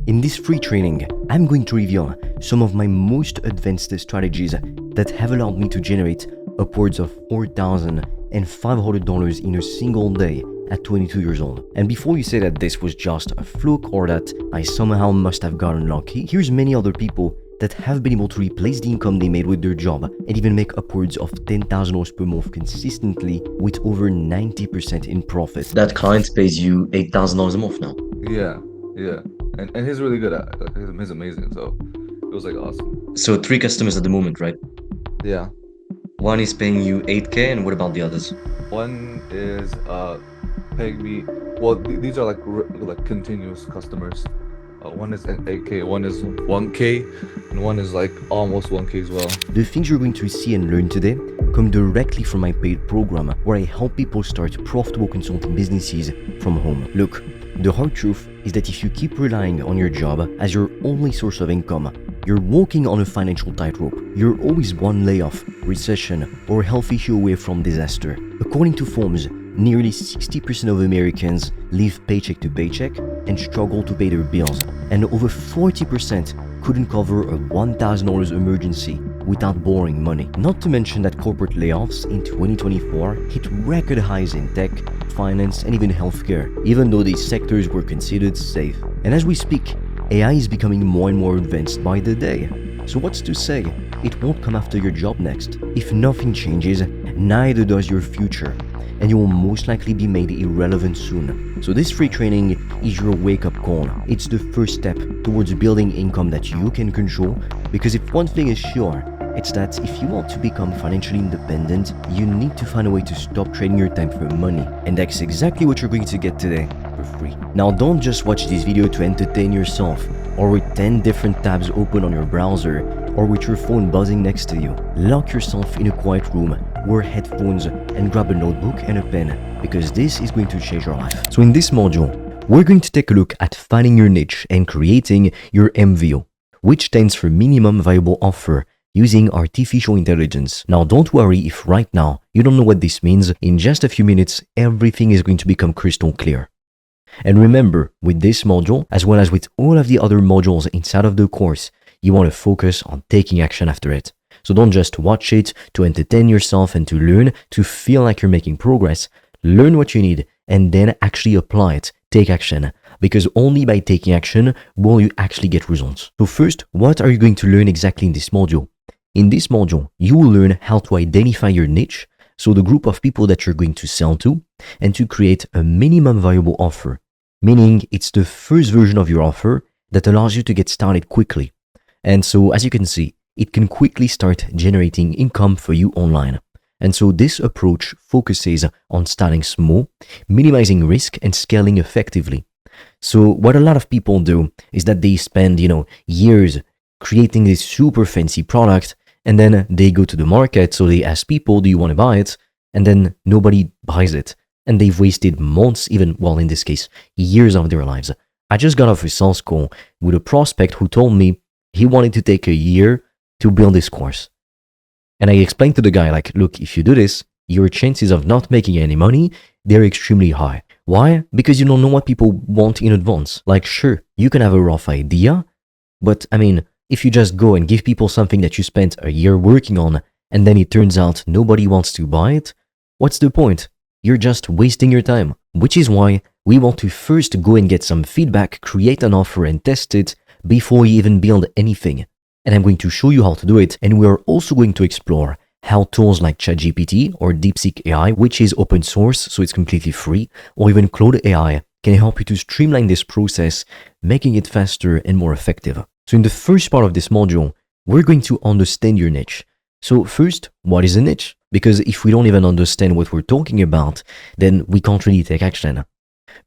In this free training, I'm going to reveal some of my most advanced strategies that have allowed me to generate upwards of $4,500 in a single day at 22 years old. And before you say that this was just a fluke or that I somehow must have gotten lucky, here's many other people that have been able to replace the income they made with their job and even make upwards of $10,000 per month consistently with over 90% in profit. That client pays you $8,000 a month now. Yeah. And he's really good at it. Like, he's amazing. So it was like awesome. So 3 customers at the moment, right? Yeah. One is paying you 8K, and what about the others? One is paying me. Well, these are like continuous customers. One is 8K, one is 1K, and one is like almost 1K as well. The things you're going to see and learn today come directly from my paid program where I help people start profitable consulting businesses from home. Look, the hard truth is that if you keep relying on your job as your only source of income, you're walking on a financial tightrope. You're always one layoff, recession, or health issue away from disaster. According to Forbes, nearly 60% of Americans live paycheck to paycheck and struggle to pay their bills, and over 40% couldn't cover a $1,000 emergency without borrowing money. Not to mention that corporate layoffs in 2024 hit record highs in tech, finance, and even healthcare, even though these sectors were considered safe. And as we speak, AI is becoming more and more advanced by the day. So what's to say it won't come after your job next? If nothing changes, neither does your future, and you will most likely be made irrelevant soon. So this free training is your wake-up call. It's the first step towards building income that you can control, because if one thing is sure, it's that if you want to become financially independent, you need to find a way to stop trading your time for money. And that's exactly what you're going to get today for free. Now don't just watch this video to entertain yourself, or with 10 different tabs open on your browser, or with your phone buzzing next to you. Lock yourself in a quiet room, wear headphones, and grab a notebook and a pen, because this is going to change your life. So in this module, we're going to take a look at finding your niche and creating your MVO, which stands for Minimum Viable Offer, using artificial intelligence. Now don't worry if right now you don't know what this means. In just a few minutes, everything is going to become crystal clear. And remember, with this module, as well as with all of the other modules inside of the course, you want to focus on taking action after it. So don't just watch it to entertain yourself and to learn, to feel like you're making progress. Learn what you need and then actually apply it. Take action, because only by taking action will you actually get results. So first, what are you going to learn exactly in this module? In this module, you will learn how to identify your niche, so the group of people that you're going to sell to, and to create a minimum viable offer, meaning it's the first version of your offer that allows you to get started quickly. And so, as you can see, it can quickly start generating income for you online. And so this approach focuses on starting small, minimizing risk, and scaling effectively. So what a lot of people do is that they spend, years creating this super fancy product, and then they go to the market, so they ask people, do you want to buy it? And then nobody buys it. And they've wasted months, even, well, in this case, years of their lives. I just got off a sales call with a prospect who told me he wanted to take a year to build this course. And I explained to the guy, like, look, if you do this, your chances of not making any money, they're extremely high. Why? Because you don't know what people want in advance. Like, sure, you can have a rough idea, but I mean, if you just go and give people something that you spent a year working on, and then it turns out nobody wants to buy it, what's the point? You're just wasting your time. Which is why we want to first go and get some feedback, create an offer and test it before we even build anything. And I'm going to show you how to do it, and we are also going to explore how tools like ChatGPT or DeepSeek AI, which is open source, so it's completely free, or even Claude AI, can help you to streamline this process, making it faster and more effective. So in the first part of this module, we're going to understand your niche. So first, what is a niche? Because if we don't even understand what we're talking about, then we can't really take action.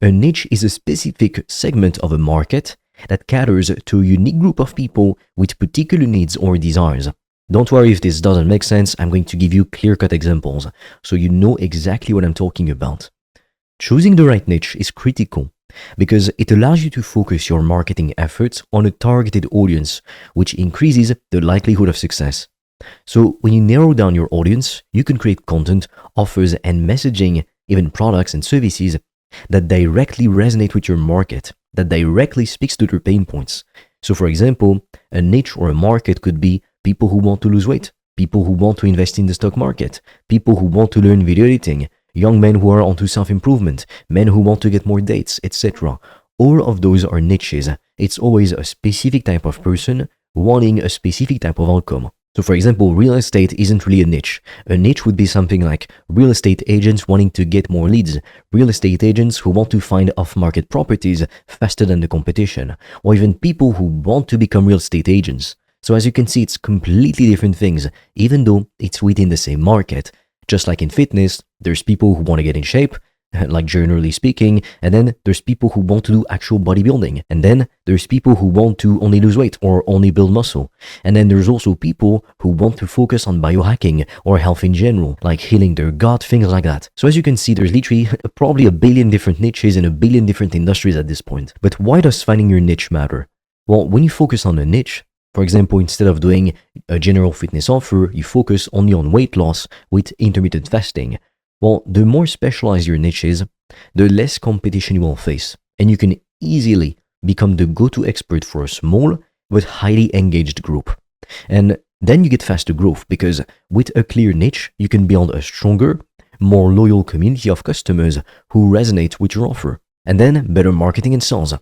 A niche is a specific segment of a market that caters to a unique group of people with particular needs or desires. Don't worry if this doesn't make sense, I'm going to give you clear-cut examples, so you know exactly what I'm talking about. Choosing the right niche is critical, because it allows you to focus your marketing efforts on a targeted audience, which increases the likelihood of success. So when you narrow down your audience, you can create content, offers, and messaging, even products and services that directly resonate with your market. that directly speaks to their pain points. So, for example, a niche or a market could be people who want to lose weight, people who want to invest in the stock market, people who want to learn video editing, young men who are onto self-improvement, men who want to get more dates, etc. All of those are niches. It's always a specific type of person wanting a specific type of outcome. So for example, real estate isn't really a niche. A niche would be something like real estate agents wanting to get more leads, real estate agents who want to find off-market properties faster than the competition, or even people who want to become real estate agents. So as you can see, it's completely different things, even though it's within the same market. Just like in fitness, there's people who want to get in shape, like generally speaking, and then there's people who want to do actual bodybuilding, and then there's people who want to only lose weight or only build muscle, and then there's also people who want to focus on biohacking or health in general, like healing their gut, things like that. So as you can see, there's literally probably a billion different niches in a billion different industries at this point. But why does finding your niche matter? Well, when you focus on a niche, for example, instead of doing a general fitness offer, you focus only on weight loss with intermittent fasting. Well, the more specialized your niche is, the less competition you will face, and you can easily become the go-to expert for a small but highly engaged group. And then you get faster growth because with a clear niche, you can build a stronger, more loyal community of customers who resonate with your offer. And then better marketing and sales.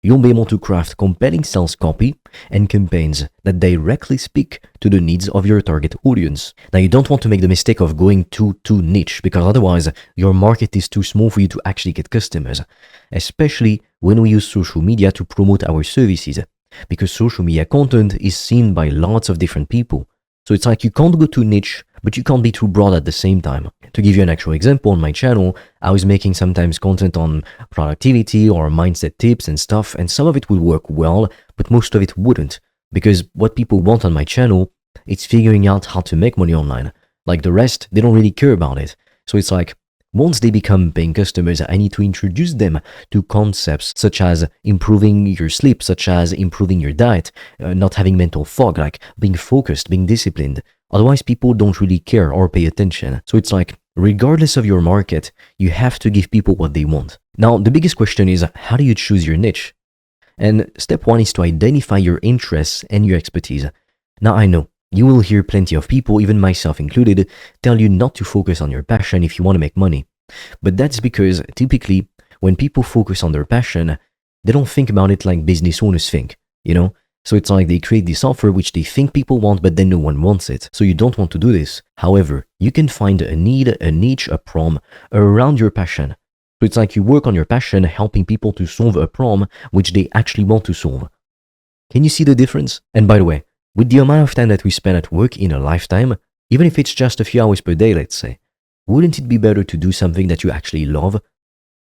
You'll be able to craft compelling sales copy and campaigns that directly speak to the needs of your target audience. Now, you don't want to make the mistake of going too niche, because otherwise your market is too small for you to actually get customers, especially when we use social media to promote our services, because social media content is seen by lots of different people. So it's like you can't go too niche, but you can't be too broad at the same time. To give you an actual example, on my channel, I was making sometimes content on productivity or mindset tips and stuff, and some of it would work well, but most of it wouldn't. Because what people want on my channel, it's figuring out how to make money online. Like the rest, they don't really care about it. So it's like, once they become paying customers, I need to introduce them to concepts such as improving your sleep, such as improving your diet, not having mental fog, like being focused, being disciplined. Otherwise, people don't really care or pay attention. So it's like, regardless of your market, you have to give people what they want. Now, the biggest question is, how do you choose your niche? And step one is to identify your interests and your expertise. Now, I know you will hear plenty of people, even myself included, tell you not to focus on your passion if you want to make money. But that's because typically when people focus on their passion, they don't think about it like business owners think, you know? So it's like they create this offer which they think people want, but then no one wants it. So you don't want to do this. However, you can find a need, a niche, a problem around your passion. So it's like you work on your passion, helping people to solve a problem which they actually want to solve. Can you see the difference? And by the way, with the amount of time that we spend at work in a lifetime, even if it's just a few hours per day, let's say, wouldn't it be better to do something that you actually love?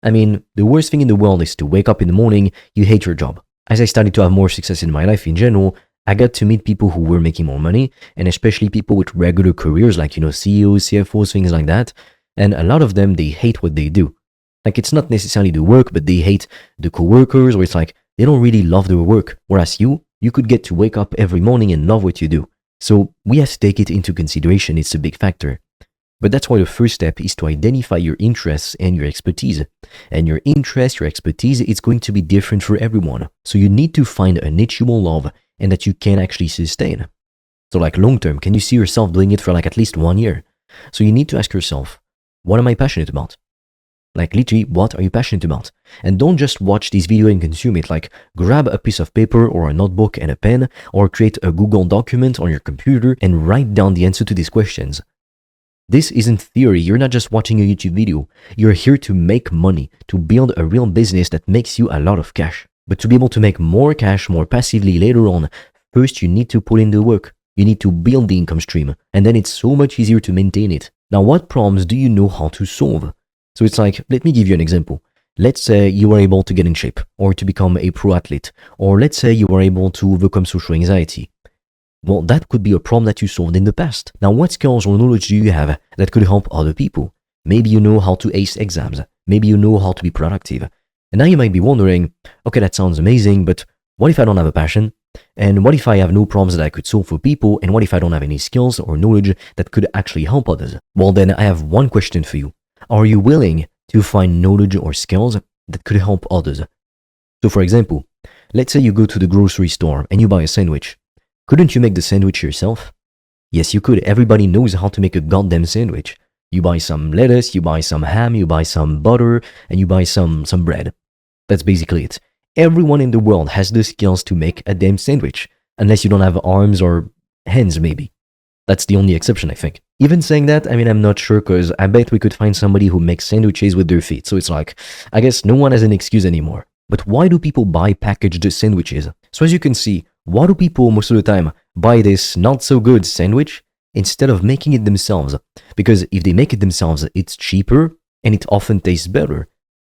I mean, the worst thing in the world is to wake up in the morning, you hate your job. As I started to have more success in my life in general, I got to meet people who were making more money, and especially people with regular careers like, CEOs, CFOs, things like that. And a lot of them, they hate what they do. Like, it's not necessarily the work, but they hate the coworkers, or it's like they don't really love their work. Whereas you could get to wake up every morning and love what you do. So we have to take it into consideration. It's a big factor. But that's why the first step is to identify your interests and your expertise. And your interest, your expertise, it's going to be different for everyone. So you need to find a niche you will love and that you can actually sustain. So like long term, can you see yourself doing it for like at least 1 year? So you need to ask yourself, what am I passionate about? Like literally, what are you passionate about? And don't just watch this video and consume it. Like grab a piece of paper or a notebook and a pen, or create a Google document on your computer and write down the answer to these questions. This isn't theory. You're not just watching a YouTube video. You're here to make money, to build a real business that makes you a lot of cash. But to be able to make more cash more passively later on, first you need to put in the work. You need to build the income stream, and then it's so much easier to maintain it. Now, what problems do you know how to solve? So it's like, let me give you an example. Let's say you were able to get in shape or to become a pro athlete, or let's say you were able to overcome social anxiety. Well, that could be a problem that you solved in the past. Now, what skills or knowledge do you have that could help other people? Maybe you know how to ace exams. Maybe you know how to be productive. And now you might be wondering, okay, that sounds amazing, but what if I don't have a passion? And what if I have no problems that I could solve for people? And what if I don't have any skills or knowledge that could actually help others? Well, then I have one question for you. Are you willing to find knowledge or skills that could help others? So for example, let's say you go to the grocery store and you buy a sandwich. Couldn't you make the sandwich yourself? Yes, you could. Everybody knows how to make a goddamn sandwich. You buy some lettuce, you buy some ham, you buy some butter, and you buy some bread. That's basically it. Everyone in the world has the skills to make a damn sandwich, unless you don't have arms or hands, maybe. That's the only exception, I think. Even saying that, I mean, I'm not sure, because I bet we could find somebody who makes sandwiches with their feet. So it's like, I guess no one has an excuse anymore. But why do people buy packaged sandwiches? So as you can see, why do people most of the time buy this not so good sandwich instead of making it themselves? Because if they make it themselves, it's cheaper and it often tastes better.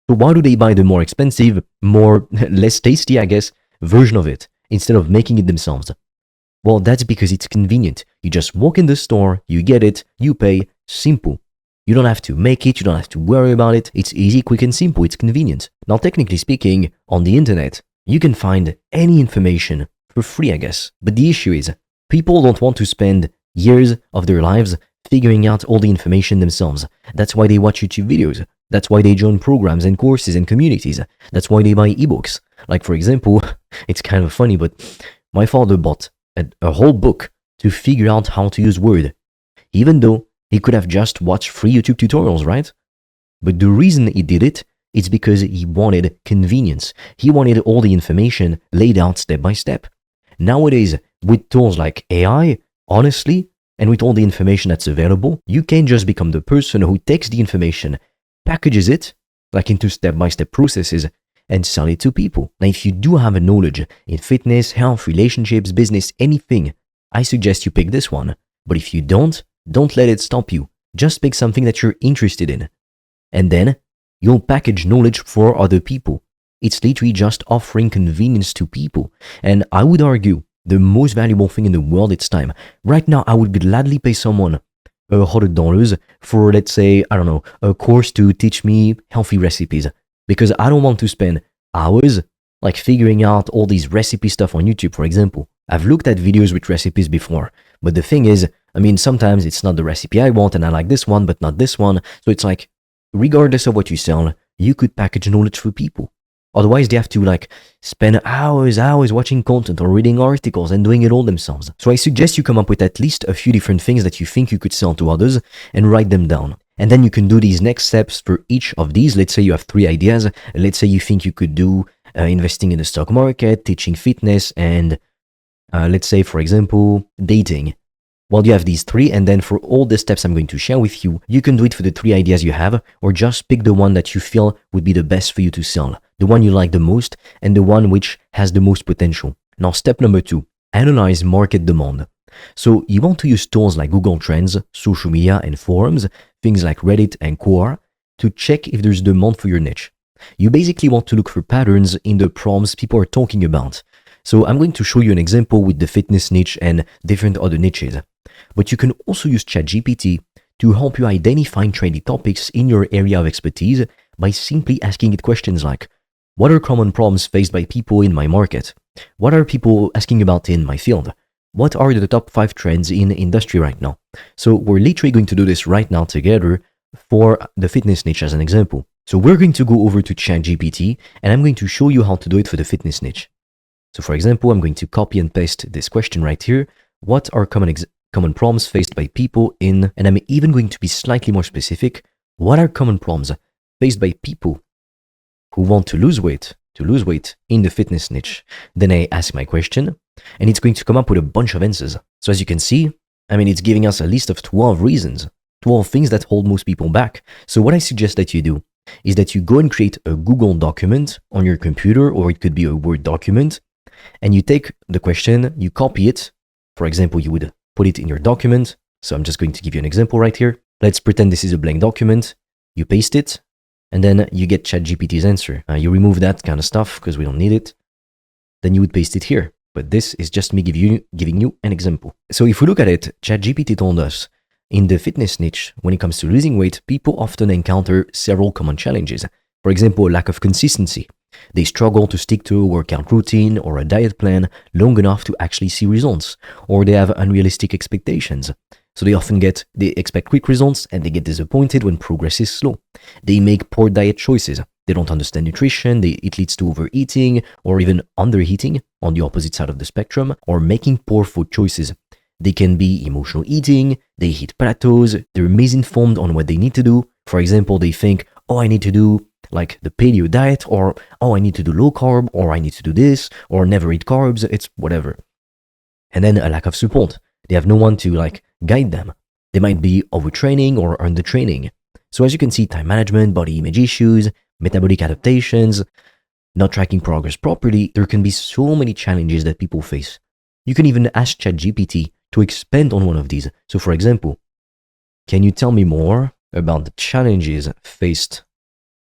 So why do they buy the more expensive, more less tasty, I guess, version of it instead of making it themselves? Well, that's because it's convenient. You just walk in the store, you get it, you pay, simple. You don't have to make it, you don't have to worry about it. It's easy, quick and simple, it's convenient. Now, technically speaking, on the internet, you can find any information for free, I guess. But the issue is, people don't want to spend years of their lives figuring out all the information themselves. That's why they watch YouTube videos. That's why they join programs and courses and communities. That's why they buy ebooks. Like, for example, it's kind of funny, but my father bought a whole book to figure out how to use Word, even though he could have just watched free YouTube tutorials, right? But the reason he did it is because he wanted convenience. He wanted all the information laid out step by step. Nowadays, with tools like AI, honestly, and with all the information that's available, you can just become the person who takes the information, packages it, like into step-by-step processes, and sell it to people. Now, if you do have a knowledge in fitness, health, relationships, business, anything, I suggest you pick this one. But if you don't let it stop you. Just pick something that you're interested in. And then, you'll package knowledge for other people. It's literally just offering convenience to people. And I would argue, the most valuable thing in the world is time. Right now, I would gladly pay someone $100 for, let's say, I don't know, a course to teach me healthy recipes. Because I don't want to spend hours like figuring out all these recipe stuff on YouTube, for example. I've looked at videos with recipes before, but the thing is, I mean, sometimes it's not the recipe I want and I like this one, but not this one. So it's like, regardless of what you sell, you could package knowledge for people. Otherwise, they have to like spend hours watching content or reading articles and doing it all themselves. So I suggest you come up with at least a few different things that you think you could sell to others and write them down. And then you can do these next steps for each of these. Let's say you have 3 ideas. Let's say you think you could do investing in the stock market, teaching fitness, and let's say, for example, dating. Well, you have these 3, and then for all the steps I'm going to share with you, you can do it for the 3 ideas you have, or just pick the one that you feel would be the best for you to sell, the one you like the most, and the one which has the most potential. Now, step number 2, analyze market demand. So you want to use tools like Google Trends, social media, and forums, things like Reddit and Quora, to check if there's demand for your niche. You basically want to look for patterns in the problems people are talking about. So I'm going to show you an example with the fitness niche and different other niches. But you can also use ChatGPT to help you identify trendy topics in your area of expertise by simply asking it questions like, what are common problems faced by people in my market? What are people asking about in my field? What are the top 5 trends in the industry right now? So we're literally going to do this right now together for the fitness niche as an example. So we're going to go over to ChatGPT and I'm going to show you how to do it for the fitness niche. So for example, I'm going to copy and paste this question right here. What are common problems faced by people in, and I'm even going to be slightly more specific, what are common problems faced by people who want to lose weight in the fitness niche? Then I ask my question and it's going to come up with a bunch of answers. So as you can see, I mean, it's giving us a list of 12 reasons, 12 things that hold most people back. So what I suggest that you do is that you go and create a Google document on your computer, or it could be a Word document, and you take the question, you copy it. For example, you would put it in your document. So I'm just going to give you an example right here. Let's pretend this is a blank document. You paste it, and then you get ChatGPT's answer. You remove that kind of stuff because we don't need it. Then you would paste it here. But this is just me giving you an example. So if we look at it, ChatGPT told us in the fitness niche, when it comes to losing weight, people often encounter several common challenges. For example, lack of consistency. They struggle to stick to a workout routine or a diet plan long enough to actually see results, or they have unrealistic expectations. So they expect quick results and they get disappointed when progress is slow. They make poor diet choices. they don't understand nutrition, it leads to overeating or even undereating on the opposite side of the spectrum, or making poor food choices. They can be emotional eating, they hit plateaus, they're misinformed on what they need to do. For example, they think, oh, I need to do like the paleo diet, or oh, I need to do low carb, or I need to do this, or never eat carbs, it's whatever. And then a lack of support. They have no one to like guide them. They might be overtraining or undertraining. So as you can see, time management, body image issues, metabolic adaptations, not tracking progress properly, there can be so many challenges that people face. You can even ask ChatGPT to expand on one of these. So for example, can you tell me more about the challenges faced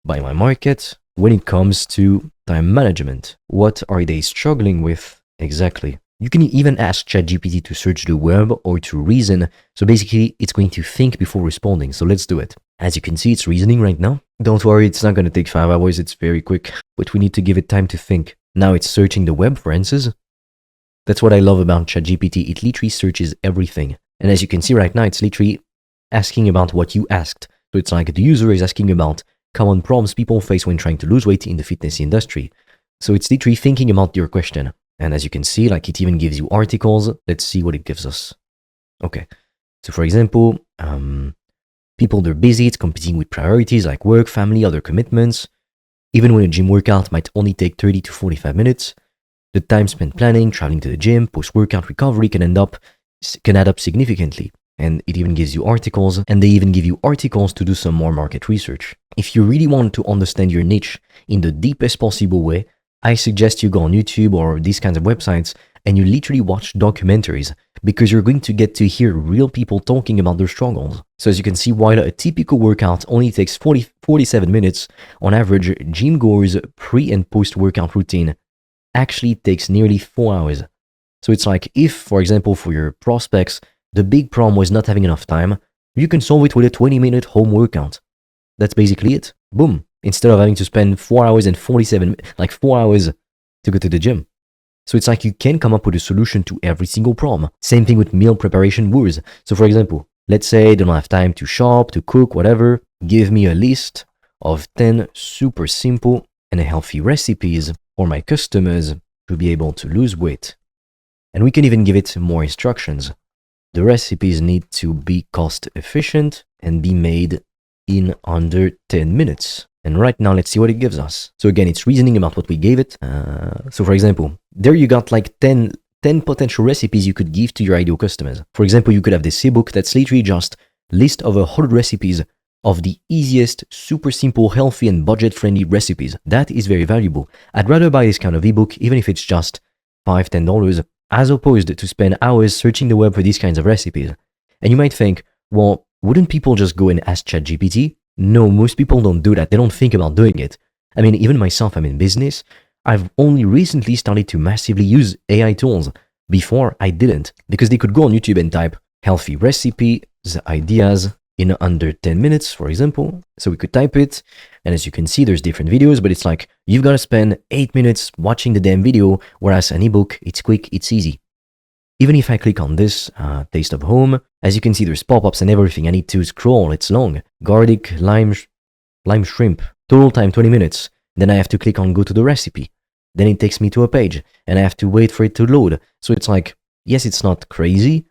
by my market when it comes to time management? What are they struggling with exactly? You can even ask ChatGPT to search the web or to reason. So basically, it's going to think before responding. So let's do it. As you can see, it's reasoning right now. Don't worry, it's not going to take 5 hours. It's very quick, but we need to give it time to think. Now it's searching the web for answers. That's what I love about ChatGPT. It literally searches everything. And as you can see right now, it's literally asking about what you asked. So it's like the user is asking about common problems people face when trying to lose weight in the fitness industry. So it's literally thinking about your question. And as you can see, like it even gives you articles. Let's see what it gives us. Okay. So for example, people, they're busy, it's competing with priorities like work, family, other commitments. Even when a gym workout might only take 30 to 45 minutes, the time spent planning, traveling to the gym, post-workout recovery can add up significantly. And it even gives you articles, and they even give you articles to do some more market research. If you really want to understand your niche in the deepest possible way, I suggest you go on YouTube or these kinds of websites and you literally watch documentaries, because you're going to get to hear real people talking about their struggles. So as you can see, while a typical workout only takes 47 minutes, on average, gym goers' pre and post-workout routine actually takes nearly 4 hours. So it's like if, for example, for your prospects, the big problem was not having enough time, you can solve it with a 20-minute home workout. That's basically it. Boom. Instead of having to spend 4 hours and 4 hours to go to the gym. So it's like you can come up with a solution to every single problem. Same thing with meal preparation wars. So for example, let's say they don't have time to shop, to cook, whatever. Give me a list of 10 super simple and healthy recipes for my customers to be able to lose weight. And we can even give it more instructions. The recipes need to be cost efficient and be made in under 10 minutes. And right now, let's see what it gives us. So again, it's reasoning about what we gave it. So for example, there you got like 10 potential recipes you could give to your ideal customers. For example, you could have this ebook that's literally just list of 100 recipes of the easiest, super simple, healthy and budget-friendly recipes. That is very valuable. I'd rather buy this kind of ebook, even if it's just $5, $10, as opposed to spend hours searching the web for these kinds of recipes. And you might think, well, wouldn't people just go and ask ChatGPT? No, most people don't do that. They don't think about doing it. I mean, even myself, I'm in business. I've only recently started to massively use AI tools. Before, I didn't, because they could go on YouTube and type healthy recipes, ideas in under 10 minutes, for example. So we could type it, and as you can see, there's different videos, but it's like, you've got to spend 8 minutes watching the damn video, whereas an ebook, it's quick, it's easy. Even if I click on this, taste of home, as you can see, there's pop-ups and everything. I need to scroll, it's long. Garlic, lime shrimp, total time 20 minutes. Then I have to click on go to the recipe. Then it takes me to a page, and I have to wait for it to load. So it's like, yes, it's not crazy,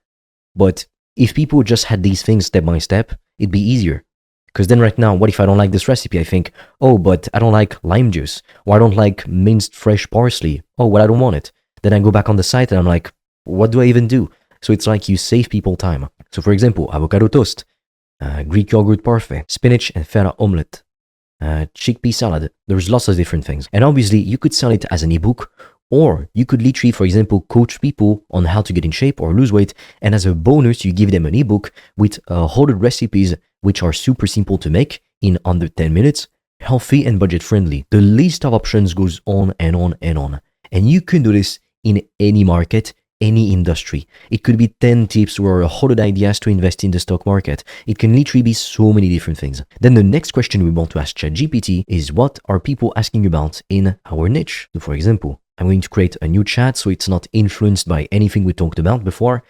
but if people just had these things step by step, it'd be easier. Because then right now, what if I don't like this recipe? I think, oh, but I don't like lime juice, or I don't like minced fresh parsley. Oh, well, I don't want it. Then I go back on the site and I'm like, what do I even do? So it's like you save people time. So for example, avocado toast, Greek yogurt parfait, spinach and feta omelette, chickpea salad. There's lots of different things. And obviously, you could sell it as an ebook, or you could literally, for example, coach people on how to get in shape or lose weight. And as a bonus, you give them an ebook with 100 recipes, which are super simple to make in under 10 minutes, healthy and budget friendly. The list of options goes on and on and on. And you can do this in any market, any industry. It could be 10 tips or 100 ideas to invest in the stock market. It can literally be so many different things. Then the next question we want to ask ChatGPT is, what are people asking about in our niche? So for example, I'm going to create a new chat so it's not influenced by anything we talked about before.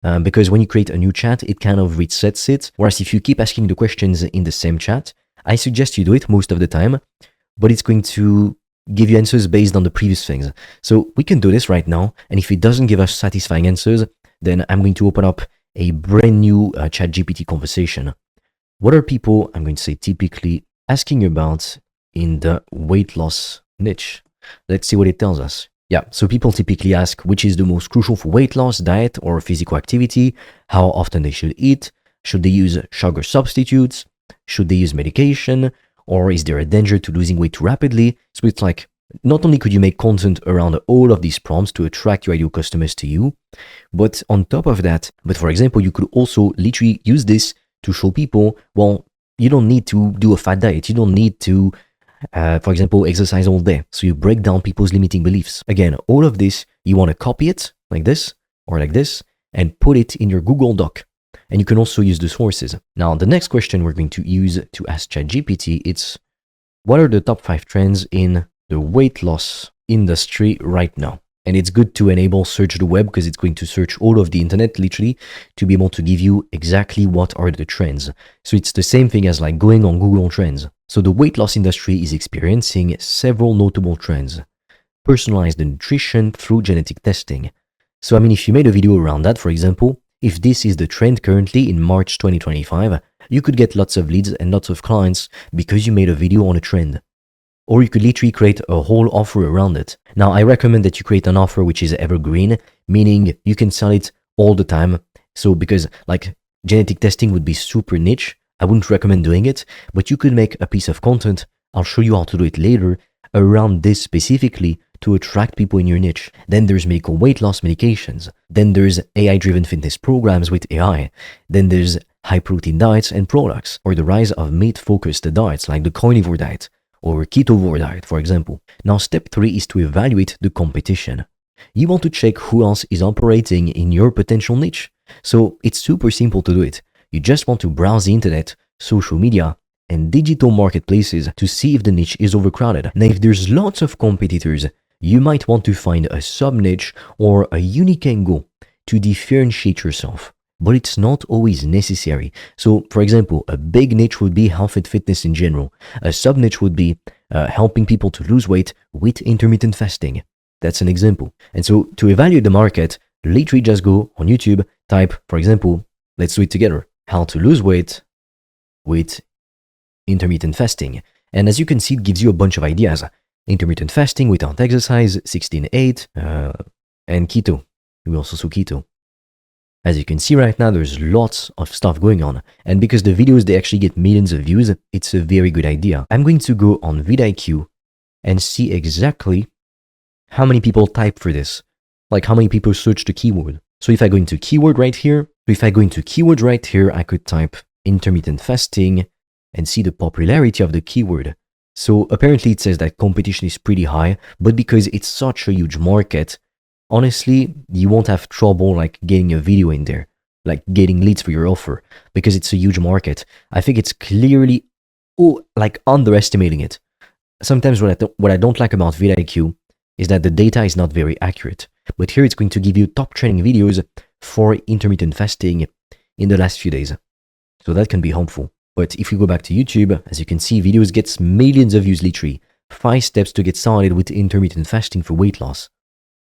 Because when you create a new chat, it kind of resets it. Whereas if you keep asking the questions in the same chat, I suggest you do it most of the time. but it's going to give you answers based on the previous things. So we can do this right now, and if it doesn't give us satisfying answers, then I'm going to open up a brand new ChatGPT conversation. What are people, I'm going to say typically, asking about in the weight loss niche? Let's see what it tells us. Yeah, so people typically ask which is the most crucial for weight loss, diet or physical activity, how often they should eat, should they use sugar substitutes, should they use medication, or is there a danger to losing weight too rapidly? So it's like, not only could you make content around all of these prompts to attract your ideal customers to you, but on top of that, for example, you could also literally use this to show people, well, you don't need to do a fat diet. You don't need to, for example, exercise all day. So you break down people's limiting beliefs. Again, all of this, you want to copy it like this or like this and put it in your Google Doc. And you can also use the sources. Now, the next question we're going to use to ask ChatGPT, it's what are the top 5 trends in the weight loss industry right now? And it's good to enable search the web because it's going to search all of the internet literally to be able to give you exactly what are the trends. So it's the same thing as like going on Google Trends. So the weight loss industry is experiencing several notable trends. Personalized nutrition through genetic testing. So I mean, if you made a video around that, for example, if this is the trend currently in March 2025, you could get lots of leads and lots of clients because you made a video on a trend. Or you could literally create a whole offer around it. Now, I recommend that you create an offer which is evergreen, meaning you can sell it all the time. So because like genetic testing would be super niche, I wouldn't recommend doing it, but you could make a piece of content, I'll show you how to do it later, around this specifically to attract people in your niche. Then there's medical weight loss medications. Then there's AI-driven fitness programs with AI. Then there's high-protein diets and products, or the rise of meat-focused diets like the carnivore diet, or ketovore diet, for example. Now, step 3 is to evaluate the competition. You want to check who else is operating in your potential niche. So it's super simple to do it. You just want to browse the internet, social media, and digital marketplaces to see if the niche is overcrowded. Now, if there's lots of competitors, you might want to find a sub-niche or a unique angle to differentiate yourself. But it's not always necessary. So, for example, a big niche would be health and fitness in general. A sub-niche would be helping people to lose weight with intermittent fasting. That's an example. And so, to evaluate the market, literally just go on YouTube, type, for example, let's do it together, how to lose weight with intermittent fasting. And as you can see, it gives you a bunch of ideas. Intermittent fasting without exercise, 16-8, and keto. We also saw keto. As you can see right now, there's lots of stuff going on. And because the videos, they actually get millions of views, it's a very good idea. I'm going to go on vidIQ and see exactly how many people type for this. Like how many people search the keyword. So if I go into keyword right here, I could type intermittent fasting and see the popularity of the keyword. So apparently it says that competition is pretty high, but because it's such a huge market, honestly, you won't have trouble like getting a video in there, like getting leads for your offer, because it's a huge market. I think it's clearly like underestimating it. Sometimes what I don't like about vidIQ is that the data is not very accurate. But here it's going to give you top trending videos for intermittent fasting in the last few days. So that can be helpful. But if you go back to YouTube, as you can see, videos gets millions of views literally. 5 steps to get started with intermittent fasting for weight loss.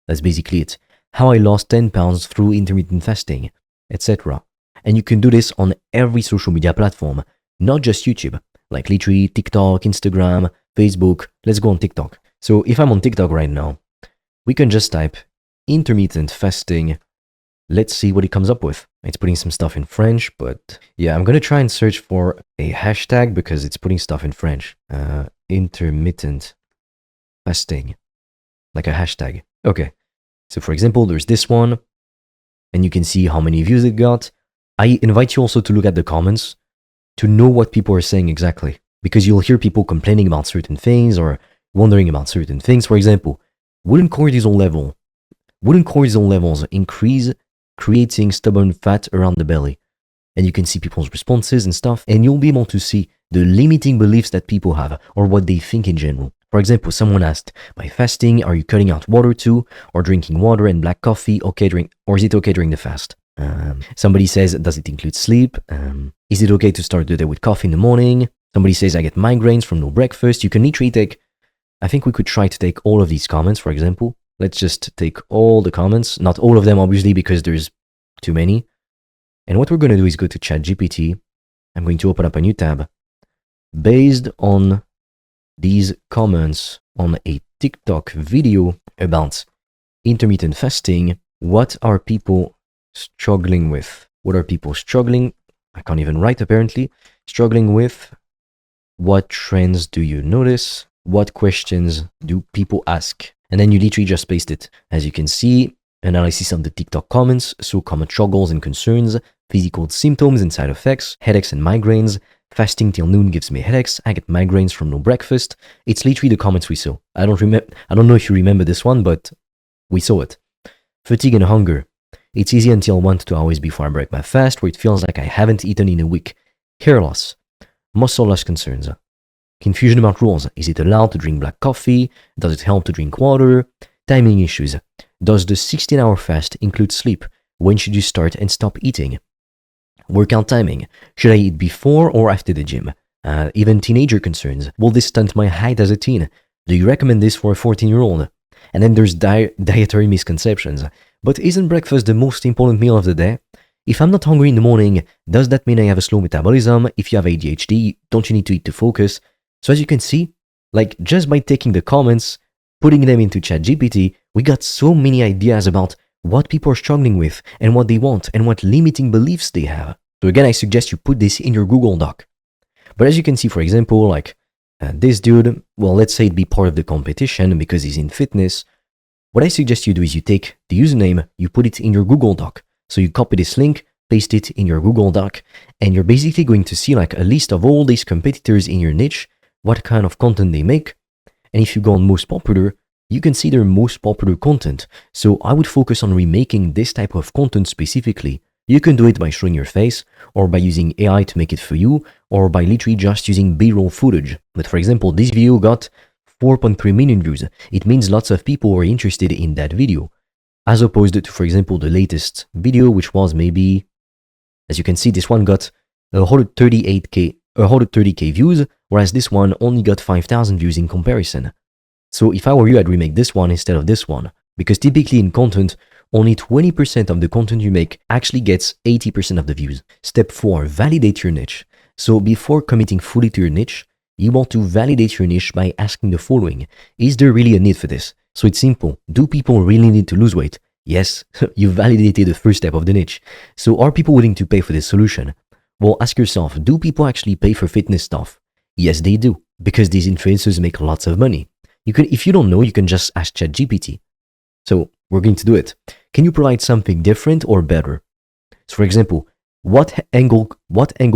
That's basically it. How I lost 10 pounds through intermittent fasting, etc. And you can do this on every social media platform, not just YouTube, like literally TikTok, Instagram, Facebook. Let's go on TikTok. So if I'm on TikTok right now, we can just type intermittent fasting. Let's see what it comes up with. It's putting some stuff in French, but yeah, I'm going to try and search for a hashtag because it's putting stuff in French. Intermittent fasting, like a hashtag. Okay. So for example, there's this one, and you can see how many views it got. I invite you also to look at the comments to know what people are saying exactly, because you'll hear people complaining about certain things or wondering about certain things. For example, wouldn't cortisol levels increase creating stubborn fat around the belly? And you can see people's responses and stuff, and you'll be able to see the limiting beliefs that people have or what they think in general. For example, someone asked, by fasting, are you cutting out water too, or drinking water and black coffee or is it okay during the fast? Somebody says, does it include sleep? Is it okay to start the day with coffee in the morning? Somebody says, I get migraines from no breakfast. You can literally take I think we could try to take all of these comments, for example. Let's just take all the comments, not all of them, obviously, because there's too many. And what we're going to do is go to ChatGPT. I'm going to open up a new tab. Based on these comments on a TikTok video about intermittent fasting, what are people struggling with? What are people struggling? I can't even write, apparently. Struggling with? What trends do you notice? What questions do people ask? And then you literally just paste it. As you can see, analysis of the TikTok comments, so common struggles and concerns, physical symptoms and side effects, headaches and migraines, fasting till noon gives me headaches, I get migraines from no breakfast. It's literally the comments we saw. I don't know if you remember this one, but we saw it. Fatigue and hunger. It's easy until 1 to 2 hours before I break my fast, where it feels like I haven't eaten in a week. Hair loss. Muscle loss concerns. Confusion about rules. Is it allowed to drink black coffee? Does it help to drink water? Timing issues. Does the 16-hour fast include sleep? When should you start and stop eating? Workout timing. Should I eat before or after the gym? Even teenager concerns. Will this stunt my height as a teen? Do you recommend this for a 14-year-old? And then there's dietary misconceptions. But isn't breakfast the most important meal of the day? If I'm not hungry in the morning, does that mean I have a slow metabolism? If you have ADHD, don't you need to eat to focus? So as you can see, like just by taking the comments, putting them into ChatGPT, we got so many ideas about what people are struggling with and what they want and what limiting beliefs they have. So again, I suggest you put this in your Google Doc. But as you can see, for example, like this dude, well, let's say it be part of the competition because he's in fitness. What I suggest you do is you take the username, you put it in your Google Doc. So you copy this link, paste it in your Google Doc, and you're basically going to see like a list of all these competitors in your niche, what kind of content they make. And if you go on most popular, you can see their most popular content. So I would focus on remaking this type of content specifically. You can do it by showing your face, or by using AI to make it for you, or by literally just using B-roll footage. But for example, this video got 4.3 million views. It means lots of people were interested in that video. As opposed to, for example, the latest video, which was maybe, as you can see, this one got 130k views, whereas this one only got 5,000 views in comparison. So if I were you, I'd remake this one instead of this one. Because typically in content, only 20% of the content you make actually gets 80% of the views. Step 4, validate your niche. So before committing fully to your niche, you want to validate your niche by asking the following. Is there really a need for this? So it's simple. Do people really need to lose weight? Yes, you validated the first step of the niche. So are people willing to pay for this solution? Well, ask yourself, do people actually pay for fitness stuff? Yes, they do, because these influencers make lots of money. If you don't know, you can just ask ChatGPT. So we're going to do it. Can you provide something different or better? So for example, what angle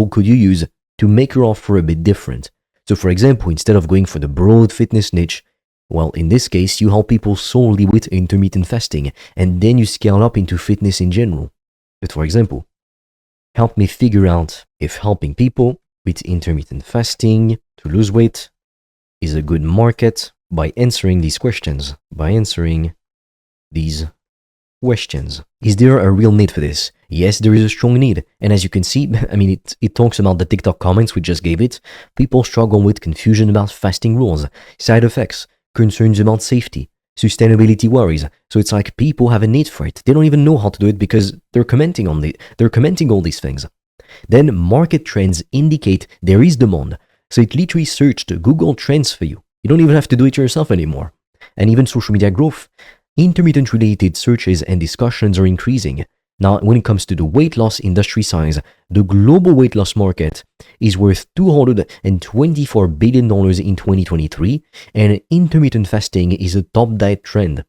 could you use to make your offer a bit different? So for example, instead of going for the broad fitness niche, well, in this case, you help people solely with intermittent fasting, and then you scale up into fitness in general. But for example, help me figure out if helping people with intermittent fasting to lose weight is a good market by answering these questions. Is there a real need for this? Yes, there is a strong need. And as you can see, I mean, it talks about the TikTok comments we just gave it. People struggle with confusion about fasting rules, side effects, concerns about safety, sustainability worries. So it's like people have a need for it. They don't even know how to do it because they're commenting all these things. Then market trends indicate there is demand. So it literally searched Google Trends for you. You don't even have to do it yourself anymore. And even social media growth. Intermittent related searches and discussions are increasing. Now, when it comes to the weight loss industry size, the global weight loss market is worth $224 billion in 2023, and intermittent fasting is a top diet trend.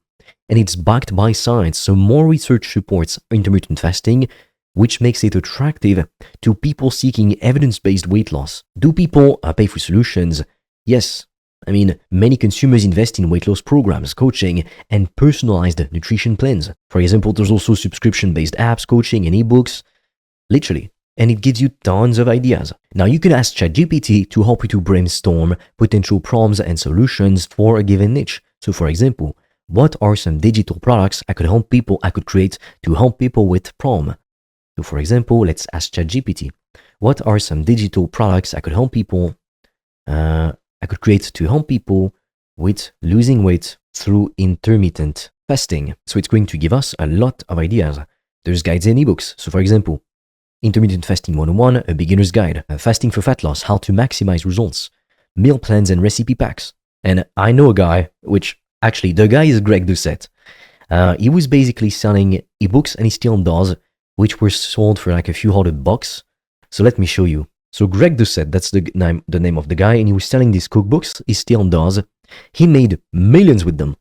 And it's backed by science, so more research supports intermittent fasting, which makes it attractive to people seeking evidence-based weight loss. Do people pay for solutions? Yes. I mean, many consumers invest in weight loss programs, coaching, and personalized nutrition plans. For example, there's also subscription-based apps, coaching, and ebooks. Literally. And it gives you tons of ideas. Now, you can ask ChatGPT to help you to brainstorm potential problems and solutions for a given niche. So, for example, what are some digital products I could create to help people with problem? So, for example, let's ask ChatGPT. What are some digital products I could create to help people with losing weight through intermittent fasting. So it's going to give us a lot of ideas. There's guides and ebooks. So for example, Intermittent Fasting 101, a beginner's guide, fasting for fat loss, how to maximize results, meal plans and recipe packs. And I know a guy, which actually the guy is Greg Doucette. He was basically selling ebooks, and he still does, which were sold for like a few $100. So let me show you. So Greg Doucette, that's the name of the guy, and he was selling these cookbooks. He still does. He made millions with them.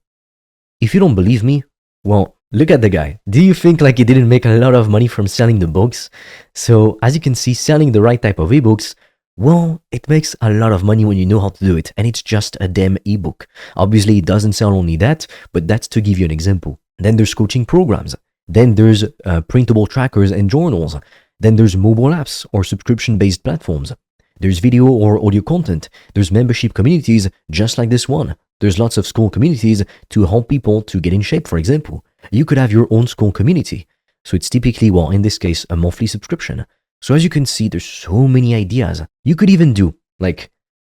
If you don't believe me, well, look at the guy. Do you think like he didn't make a lot of money from selling the books? So as you can see, selling the right type of ebooks, well, it makes a lot of money when you know how to do it, and it's just a damn ebook. Obviously, it doesn't sell only that, but that's to give you an example. Then there's coaching programs. Then there's printable trackers and journals. Then there's mobile apps or subscription-based platforms. There's video or audio content. There's membership communities just like this one. There's lots of school communities to help people to get in shape, for example. You could have your own school community. So it's typically, well, in this case, a monthly subscription. So as you can see, there's so many ideas. You could even do, like,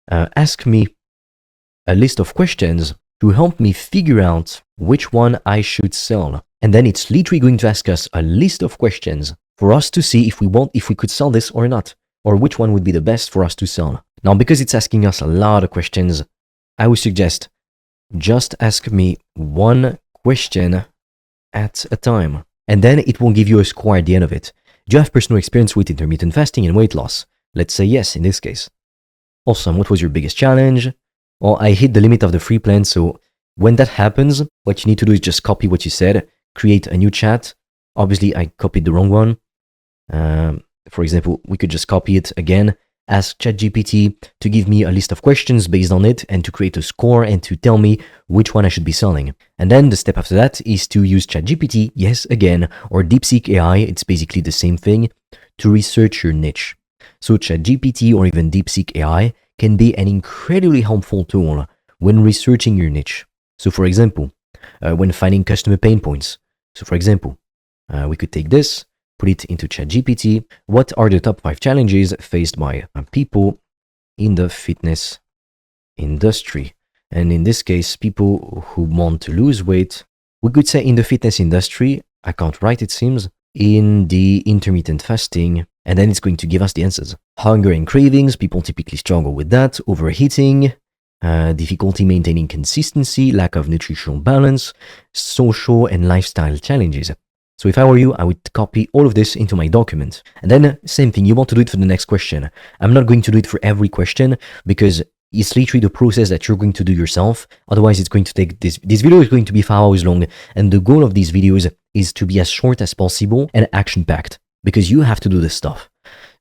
ask me a list of questions to help me figure out which one I should sell. And then it's literally going to ask us a list of questions for us to see if we could sell this or not, or which one would be the best for us to sell. Now, because it's asking us a lot of questions, I would suggest just ask me one question at a time. And then it will give you a score at the end of it. Do you have personal experience with intermittent fasting and weight loss? Let's say yes in this case. Awesome. What was your biggest challenge? Well, I hit the limit of the free plan. So when that happens, what you need to do is just copy what you said, create a new chat. Obviously, I copied the wrong one. For example, we could just copy it again, ask ChatGPT to give me a list of questions based on it and to create a score and to tell me which one I should be selling. And then the step after that is to use ChatGPT, yes, again, or DeepSeek AI, it's basically the same thing, to research your niche. So ChatGPT or even DeepSeek AI can be an incredibly helpful tool when researching your niche. So for example, when finding customer pain points. So for example, we could take this, put it into ChatGPT. What are the top 5 challenges faced by people in the fitness industry? And in this case, people who want to lose weight. We could say in the fitness industry, I can't write it seems, in the intermittent fasting, and then it's going to give us the answers. Hunger and cravings, people typically struggle with that. Overeating, difficulty maintaining consistency, lack of nutritional balance, social and lifestyle challenges. So if I were you, I would copy all of this into my document. And then same thing, you want to do it for the next question. I'm not going to do it for every question because it's literally the process that you're going to do yourself. Otherwise, it's going to take this video is going to be 5 hours long. And the goal of these videos is to be as short as possible and action-packed because you have to do this stuff.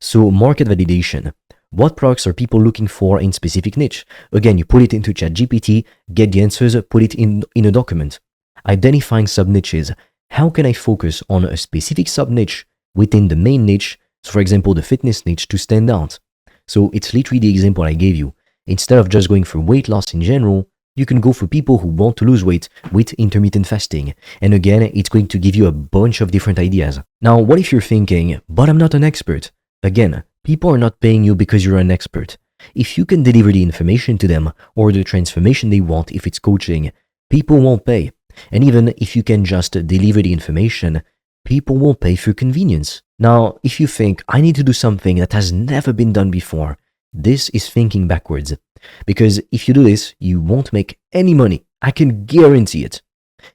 So market validation. What products are people looking for in specific niche? Again, you put it into ChatGPT, get the answers, put it in a document. Identifying sub-niches. How can I focus on a specific sub-niche within the main niche, so for example, the fitness niche, to stand out? So it's literally the example I gave you. Instead of just going for weight loss in general, you can go for people who want to lose weight with intermittent fasting. And again, it's going to give you a bunch of different ideas. Now, what if you're thinking, but I'm not an expert? Again, people are not paying you because you're an expert. If you can deliver the information to them or the transformation they want, if it's coaching, people won't pay. And even if you can just deliver the information, people will pay for convenience. Now, if you think, I need to do something that has never been done before, this is thinking backwards. Because if you do this, you won't make any money. I can guarantee it.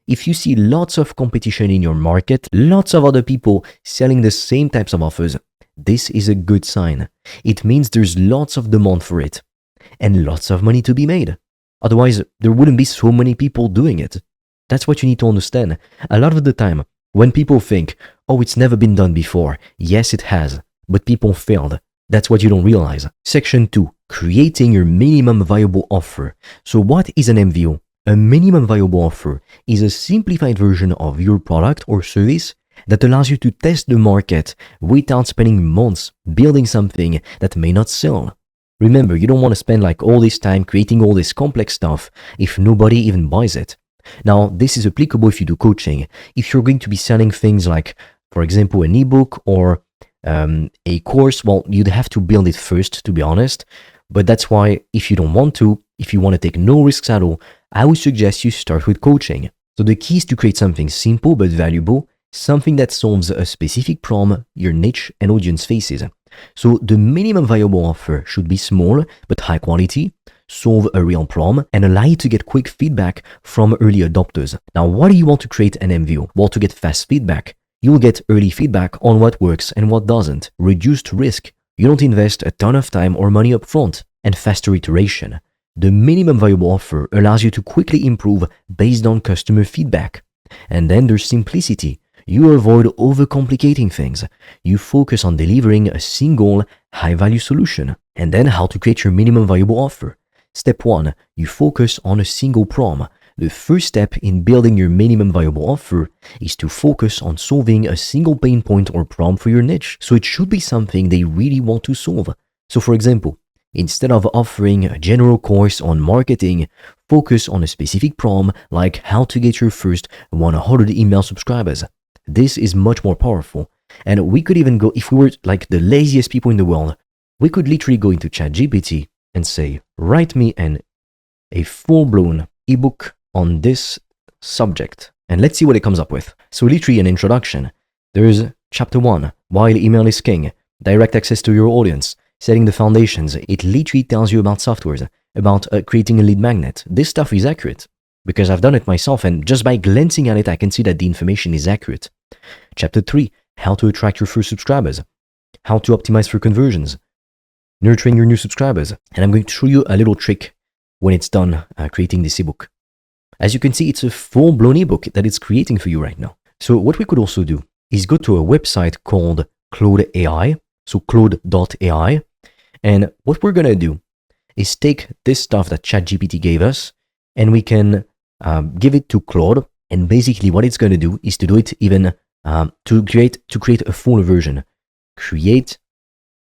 If you see lots of competition in your market, lots of other people selling the same types of offers, this is a good sign. It means there's lots of demand for it and lots of money to be made. Otherwise, there wouldn't be so many people doing it. That's what you need to understand. A lot of the time, when people think, oh, it's never been done before. Yes, it has, but people failed. That's what you don't realize. Section 2, creating your minimum viable offer. So what is an MVO? A minimum viable offer is a simplified version of your product or service that allows you to test the market without spending months building something that may not sell. Remember, you don't want to spend like all this time creating all this complex stuff if nobody even buys it. Now, this is applicable if you do coaching. If you're going to be selling things like, for example, an ebook or a course, well, you'd have to build it first, to be honest. But that's why if you don't want to, if you want to take no risks at all, I would suggest you start with coaching. So the key is to create something simple but valuable, something that solves a specific problem your niche and audience faces. So the minimum viable offer should be small but high quality, solve a real problem, and allow you to get quick feedback from early adopters. Now, why do you want to create an MVO? Well, to get fast feedback. You'll get early feedback on what works and what doesn't. Reduced risk. You don't invest a ton of time or money up front. And faster iteration. The minimum viable offer allows you to quickly improve based on customer feedback. And then there's simplicity. You avoid overcomplicating things. You focus on delivering a single high-value solution. And then how to create your minimum viable offer. Step 1. You focus on a single problem. The first step in building your minimum viable offer is to focus on solving a single pain point or problem for your niche. So it should be something they really want to solve. So for example, instead of offering a general course on marketing, focus on a specific problem like how to get your first 100 email subscribers. This is much more powerful. And we could even go, if we were like the laziest people in the world, we could literally go into ChatGPT and say, write me a full-blown ebook on this subject. And let's see what it comes up with. So literally an introduction. There's chapter 1, why email is king, direct access to your audience, setting the foundations. It literally tells you about softwares, about creating a lead magnet. This stuff is accurate because I've done it myself, and just by glancing at it, I can see that the information is accurate. Chapter 3, how to attract your first subscribers, how to optimize for conversions, nurturing your new subscribers. And I'm going to show you a little trick when it's done creating this ebook. As you can see, it's a full-blown ebook that it's creating for you right now. So what we could also do is go to a website called Claude AI, so claude.ai. And what we're going to do is take this stuff that ChatGPT gave us, and we can give it to Claude. And basically what it's going to do is to do it even to create a full version. Create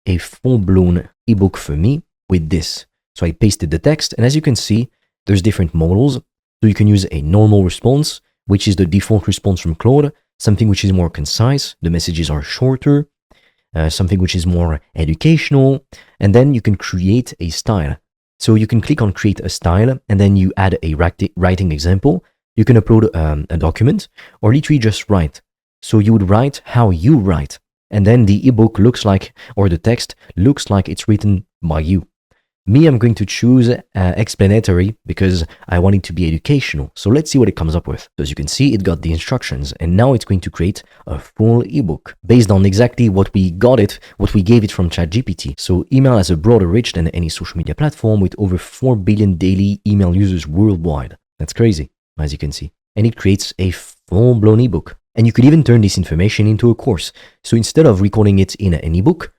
a full-blown ebook for me with this. So I pasted the text, and as you can see, there's different models. So you can use a normal response, which is the default response from Claude, something which is more concise, the messages are shorter, something which is more educational, and then you can create a style. So you can click on create a style, and then you add a writing example. You can upload a document, or literally just write. So you would write how you write, and then the ebook looks like, or the text looks like it's written by you. Me, I'm going to choose explanatory because I want it to be educational. So let's see what it comes up with. So as you can see, it got the instructions, and now it's going to create a full ebook based on exactly what we gave it from ChatGPT. So email has a broader reach than any social media platform with over 4 billion daily email users worldwide. That's crazy, as you can see. And it creates a full-blown ebook. And you could even turn this information into a course. So instead of recording it in an ebook,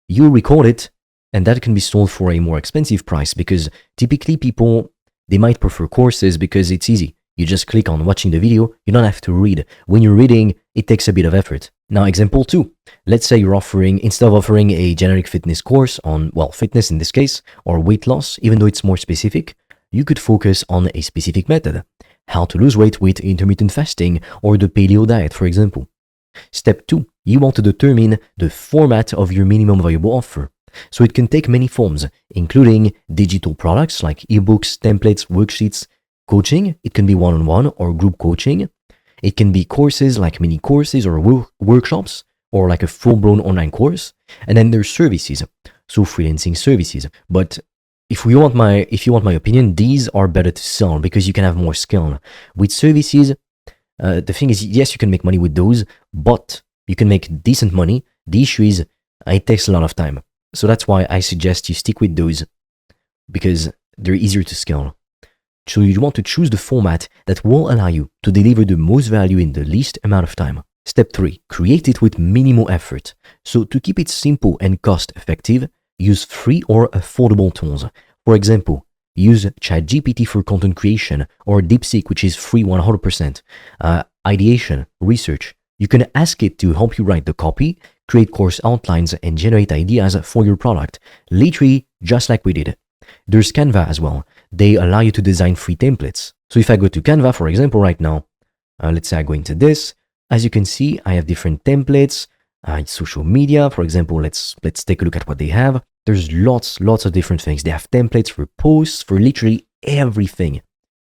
you record it, and that can be sold for a more expensive price because typically people, they might prefer courses because it's easy. You just click on watching the video, you don't have to read. When you're reading, it takes a bit of effort. Now, example 2. Let's say you're offering, instead of offering a generic fitness course on, well, fitness in this case, or weight loss, even though it's more specific, you could focus on a specific method. How to lose weight with intermittent fasting or the paleo diet, for example. Step 2. You want to determine the format of your minimum viable offer. So it can take many forms, including digital products like ebooks, templates, worksheets, coaching. It can be one-on-one or group coaching. It can be courses like mini courses or workshops, or like a full-blown online course. And then there's services, so freelancing services. But if you want my opinion, these are better to sell because you can have more skill. With services, the thing is, yes, you can make money with those, but you can make decent money. The issue is it takes a lot of time. So that's why I suggest you stick with those because they're easier to scale. So you want to choose the format that will allow you to deliver the most value in the least amount of time. Step 3, create it with minimal effort. So to keep it simple and cost effective, use free or affordable tools. For example, use ChatGPT for content creation or DeepSeek, which is free 100%. Ideation, research. You can ask it to help you write the copy, create course outlines, and generate ideas for your product, literally just like we did. There's Canva as well. They allow you to design free templates. So if I go to Canva, for example, right now, let's say I go into this. As you can see, I have different templates. Social media, for example, let's take a look at what they have. There's lots of different things. They have templates for posts, for literally everything.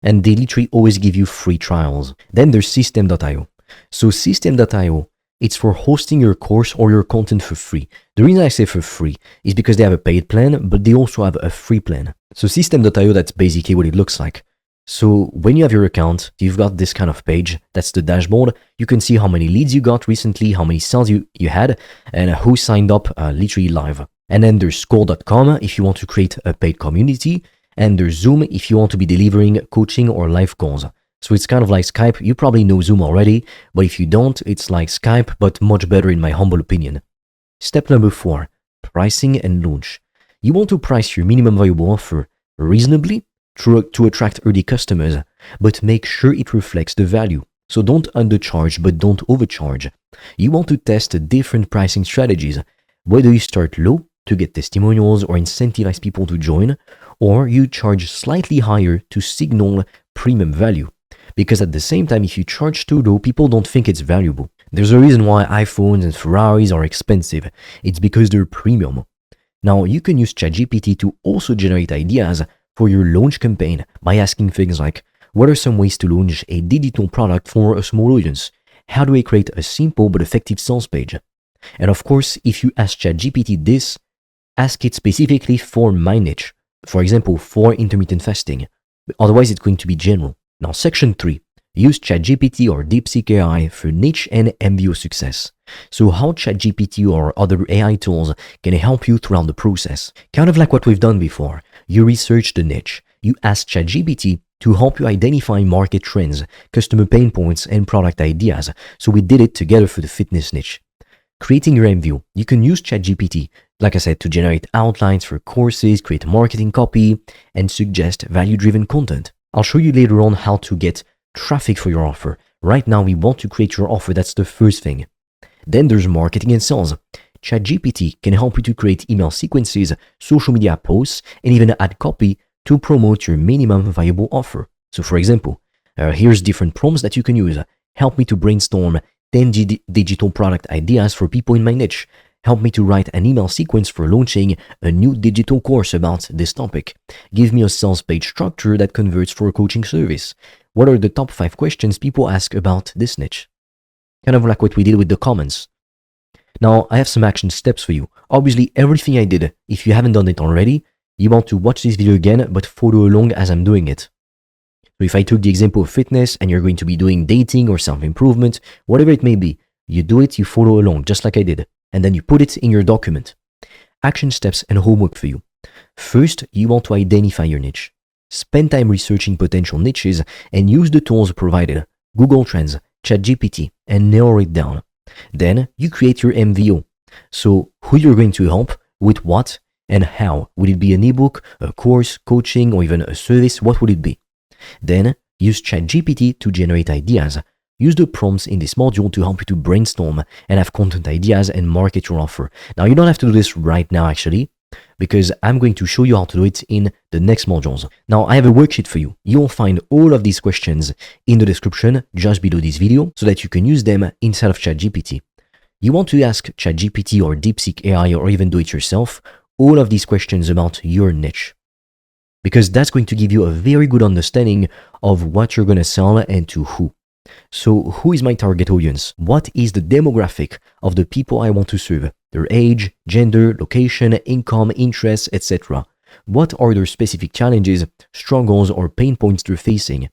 And they literally always give you free trials. Then there's system.io. So system.io, it's for hosting your course or your content for free. The reason I say for free is because they have a paid plan, but they also have a free plan. So system.io, that's basically what it looks like. So when you have your account, you've got this kind of page. That's the dashboard. You can see how many leads you got recently, how many sales you had, and who signed up literally live. And then there's score.com if you want to create a paid community. And there's Zoom if you want to be delivering coaching or live calls. So it's kind of like Skype. You probably know Zoom already, but if you don't, it's like Skype, but much better in my humble opinion. Step number 4, pricing and launch. You want to price your minimum viable offer reasonably to attract early customers, but make sure it reflects the value. So don't undercharge, but don't overcharge. You want to test different pricing strategies, whether you start low to get testimonials or incentivize people to join, or you charge slightly higher to signal premium value. Because at the same time, if you charge too low, people don't think it's valuable. There's a reason why iPhones and Ferraris are expensive. It's because they're premium. Now, you can use ChatGPT to also generate ideas for your launch campaign by asking things like, what are some ways to launch a digital product for a small audience? How do I create a simple but effective sales page? And of course, if you ask ChatGPT this, ask it specifically for my niche. For example, for intermittent fasting. Otherwise, it's going to be general. Now, section 3. Use ChatGPT or DeepSeek AI for niche and MBO success. So how ChatGPT or other AI tools can help you throughout the process. Kind of like what we've done before. You research the niche. You ask ChatGPT to help you identify market trends, customer pain points, and product ideas. So we did it together for the fitness niche. Creating your MVO. You can use ChatGPT, like I said, to generate outlines for courses, create marketing copy, and suggest value-driven content. I'll show you later on how to get traffic for your offer. Right now, we want to create your offer. That's the first thing. Then there's marketing and sales. ChatGPT can help you to create email sequences, social media posts, and even add copy to promote your minimum viable offer. So for example, here's different prompts that you can use. Help me to brainstorm 10 digital product ideas for people in my niche. Help me to write an email sequence for launching a new digital course about this topic. Give me a sales page structure that converts for a coaching service. What are the top 5 questions people ask about this niche? Kind of like what we did with the comments. Now, I have some action steps for you. Obviously, everything I did, if you haven't done it already, you want to watch this video again, but follow along as I'm doing it. So if I took the example of fitness and you're going to be doing dating or self-improvement, whatever it may be, you do it, you follow along, just like I did, and then you put it in your document. Action steps and homework for you. First, you want to identify your niche. Spend time researching potential niches and use the tools provided, Google Trends, ChatGPT, and narrow it down. Then you create your MVO. So who you're going to help, with what, and how. Would it be an ebook, a course, coaching, or even a service? What would it be? Then use ChatGPT to generate ideas. Use the prompts in this module to help you to brainstorm and have content ideas and market your offer. Now, you don't have to do this right now, actually, because I'm going to show you how to do it in the next modules. Now, I have a worksheet for you. You'll find all of these questions in the description just below this video so that you can use them inside of ChatGPT. You want to ask ChatGPT or DeepSeek AI or even do it yourself all of these questions about your niche, because that's going to give you a very good understanding of what you're going to sell and to who. So who is my target audience? What is the demographic of the people I want to serve? Their age, gender, location, income, interests, etc. What are their specific challenges, struggles, or pain points they're facing?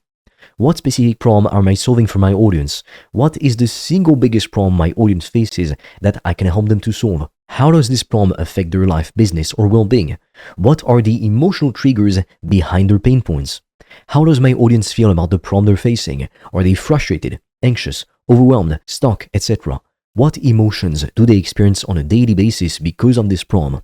What specific problem am I solving for my audience? What is the single biggest problem my audience faces that I can help them to solve? How does this problem affect their life, business, or well-being? What are the emotional triggers behind their pain points? How does my audience feel about the problem they're facing? Are they frustrated, anxious, overwhelmed, stuck, etc.? What emotions do they experience on a daily basis because of this problem?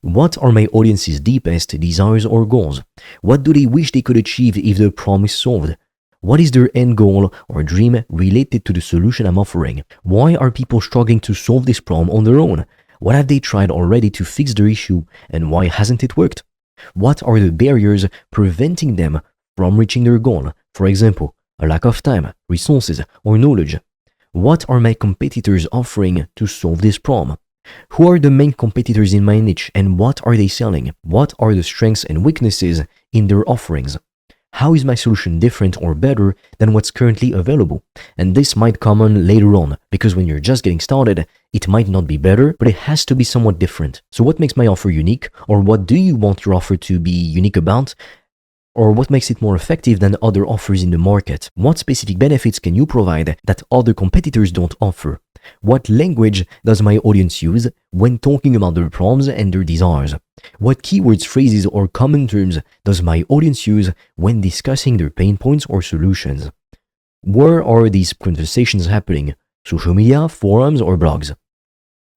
What are my audience's deepest desires or goals? What do they wish they could achieve if the problem is solved? What is their end goal or dream related to the solution I'm offering? Why are people struggling to solve this problem on their own? What have they tried already to fix their issue, and why hasn't it worked? What are the barriers preventing them from reaching their goal? For example, a lack of time, resources, or knowledge. What are my competitors offering to solve this problem? Who are the main competitors in my niche, and what are they selling? What are the strengths and weaknesses in their offerings? How is my solution different or better than what's currently available? And this might come on later on, because when you're just getting started, it might not be better, but it has to be somewhat different. So what makes my offer unique? Or what do you want your offer to be unique about? Or what makes it more effective than other offers in the market? What specific benefits can you provide that other competitors don't offer? What language does my audience use when talking about their problems and their desires? What keywords, phrases, or common terms does my audience use when discussing their pain points or solutions? Where are these conversations happening? Social media, forums, or blogs?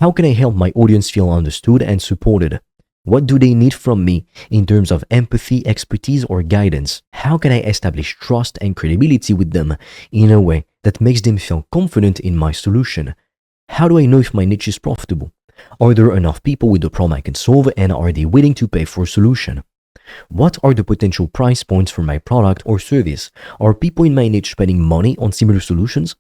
How can I help my audience feel understood and supported? What do they need from me in terms of empathy, expertise, or guidance? How can I establish trust and credibility with them in a way that makes them feel confident in my solution? How do I know if my niche is profitable? Are there enough people with the problem I can solve, and are they willing to pay for a solution? What are the potential price points for my product or service? Are people in my niche spending money on similar solutions?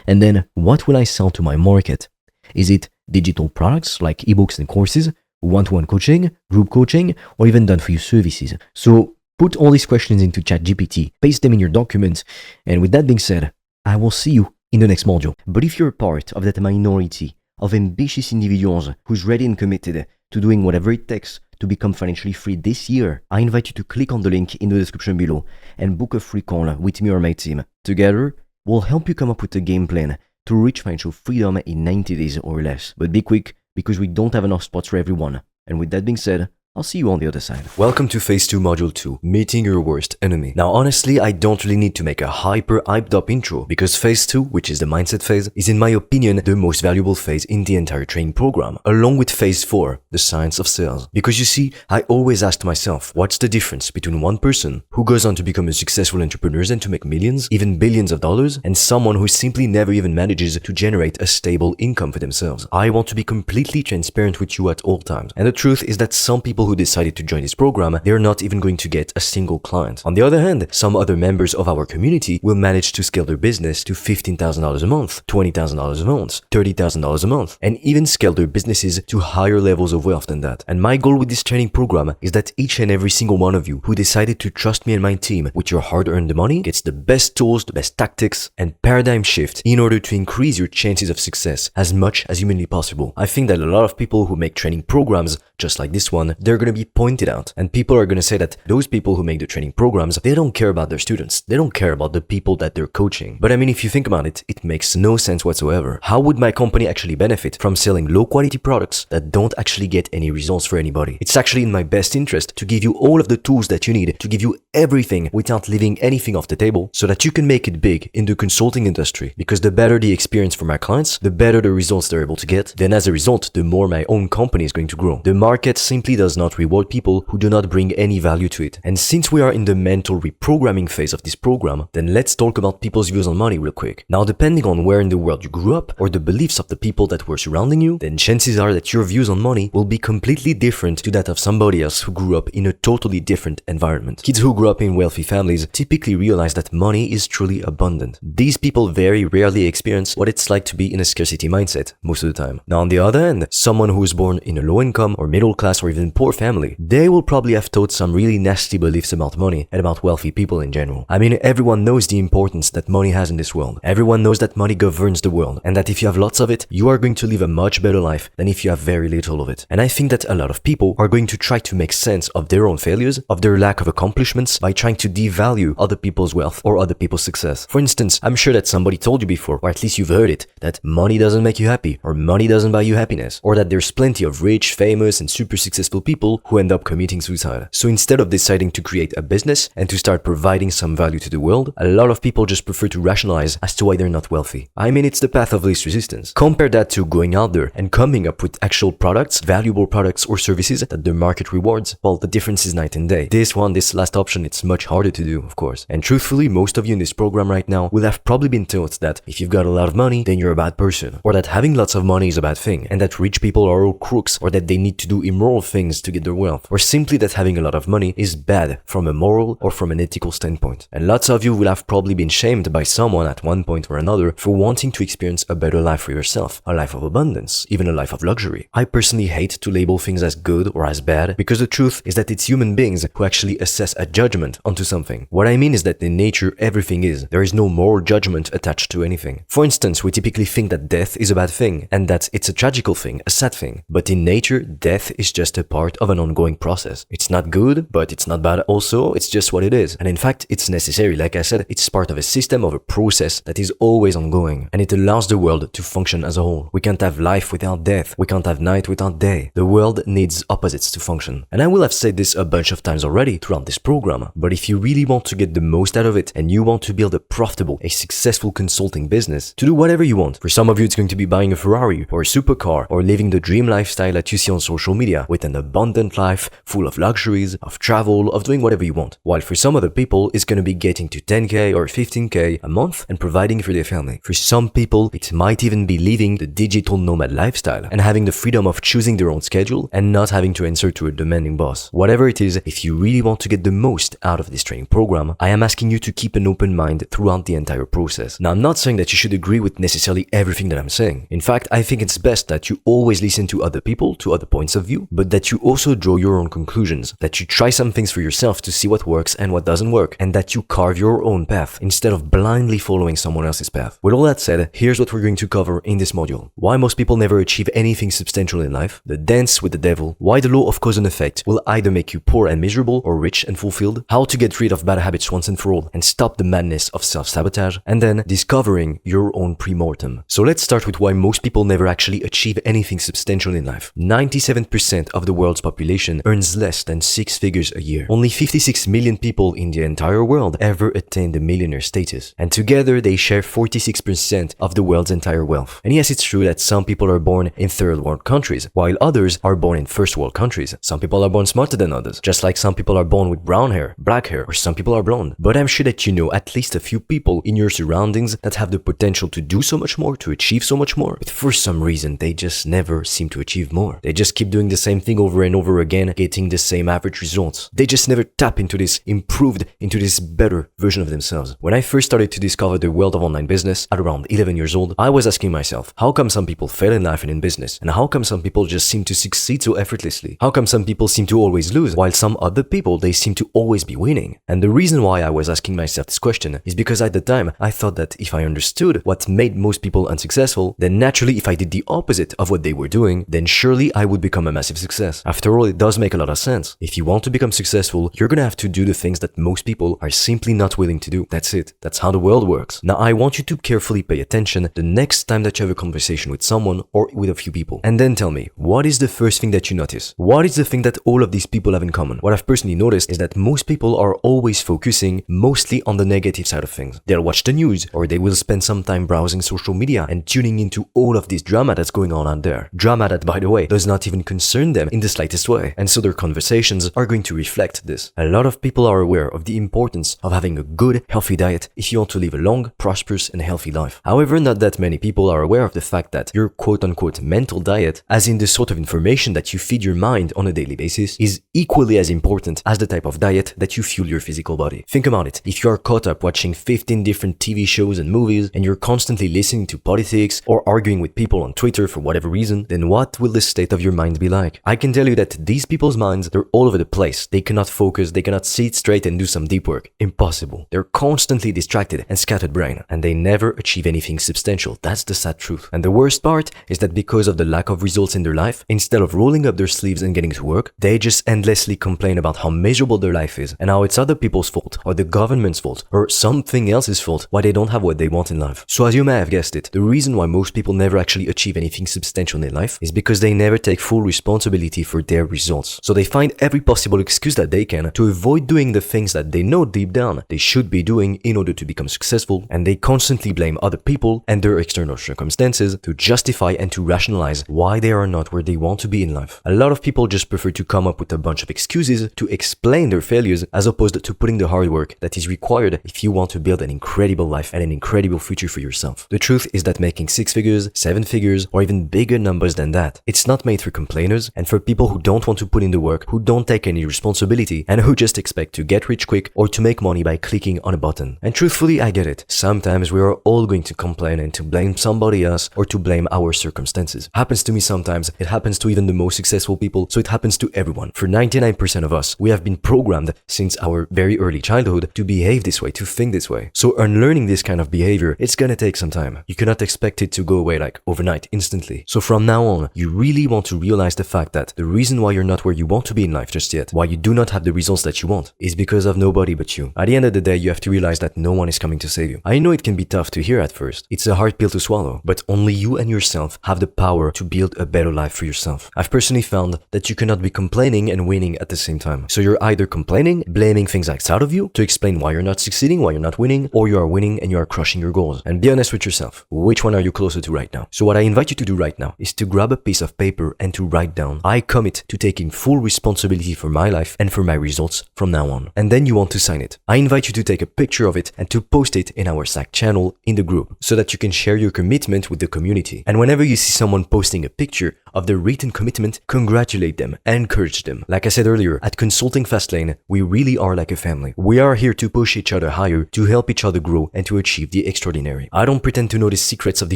And then, what will I sell to my market? Is it digital products like ebooks and courses, one-to-one coaching, group coaching, or even done-for-you services? So put all these questions into ChatGPT, paste them in your documents, and with that being said, I will see you in the next module. But if you're part of that minority of ambitious individuals who's ready and committed to doing whatever it takes to become financially free this year, I invite you to click on the link in the description below and book a free call with me or my team. Together, we'll help you come up with a game plan to reach financial freedom in 90 days or less. But be quick, because we don't have enough spots for everyone. And with that being said, I'll see you on the other side. Welcome to Phase 2 Module 2, Meeting Your Worst Enemy. Now honestly, I don't really need to make a hyped up intro, because Phase 2, which is the mindset phase, is in my opinion the most valuable phase in the entire training program, along with Phase 4, the science of sales. Because you see, I always asked myself, what's the difference between one person who goes on to become a successful entrepreneur and to make millions, even billions of dollars, and someone who simply never even manages to generate a stable income for themselves? I want to be completely transparent with you at all times. And the truth is that some people who decided to join this program, they're not even going to get a single client. On the other hand, some other members of our community will manage to scale their business to $15,000 a month, $20,000 a month, $30,000 a month, and even scale their businesses to higher levels of wealth than that. And my goal with this training program is that each and every single one of you who decided to trust me and my team with your hard-earned money gets the best tools, the best tactics, and paradigm shift in order to increase your chances of success as much as humanly possible. I think that a lot of people who make training programs just like this one, they're going to be pointed out, and people are going to say that those people who make the training programs, they don't care about their students, they don't care about the people that they're coaching. But I mean, if you think about it, it makes no sense whatsoever. How would my company actually benefit from selling low quality products that don't actually get any results for anybody? It's actually in my best interest to give you all of the tools that you need, to give you everything without leaving anything off the table, so that you can make it big in the consulting industry. Because the better the experience for my clients, the better the results they're able to get, then as a result, the more my own company is going to grow. The market simply does not reward people who do not bring any value to it. And since we are in the mental reprogramming phase of this program, then let's talk about people's views on money real quick. Now, depending on where in the world you grew up or the beliefs of the people that were surrounding you, then chances are that your views on money will be completely different to that of somebody else who grew up in a totally different environment. Kids who grew up in wealthy families typically realize that money is truly abundant. These people very rarely experience what it's like to be in a scarcity mindset most of the time. Now, on the other hand, someone who is born in a low income or middle class or even poor family, they will probably have taught some really nasty beliefs about money and about wealthy people in general. I mean, everyone knows the importance that money has in this world. Everyone knows that money governs the world, and that if you have lots of it, you are going to live a much better life than if you have very little of it. And I think that a lot of people are going to try to make sense of their own failures, of their lack of accomplishments, by trying to devalue other people's wealth or other people's success. For instance, I'm sure that somebody told you before, or at least you've heard it, that money doesn't make you happy, or money doesn't buy you happiness, or that there's plenty of rich, famous, and super successful people who end up committing suicide. So instead of deciding to create a business and to start providing some value to the world, a lot of people just prefer to rationalize as to why they're not wealthy. I mean, it's the path of least resistance. Compare that to going out there and coming up with actual products, valuable products or services that the market rewards. Well, the difference is night and day. This last option, it's much harder to do, of course. And truthfully, most of you in this program right now will have probably been taught that if you've got a lot of money, then you're a bad person, or that having lots of money is a bad thing, and that rich people are all crooks, or that they need to do immoral things to get their wealth, or simply that having a lot of money is bad from a moral or from an ethical standpoint. And lots of you will have probably been shamed by someone at one point or another for wanting to experience a better life for yourself, a life of abundance, even a life of luxury. I personally hate to label things as good or as bad, because the truth is that it's human beings who actually assess a judgment onto something. What I mean is that in nature everything is. There is no moral judgment attached to anything. For instance, we typically think that death is a bad thing, and that it's a tragical thing, a sad thing. But in nature, death is just a part of an ongoing process. It's not good, but it's not bad also, it's just what it is. And in fact, it's necessary. Like I said, it's part of a system, of a process that is always ongoing, and it allows the world to function as a whole. We can't have life without death. We can't have night without day. The world needs opposites to function. And I will have said this a bunch of times already throughout this program, but if you really want to get the most out of it, and you want to build a profitable, a successful consulting business, to do whatever you want. For some of you, it's going to be buying a Ferrari or a supercar, or living the dream lifestyle that you see on social media, with an abundant life full of luxuries, of travel, of doing whatever you want. While for some other people, it's going to be getting to 10k or 15k a month and providing for their family. For some people, it might even be living the digital nomad lifestyle and having the freedom of choosing their own schedule and not having to answer to a demanding boss. Whatever it is, if you really want to get the most out of this training program, I am asking you to keep an open mind throughout the entire process. Now, I'm not saying that you should agree with necessarily everything that I'm saying. In fact, I think it's best that you always listen to other people, to other points of view, but that you also draw your own conclusions, that you try some things for yourself to see what works and what doesn't work, and that you carve your own path instead of blindly following someone else's path. With all that said, here's what we're going to cover in this module. Why most people never achieve anything substantial in life, the dance with the devil, why the law of cause and effect will either make you poor and miserable or rich and fulfilled, how to get rid of bad habits once and for all and stop the madness of self-sabotage, and then discovering your own pre-mortem. So let's start with why most people never actually achieve anything substantial in life. 97% of the world's population earns less than 6 figures a year. Only 56 million people in the entire world ever attain the millionaire status. And together they share 46% of the world's entire wealth. And yes, it's true that some people are born in third world countries, while others are born in first world countries. Some people are born smarter than others, just like some people are born with brown hair, black hair, or some people are blonde. But I'm sure that you know at least a few people in your surroundings that have the potential to do so much more, to achieve so much more. But for some reason, they just never seem to achieve more. They just keep doing the same thing over and over again, getting the same average results. They just never tap into this improved, into this better version of themselves. When I first started to discover the world of online business at around 11 years old, I was asking myself, how come some people fail in life and in business? And how come some people just seem to succeed so effortlessly? How come some people seem to always lose, while some other people, they seem to always be winning? And the reason why I was asking myself this question is because at the time, I thought that if I understood what made most people unsuccessful, then naturally if I did the opposite of what they were doing, then surely I would become a massive success. After all, it does make a lot of sense. If you want to become successful, you're gonna have to do the things that most people are simply not willing to do. That's it. That's how the world works. Now, I want you to carefully pay attention the next time that you have a conversation with someone or with a few people. And then tell me, what is the first thing that you notice? What is the thing that all of these people have in common? What I've personally noticed is that most people are always focusing mostly on the negative side of things. They'll watch the news, or they will spend some time browsing social media and tuning into all of this drama that's going on out there. Drama that, by the way, does not even concern them in the slightest way. And so their conversations are going to reflect this. A lot of people are aware of the importance of having a good, healthy diet if you want to live a long, prosperous, and healthy life. However, not that many people are aware of the fact that your quote-unquote mental diet, as in the sort of information that you feed your mind on a daily basis, is equally as important as the type of diet that you fuel your physical body. Think about it. If you are caught up watching 15 different TV shows and movies, and you're constantly listening to politics or arguing with people on Twitter for whatever reason, then what will the state of your mind be like? I can tell you that these people's minds, they're all over the place. They cannot focus, they cannot sit straight and do some deep work. Impossible. They're constantly distracted and scattered brain, and they never achieve anything substantial. That's the sad truth. And the worst part is that because of the lack of results in their life, instead of rolling up their sleeves and getting to work, they just endlessly complain about how miserable their life is and how it's other people's fault, or the government's fault, or something else's fault why they don't have what they want in life. So as you may have guessed it, the reason why most people never actually achieve anything substantial in life is because they never take full responsibility for their results. So they find every possible excuse that they can to avoid doing the things that they know deep down they should be doing in order to become successful, and they constantly blame other people and their external circumstances to justify and to rationalize why they are not where they want to be in life. A lot of people just prefer to come up with a bunch of excuses to explain their failures as opposed to putting the hard work that is required if you want to build an incredible life and an incredible future for yourself. The truth is that making 6 figures, 7 figures, or even bigger numbers than that, it's not made for complainers and for people who don't want to put in the work, who don't take any responsibility, and who just expect to get rich quick or to make money by clicking on a button. And truthfully, I get it. Sometimes we are all going to complain and to blame somebody else or to blame our circumstances. Happens to me sometimes, it happens to even the most successful people, so it happens to everyone. For 99% of us, we have been programmed since our very early childhood to behave this way, to think this way. So unlearning this kind of behavior, it's gonna take some time. You cannot expect it to go away like overnight, instantly. So from now on, you really want to realize the fact that the reason why you're not where you want to be in life just yet, why you do not have the results that you want, is because of nobody but you. At the end of the day, you have to realize that no one is coming to save you. I know it can be tough to hear at first. It's a hard pill to swallow, but only you and yourself have the power to build a better life for yourself. I've personally found that you cannot be complaining and winning at the same time. So you're either complaining, blaming things outside of you to explain why you're not succeeding, why you're not winning, or you are winning and you are crushing your goals. And be honest with yourself. Which one are you closer to right now? So what I invite you to do right now is to grab a piece of paper and to write down, I commit to taking full responsibility for my life and for my results from now on. And then you want to sign it. I invite you to take a picture of it and to post it in our Slack channel in the group so that you can share your commitment with the community. And whenever you see someone posting a picture of their written commitment, congratulate them, encourage them. Like I said earlier, at Consulting Fastlane, we really are like a family. We are here to push each other higher, to help each other grow and to achieve the extraordinary. I don't pretend to know the secrets of the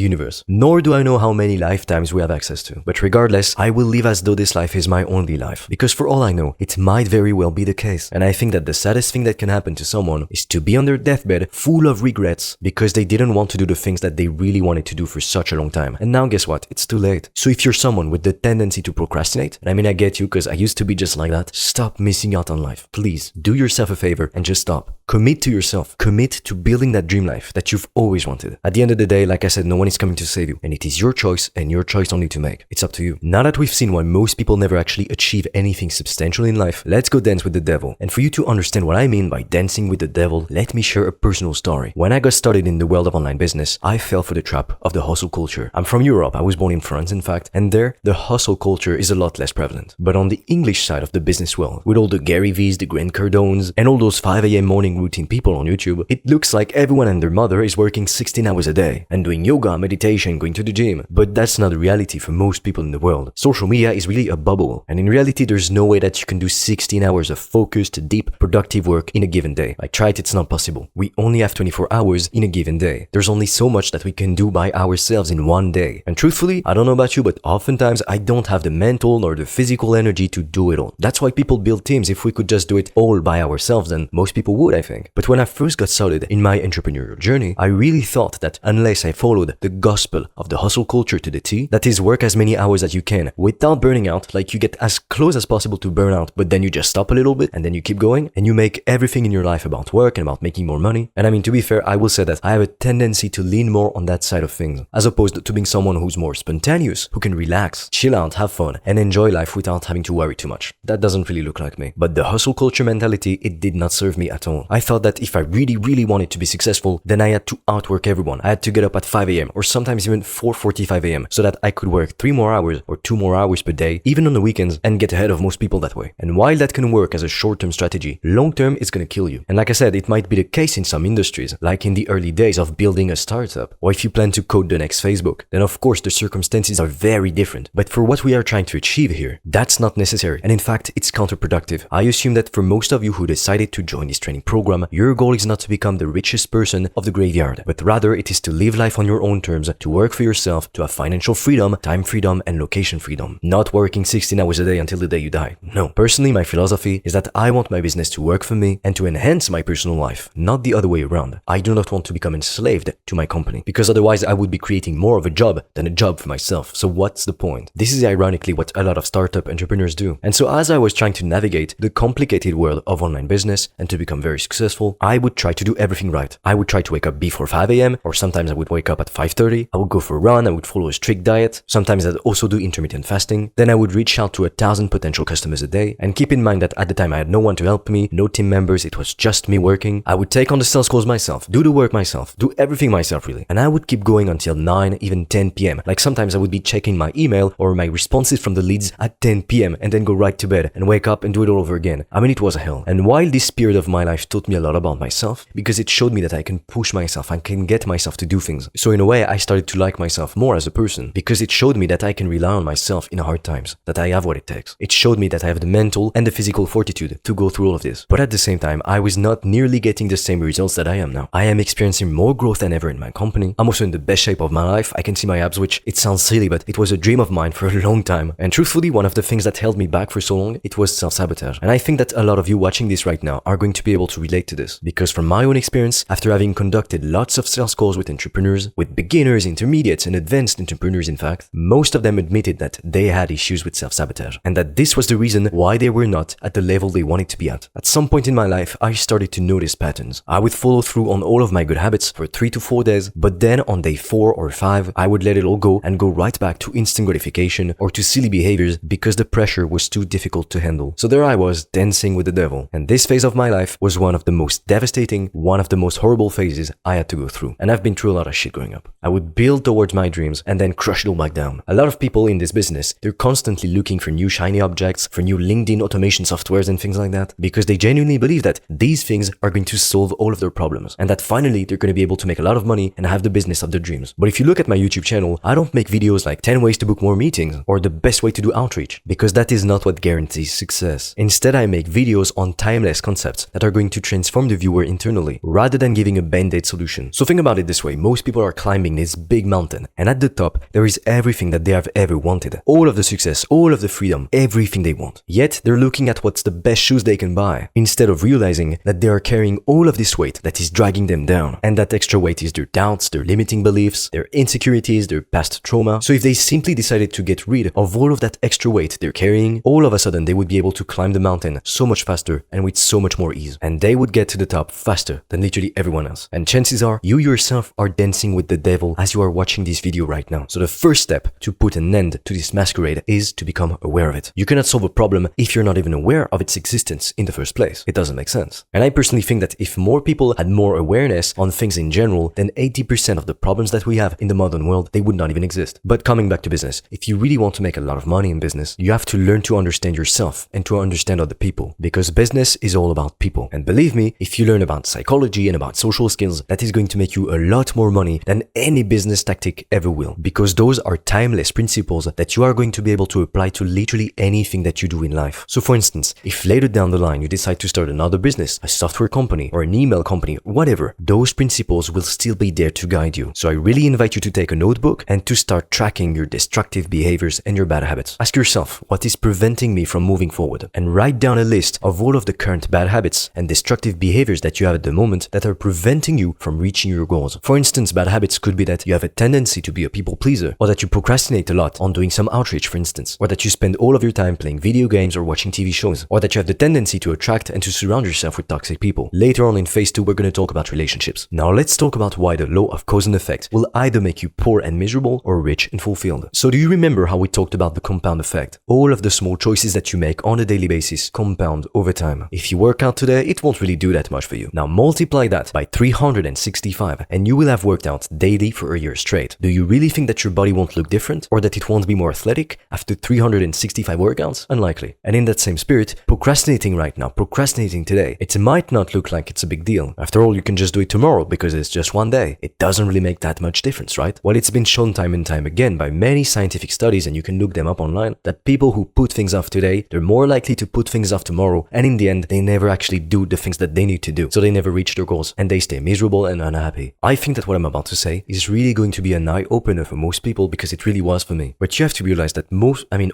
universe, nor do I know how many lifetimes we have access to. But regardless, I will live as though this life is my only life, because for all I know, it might very well be the case. And I think that the saddest thing that can happen to someone is to be on their deathbed full of regrets because they didn't want to do the things that they really wanted to do for such a long time. And now guess what? It's too late. So if you're someone with the tendency to procrastinate, and I mean I get you because I used to be just like that, stop missing out on life. Please, do yourself a favor and just stop. Commit to yourself. Commit to building that dream life that you've always wanted. At the end of the day, like I said, no one is coming to save you. And it is your choice and your choice only to make. It's up to you. Now that we've seen why most people never actually achieve anything substantial in life, let's go dance with the devil. And for you to understand what I mean by dancing with the devil, let me share a personal story. When I got started in the world of online business, I fell for the trap of the hustle culture. I'm from Europe. I was born in France, in fact. And there, the hustle culture is a lot less prevalent. But on the English side of the business world, with all the Gary V's, the Grant Cardones, and all those 5 a.m. morning routine people on YouTube, it looks like everyone and their mother is working 16 hours a day and doing yoga, meditation, going to the gym. But that's not the reality for most people in the world. Social media is really a bubble. And in reality, there's no way that you can do 16 hours of focused, deep, productive work in a given day. I tried, it's not possible. We only have 24 hours in a given day. There's only so much that we can do by ourselves in one day. And truthfully, I don't know about you, but oftentimes I don't have the mental nor the physical energy to do it all. That's why people build teams. If we could just do it all by ourselves, then most people would, I think. But when I first got started in my entrepreneurial journey, I really thought that unless I followed the gospel of the hustle culture to the T, that is work as many hours as you can without burning out, like you get as close as possible to burnout, but then you just stop a little bit and then you keep going and you make everything in your life about work and about making more money. And I mean, to be fair, I will say that I have a tendency to lean more on that side of things, as opposed to being someone who's more spontaneous, who can relax, chill out, have fun, and enjoy life without having to worry too much. That doesn't really look like me. But the hustle culture mentality, it did not serve me at all. I thought that if I really wanted to be successful, then I had to outwork everyone. I had to get up at 5 a.m. or sometimes even 4:45 a.m. so that I could work 3 more hours or 2 more hours per day, even on the weekends, and get ahead of most people that way. And while that can work as a short-term strategy, long-term it's gonna kill you. And like I said, it might be the case in some industries, like in the early days of building a startup, or if you plan to code the next Facebook, then of course the circumstances are very different. But for what we are trying to achieve here, that's not necessary. And in fact, it's counterproductive. I assume that for most of you who decided to join this training program, your goal is not to become the richest person of the graveyard, but rather it is to live life on your own terms, to work for yourself, to have financial freedom, time freedom, and location freedom. Not working 16 hours a day until the day you die. No. Personally, my philosophy is that I want my business to work for me and to enhance my personal life, not the other way around. I do not want to become enslaved to my company, because otherwise I would be creating more of a job than a job for myself. So what's the point? This is ironically what a lot of startup entrepreneurs do. And so as I was trying to navigate the complicated world of online business and to become very successful, I would try to do everything right. I would try to wake up before 5 a.m. or sometimes I would wake up at 5:30. I would go for a run. I would follow a strict diet. Sometimes I'd also do intermittent fasting. Then I would reach out to 1,000 potential customers a day. And keep in mind that at the time I had no one to help me, no team members. It was just me working. I would take on the sales calls myself, do the work myself, do everything myself really. And I would keep going until 9, even 10 p.m. Like sometimes I would be checking my email email or my responses from the leads at 10 p.m. and then go right to bed and wake up and do it all over again. I mean, it was a hell. And while this period of my life taught me a lot about myself, because it showed me that I can push myself, I can get myself to do things. So in a way, I started to like myself more as a person, because it showed me that I can rely on myself in hard times, that I have what it takes. It showed me that I have the mental and the physical fortitude to go through all of this. But at the same time, I was not nearly getting the same results that I am now. I am experiencing more growth than ever in my company. I'm also in the best shape of my life. I can see my abs, which it sounds silly, but it was a dream of mine for a long time. And truthfully, one of the things that held me back for so long, it was self-sabotage. And I think that a lot of you watching this right now are going to be able to relate to this. Because from my own experience, after having conducted lots of sales calls with entrepreneurs, with beginners, intermediates, and advanced entrepreneurs in fact, most of them admitted that they had issues with self-sabotage. And that this was the reason why they were not at the level they wanted to be at. At some point in my life, I started to notice patterns. I would follow through on all of my good habits for 3 to 4 days, but then on day 4 or 5, I would let it all go and go right back to instant gratification or to silly behaviors because the pressure was too difficult to handle. So there I was, dancing with the devil. And this phase of my life was one of the most devastating, one of the most horrible phases I had to go through. And I've been through a lot of shit growing up. I would build towards my dreams and then crush it all back down. A lot of people in this business, they're constantly looking for new shiny objects, for new LinkedIn automation softwares and things like that, because they genuinely believe that these things are going to solve all of their problems and that finally they're going to be able to make a lot of money and have the business of their dreams. But if you look at my YouTube channel, I don't make videos like 10 ways to book more meetings or the best way to do outreach, because that is not what guarantees success. Instead, I make videos on timeless concepts that are going to transform the viewer internally rather than giving a band-aid solution. So think about it this way, most people are climbing this big mountain and at the top there is everything that they have ever wanted. All of the success, all of the freedom, everything they want. Yet they're looking at what's the best shoes they can buy instead of realizing that they are carrying all of this weight that is dragging them down. And that extra weight is their doubts, their limiting beliefs, their insecurities, their past trauma. So if they simply decided to get rid of all of that extra weight they're carrying, all of a sudden they would be able to climb the mountain so much faster and with so much more ease. And they would get to the top faster than literally everyone else. And chances are, you yourself are dancing with the devil as you are watching this video right now. So the first step to put an end to this masquerade is to become aware of it. You cannot solve a problem if you're not even aware of its existence in the first place. It doesn't make sense. And I personally think that if more people had more awareness on things in general, then 80% of the problems that we have in the modern world, they would not even exist. But coming back to business, if you really want to make a lot of money in business, you have to learn to understand yourself and to understand other people, because business is all about people. And believe me, if you learn about psychology and about social skills, that is going to make you a lot more money than any business tactic ever will, because those are timeless principles that you are going to be able to apply to literally anything that you do in life. So for instance, if later down the line you decide to start another business, a software company or an email company, whatever, those principles will still be there to guide you. So I really invite you to take a notebook and to start tracking your destructive behaviors and your bad habits. Ask yourself, what is preventing me from moving forward? And write down a list of all of the current bad habits and destructive behaviors that you have at the moment that are preventing you from reaching your goals. For instance, bad habits could be that you have a tendency to be a people pleaser, or that you procrastinate a lot on doing some outreach, for instance, or that you spend all of your time playing video games or watching TV shows, or that you have the tendency to attract and to surround yourself with toxic people. Later on in phase 2, we're going to talk about relationships. Now let's talk about why the law of cause and effect will either make you poor and miserable or rich and fulfilled. So do you remember how we talked about the compound effect? All of the small choices that you make on a daily basis compound over time. If you work out today, it won't really do that much for you. Now multiply that by 365 and you will have worked out daily for a year straight. Do you really think that your body won't look different or that it won't be more athletic after 365 workouts? Unlikely. And in that same spirit, procrastinating right now, procrastinating today, it might not look like it's a big deal. After all, you can just do it tomorrow because it's just one day. It doesn't really make that much difference, right? Well, it's been shown time and time again by many scientific studies, and you can look them up online, that people who put things off today, they're more likely to put things off tomorrow, and in the end, they never actually do the things that they need to do. So they never reach their goals and they stay miserable and unhappy. I think that what I'm about to say is really going to be an eye-opener for most people, because it really was for me. But you have to realize that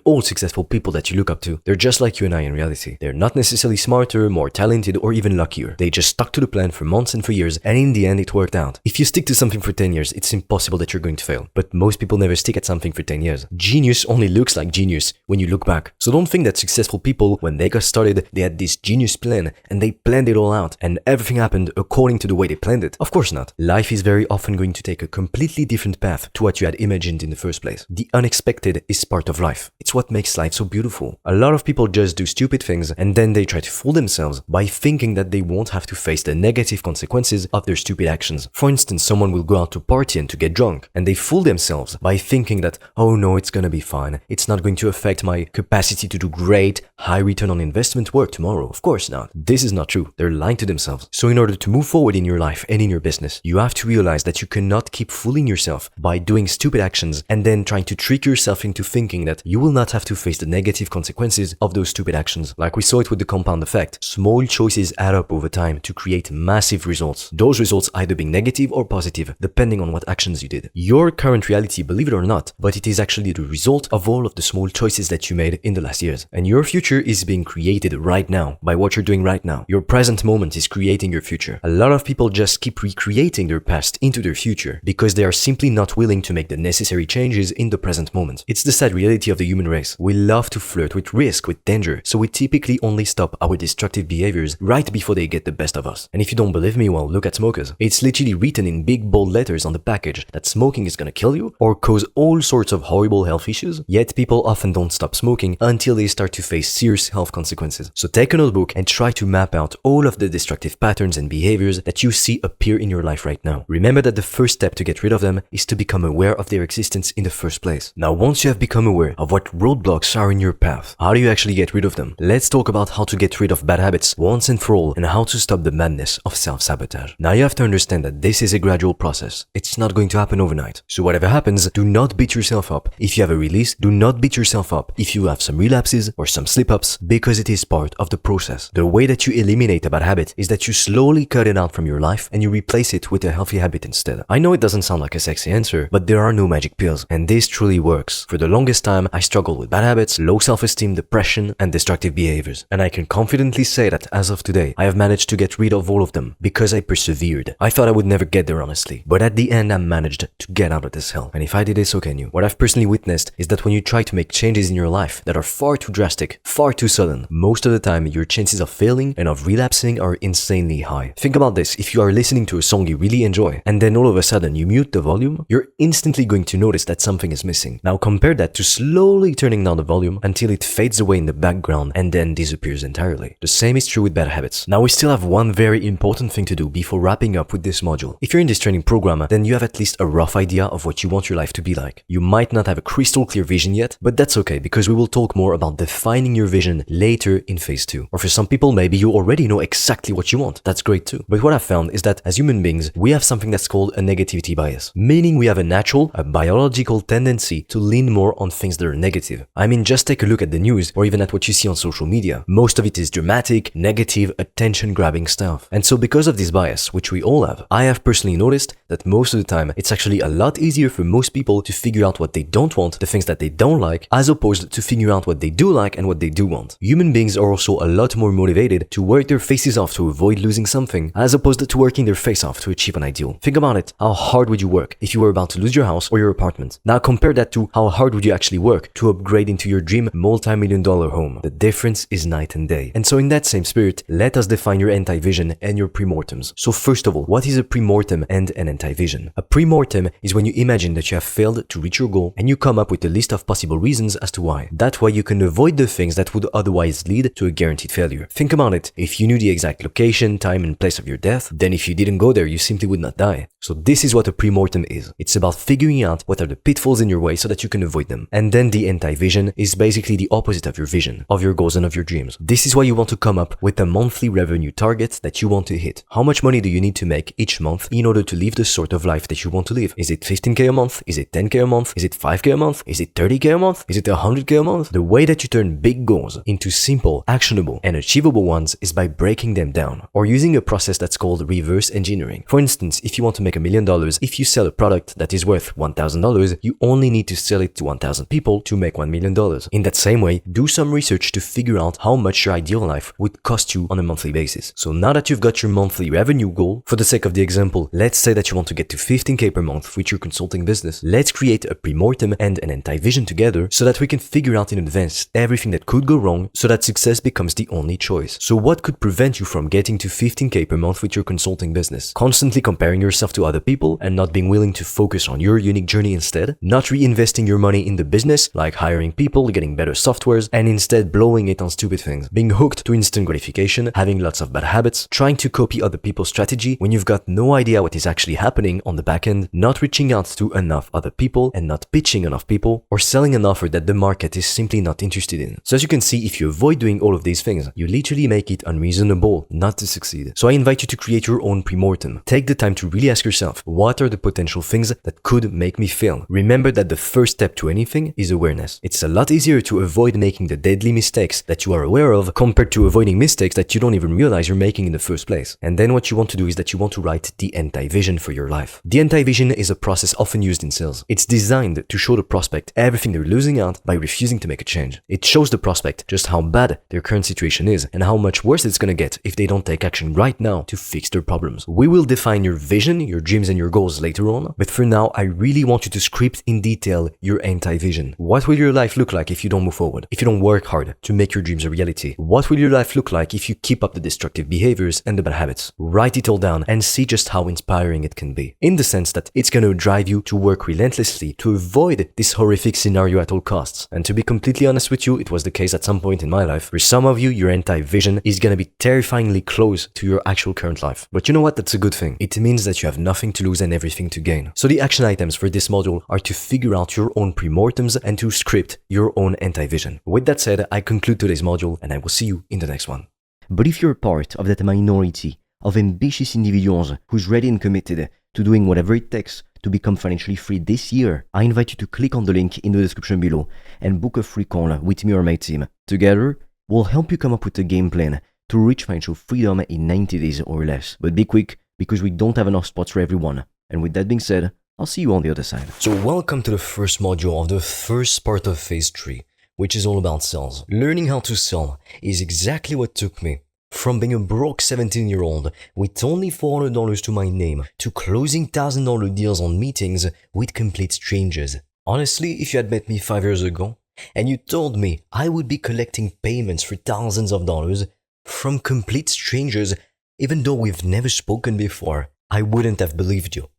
all successful people that you look up to, they're just like you and I in reality. They're not necessarily smarter, more talented, or even luckier. They just stuck to the plan for months and for years, and in the end it worked out. If you stick to something for 10 years, it's impossible that you're going to fail. But most people never stick at something for 10 years. Genius only looks like genius when you look back. So don't think that successful people, when they got started, they had this genius plan and they planned it all out and everything happened according to the way they planned it. Of course not. Life is very often going to take a completely different path to what you had imagined in the first place. The unexpected is part of life. It's what makes life so beautiful. A lot of people just do stupid things and then they try to fool themselves by thinking that they won't have to face the negative consequences of their stupid actions. For instance, someone will go out to party and to get drunk, and they fool themselves by thinking that, oh oh no, it's gonna be fine. It's not going to affect my capacity to do great, high return on investment work tomorrow. Of course not. This is not true. They're lying to themselves. So in order to move forward in your life and in your business, you have to realize that you cannot keep fooling yourself by doing stupid actions and then trying to trick yourself into thinking that you will not have to face the negative consequences of those stupid actions. Like we saw it with the compound effect. Small choices add up over time to create massive results. Those results either being negative or positive, depending on what actions you did. Your current reality, believe it or not, but it is actually the result of all of the small choices that you made in the last years. And your future is being created right now by what you're doing right now. Your present moment is creating your future. A lot of people just keep recreating their past into their future because they are simply not willing to make the necessary changes in the present moment. It's the sad reality of the human race. We love to flirt with risk, with danger, so we typically only stop our destructive behaviors right before they get the best of us. And if you don't believe me, well, look at smokers. It's literally written in big bold letters on the package that smoking is gonna kill you or cause all sorts of horrible health issues, yet people often don't stop smoking until they start to face serious health consequences. So take a notebook and try to map out all of the destructive patterns and behaviors that you see appear in your life right now. Remember that the first step to get rid of them is to become aware of their existence in the first place. Now, once you have become aware of what roadblocks are in your path, how do you actually get rid of them? Let's talk about how to get rid of bad habits once and for all and how to stop the madness of self-sabotage. Now, you have to understand that this is a gradual process. It's not going to happen overnight. So whatever happens, do not beat yourself up. If you have a release, do not beat yourself up if you have some relapses or some slip-ups, because it is part of the process. The way that you eliminate a bad habit is that you slowly cut it out from your life and you replace it with a healthy habit instead. I know it doesn't sound like a sexy answer, but there are no magic pills, and this truly works. For the longest time, I struggled with bad habits, low self-esteem, depression, and destructive behaviors. And I can confidently say that as of today, I have managed to get rid of all of them because I persevered. I thought I would never get there, honestly. But at the end, I managed to get out of this hell. And if I did it, so can you. What I've personally witnessed is that when you try to make changes in your life that are far too drastic, far too sudden, most of the time your chances of failing and of relapsing are insanely high. Think about this. If you are listening to a song you really enjoy and then all of a sudden you mute the volume, you're instantly going to notice that something is missing. Now compare that to slowly turning down the volume until it fades away in the background and then disappears entirely. The same is true with bad habits. Now we still have one very important thing to do before wrapping up with this module. If you're in this training program, then you have at least a rough idea of what you want your life to be like. You might not have a crystal clear vision yet, but that's okay because we will talk more about defining your vision later in phase 2. Or for some people, maybe you already know exactly what you want. That's great too. But what I've found is that as human beings, we have something that's called a negativity bias, meaning we have a biological tendency to lean more on things that are negative. I mean, just take a look at the news or even at what you see on social media. Most of it is dramatic, negative, attention-grabbing stuff. And so because of this bias, which we all have, I have personally noticed that most of the time, it's actually a lot easier for most people to figure out what they don't want, the things that they don't like, as opposed to figure out what they do like and what they do want. Human beings are also a lot more motivated to work their faces off to avoid losing something, as opposed to working their face off to achieve an ideal. Think about it. How hard would you work if you were about to lose your house or your apartment? Now compare that to how hard would you actually work to upgrade into your dream multi-million-dollar home. The difference is night and day. And so in that same spirit, let us define your anti-vision and your pre-mortems. So first of all, what is a pre-mortem and an anti-vision? A pre-mortem is when you imagine that you have failed to reach your goal and you come up with a list of possible reasons as to why. That way you can avoid the things that would otherwise lead to a guaranteed failure. Think about it. If you knew the exact location, time, and place of your death, then if you didn't go there, you simply would not die. So this is what a pre-mortem is. It's about figuring out what are the pitfalls in your way so that you can avoid them. And then the anti-vision is basically the opposite of your vision, of your goals and of your dreams. This is why you want to come up with a monthly revenue target that you want to hit. How much money do you need to make each month in order to live the sort of life that you want to live? Is it 15k a month? Is it 10k a month? Is it 5k a month? Is it 30k a month? Is it 100k a month? The way that you turn big goals into simple, actionable, and achievable ones is by breaking them down, or using a process that's called reverse engineering. For instance, if you want to make $1 million, if you sell a product that is worth $1,000, you only need to sell it to 1,000 people to make $1 million. In that same way, do some research to figure out how much your ideal life would cost you on a monthly basis. So now that you've got your monthly revenue goal, for the sake of the example, let's say that you want to get to 15k per month with your consulting business. Let's create a pre-mortem and an anti-vision together so that we can figure out in advance everything that could go wrong so that success becomes the only choice. So what could prevent you from getting to 15k per month with your consulting business? Constantly comparing yourself to other people and not being willing to focus on your unique journey instead? Not reinvesting your money in the business, like hiring people, getting better softwares, and instead blowing it on stupid things? Being hooked to instant gratification, having lots of bad habits, trying to copy other people's strategy when you've got no idea what is actually happening on the back end, not reaching out to enough other people and not pitching enough people, or selling an offer that the market is simply not interested in. So as you can see, if you avoid doing all of these things, you literally make it unreasonable not to succeed. So I invite you to create your own pre-mortem. Take the time to really ask yourself, what are the potential things that could make me fail? Remember that the first step to anything is awareness. It's a lot easier to avoid making the deadly mistakes that you are aware of compared to avoiding mistakes that you don't even realize you're making in the first place. And then what you want to do is that you want to write the anti-vision for your life. The anti-vision is a process often used in sales. It's designed to show the prospect everything they're losing out by refusing to make a change. It shows the prospect just how bad their current situation is and how much worse it's gonna get if they don't take action right now to fix their problems. We will define your vision, your dreams and your goals later on, but for now I really want you to script in detail your anti-vision. What will your life look like if you don't move forward? If you don't work hard to make your dreams a reality? What will your life look like if you keep up the destructive behaviors and the bad habits? Write it all down and see just how inspiring it can be. In the sense that it's gonna drive you to work relentlessly to avoid this horrific scenario at all costs. And to be completely honest with you, it was the case at some point in my life. For some of you, your anti-vision is gonna be terrifyingly close to your actual current life. But you know what? That's a good thing. It means that you have nothing to lose and everything to gain. So the action items for this module are to figure out your own pre-mortems and to script your own anti-vision. With that said, I conclude today's module and I will see you in the next one. But if you're part of that minority of ambitious individuals who's ready and committed to doing whatever it takes to become financially free this year, I invite you to click on the link in the description below and book a free call with me or my team. Together, we'll help you come up with a game plan to reach financial freedom in 90 days or less. But be quick, because we don't have enough spots for everyone. And with that being said, I'll see you on the other side. So welcome to the first module of the first part of phase 3, which is all about sales. Learning how to sell is exactly what took me from being a broke 17-year-old with only $400 to my name to closing $1,000 deals on meetings with complete strangers. Honestly, if you had met me 5 years ago and you told me I would be collecting payments for thousands of dollars from complete strangers, even though we've never spoken before, I wouldn't have believed you.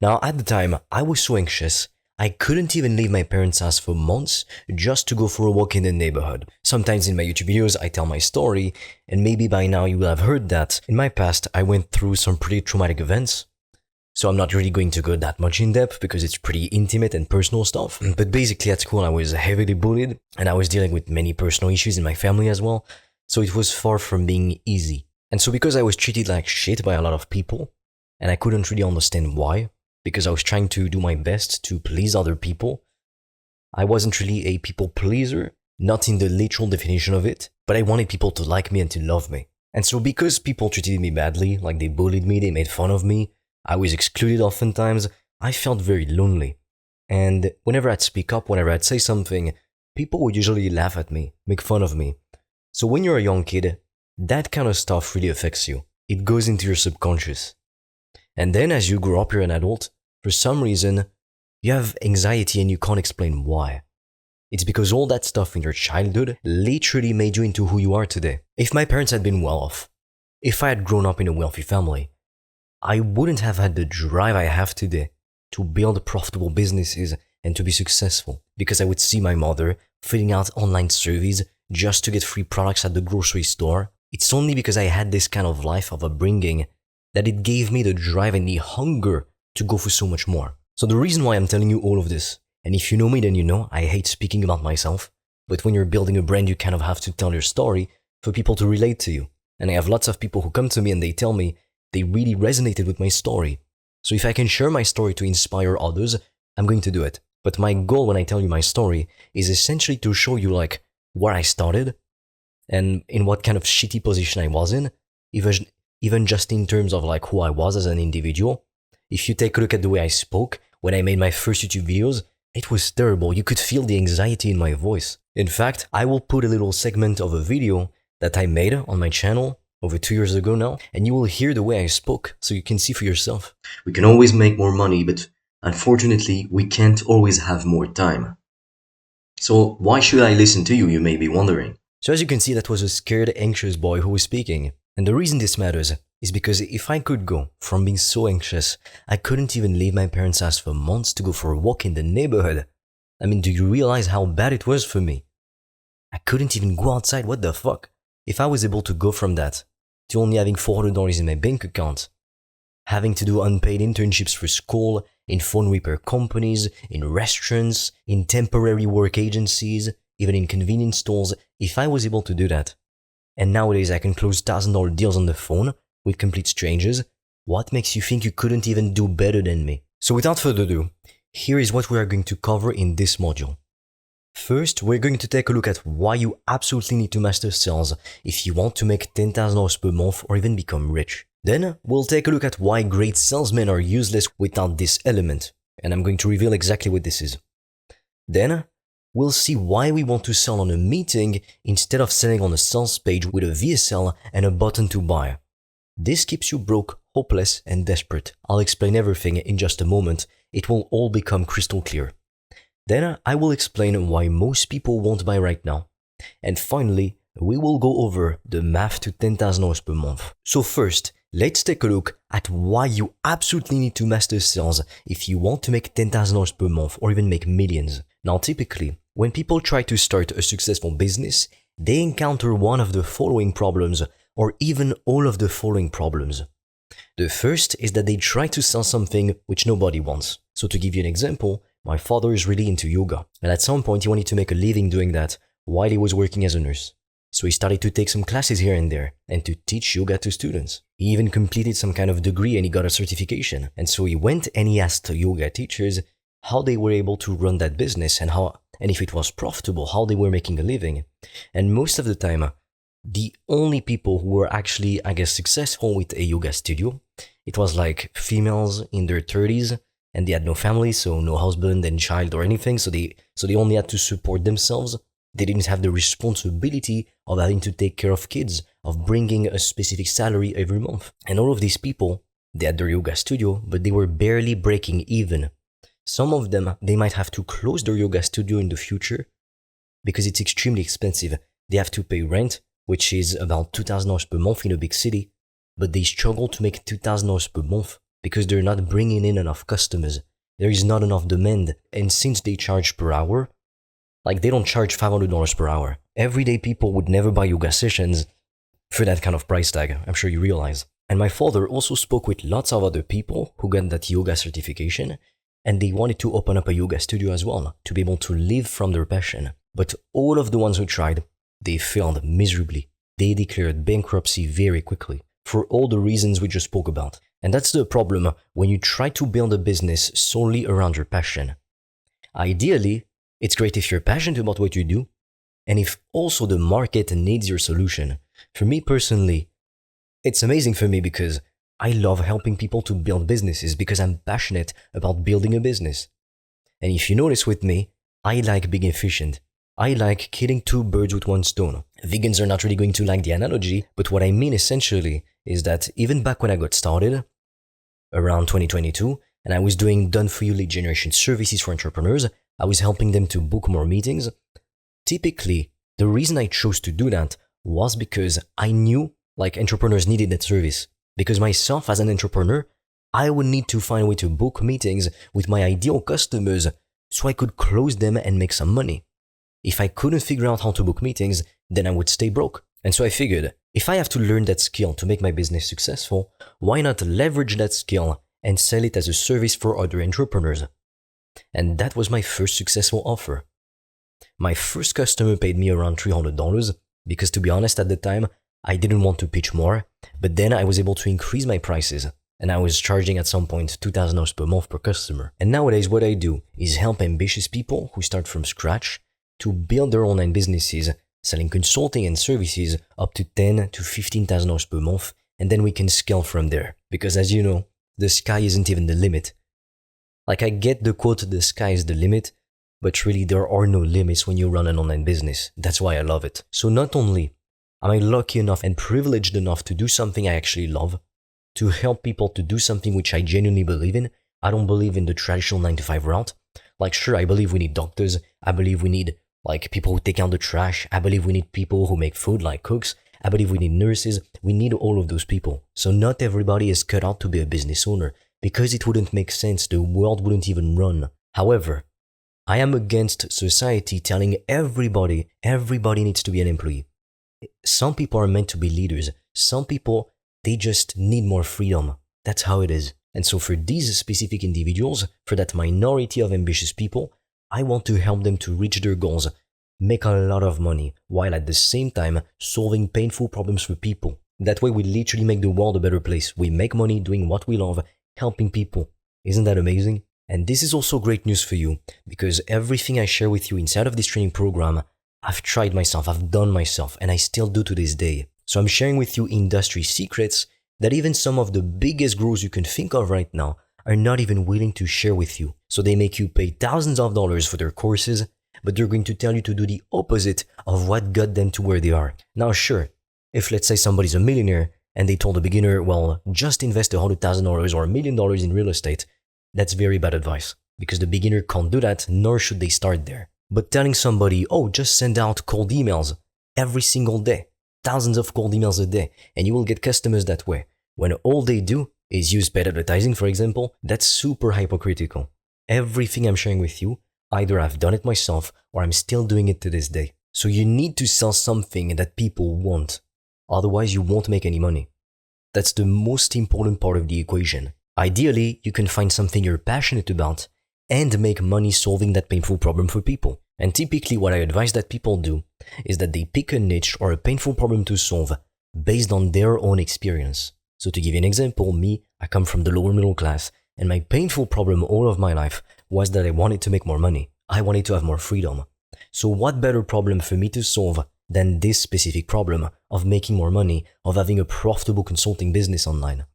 Now, at the time, I was so anxious, I couldn't even leave my parents' house for months just to go for a walk in the neighborhood. Sometimes in my YouTube videos, I tell my story, and maybe by now you will have heard that in my past, I went through some pretty traumatic events. So I'm not really going to go that much in depth because it's pretty intimate and personal stuff. But basically at school, I was heavily bullied, and I was dealing with many personal issues in my family as well. So it was far from being easy. And so because I was treated like shit by a lot of people, and I couldn't really understand why, because I was trying to do my best to please other people. I wasn't really a people pleaser, not in the literal definition of it, but I wanted people to like me and to love me. And so because people treated me badly, like they bullied me, they made fun of me, I was excluded oftentimes, I felt very lonely. And whenever I'd speak up, whenever I'd say something, people would usually laugh at me, make fun of me. So when you're a young kid, that kind of stuff really affects you. It goes into your subconscious. And then as you grow up, you're an adult, for some reason, you have anxiety and you can't explain why. It's because all that stuff in your childhood literally made you into who you are today. If my parents had been well off, if I had grown up in a wealthy family, I wouldn't have had the drive I have today to build profitable businesses and to be successful, because I would see my mother filling out online surveys just to get free products at the grocery store. It's only because I had this kind of life of upbringing that it gave me the drive and the hunger to go for so much more. So the reason why I'm telling you all of this, and if you know me then you know, I hate speaking about myself, but when you're building a brand you kind of have to tell your story for people to relate to you. And I have lots of people who come to me and they tell me they really resonated with my story. So if I can share my story to inspire others, I'm going to do it. But my goal when I tell you my story is essentially to show you like where I started and in what kind of shitty position I was in, even just in terms of like who I was as an individual. If you take a look at the way I spoke when I made my first YouTube videos, it was terrible. You could feel the anxiety in my voice. In fact, I will put a little segment of a video that I made on my channel over 2 years ago now, and you will hear the way I spoke so you can see for yourself. We can always make more money, but unfortunately, we can't always have more time. So why should I listen to you, you may be wondering? So as you can see, that was a scared, anxious boy who was speaking. And the reason this matters is because if I could go from being so anxious, I couldn't even leave my parents' house for months to go for a walk in the neighborhood. I mean, do you realize how bad it was for me? I couldn't even go outside, what the fuck? If I was able to go from that to only having $400 in my bank account, having to do unpaid internships for school, in phone repair companies, in restaurants, in temporary work agencies, even in convenience stores, if I was able to do that. And nowadays I can close $1,000 deals on the phone with complete strangers. What makes you think you couldn't even do better than me? So without further ado, here is what we are going to cover in this module. First, we're going to take a look at why you absolutely need to master sales if you want to make $10,000 per month or even become rich. Then, we'll take a look at why great salesmen are useless without this element, and I'm going to reveal exactly what this is. Then, we'll see why we want to sell on a meeting instead of selling on a sales page with a VSL and a button to buy. This keeps you broke, hopeless, and desperate. I'll explain everything in just a moment. It will all become crystal clear. Then, I will explain why most people won't buy right now. And finally, we will go over the math to $10,000 per month. So first, let's take a look at why you absolutely need to master sales if you want to make $10,000 per month or even make millions. Now, typically, when people try to start a successful business, they encounter one of the following problems or even all of the following problems. The first is that they try to sell something which nobody wants. So to give you an example, my father is really into yoga, and at some point he wanted to make a living doing that while he was working as a nurse. So he started to take some classes here and there and to teach yoga to students. He even completed some kind of degree and he got a certification. And so he went and he asked yoga teachers how they were able to run that business and if it was profitable, how they were making a living. And most of the time, the only people who were actually, successful with a yoga studio, it was like females in their 30s, and they had no family, so no husband and child or anything, so they only had to support themselves. They didn't have the responsibility of having to take care of kids, of bringing a specific salary every month. And all of these people, they had their yoga studio, but they were barely breaking even. Some of them, they might have to close their yoga studio in the future because it's extremely expensive. They have to pay rent, which is about $2,000 per month in a big city, but they struggle to make $2,000 per month because they're not bringing in enough customers. There is not enough demand, and since they charge per hour, they don't charge $500 per hour. Everyday people would never buy yoga sessions for that kind of price tag, I'm sure you realize. And my father also spoke with lots of other people who got that yoga certification, and they wanted to open up a yoga studio as well, to be able to live from their passion. But all of the ones who tried, they failed miserably. They declared bankruptcy very quickly, for all the reasons we just spoke about. And that's the problem when you try to build a business solely around your passion. Ideally, it's great if you're passionate about what you do, and if also the market needs your solution. For me personally, it's amazing for me because I love helping people to build businesses because I'm passionate about building a business. And if you notice with me, I like being efficient. I like killing two birds with one stone. Vegans are not really going to like the analogy, but what I mean essentially is that even back when I got started, around 2022, and I was doing done-for-you lead generation services for entrepreneurs, I was helping them to book more meetings. Typically, the reason I chose to do that was because I knew entrepreneurs needed that service. Because myself as an entrepreneur, I would need to find a way to book meetings with my ideal customers so I could close them and make some money. If I couldn't figure out how to book meetings, then I would stay broke. And so I figured, if I have to learn that skill to make my business successful, why not leverage that skill and sell it as a service for other entrepreneurs? And that was my first successful offer. My first customer paid me around $300 because, to be honest, at the time, I didn't want to pitch more, but then I was able to increase my prices, and I was charging at some point $2,000 per month per customer. And nowadays what I do is help ambitious people who start from scratch to build their online businesses, selling consulting and services up to $10,000 to $15,000 per month, and then we can scale from there. Because as you know, the sky isn't even the limit. I get the quote, the sky is the limit, but really there are no limits when you run an online business. That's why I love it. So not only am I lucky enough and privileged enough to do something I actually love, to help people to do something which I genuinely believe in. I don't believe in the traditional 9-to-5 route. Sure, I believe we need doctors. I believe we need people who take out the trash. I believe we need people who make food like cooks. I believe we need nurses. We need all of those people. So not everybody is cut out to be a business owner because it wouldn't make sense. The world wouldn't even run. However, I am against society telling everybody needs to be an employee. Some people are meant to be leaders. Some people, they just need more freedom. That's how it is. And so for these specific individuals, for that minority of ambitious people, I want to help them to reach their goals, make a lot of money, while at the same time solving painful problems for people. That way we literally make the world a better place. We make money doing what we love, helping people. Isn't that amazing? And this is also great news for you, because everything I share with you inside of this training program, I've tried myself, I've done myself, and I still do to this day. So I'm sharing with you industry secrets that even some of the biggest gurus you can think of right now are not even willing to share with you. So they make you pay thousands of dollars for their courses, but they're going to tell you to do the opposite of what got them to where they are. Now sure, if let's say somebody's a millionaire and they told a beginner, well, just invest $100,000 or $1 million in real estate, that's very bad advice, because the beginner can't do that, nor should they start there. But telling somebody, oh, just send out cold emails every single day, thousands of cold emails a day, and you will get customers that way, when all they do is use paid advertising, for example, that's super hypocritical. Everything I'm sharing with you, either I've done it myself or I'm still doing it to this day. So you need to sell something that people want. Otherwise, you won't make any money. That's the most important part of the equation. Ideally, you can find something you're passionate about and make money solving that painful problem for people. And typically what I advise that people do is that they pick a niche or a painful problem to solve based on their own experience. So to give you an example, me, I come from the lower middle class, and my painful problem all of my life was that I wanted to make more money. I wanted to have more freedom. So what better problem for me to solve than this specific problem of making more money, of having a profitable consulting business online?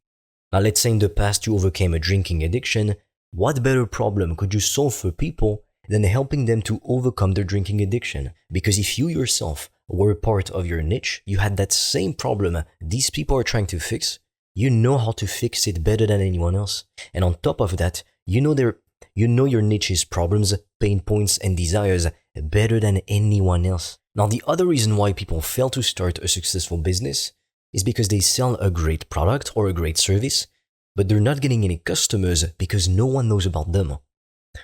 Now let's say in the past you overcame a drinking addiction. What better problem could you solve for people than helping them to overcome their drinking addiction? Because if you yourself were part of your niche, you had that same problem these people are trying to fix, you know how to fix it better than anyone else. And on top of that, you know your niche's problems, pain points, and desires better than anyone else. Now, the other reason why people fail to start a successful business is because they sell a great product or a great service, but they're not getting any customers because no one knows about them.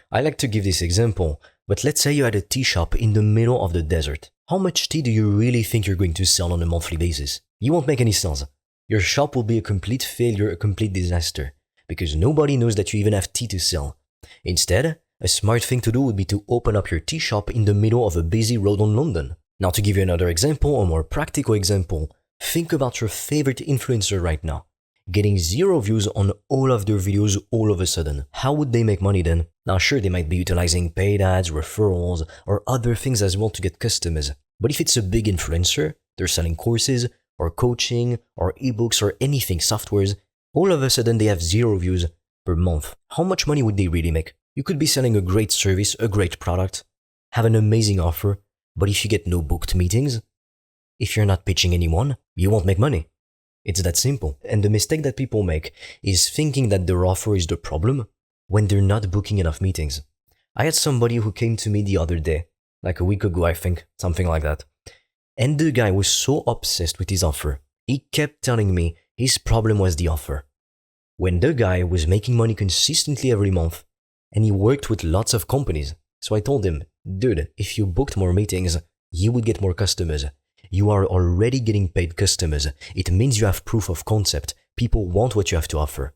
I like to give this example, but let's say you had a tea shop in the middle of the desert. How much tea do you really think you're going to sell on a monthly basis? You won't make any sales. Your shop will be a complete failure, a complete disaster, because nobody knows that you even have tea to sell. Instead, a smart thing to do would be to open up your tea shop in the middle of a busy road in London. Now, to give you another example, a more practical example, think about your favorite influencer right now, getting 0 views on all of their videos all of a sudden. How would they make money then? Now sure, they might be utilizing paid ads, referrals, or other things as well to get customers. But if it's a big influencer, they're selling courses, or coaching, or ebooks, or anything, softwares, all of a sudden they have 0 views per month. How much money would they really make? You could be selling a great service, a great product, have an amazing offer, but if you get no booked meetings, if you're not pitching anyone, you won't make money. It's that simple. And the mistake that people make is thinking that their offer is the problem when they're not booking enough meetings. I had somebody who came to me the other day, like a week ago, I think, something like that. And the guy was so obsessed with his offer. He kept telling me his problem was the offer. When the guy was making money consistently every month, and he worked with lots of companies. So I told him, dude, if you booked more meetings, you would get more customers. You are already getting paid customers. It means you have proof of concept. People want what you have to offer.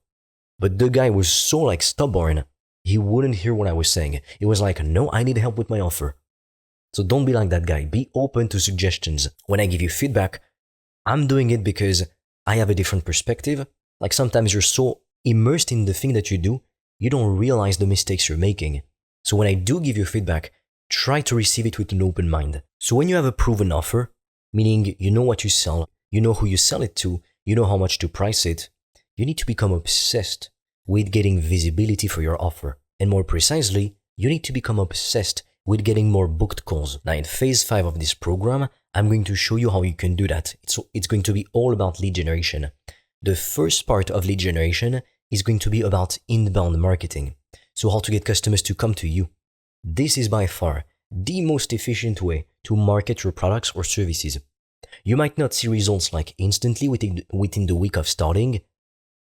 But the guy was so stubborn, he wouldn't hear what I was saying. He was like, no, I need help with my offer. So don't be like that guy. Be open to suggestions. When I give you feedback, I'm doing it because I have a different perspective. Like sometimes you're so immersed in the thing that you do, you don't realize the mistakes you're making. So when I do give you feedback, try to receive it with an open mind. So when you have a proven offer, meaning you know what you sell, you know who you sell it to, you know how much to price it, you need to become obsessed with getting visibility for your offer. And more precisely, you need to become obsessed with getting more booked calls. Now in phase 5 of this program, I'm going to show you how you can do that. It's going to be all about lead generation. The first part of lead generation is going to be about inbound marketing. So how to get customers to come to you. This is by far the most efficient way to market your products or services. You might not see results like instantly within the week of starting,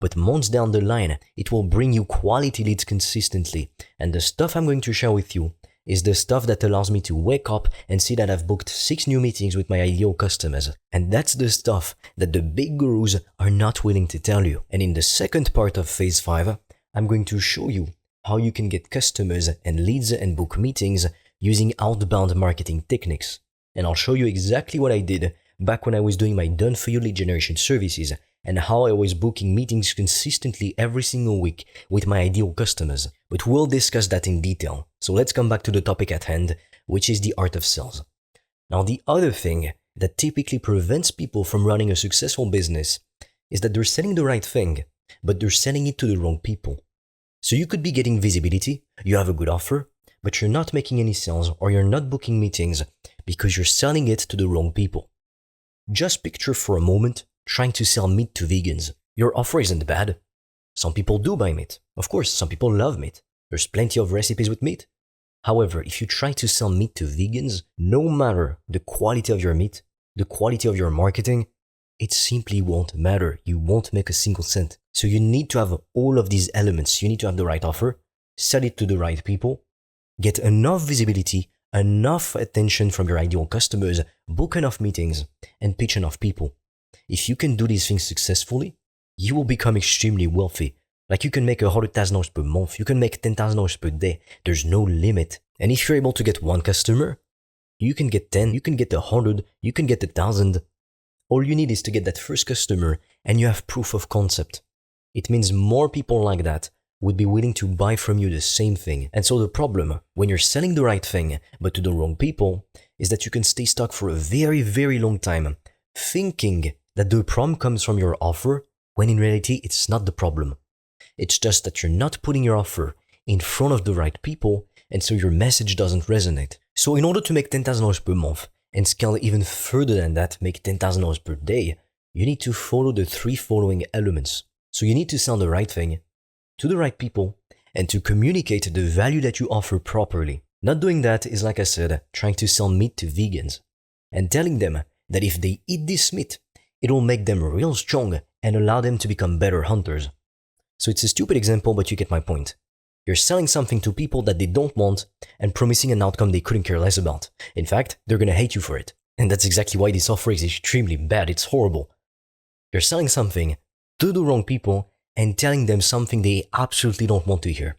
but months down the line, it will bring you quality leads consistently. And the stuff I'm going to share with you is the stuff that allows me to wake up and see that I've booked 6 new meetings with my ideal customers. And that's the stuff that the big gurus are not willing to tell you. And in the second part of phase 5, I'm going to show you how you can get customers and leads and book meetings using outbound marketing techniques. And I'll show you exactly what I did back when I was doing my done-for-you lead generation services and how I was booking meetings consistently every single week with my ideal customers. But we'll discuss that in detail. So let's come back to the topic at hand, which is the art of sales. Now, the other thing that typically prevents people from running a successful business is that they're selling the right thing, but they're selling it to the wrong people. So you could be getting visibility, you have a good offer, but you're not making any sales or you're not booking meetings because you're selling it to the wrong people. Just picture for a moment trying to sell meat to vegans. Your offer isn't bad. Some people do buy meat. Of course, some people love meat. There's plenty of recipes with meat. However, if you try to sell meat to vegans, no matter the quality of your meat, the quality of your marketing, it simply won't matter. You won't make a single cent. So you need to have all of these elements. You need to have the right offer, sell it to the right people, get enough visibility, enough attention from your ideal customers, book enough meetings, and pitch enough people. If you can do these things successfully, you will become extremely wealthy. Like you can make $100,000 per month, you can make $10,000 per day. There's no limit. And if you're able to get one customer, you can get 10, you can get 100, you can get 1,000. All you need is to get that first customer and you have proof of concept. It means more people like that would be willing to buy from you the same thing. And so the problem when you're selling the right thing but to the wrong people is that you can stay stuck for a very, very long time thinking that the problem comes from your offer when in reality it's not the problem. It's just that you're not putting your offer in front of the right people and so your message doesn't resonate. So in order to make $10,000 per month and scale even further than that, make $10,000 per day, you need to follow the 3 following elements. So you need to sell the right thing to the right people and to communicate the value that you offer properly. Not doing that is, like I said, trying to sell meat to vegans and telling them that if they eat this meat, it'll make them real strong and allow them to become better hunters. So it's a stupid example, but you get my point. You're selling something to people that they don't want and promising an outcome they couldn't care less about. In fact, they're gonna hate you for it. And that's exactly why this offer is extremely bad. It's horrible. You're selling something to the wrong people and telling them something they absolutely don't want to hear.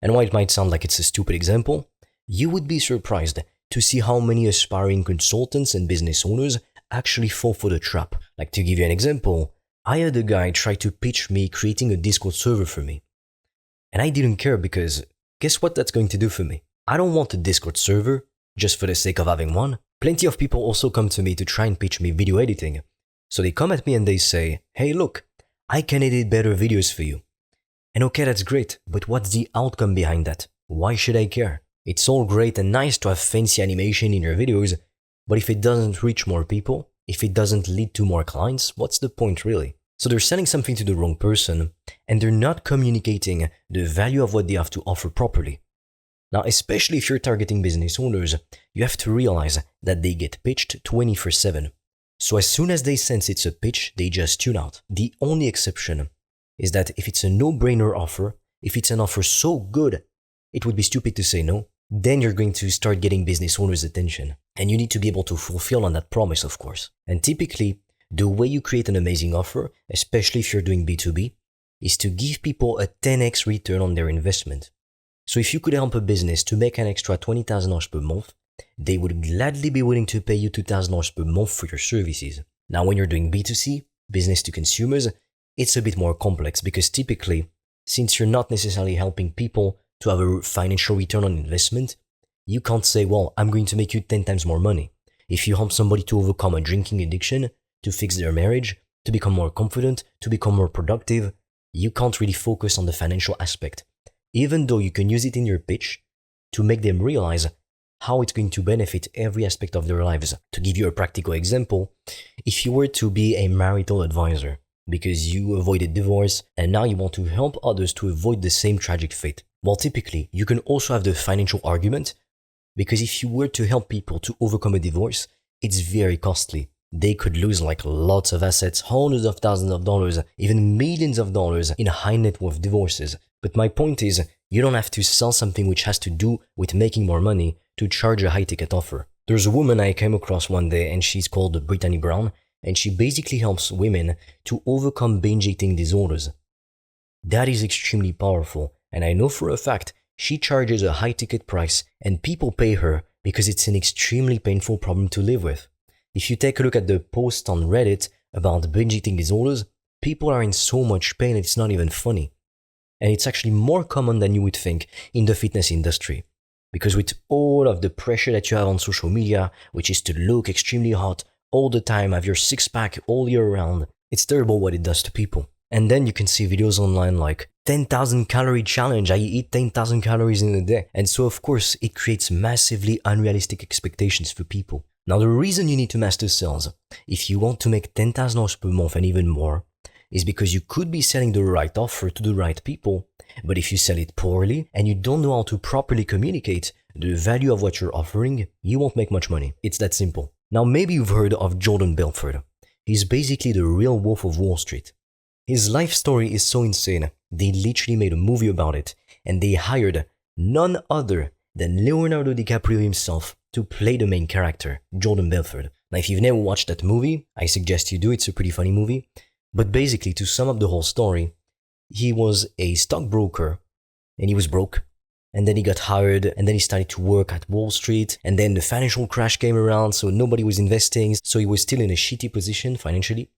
And while it might sound like it's a stupid example, you would be surprised to see how many aspiring consultants and business owners actually fall for the trap. Like, to give you an example, I had a guy try to pitch me creating a Discord server for me. And I didn't care because guess what that's going to do for me? I don't want a Discord server just for the sake of having one. Plenty of people also come to me to try and pitch me video editing. So they come at me and they say, hey look, I can edit better videos for you. And okay, that's great, but what's the outcome behind that? Why should I care? It's all great and nice to have fancy animation in your videos, but if it doesn't reach more people, if it doesn't lead to more clients, what's the point really? So they're selling something to the wrong person and they're not communicating the value of what they have to offer properly. Now, especially if you're targeting business owners, you have to realize that they get pitched 24/7. So as soon as they sense it's a pitch, they just tune out. The only exception is that if it's a no-brainer offer, if it's an offer so good, it would be stupid to say no, then you're going to start getting business owners' attention. And you need to be able to fulfill on that promise, of course. And typically, the way you create an amazing offer, especially if you're doing B2B, is to give people a 10x return on their investment. So if you could help a business to make an extra $20,000 per month, they would gladly be willing to pay you $2,000 per month for your services. Now, when you're doing B2C, business to consumers, it's a bit more complex because typically, since you're not necessarily helping people to have a financial return on investment, you can't say, well, I'm going to make you 10 times more money. If you help somebody to overcome a drinking addiction, to fix their marriage, to become more confident, to become more productive, you can't really focus on the financial aspect, even though you can use it in your pitch to make them realize how it's going to benefit every aspect of their lives. To give you a practical example, if you were to be a marital advisor because you avoided divorce and now you want to help others to avoid the same tragic fate, well, typically, you can also have the financial argument because if you were to help people to overcome a divorce, it's very costly. They could lose like lots of assets, hundreds of thousands of dollars, even millions of dollars in high net worth divorces. But my point is, You don't have to sell something which has to do with making more money to charge a high-ticket offer. There's a woman I came across one day and she's called Brittany Brown, and she basically helps women to overcome binge eating disorders. That is extremely powerful, and I know for a fact she charges a high-ticket price and people pay her because it's an extremely painful problem to live with. If you take a look at the posts on Reddit about binge eating disorders, people are in so much pain it's not even funny. And it's actually more common than you would think in the fitness industry. Because with all of the pressure that you have on social media, which is to look extremely hot all the time, have your six-pack all year round, it's terrible what it does to people. And then you can see videos online like 10,000 calorie challenge, I eat 10,000 calories in a day. And so of course it creates massively unrealistic expectations for people. Now the reason you need to master sales, if you want to make $10,000 per month and even more, is because you could be selling the right offer to the right people, but if you sell it poorly and you don't know how to properly communicate the value of what you're offering, you won't make much money. It's that simple. Now maybe you've heard of Jordan Belfort. He's basically the real Wolf of Wall Street. His life story is so insane, they literally made a movie about it, and they hired none other than Leonardo DiCaprio himself to play the main character, Jordan Belfort. Now if you've never watched that movie, I suggest you do, it's a pretty funny movie. But basically, to sum up the whole story, he was a stockbroker and he was broke. And then he got hired and then he started to work at Wall Street. And then the financial crash came around, so nobody was investing. So he was still in a shitty position financially.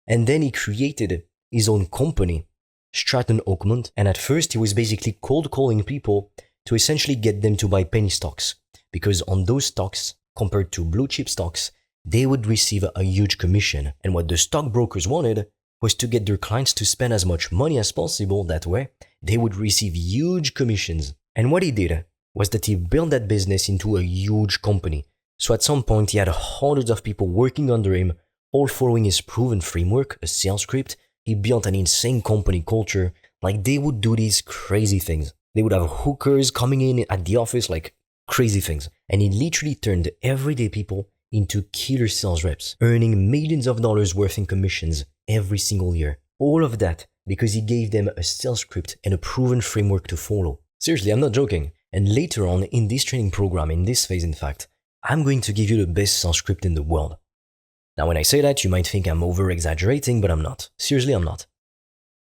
And then he created his own company, Stratton Oakmont. And at first, he was basically cold calling people to essentially get them to buy penny stocks. Because on those stocks, compared to blue chip stocks, they would receive a huge commission. And what the stockbrokers wanted was to get their clients to spend as much money as possible. That way, they would receive huge commissions. And what he did was that he built that business into a huge company. So at some point, he had hundreds of people working under him, all following his proven framework, a sales script. He built an insane company culture. Like they would do these crazy things. They would have hookers coming in at the office, like crazy things. And he literally turned everyday people into killer sales reps, earning millions of dollars worth in commissions every single year. All of that because he gave them a sales script and a proven framework to follow. Seriously, I'm not joking. And later on in this training program, in this phase in fact, I'm going to give you the best sales script in the world. Now when I say that, you might think I'm over-exaggerating, but I'm not. Seriously, I'm not.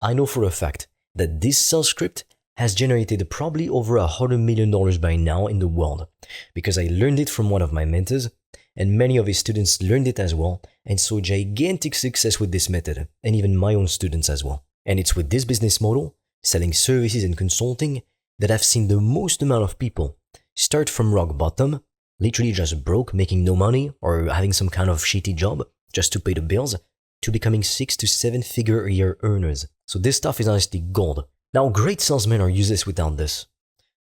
I know for a fact that this sales script has generated probably over $100 million by now in the world, because I learned it from one of my mentors, and many of his students learned it as well, and saw gigantic success with this method, and even my own students as well. And it's with this business model, selling services and consulting, that I've seen the most amount of people start from rock bottom, literally just broke, making no money, or having some kind of shitty job just to pay the bills, to becoming 6 to 7 figure a year earners. So this stuff is honestly gold. Now, great salesmen are useless without this.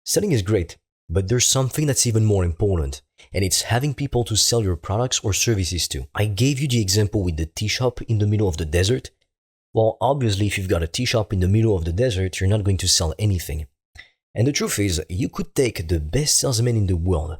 Selling is great, but there's something that's even more important, and it's having people to sell your products or services to. I gave you the example with the tea shop in the middle of the desert. Well, obviously, if you've got a tea shop in the middle of the desert, you're not going to sell anything. And the truth is, you could take the best salesman in the world,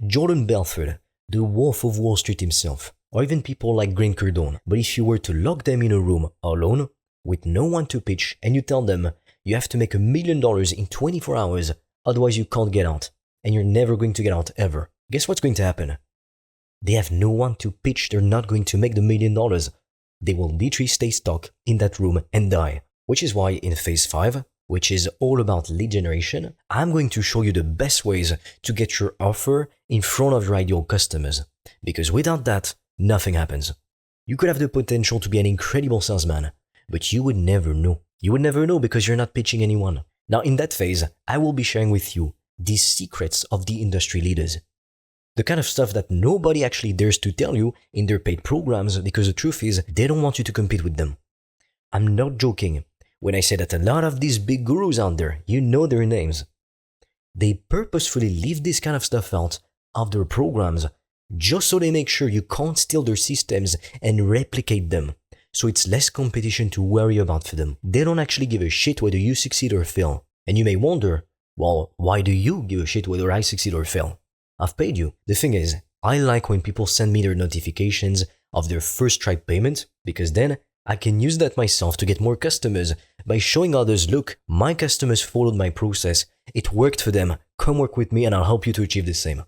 Jordan Belfort, the Wolf of Wall Street himself, or even people like Grant Cardone, but if you were to lock them in a room alone, with no one to pitch, and you tell them you have to make $1 million in 24 hours, otherwise you can't get out, and you're never going to get out ever, guess what's going to happen? They have no one to pitch, they're not going to make the $1 million. They will literally stay stuck in that room and die. Which is why in phase 5, which is all about lead generation, I'm going to show you the best ways to get your offer in front of your ideal customers. Because without that, nothing happens. You could have the potential to be an incredible salesman, but you would never know. You would never know because you're not pitching anyone. Now in that phase, I will be sharing with you these secrets of the industry leaders. The kind of stuff that nobody actually dares to tell you in their paid programs, because the truth is, they don't want you to compete with them. I'm not joking when I say that a lot of these big gurus out there, you know their names. They purposefully leave this kind of stuff out of their programs just so they make sure you can't steal their systems and replicate them. So it's less competition to worry about for them. They don't actually give a shit whether you succeed or fail. And you may wonder, well, why do you give a shit whether I succeed or fail? I've paid you. The thing is, I like when people send me their notifications of their first Stripe payment, because then I can use that myself to get more customers by showing others, look, my customers followed my process, it worked for them, come work with me and I'll help you to achieve the same.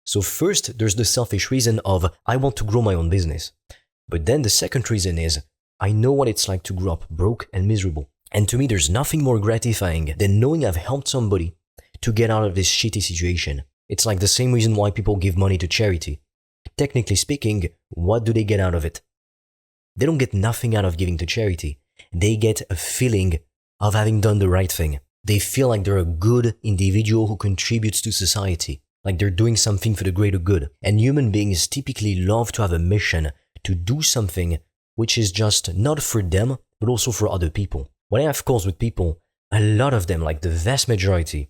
So first, there's the selfish reason of, I want to grow my own business. But then the second reason is, I know what it's like to grow up broke and miserable. And to me, there's nothing more gratifying than knowing I've helped somebody to get out of this shitty situation. It's like the same reason why people give money to charity. Technically speaking, what do they get out of it? They don't get nothing out of giving to charity. They get a feeling of having done the right thing. They feel like they're a good individual who contributes to society, like they're doing something for the greater good. And human beings typically love to have a mission to do something which is just not for them, but also for other people. When I have calls with people, a lot of them, like the vast majority,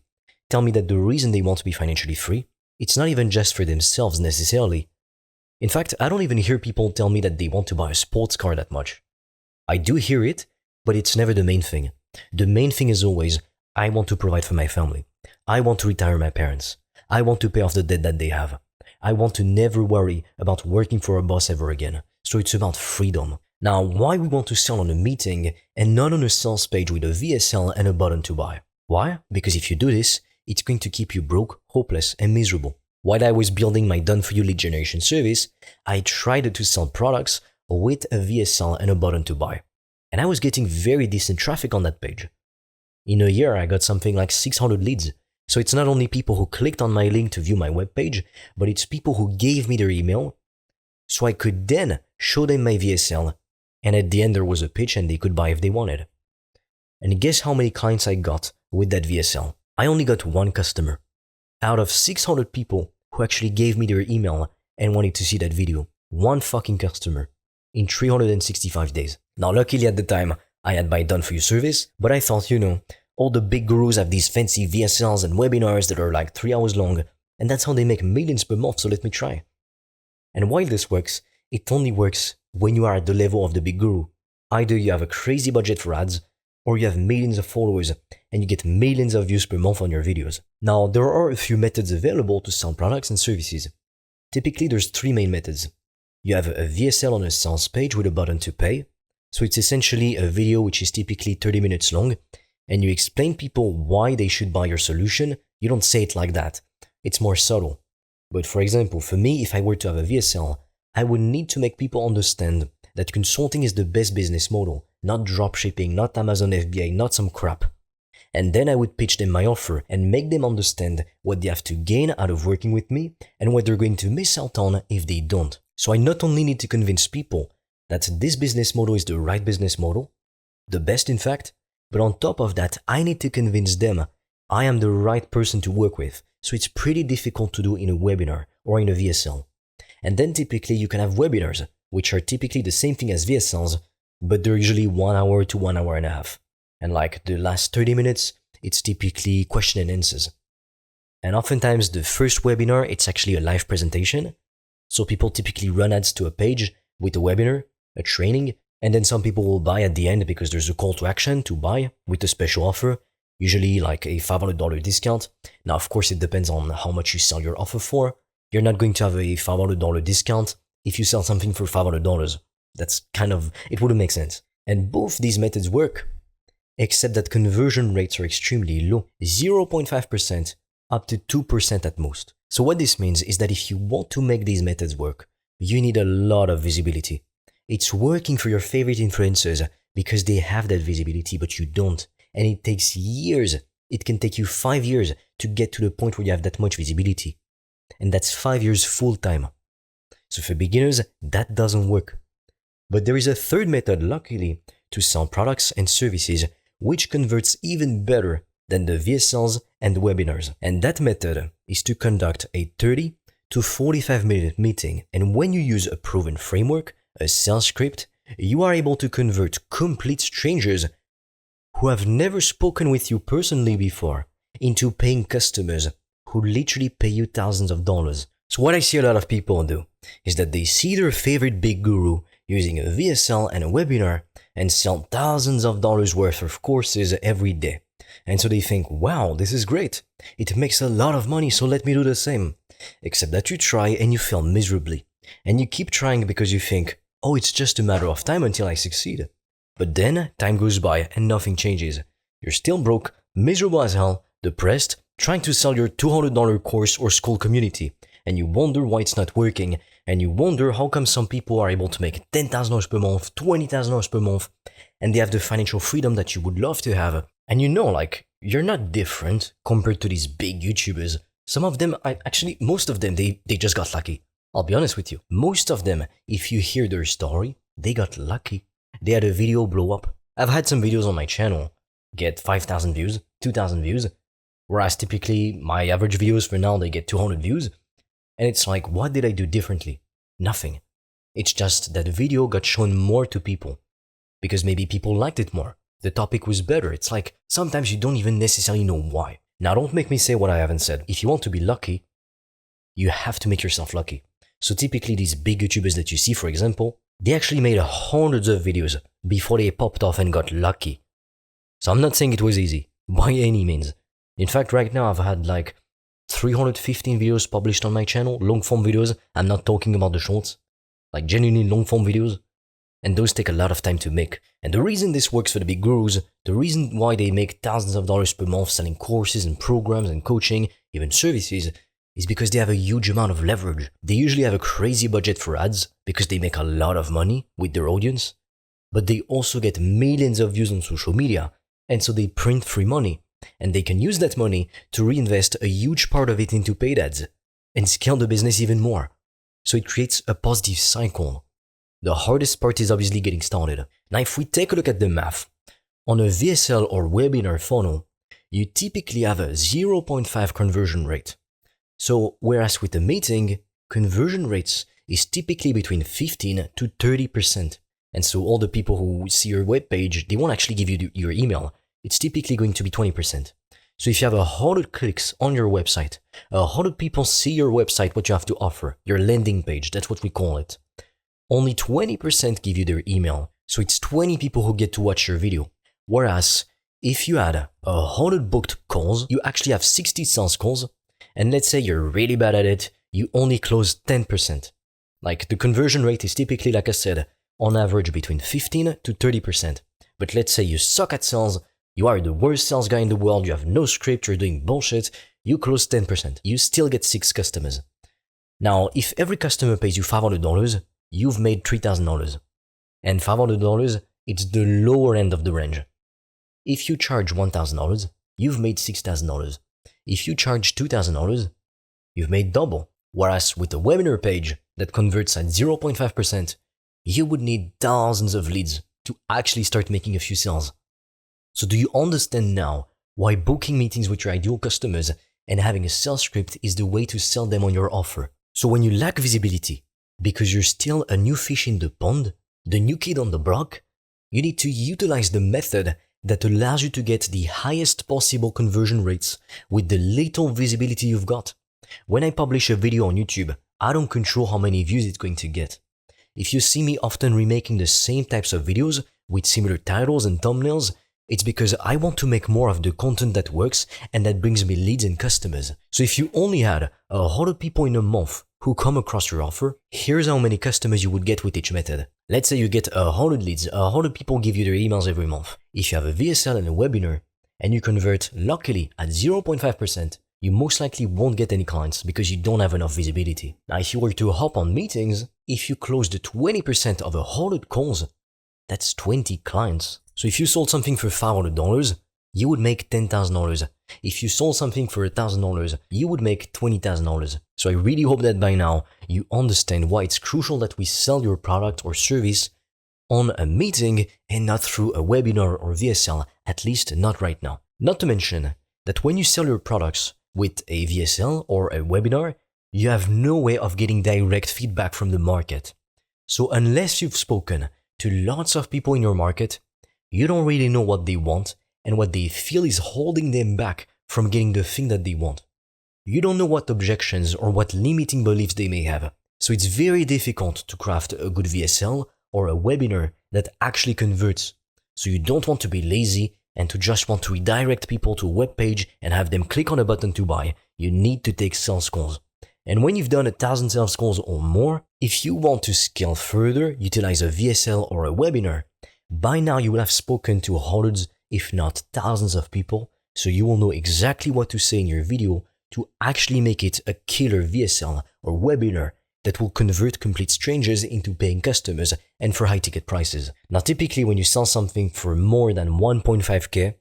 tell me that the reason they want to be financially free, it's not even just for themselves necessarily. In fact, I don't even hear people tell me that they want to buy a sports car that much. I do hear it, but it's never the main thing. The main thing is always, I want to provide for my family. I want to retire my parents. I want to pay off the debt that they have. I want to never worry about working for a boss ever again. So it's about freedom. Now, why we want to sell on a meeting and not on a sales page with a VSL and a button to buy? Why? Because if you do this, it's going to keep you broke, hopeless, and miserable. While I was building my done-for-you lead generation service, I tried to sell products with a VSL and a button to buy. And I was getting very decent traffic on that page. In a year, I got something like 600 leads. So it's not only people who clicked on my link to view my webpage, but it's people who gave me their email so I could then show them my VSL, and at the end there was a pitch and they could buy if they wanted. And guess how many clients I got with that VSL? I only got one customer out of 600 people who actually gave me their email and wanted to see that video. One fucking customer in 365 days. Now luckily at the time I had my done for you service, but I thought, all the big gurus have these fancy VSLs and webinars that are like 3 hours long, and that's how they make millions per month, so let me try. And while this works, it only works when you are at the level of the big guru. Either you have a crazy budget for ads, or you have millions of followers and you get millions of views per month on your videos. Now, there are a few methods available to sell products and services. Typically, there's 3 main methods. You have a VSL on a sales page with a button to pay. So it's essentially a video which is typically 30 minutes long, and you explain people why they should buy your solution. You don't say it like that. It's more subtle. But for example, for me, if I were to have a VSL, I would need to make people understand that consulting is the best business model, not dropshipping, not Amazon FBA, not some crap. And then I would pitch them my offer and make them understand what they have to gain out of working with me and what they're going to miss out on if they don't. So I not only need to convince people that this business model is the right business model, the best in fact, but on top of that, I need to convince them I am the right person to work with. So it's pretty difficult to do in a webinar or in a VSL. And then typically you can have webinars, which are typically the same thing as VSLs, but they're usually 1 hour to 1 hour and a half. And like the last 30 minutes, it's typically question and answers. And oftentimes the first webinar, it's actually a live presentation. So people typically run ads to a page with a webinar, a training, and then some people will buy at the end because there's a call to action to buy with a special offer, usually like a $500 discount. Now, of course, it depends on how much you sell your offer for. You're not going to have a $500 discount if you sell something for $500. That's it wouldn't make sense. And both these methods work, except that conversion rates are extremely low, 0.5% up to 2% at most. So what this means is that if you want to make these methods work, you need a lot of visibility. It's working for your favorite influencers because they have that visibility, but you don't. And it takes years. It can take you 5 years to get to the point where you have that much visibility. And that's 5 years full time. So for beginners, that doesn't work. But there is a third method, luckily, to sell products and services, which converts even better than the VSLs and webinars. And that method is to conduct a 30 to 45 minute meeting. And when you use a proven framework, a sales script, you are able to convert complete strangers who have never spoken with you personally before into paying customers who literally pay you thousands of dollars. So what I see a lot of people do is that they see their favorite big guru using a VSL and a webinar and sell thousands of dollars worth of courses every day. And so they think, wow, this is great. It makes a lot of money, so let me do the same. Except that you try and you fail miserably. And you keep trying because you think, oh, it's just a matter of time until I succeed. But then time goes by and nothing changes. You're still broke, miserable as hell, depressed, trying to sell your $200 course or school community, and you wonder why it's not working, and you wonder how come some people are able to make $10,000 per month, $20,000 per month, and they have the financial freedom that you would love to have. And you know, like, you're not different compared to these big YouTubers. Some of them, most of them, they just got lucky. I'll be honest with you. Most of them, if you hear their story, they got lucky. They had a video blow up. I've had some videos on my channel get 5,000 views, 2,000 views, whereas typically my average videos for now, they get 200 views. And it's like, what did I do differently? Nothing. It's just that the video got shown more to people because maybe people liked it more. The topic was better. It's like sometimes you don't even necessarily know why. Now, don't make me say what I haven't said. If you want to be lucky, you have to make yourself lucky. So typically these big YouTubers that you see, for example, they actually made hundreds of videos before they popped off and got lucky. So I'm not saying it was easy, by any means. In fact, right now I've had like 315 videos published on my channel, long form videos. I'm not talking about the shorts, like genuinely long form videos. And those take a lot of time to make. And the reason this works for the big gurus, the reason why they make thousands of dollars per month selling courses and programs and coaching, even services, is because they have a huge amount of leverage. They usually have a crazy budget for ads because they make a lot of money with their audience, but they also get millions of views on social media, and so they print free money, and they can use that money to reinvest a huge part of it into paid ads and scale the business even more. So it creates a positive cycle. The hardest part is obviously getting started. Now, if we take a look at the math, on a VSL or webinar funnel, you typically have a 0.5 conversion rate. So, whereas with a meeting, conversion rates is typically between 15 to 30%. And so all the people who see your webpage, they won't actually give you your email. It's typically going to be 20%. So if you have 100 clicks on your website, 100 people see your website, what you have to offer, your landing page, that's what we call it. Only 20% give you their email. So it's 20 people who get to watch your video. Whereas if you had 100 booked calls, you actually have 60 sales calls. And let's say you're really bad at it, you only close 10%. Like the conversion rate is typically, like I said, on average between 15 to 30%. But let's say you suck at sales, you are the worst sales guy in the world, you have no script, you're doing bullshit, you close 10%. You still get 6 customers. Now, if every customer pays you $500, you've made $3,000. And $500, it's the lower end of the range. If you charge $1,000, you've made $6,000. If you charge $2,000, you've made double. Whereas with a webinar page that converts at 0.5%, you would need thousands of leads to actually start making a few sales. So do you understand now why booking meetings with your ideal customers and having a sales script is the way to sell them on your offer? So when you lack visibility, because you're still a new fish in the pond, the new kid on the block, you need to utilize the method that allows you to get the highest possible conversion rates with the little visibility you've got. When I publish a video on YouTube, I don't control how many views it's going to get. If you see me often remaking the same types of videos with similar titles and thumbnails, it's because I want to make more of the content that works and that brings me leads and customers. So if you only had 100 people in a month who come across your offer, here's how many customers you would get with each method. Let's say you get 100 leads, 100 people give you their emails every month. If you have a VSL and a webinar, and you convert luckily at 0.5%, you most likely won't get any clients because you don't have enough visibility. Now, if you were to hop on meetings, if you closed 20% of 100 calls, that's 20 clients. So if you sold something for $500, you would make $10,000. If you sold something for $1,000, you would make $20,000. So I really hope that by now you understand why it's crucial that we sell your product or service on a meeting and not through a webinar or VSL, at least not right now. Not to mention that when you sell your products with a VSL or a webinar, you have no way of getting direct feedback from the market. So unless you've spoken to lots of people in your market, you don't really know what they want and what they feel is holding them back from getting the thing that they want. You don't know what objections or what limiting beliefs they may have. So it's very difficult to craft a good VSL or a webinar that actually converts. So you don't want to be lazy and to just want to redirect people to a web page and have them click on a button to buy. You need to take sales calls. And when you've done 1,000 sales calls or more, if you want to scale further, utilize a VSL or a webinar, By now you will have spoken to hundreds, if not thousands of people, so you will know exactly what to say in your video to actually make it a killer VSL or webinar that will convert complete strangers into paying customers and for high ticket prices. Now typically when you sell something for more than 1.5k,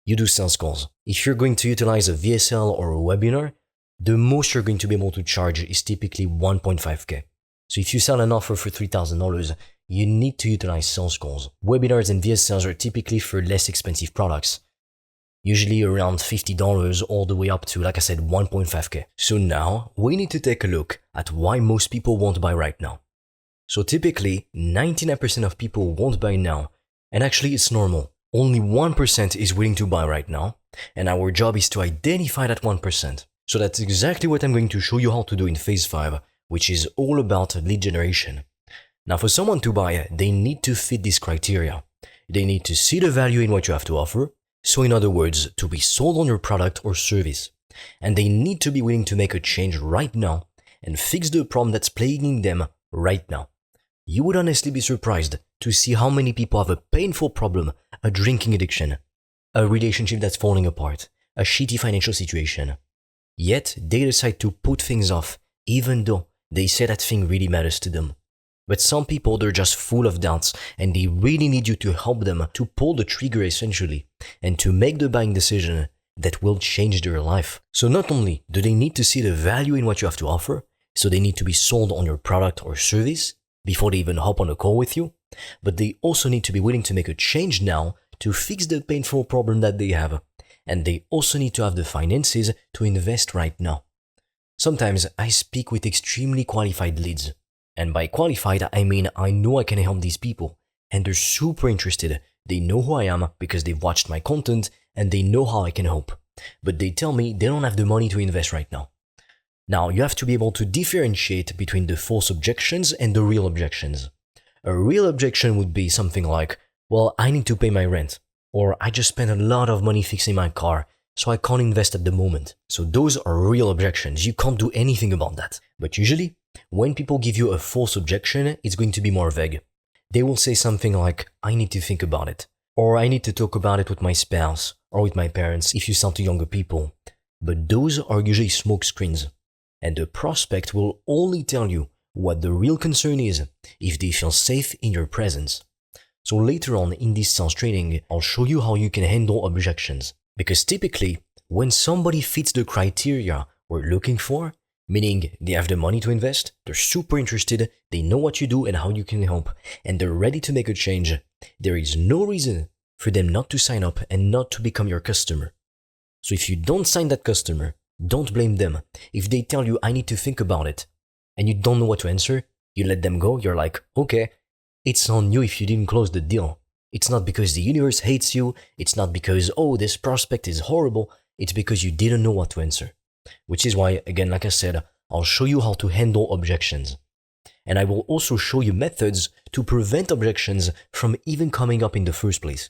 you do sales calls. If you're going to utilize a VSL or a webinar, the most you're going to be able to charge is typically 1.5k. So if you sell an offer for $3,000, you need to utilize sales calls. Webinars and VSLs are typically for less expensive products, usually around $50 all the way up to, like I said, 1.5k. So now we need to take a look at why most people won't buy right now. So typically 99% of people won't buy now, and actually it's normal. Only 1% is willing to buy right now, and our job is to identify that 1%. So that's exactly what I'm going to show you how to do in phase 5, which is all about lead generation. Now for someone to buy, they need to fit this criteria. They need to see the value in what you have to offer, so in other words, to be sold on your product or service. And they need to be willing to make a change right now and fix the problem that's plaguing them right now. You would honestly be surprised to see how many people have a painful problem, a drinking addiction, a relationship that's falling apart, a shitty financial situation. Yet they decide to put things off, even though they say that thing really matters to them. But some people, they're just full of doubts and they really need you to help them to pull the trigger essentially and to make the buying decision that will change their life. So not only do they need to see the value in what you have to offer, so they need to be sold on your product or service before they even hop on a call with you, but they also need to be willing to make a change now to fix the painful problem that they have. And they also need to have the finances to invest right now. Sometimes I speak with extremely qualified leads. And by qualified, I mean I know I can help these people. And they're super interested. They know who I am because they've watched my content and they know how I can help. But they tell me they don't have the money to invest right now. Now, you have to be able to differentiate between the false objections and the real objections. A real objection would be something like, well, I need to pay my rent. Or I just spent a lot of money fixing my car, so I can't invest at the moment. So those are real objections. You can't do anything about that. But usually, when people give you a false objection, it's going to be more vague. They will say something like, I need to think about it. Or I need to talk about it with my spouse or with my parents if you sell to younger people. But those are usually smoke screens. And the prospect will only tell you what the real concern is if they feel safe in your presence. So later on in this sales training, I'll show you how you can handle objections. Because typically, when somebody fits the criteria we're looking for, meaning they have the money to invest, they're super interested, they know what you do and how you can help, and they're ready to make a change, there is no reason for them not to sign up and not to become your customer. So if you don't sign that customer, don't blame them. If they tell you, I need to think about it, and you don't know what to answer, you let them go, you're like, okay, it's on you if you didn't close the deal. It's not because the universe hates you. It's not because, oh, this prospect is horrible. It's because you didn't know what to answer. Which is why, again, like I said, I'll show you how to handle objections. And I will also show you methods to prevent objections from even coming up in the first place.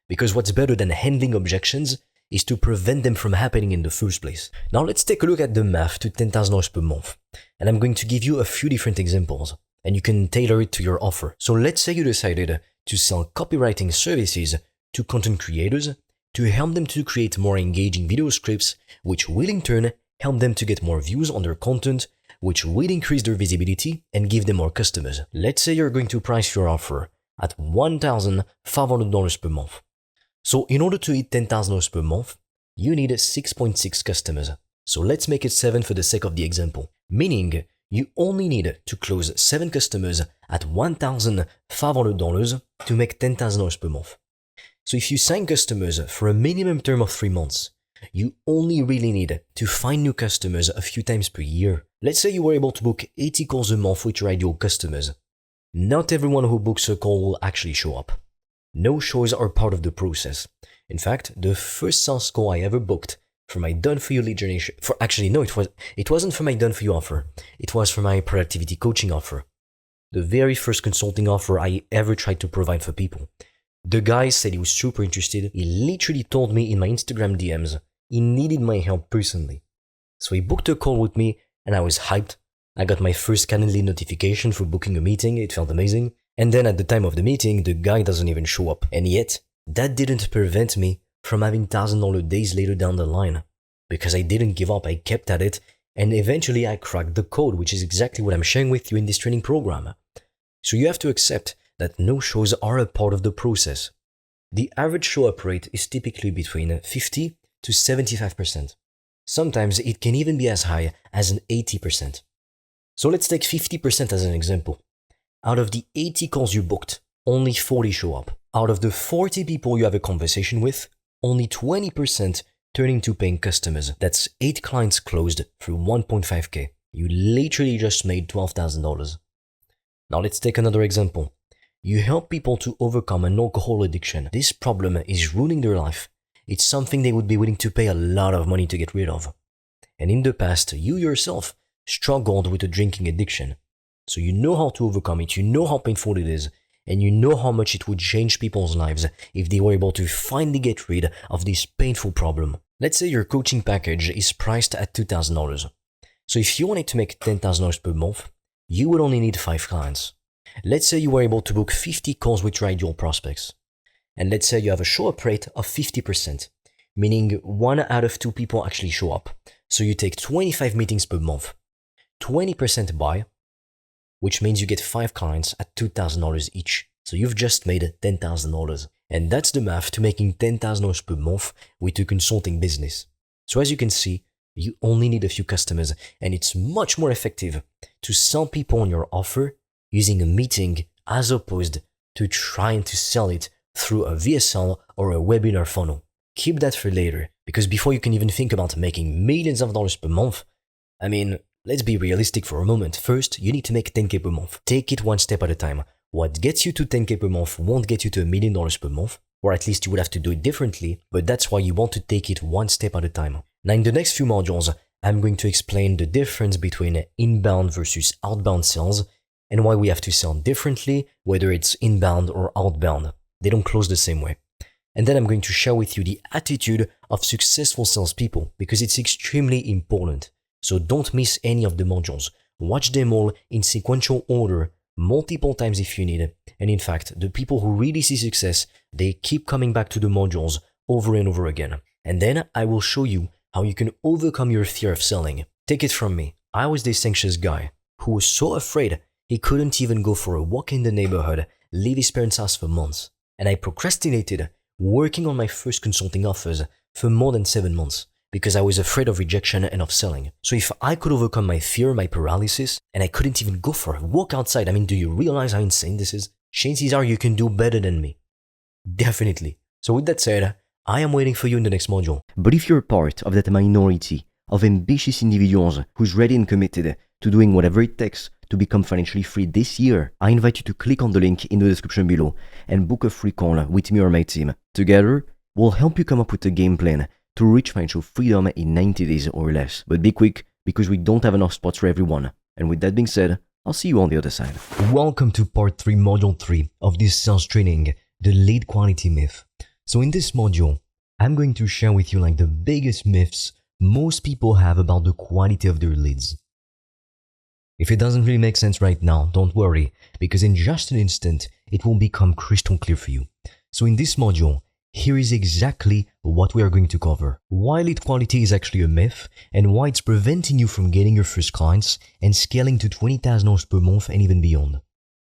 Because what's better than handling objections is to prevent them from happening in the first place. Now let's take a look at the math to $10,000 per month. And I'm going to give you a few different examples. And you can tailor it to your offer. So let's say you decided to sell copywriting services to content creators to help them to create more engaging video scripts, which will in turn help them to get more views on their content, which will increase their visibility and give them more customers. Let's say you're going to price your offer at $1,500 per month. So in order to hit $10,000 per month, you need 6.6 customers. So let's make it 7 for the sake of the example. Meaning, you only need to close 7 customers at $1,500 to make $10,000 per month. So if you sign customers for a minimum term of 3 months, you only really need to find new customers a few times per year. Let's say you were able to book 80 calls a month with your ideal customers. Not everyone who books a call will actually show up. No shows are part of the process. In fact, the first sales call I ever booked for my done-for-you lead generation, it wasn't for my done-for-you offer. It was for my productivity coaching offer. The very first consulting offer I ever tried to provide for people. The guy said he was super interested. He literally told me in my Instagram DMs he needed my help personally. So he booked a call with me and I was hyped. I got my first Calendly notification for booking a meeting. It felt amazing. And then at the time of the meeting, the guy doesn't even show up. And yet, that didn't prevent me from having $1,000 days later down the line. Because I didn't give up, I kept at it, and eventually I cracked the code, which is exactly what I'm sharing with you in this training program. So you have to accept that no-shows are a part of the process. The average show-up rate is typically between 50 to 75%. Sometimes it can even be as high as an 80%. So let's take 50% as an example. Out of the 80 calls you booked, only 40 show up. Out of the 40 people you have a conversation with, only 20% turn into paying customers. That's 8 clients closed through 1.5k. You literally just made $12,000. Now let's take another example. You help people to overcome an alcohol addiction. This problem is ruining their life. It's something they would be willing to pay a lot of money to get rid of. And in the past, you yourself struggled with a drinking addiction. So you know how to overcome it, you know how painful it is, and you know how much it would change people's lives if they were able to finally get rid of this painful problem. Let's say your coaching package is priced at $2,000. So if you wanted to make $10,000 per month, you would only need 5 clients. Let's say you were able to book 50 calls with your ideal prospects. And let's say you have a show-up rate of 50%, meaning 1 out of 2 people actually show up. So you take 25 meetings per month, 20% buy, which means you get 5 clients at $2,000 each. So you've just made $10,000. And that's the math to making $10,000 per month with a consulting business. So as you can see, you only need a few customers, and it's much more effective to sell people on your offer using a meeting as opposed to trying to sell it through a VSL or a webinar funnel. Keep that for later, because before you can even think about making millions of dollars per month, I mean, let's be realistic for a moment. First, you need to make 10k per month. Take it one step at a time. What gets you to 10k per month won't get you to $1 million per month, or at least you would have to do it differently, but that's why you want to take it one step at a time. Now in the next few modules, I'm going to explain the difference between inbound versus outbound sales and why we have to sell differently, whether it's inbound or outbound. They don't close the same way. And then I'm going to share with you the attitude of successful salespeople because it's extremely important. So don't miss any of the modules. Watch them all in sequential order, multiple times if you need. And in fact, the people who really see success, they keep coming back to the modules over and over again. And then I will show you how you can overcome your fear of selling. Take it from me. I was this anxious guy who was so afraid he couldn't even go for a walk in the neighborhood, leave his parents' house for months. And I procrastinated working on my first consulting offers for more than 7 months because I was afraid of rejection and of selling. So if I could overcome my fear, my paralysis, and I couldn't even go for a walk outside, I mean, do you realize how insane this is? Chances are you can do better than me. Definitely. So with that said, I am waiting for you in the next module. But if you're part of that minority of ambitious individuals who's ready and committed to doing whatever it takes to become financially free this year, I invite you to click on the link in the description below and book a free call with me or my team. Together, we'll help you come up with a game plan to reach financial freedom in 90 days or less. But be quick, because we don't have enough spots for everyone. And with that being said, I'll see you on the other side. Welcome to part 3, module 3 of this sales training, the lead quality myth. So in this module, I'm going to share with you like the biggest myths most people have about the quality of their leads. If it doesn't really make sense right now, don't worry, because in just an instant, it will become crystal clear for you. So in this module, here is exactly what we are going to cover. Why lead quality is actually a myth, and why it's preventing you from getting your first clients and scaling to $20,000 per month and even beyond.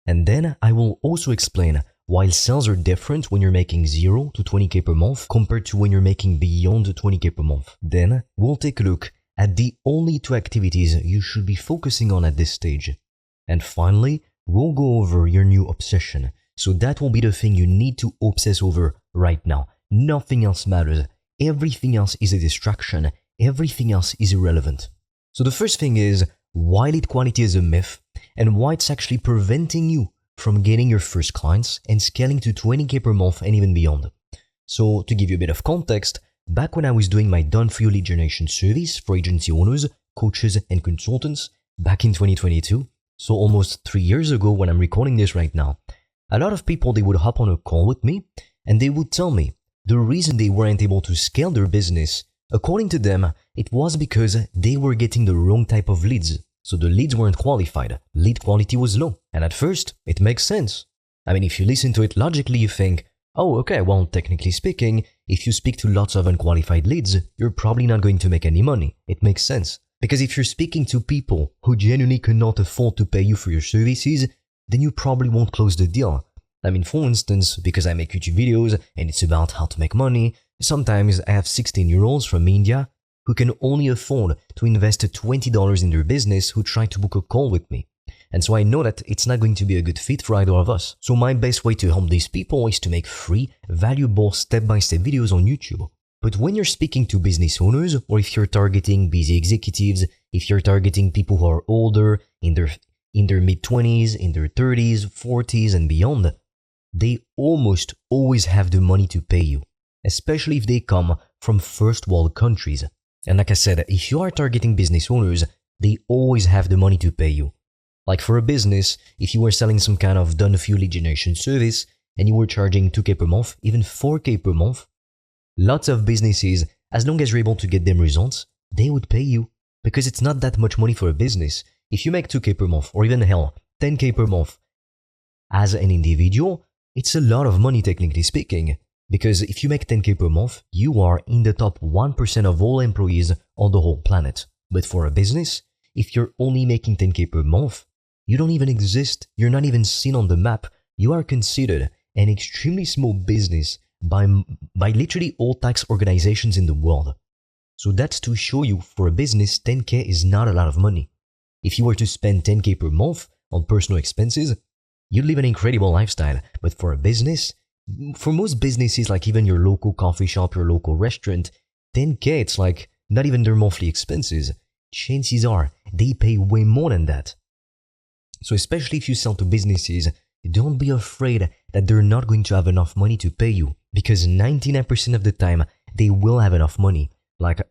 And then I will also explain why sales are different when you're making 0 to 20k per month compared to when you're making beyond 20k per month. Then we'll take a look at the only 2 activities you should be focusing on at this stage. And finally, we'll go over your new obsession. So that will be the thing you need to obsess over right now. Nothing else matters. Everything else is a distraction. Everything else is irrelevant. So the first thing is why lead quality is a myth and why it's actually preventing you from getting your first clients and scaling to 20k per month and even beyond. So to give you a bit of context, back when I was doing my Done For You lead generation service for agency owners, coaches, and consultants back in 2022, so almost 3 years ago when I'm recording this right now, a lot of people, they would hop on a call with me and they would tell me the reason they weren't able to scale their business, according to them, it was because they were getting the wrong type of leads. So the leads weren't qualified, lead quality was low. And at first, it makes sense. I mean, if you listen to it logically, you think, oh, okay, well, technically speaking, if you speak to lots of unqualified leads, you're probably not going to make any money. It makes sense. Because if you're speaking to people who genuinely cannot afford to pay you for your services, then you probably won't close the deal. I mean, for instance, because I make YouTube videos and it's about how to make money, sometimes I have 16-year-olds from India who can only afford to invest $20 in their business who try to book a call with me. And so I know that it's not going to be a good fit for either of us. So my best way to help these people is to make free, valuable step-by-step videos on YouTube. But when you're speaking to business owners, or if you're targeting busy executives, if you're targeting people who are older, in their mid-20s, in their 30s, 40s, and beyond, they almost always have the money to pay you, especially if they come from first world countries. And like I said, if you are targeting business owners, they always have the money to pay you. Like for a business, if you were selling some kind of done-for-you lead generation service and you were charging 2K per month, even 4K per month, lots of businesses, as long as you're able to get them results, they would pay you because it's not that much money for a business. If you make 2K per month or even hell, 10K per month as an individual, it's a lot of money technically speaking. Because if you make 10K per month, you are in the top 1% of all employees on the whole planet. But for a business, if you're only making 10K per month, you don't even exist, you're not even seen on the map, you are considered an extremely small business by literally all tax organizations in the world. So that's to show you, for a business, 10K is not a lot of money. If you were to spend 10K per month on personal expenses, you'd live an incredible lifestyle. But for a business, for most businesses, like even your local coffee shop, your local restaurant, 10K, it's like not even their monthly expenses. Chances are they pay way more than that. So especially if you sell to businesses, don't be afraid that they're not going to have enough money to pay you, because 99% of the time they will have enough money. Like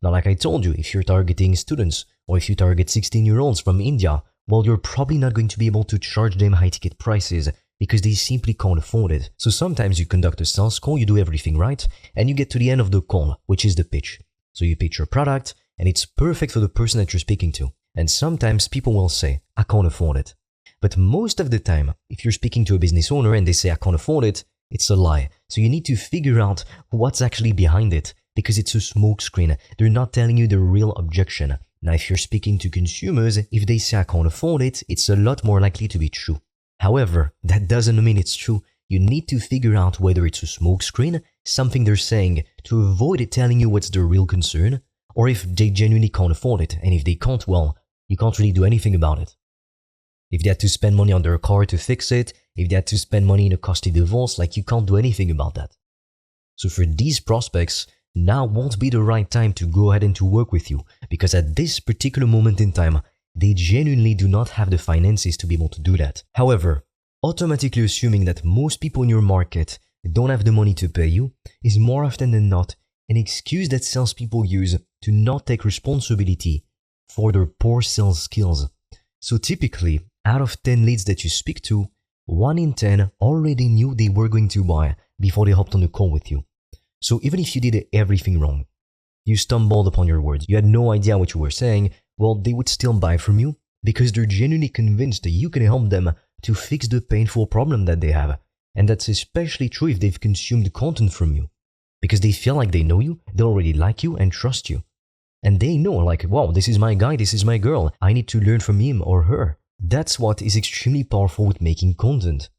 I told you, if you're targeting students or if you target 16-year-olds from India, well, you're probably not going to be able to charge them high ticket prices because they simply can't afford it. So sometimes you conduct a sales call, you do everything right, and you get to the end of the call, which is the pitch. So you pitch your product and it's perfect for the person that you're speaking to. And sometimes people will say, I can't afford it. But most of the time, if you're speaking to a business owner and they say, I can't afford it, it's a lie. So you need to figure out what's actually behind it, because it's a smokescreen. They're not telling you the real objection. Now, if you're speaking to consumers, if they say, I can't afford it, it's a lot more likely to be true. However, that doesn't mean it's true. You need to figure out whether it's a smokescreen, something they're saying to avoid it telling you what's the real concern, or if they genuinely can't afford it. And if they can't, well, you can't really do anything about it. If they had to spend money on their car to fix it, if they had to spend money in a costly divorce, like you can't do anything about that. So for these prospects, now won't be the right time to go ahead and to work with you, because at this particular moment in time, they genuinely do not have the finances to be able to do that. However, automatically assuming that most people in your market don't have the money to pay you is more often than not an excuse that salespeople use to not take responsibility for their poor sales skills. So typically, out of 10 leads that you speak to, 1 in 10 already knew they were going to buy before they hopped on the call with you. So even if you did everything wrong, you stumbled upon your words, you had no idea what you were saying, well, they would still buy from you because they're genuinely convinced that you can help them to fix the painful problem that they have. And that's especially true if they've consumed content from you, because they feel like they know you, they already like you and trust you. And they know, like, wow, this is my guy, this is my girl, I need to learn from him or her. That's what is extremely powerful with making content.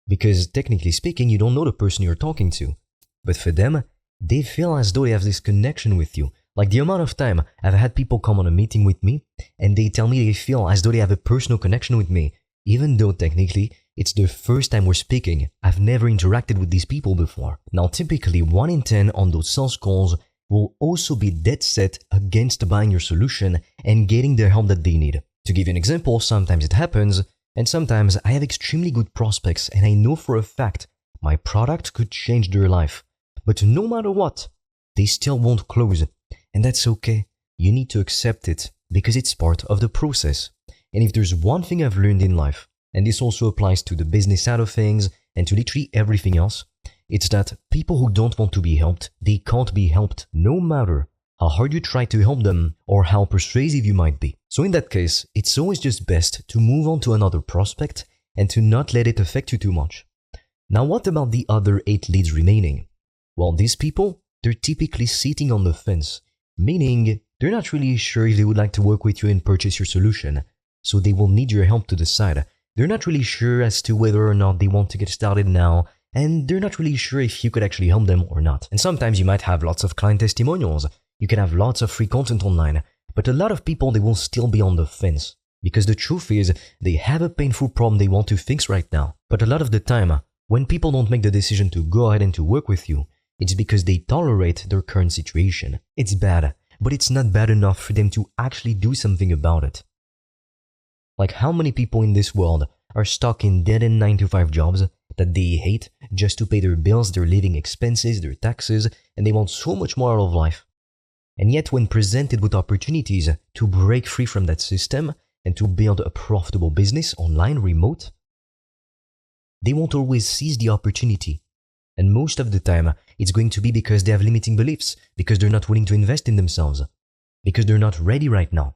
Because technically speaking, you don't know the person you're talking to. But for them, they feel as though they have this connection with you. Like the amount of time I've had people come on a meeting with me and they tell me they feel as though they have a personal connection with me, even though technically it's the first time we're speaking. I've never interacted with these people before. Now typically 1 in 10 on those sales calls will also be dead set against buying your solution and getting the help that they need. To give you an example, sometimes it happens, and sometimes I have extremely good prospects and I know for a fact my product could change their life. But no matter what, they still won't close. And that's okay. You need to accept it because it's part of the process. And if there's one thing I've learned in life, and this also applies to the business side of things and to literally everything else, it's that people who don't want to be helped, they can't be helped no matter how hard you try to help them or how persuasive you might be. So in that case, it's always just best to move on to another prospect and to not let it affect you too much. Now, what about the other 8 leads remaining? Well, these people, they're typically sitting on the fence, meaning they're not really sure if they would like to work with you and purchase your solution, so they will need your help to decide. They're not really sure as to whether or not they want to get started now, and they're not really sure if you could actually help them or not. And sometimes you might have lots of client testimonials, you can have lots of free content online, but a lot of people, they will still be on the fence. Because the truth is, they have a painful problem they want to fix right now. But a lot of the time, when people don't make the decision to go ahead and to work with you, it's because they tolerate their current situation. It's bad, but it's not bad enough for them to actually do something about it. Like, how many people in this world are stuck in dead-end 9-to-5 jobs that they hate just to pay their bills, their living expenses, their taxes, and they want so much more out of life? And yet, when presented with opportunities to break free from that system and to build a profitable business online, remote, they won't always seize the opportunity. And most of the time, it's going to be because they have limiting beliefs, because they're not willing to invest in themselves, because they're not ready right now.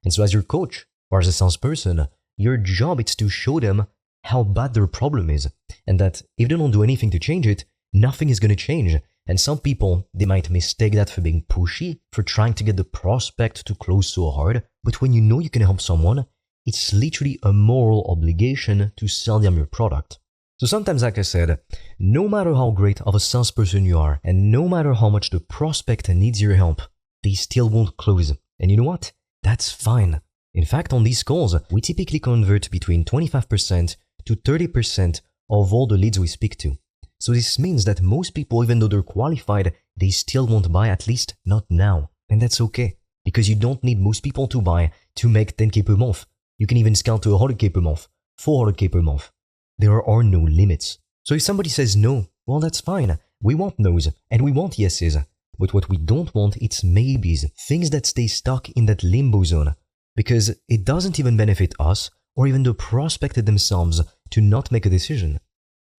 And so as your coach or as a salesperson, your job is to show them how bad their problem is, and that if they don't do anything to change it, nothing is going to change. And some people, they might mistake that for being pushy, for trying to get the prospect to close so hard. But when you know you can help someone, it's literally a moral obligation to sell them your product. So sometimes, like I said, no matter how great of a salesperson you are, and no matter how much the prospect needs your help, they still won't close. And you know what? That's fine. In fact, on these calls, we typically convert between 25% to 30% of all the leads we speak to. So this means that most people, even though they're qualified, they still won't buy, at least not now. And that's okay, because you don't need most people to buy to make 10K per month. You can even scale to 100K per month, 400K per month. There are no limits. So if somebody says no, well, that's fine. We want no's and we want yeses. But what we don't want, it's maybes, things that stay stuck in that limbo zone. Because it doesn't even benefit us or even the prospect themselves to not make a decision.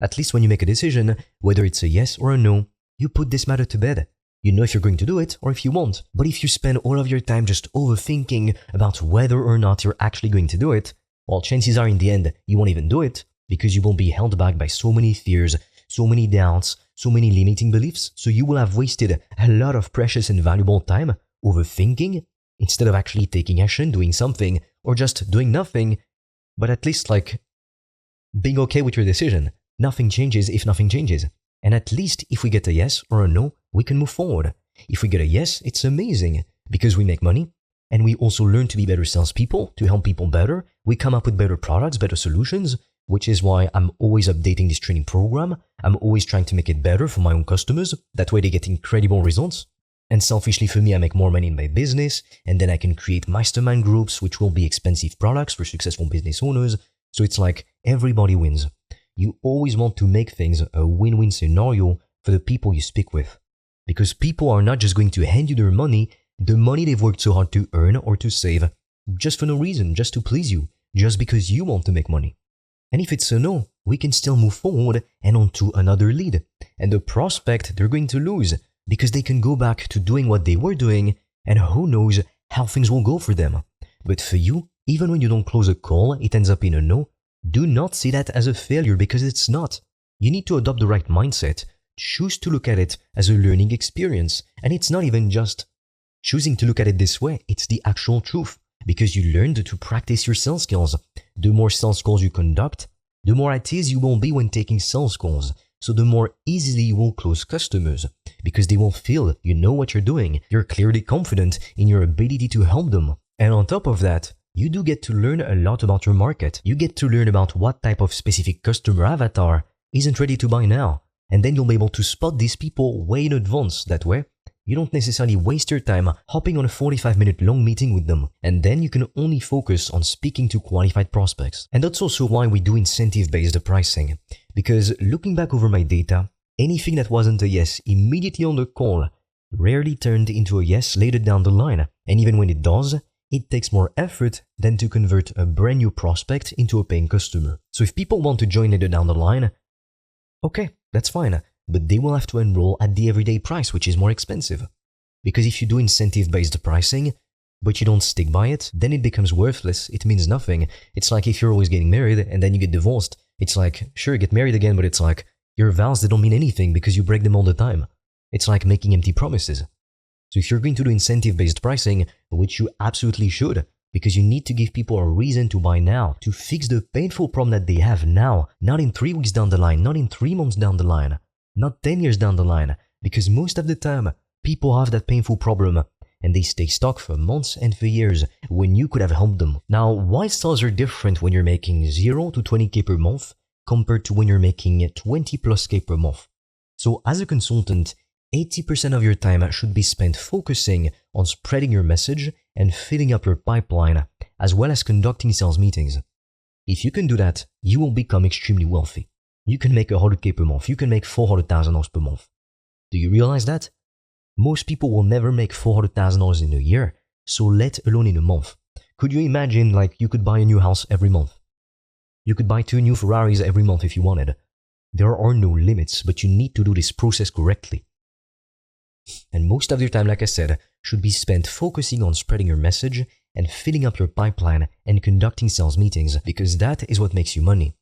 At least when you make a decision, whether it's a yes or a no, you put this matter to bed. You know if you're going to do it or if you won't. But if you spend all of your time just overthinking about whether or not you're actually going to do it, well, chances are in the end, you won't even do it because you will be held back by so many fears, so many doubts, so many limiting beliefs. So you will have wasted a lot of precious and valuable time overthinking instead of actually taking action, doing something, or just doing nothing, but at least like being okay with your decision. Nothing changes if nothing changes. And at least if we get a yes or a no, we can move forward. If we get a yes, it's amazing because we make money and we also learn to be better salespeople, to help people better. We come up with better products, better solutions, which is why I'm always updating this training program. I'm always trying to make it better for my own customers. That way they get incredible results. And selfishly for me, I make more money in my business, and then I can create mastermind groups, which will be expensive products for successful business owners. So it's like everybody wins. You always want to make things a win-win scenario for the people you speak with. Because people are not just going to hand you their money, the money they've worked so hard to earn or to save, just for no reason, just to please you, just because you want to make money. And if it's a no, we can still move forward and on to another lead. And the prospect, they're going to lose because they can go back to doing what they were doing, and who knows how things will go for them. But for you, even when you don't close a call, it ends up in a no. Do not see that as a failure because it's not. You need to adopt the right mindset. Choose to look at it as a learning experience. And it's not even just choosing to look at it this way. It's the actual truth because you learned to practice your sales skills. The more sales calls you conduct, the more at ease you will be when taking sales calls. So the more easily you will close customers because they will feel you know what you're doing. You're clearly confident in your ability to help them. And on top of that, you do get to learn a lot about your market. You get to learn about what type of specific customer avatar isn't ready to buy now. And then you'll be able to spot these people way in advance. That way, you don't necessarily waste your time hopping on a 45-minute long meeting with them. And then you can only focus on speaking to qualified prospects. And that's also why we do incentive-based pricing. Because looking back over my data, anything that wasn't a yes immediately on the call rarely turned into a yes later down the line. And even when it does, it takes more effort than to convert a brand new prospect into a paying customer. So if people want to join later down the line, okay, that's fine, but they will have to enroll at the everyday price, which is more expensive. Because if you do incentive-based pricing, but you don't stick by it, then it becomes worthless. It means nothing. It's like if you're always getting married and then you get divorced. It's like, sure, get married again, but it's like your vows, they don't mean anything because you break them all the time. It's like making empty promises. So if you're going to do incentive-based pricing, which you absolutely should, because you need to give people a reason to buy now, to fix the painful problem that they have now, not in 3 weeks down the line, not in 3 months down the line, not 10 years down the line, because most of the time, people have that painful problem and they stay stuck for months and for years when you could have helped them. Now, why sales are different when you're making 0 to 20k per month compared to when you're making 20 plus k per month? So as a consultant, 80% of your time should be spent focusing on spreading your message and filling up your pipeline, as well as conducting sales meetings. If you can do that, you will become extremely wealthy. You can make 100k per month. You can make $400,000 per month. Do you realize that? Most people will never make $400,000 in a year, so let alone in a month. Could you imagine, like, you could buy a new house every month? You could buy 2 new Ferraris every month if you wanted. There are no limits, but you need to do this process correctly. And most of your time, like I said, should be spent focusing on spreading your message and filling up your pipeline and conducting sales meetings, because that is what makes you money.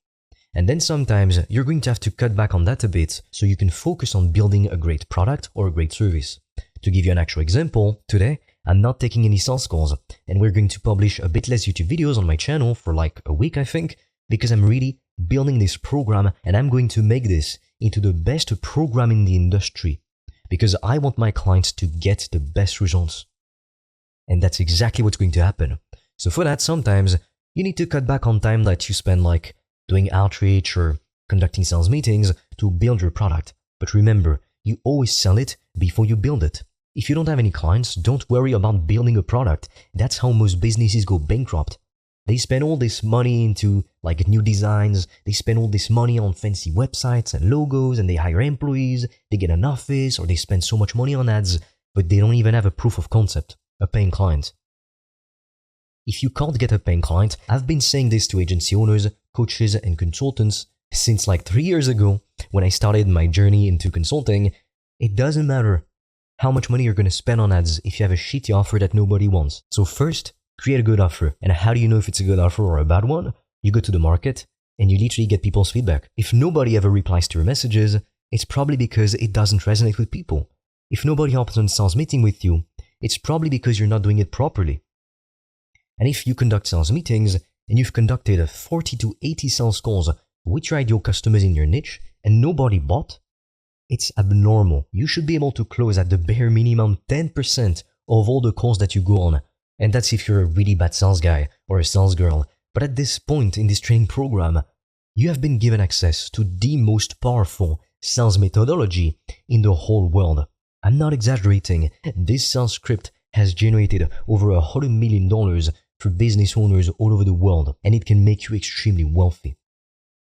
And then sometimes you're going to have to cut back on that a bit so you can focus on building a great product or a great service. To give you an actual example, today I'm not taking any sales calls, and we're going to publish a bit less YouTube videos on my channel for like a week, I think, because I'm really building this program and I'm going to make this into the best program in the industry, because I want my clients to get the best results. And that's exactly what's going to happen. So for that, sometimes you need to cut back on time that you spend like doing outreach or conducting sales meetings to build your product. But remember, you always sell it before you build it. If you don't have any clients, don't worry about building a product. That's how most businesses go bankrupt. They spend all this money into like new designs, they spend all this money on fancy websites and logos, and they hire employees, they get an office, or they spend so much money on ads, but they don't even have a proof of concept, a paying client. If you can't get a paying client, I've been saying this to agency owners, coaches, and consultants since like 3 years ago when I started my journey into consulting. It doesn't matter how much money you're going to spend on ads if you have a shitty offer that nobody wants. So first, create a good offer. And how do you know if it's a good offer or a bad one? You go to the market and you literally get people's feedback. If nobody ever replies to your messages, it's probably because it doesn't resonate with people. If nobody hops on a sales meeting with you, it's probably because you're not doing it properly. And if you conduct sales meetings and you've conducted 40 to 80 sales calls with your ideal customers in your niche and nobody bought, it's abnormal. You should be able to close at the bare minimum 10% of all the calls that you go on. And that's if you're a really bad sales guy or a sales girl. But at this point in this training program, you have been given access to the most powerful sales methodology in the whole world. I'm not exaggerating. This sales script has generated over $100 million for business owners all over the world, and it can make you extremely wealthy.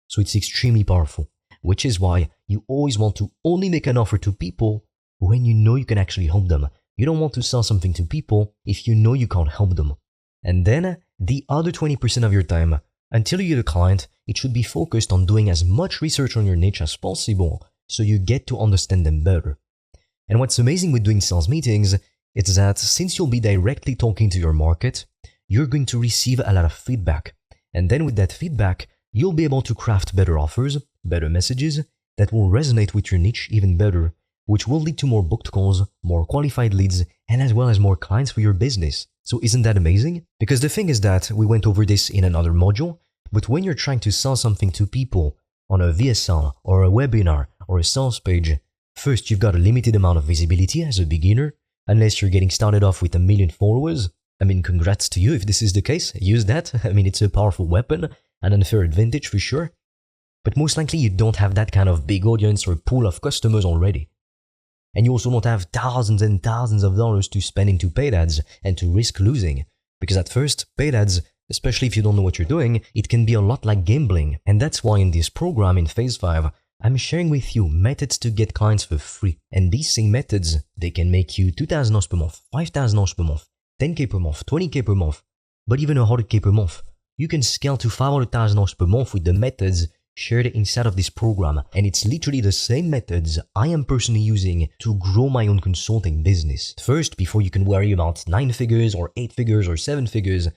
So it's extremely powerful, which is why you always want to only make an offer to people when you know you can actually help them. You don't want to sell something to people if you know you can't help them. And then the other 20% of your time, until you get a client, it should be focused on doing as much research on your niche as possible so you get to understand them better. And what's amazing with doing sales meetings is that since you'll be directly talking to your market, you're going to receive a lot of feedback. And then with that feedback, you'll be able to craft better offers, better messages that will resonate with your niche even better, which will lead to more booked calls, more qualified leads, and as well as more clients for your business. So isn't that amazing? Because the thing is that we went over this in another module, but when you're trying to sell something to people on a VSL or a webinar or a sales page, first you've got a limited amount of visibility as a beginner, unless you're getting started off with 1 million followers. I mean, congrats to you if this is the case. Use that. I mean, it's a powerful weapon, an unfair advantage for sure. But most likely you don't have that kind of big audience or pool of customers already. And you also don't have thousands and thousands of dollars to spend into paid ads and to risk losing. Because at first, paid ads, especially if you don't know what you're doing, it can be a lot like gambling. And that's why in this program in Phase 5, I'm sharing with you methods to get clients for free. And these same methods, they can make you $2,000 per month, $5,000 per month, $10K per month, $20K per month, but even $100K per month. You can scale to $500,000 per month with the methods shared inside of this program, and it's literally the same methods I am personally using to grow my own consulting business. First, before you can worry about 9 figures or 8 figures or 7 figures,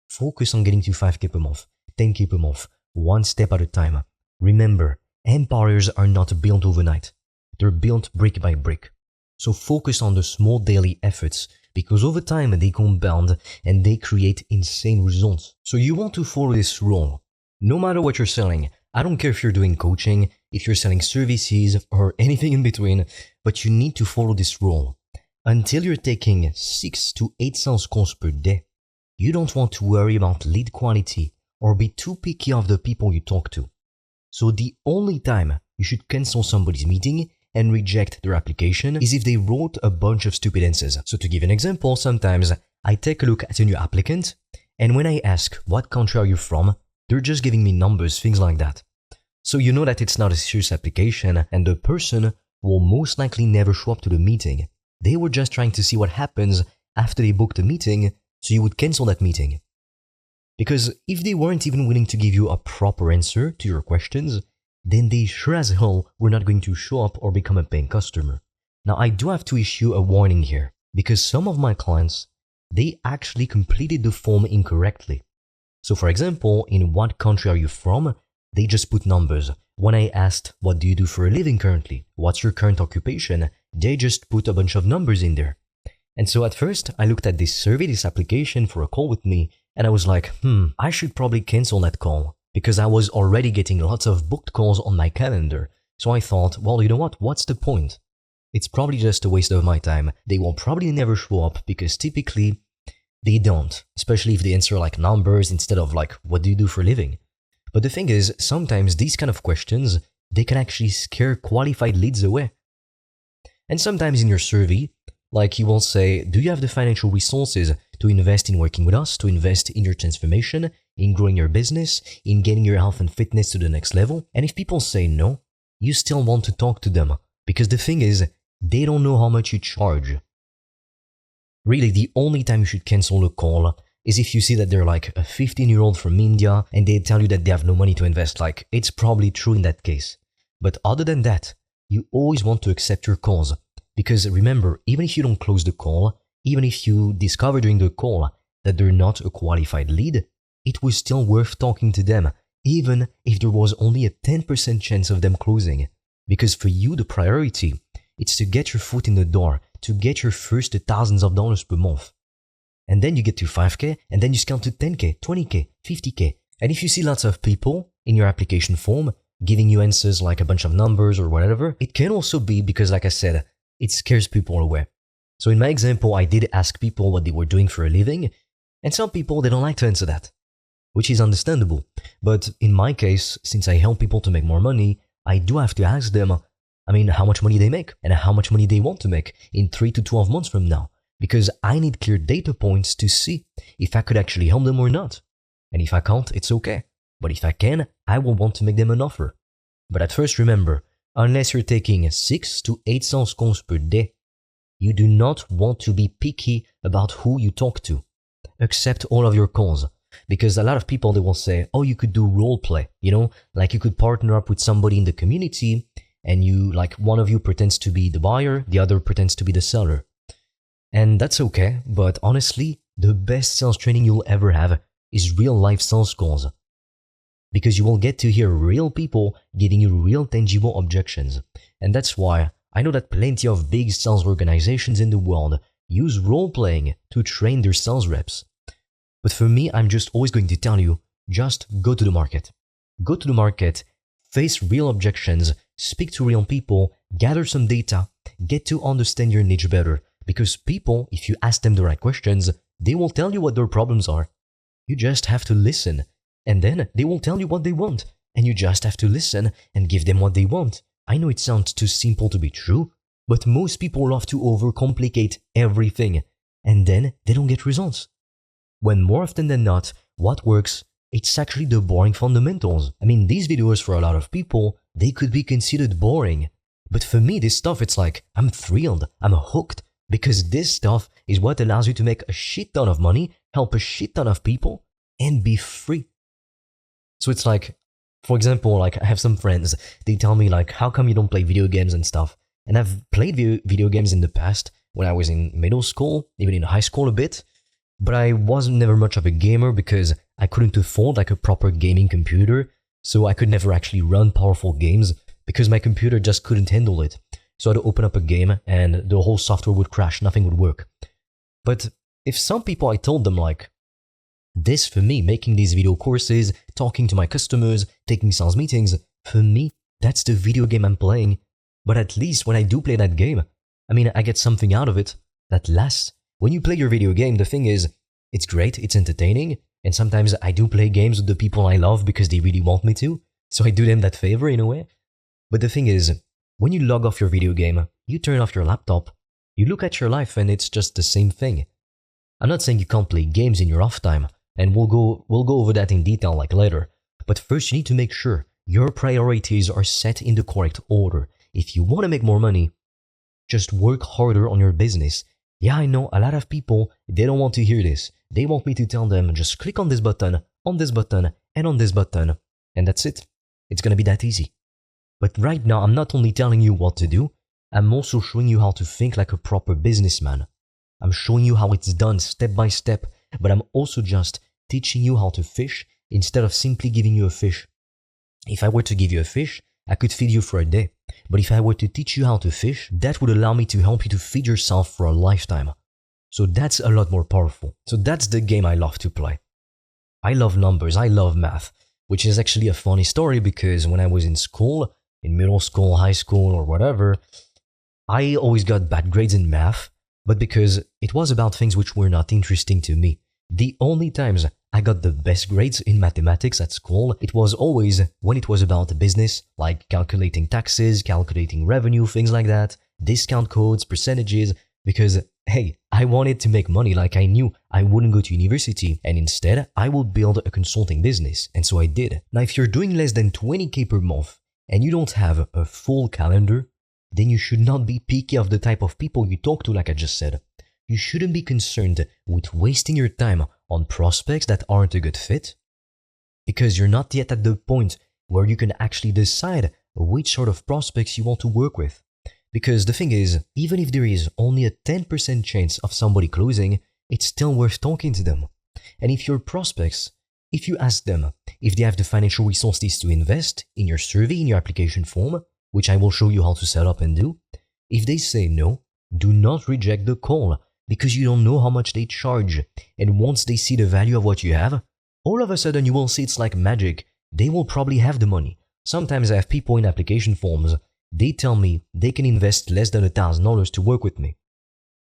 focus on getting to 5K per month, 10K per month, one step at a time. Remember, empires are not built overnight. They're built brick by brick. So focus on the small daily efforts, because over time they compound and they create insane results. So you want to follow this rule. No matter what you're selling, I don't care if you're doing coaching, if you're selling services or anything in between, but you need to follow this rule. Until you're taking 6 to 8 sales calls per day, you don't want to worry about lead quality or be too picky of the people you talk to. So the only time you should cancel somebody's meeting and reject their application is if they wrote a bunch of stupid answers. So to give an example, sometimes I take a look at a new applicant, and when I ask what country are you from, they're just giving me numbers, things like that. So you know that it's not a serious application, and the person will most likely never show up to the meeting. They were just trying to see what happens after they booked a meeting, so you would cancel that meeting. Because if they weren't even willing to give you a proper answer to your questions, then they sure as hell were not going to show up or become a paying customer. Now I do have to issue a warning here, because some of my clients, they actually completed the form incorrectly. So for example, in what country are you from, they just put numbers. When I asked, what do you do for a living currently? What's your current occupation? They just put a bunch of numbers in there. And so at first, I looked at this survey, this application for a call with me, and I was like, I should probably cancel that call, because I was already getting lots of booked calls on my calendar. So I thought, well, you know what? What's the point? It's probably just a waste of my time. They will probably never show up because typically they don't, especially if they answer like numbers instead of like, what do you do for a living? But the thing is, sometimes these kind of questions, they can actually scare qualified leads away. And sometimes in your survey, like you will say, do you have the financial resources to invest in working with us, to invest in your transformation, in growing your business, in getting your health and fitness to the next level? And if people say no, you still want to talk to them, because the thing is, they don't know how much you charge. Really, the only time you should cancel a call is if you see that they're like a 15-year-old from India and they tell you that they have no money to invest. Like, it's probably true in that case. But other than that, you always want to accept your calls. Because remember, even if you don't close the call, even if you discover during the call that they're not a qualified lead, it was still worth talking to them, even if there was only a 10% chance of them closing. Because for you, the priority, it's to get your foot in the door, to get your first thousands of dollars per month. And then you get to 5K, and then you scale to 10K, 20K, 50K. And if you see lots of people in your application form giving you answers like a bunch of numbers or whatever, it can also be because, like I said, it scares people away. So in my example, I did ask people what they were doing for a living, and some people, they don't like to answer that, which is understandable. But in my case, since I help people to make more money, I do have to ask them, how much money they make and how much money they want to make in 3 to 12 months from now, because I need clear data points to see if I could actually help them or not. And if I can't, it's okay. But if I can, I will want to make them an offer. But at first, remember, unless you're taking 6 to 8 sales calls per day, you do not want to be picky about who you talk to. Accept all of your calls. Because a lot of people, they will say, oh, you could do role play, like you could partner up with somebody in the community and you, like one of you pretends to be the buyer, the other pretends to be the seller. And that's okay, but honestly, the best sales training you'll ever have is real life sales calls. Because you will get to hear real people giving you real tangible objections. And that's why I know that plenty of big sales organizations in the world use role-playing to train their sales reps. But for me, I'm just always going to tell you, just go to the market. Go to the market, face real objections, speak to real people, gather some data, get to understand your niche better. Because people, if you ask them the right questions, they will tell you what their problems are. You just have to listen. And then they will tell you what they want. And you just have to listen and give them what they want. I know it sounds too simple to be true, but most people love to overcomplicate everything. And then they don't get results. When more often than not, what works, it's actually the boring fundamentals. These videos for a lot of people, they could be considered boring. But for me, this stuff, it's like, I'm thrilled, I'm hooked. Because this stuff is what allows you to make a shit ton of money, help a shit ton of people, and be free. So it's like, For example, like I have some friends, they tell me like, how come you don't play video games and stuff? And I've played video games in the past when I was in middle school, even in high school a bit, but I wasn't never much of a gamer because I couldn't afford like a proper gaming computer, so I could never actually run powerful games because my computer just couldn't handle it. So I'd open up a game and the whole software would crash, nothing would work. But if some people, I told them like, this for me, making these video courses, talking to my customers, taking sales meetings, for me, that's the video game I'm playing. But at least when I do play that game, I mean, I get something out of it that lasts. When you play your video game, the thing is, it's great, it's entertaining, and sometimes I do play games with the people I love because they really want me to, so I do them that favor in a way. But the thing is, when you log off your video game, you turn off your laptop, you look at your life and it's just the same thing. I'm not saying you can't play games in your off time, and we'll go over that in detail like later, but first you need to make sure your priorities are set in the correct order. If you want to make more money, just work harder on your business. Yeah, I know a lot of people, they don't want to hear this. They want me to tell them, just click on this button, and on this button, and that's it. It's gonna be that easy. But right now, I'm not only telling you what to do, I'm also showing you how to think like a proper businessman. I'm showing you how it's done step by step, but I'm also just teaching you how to fish instead of simply giving you a fish. If I were to give you a fish, I could feed you for a day. But if I were to teach you how to fish, that would allow me to help you to feed yourself for a lifetime. So that's a lot more powerful. So that's the game I love to play. I love numbers, I love math, which is actually a funny story because when I was in school, in middle school, high school, or whatever, I always got bad grades in math, but because it was about things which were not interesting to me. The only times I got the best grades in mathematics at school, it was always when it was about business, like calculating taxes, calculating revenue, things like that, discount codes, percentages, because, hey, I wanted to make money, like I knew I wouldn't go to university, and instead I would build a consulting business, and so I did. Now, if you're doing less than 20k per month, and you don't have a full calendar, then you should not be picky of the type of people you talk to, like I just said. You shouldn't be concerned with wasting your time on prospects that aren't a good fit, because you're not yet at the point where you can actually decide which sort of prospects you want to work with. Because the thing is, even if there is only a 10% chance of somebody closing, it's still worth talking to them. And if your prospects, if you ask them if they have the financial resources to invest in your survey, in your application form, which I will show you how to set up and do, if they say no, do not reject the call, because you don't know how much they charge. And once they see the value of what you have, all of a sudden you will see it's like magic. They will probably have the money. Sometimes I have people in application forms, they tell me they can invest less than $1,000 to work with me.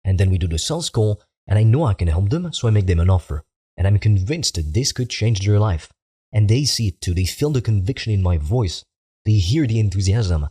And then we do the sales call, and I know I can help them, so I make them an offer. And I'm convinced that this could change their life. And they see it too, they feel the conviction in my voice. They hear the enthusiasm.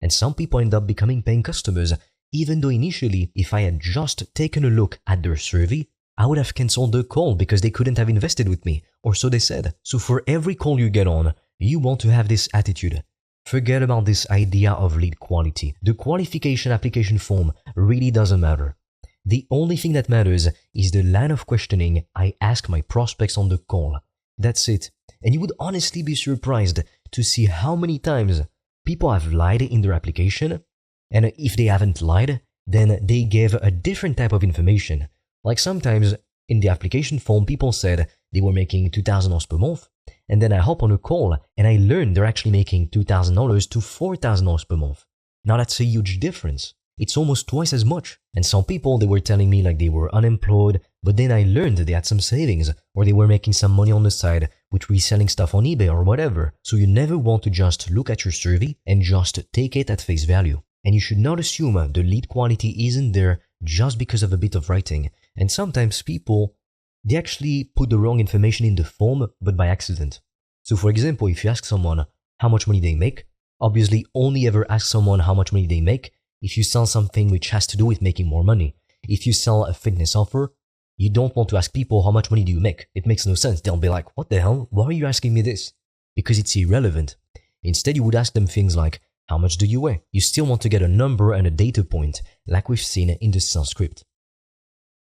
And some people end up becoming paying customers, even though initially, if I had just taken a look at their survey, I would have cancelled the call because they couldn't have invested with me, or so they said. So for every call you get on, you want to have this attitude. Forget about this idea of lead quality. The qualification application form really doesn't matter. The only thing that matters is the line of questioning I ask my prospects on the call. That's it. And you would honestly be surprised to see how many times people have lied in their application. And if they haven't lied, then they gave a different type of information. Like sometimes in the application form, people said they were making $2,000 per month. And then I hop on a call and I learn they're actually making $2,000 to $4,000 per month. Now that's a huge difference. It's almost twice as much. And some people, they were telling me like they were unemployed, but then I learned they had some savings or they were making some money on the side with reselling stuff on eBay or whatever. So you never want to just look at your survey and just take it at face value. And you should not assume the lead quality isn't there just because of a bit of writing. And sometimes people, they actually put the wrong information in the form, but by accident. So for example, if you ask someone how much money they make, obviously only ever ask someone how much money they make if you sell something which has to do with making more money. If you sell a fitness offer, you don't want to ask people how much money do you make. It makes no sense. They'll be like, what the hell? Why are you asking me this? Because it's irrelevant. Instead, you would ask them things like, how much do you weigh? You still want to get a number and a data point, like we've seen in the sales script.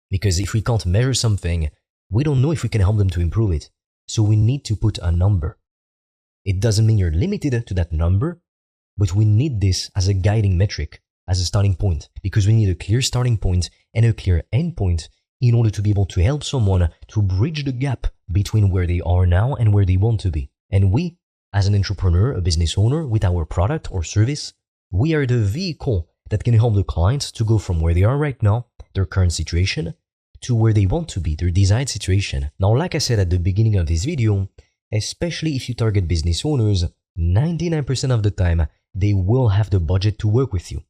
Because if we can't measure something, we don't know if we can help them to improve it. So we need to put a number. It doesn't mean you're limited to that number, but we need this as a guiding metric, as a starting point, because we need a clear starting point and a clear end point in order to be able to help someone to bridge the gap between where they are now and where they want to be. And we, as an entrepreneur, a business owner, with our product or service, we are the vehicle that can help the client to go from where they are right now, their current situation, to where they want to be, their desired situation. Now, like I said at the beginning of this video, especially if you target business owners, 99% of the time, they will have the budget to work with you.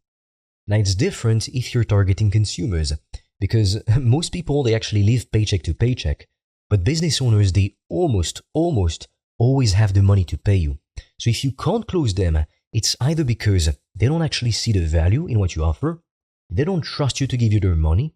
Now, it's different if you're targeting consumers, because most people, they actually live paycheck to paycheck, but business owners, they almost always have the money to pay you. So if you can't close them, it's either because they don't actually see the value in what you offer, they don't trust you to give you their money,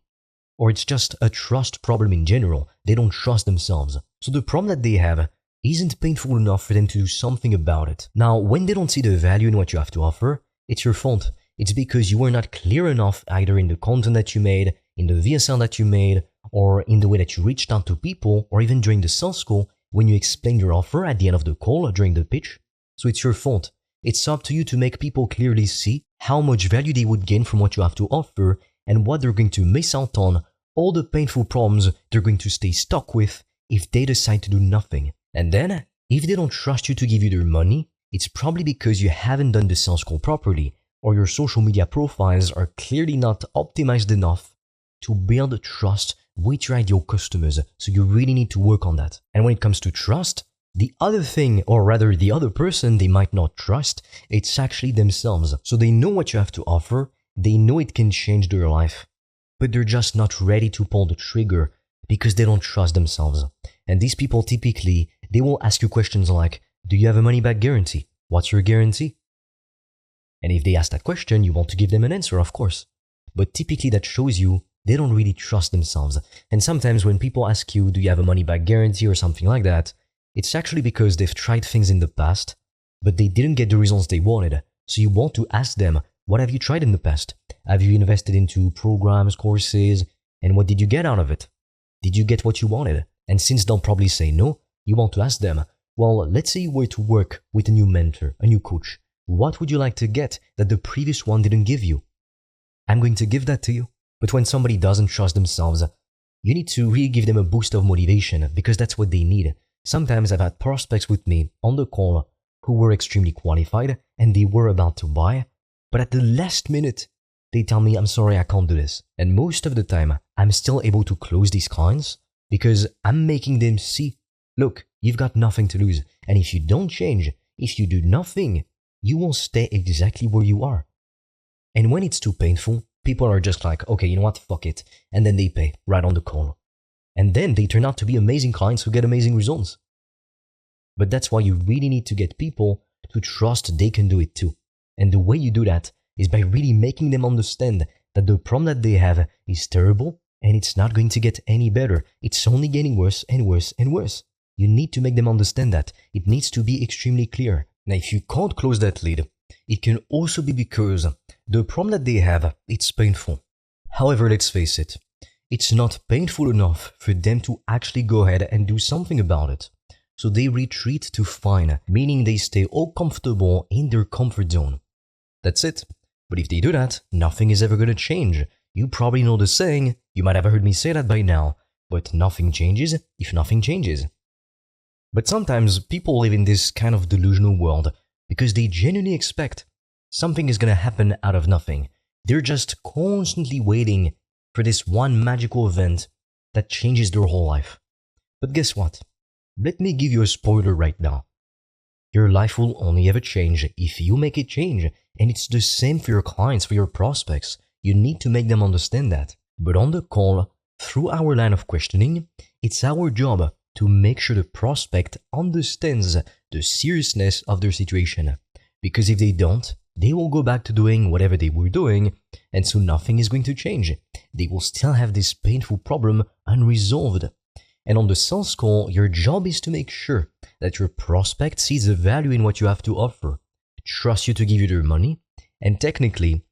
or it's just a trust problem in general. They don't trust themselves. So the problem that they have isn't painful enough for them to do something about it. Now, when they don't see the value in what you have to offer, it's your fault. It's because you were not clear enough either in the content that you made, in the VSL that you made, or in the way that you reached out to people, or even during the sales call when you explained your offer at the end of the call or during the pitch. So it's your fault. It's up to you to make people clearly see how much value they would gain from what you have to offer and what they're going to miss out on, all the painful problems they're going to stay stuck with if they decide to do nothing. And then, if they don't trust you to give you their money, it's probably because you haven't done the sales call properly, or your social media profiles are clearly not optimized enough to build trust with your ideal customers. So you really need to work on that. And when it comes to trust, the other thing, or rather the other person they might not trust, it's actually themselves. So they know what you have to offer, they know it can change their life, but they're just not ready to pull the trigger because they don't trust themselves. And these people typically, they will ask you questions like, do you have a money back guarantee? What's your guarantee? And if they ask that question, you want to give them an answer, of course. But typically that shows you they don't really trust themselves. And sometimes when people ask you, do you have a money back guarantee or something like that, it's actually because they've tried things in the past, but they didn't get the results they wanted. So you want to ask them, what have you tried in the past? Have you invested into programs, courses, and what did you get out of it? Did you get what you wanted? And since they'll probably say no, you want to ask them, well, let's say you were to work with a new mentor, a new coach. What would you like to get that the previous one didn't give you? I'm going to give that to you. But when somebody doesn't trust themselves, you need to really give them a boost of motivation because that's what they need. Sometimes I've had prospects with me on the call who were extremely qualified and they were about to buy, but at the last minute, they tell me, I'm sorry, I can't do this. And most of the time, I'm still able to close these clients because I'm making them see, look, you've got nothing to lose. And if you don't change, if you do nothing, you will stay exactly where you are. And when it's too painful, people are just like, okay, you know what, fuck it. And then they pay right on the call. And then they turn out to be amazing clients who get amazing results. But that's why you really need to get people to trust they can do it too. And the way you do that is by really making them understand that the problem that they have is terrible and it's not going to get any better. It's only getting worse and worse and worse. You need to make them understand that. It needs to be extremely clear. Now, if you can't close that lead, it can also be because the problem that they have, it's painful. However, let's face it, it's not painful enough for them to actually go ahead and do something about it. So they retreat to fine, meaning they stay all comfortable in their comfort zone. That's it. But if they do that, nothing is ever going to change. You probably know the saying, you might have heard me say that by now, but nothing changes if nothing changes. But sometimes people live in this kind of delusional world because they genuinely expect something is going to happen out of nothing. They're just constantly waiting for this one magical event that changes their whole life. But guess what? Let me give you a spoiler right now. Your life will only ever change if you make it change. And it's the same for your clients, for your prospects. You need to make them understand that. But on the call, through our line of questioning, it's our job to make sure the prospect understands the seriousness of their situation. Because if they don't, they will go back to doing whatever they were doing, and so nothing is going to change. They will still have this painful problem unresolved. And on the sales call, your job is to make sure that your prospect sees the value in what you have to offer, trusts you to give you their money, and technically,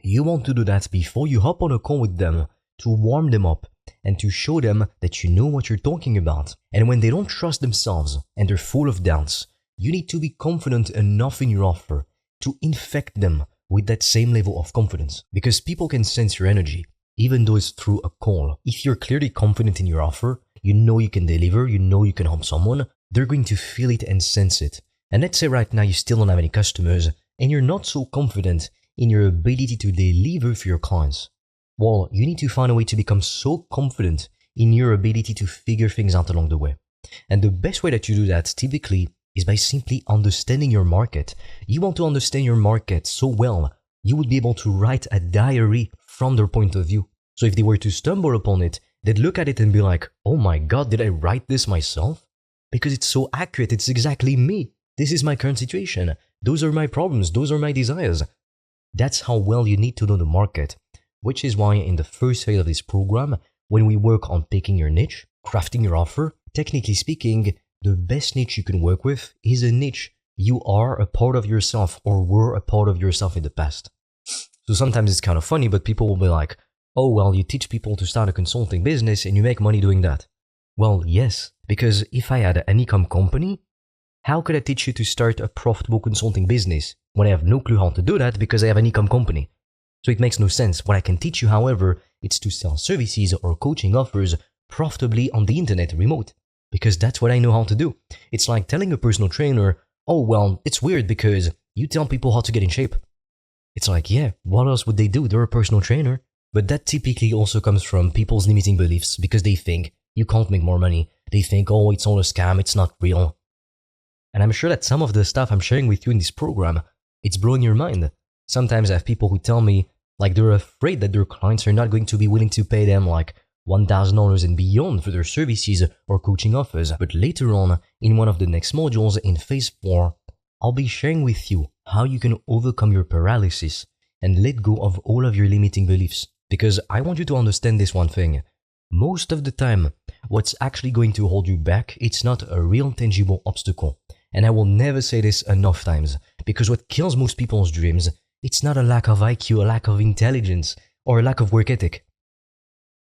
you want to do that before you hop on a call with them to warm them up and to show them that you know what you're talking about. And when they don't trust themselves and they're full of doubts, you need to be confident enough in your offer to infect them with that same level of confidence. Because people can sense your energy, even though it's through a call. If you're clearly confident in your offer, you know you can deliver, you know you can help someone, they're going to feel it and sense it. And let's say right now you still don't have any customers and you're not so confident in your ability to deliver for your clients. Well, you need to find a way to become so confident in your ability to figure things out along the way. And the best way that you do that typically is by simply understanding your market. You want to understand your market so well, you would be able to write a diary from their point of view. So if they were to stumble upon it, they'd look at it and be like, oh my God, did I write this myself? Because it's so accurate, it's exactly me. This is my current situation. Those are my problems, those are my desires. That's how well you need to know the market, which is why in the first phase of this program, when we work on picking your niche, crafting your offer, technically speaking, the best niche you can work with is a niche you are a part of yourself or were a part of yourself in the past. So sometimes it's kind of funny, but people will be like, oh, well, you teach people to start a consulting business and you make money doing that. Well, yes, because if I had an e-com company, how could I teach you to start a profitable consulting business when I have no clue how to do that because I have an e-com company? So it makes no sense. What I can teach you, however, it's to sell services or coaching offers profitably on the internet remote, because that's what I know how to do. It's like telling a personal trainer, oh, well, it's weird because you tell people how to get in shape. It's like, yeah, what else would they do? They're a personal trainer. But that typically also comes from people's limiting beliefs because they think you can't make more money. They think, oh, it's all a scam, it's not real. And I'm sure that some of the stuff I'm sharing with you in this program, it's blowing your mind. Sometimes I have people who tell me like they're afraid that their clients are not going to be willing to pay them like $1,000 and beyond for their services or coaching offers. But later on, in one of the next modules in phase 4, I'll be sharing with you how you can overcome your paralysis and let go of all of your limiting beliefs. Because I want you to understand this one thing. Most of the time, what's actually going to hold you back, it's not a real tangible obstacle. And I will never say this enough times, because what kills most people's dreams, it's not a lack of IQ, a lack of intelligence, or a lack of work ethic.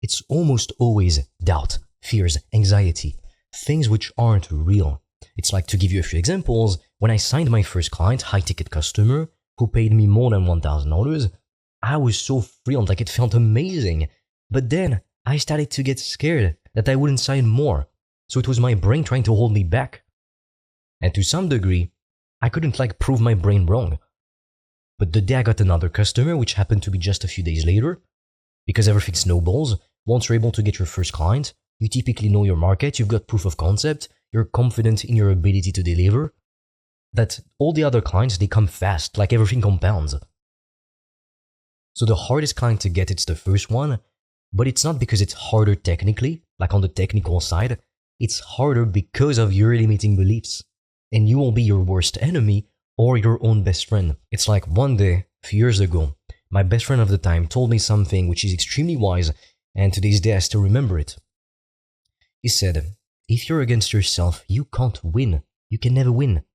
It's almost always doubt, fears, anxiety, things which aren't real. It's like, to give you a few examples, when I signed my first client, high-ticket customer, who paid me more than $1,000, I was so thrilled, like it felt amazing. But then I started to get scared that I wouldn't sign more. So it was my brain trying to hold me back. And to some degree, I couldn't prove my brain wrong. But the day I got another customer, which happened to be just a few days later, because everything snowballs, once you're able to get your first client, you typically know your market, you've got proof of concept, you're confident in your ability to deliver, that all the other clients, they come fast, like everything compounds. So the hardest client to get, it's the first one, but it's not because it's harder technically, like on the technical side, it's harder because of your limiting beliefs. And you will be your worst enemy or your own best friend. It's like one day, a few years ago, my best friend of the time told me something which is extremely wise, and to this day I still remember it. He said, if you're against yourself, you can't win. You can never win.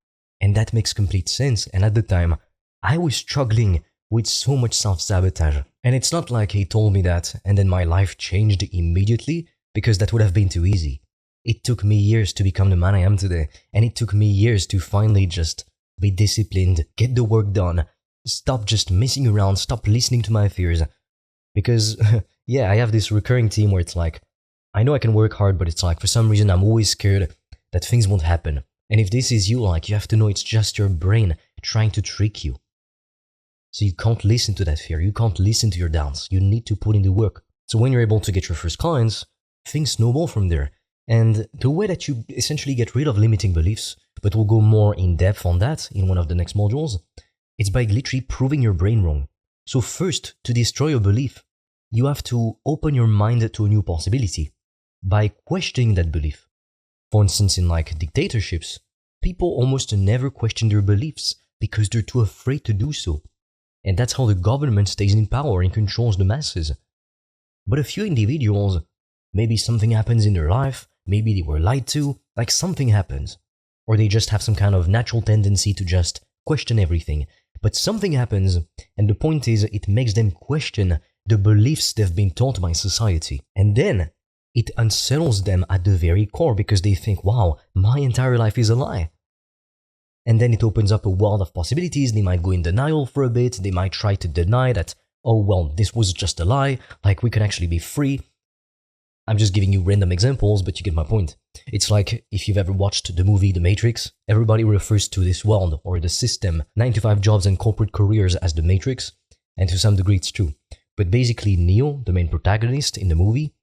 And that makes complete sense. And at the time, I was struggling with so much self-sabotage. And it's not like he told me that and then my life changed immediately, because that would have been too easy. It took me years to become the man I am today, and it took me years to finally just be disciplined, get the work done, stop just messing around, stop listening to my fears. Because, yeah, I have this recurring theme where it's like, I know I can work hard, but it's like, for some reason, I'm always scared that things won't happen. And if this is you, you have to know it's just your brain trying to trick you. So you can't listen to that fear. You can't listen to your doubts. You need to put in the work. So when you're able to get your first clients, things snowball from there. And the way that you essentially get rid of limiting beliefs, but we'll go more in depth on that in one of the next modules, it's by literally proving your brain wrong. So first, to destroy your belief, you have to open your mind to a new possibility by questioning that belief. For instance, in dictatorships, people almost never question their beliefs because they're too afraid to do so. And that's how the government stays in power and controls the masses. But a few individuals, maybe something happens in their life, maybe they were lied to, something happens. Or they just have some kind of natural tendency to just question everything. But something happens, and the point is, it makes them question the beliefs they've been taught by society. And then, it unsettles them at the very core because they think, wow, my entire life is a lie. And then it opens up a world of possibilities. They might go in denial for a bit. They might try to deny that, oh, well, this was just a lie. Like, we can actually be free. I'm just giving you random examples, but you get my point. It's like if you've ever watched the movie The Matrix, everybody refers to this world or the system, 9-to-5 jobs and corporate careers as the Matrix. And to some degree, it's true. But basically, Neo, the main protagonist in the movie,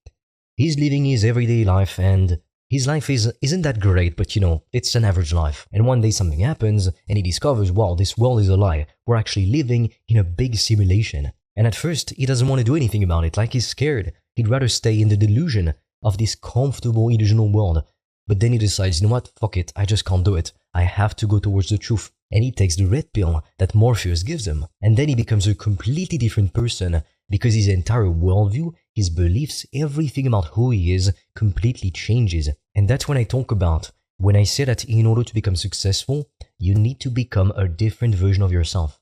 he's living his everyday life, and his life isn't that great, but it's an average life. And one day something happens, and he discovers, wow, this world is a lie. We're actually living in a big simulation. And at first, he doesn't want to do anything about it, like he's scared. He'd rather stay in the delusion of this comfortable, illusional world. But then he decides, you know what, fuck it, I just can't do it. I have to go towards the truth. And he takes the red pill that Morpheus gives him. And then he becomes a completely different person because his entire worldview, his beliefs, everything about who he is completely changes. And that's when I talk about, when I say that in order to become successful, you need to become a different version of yourself.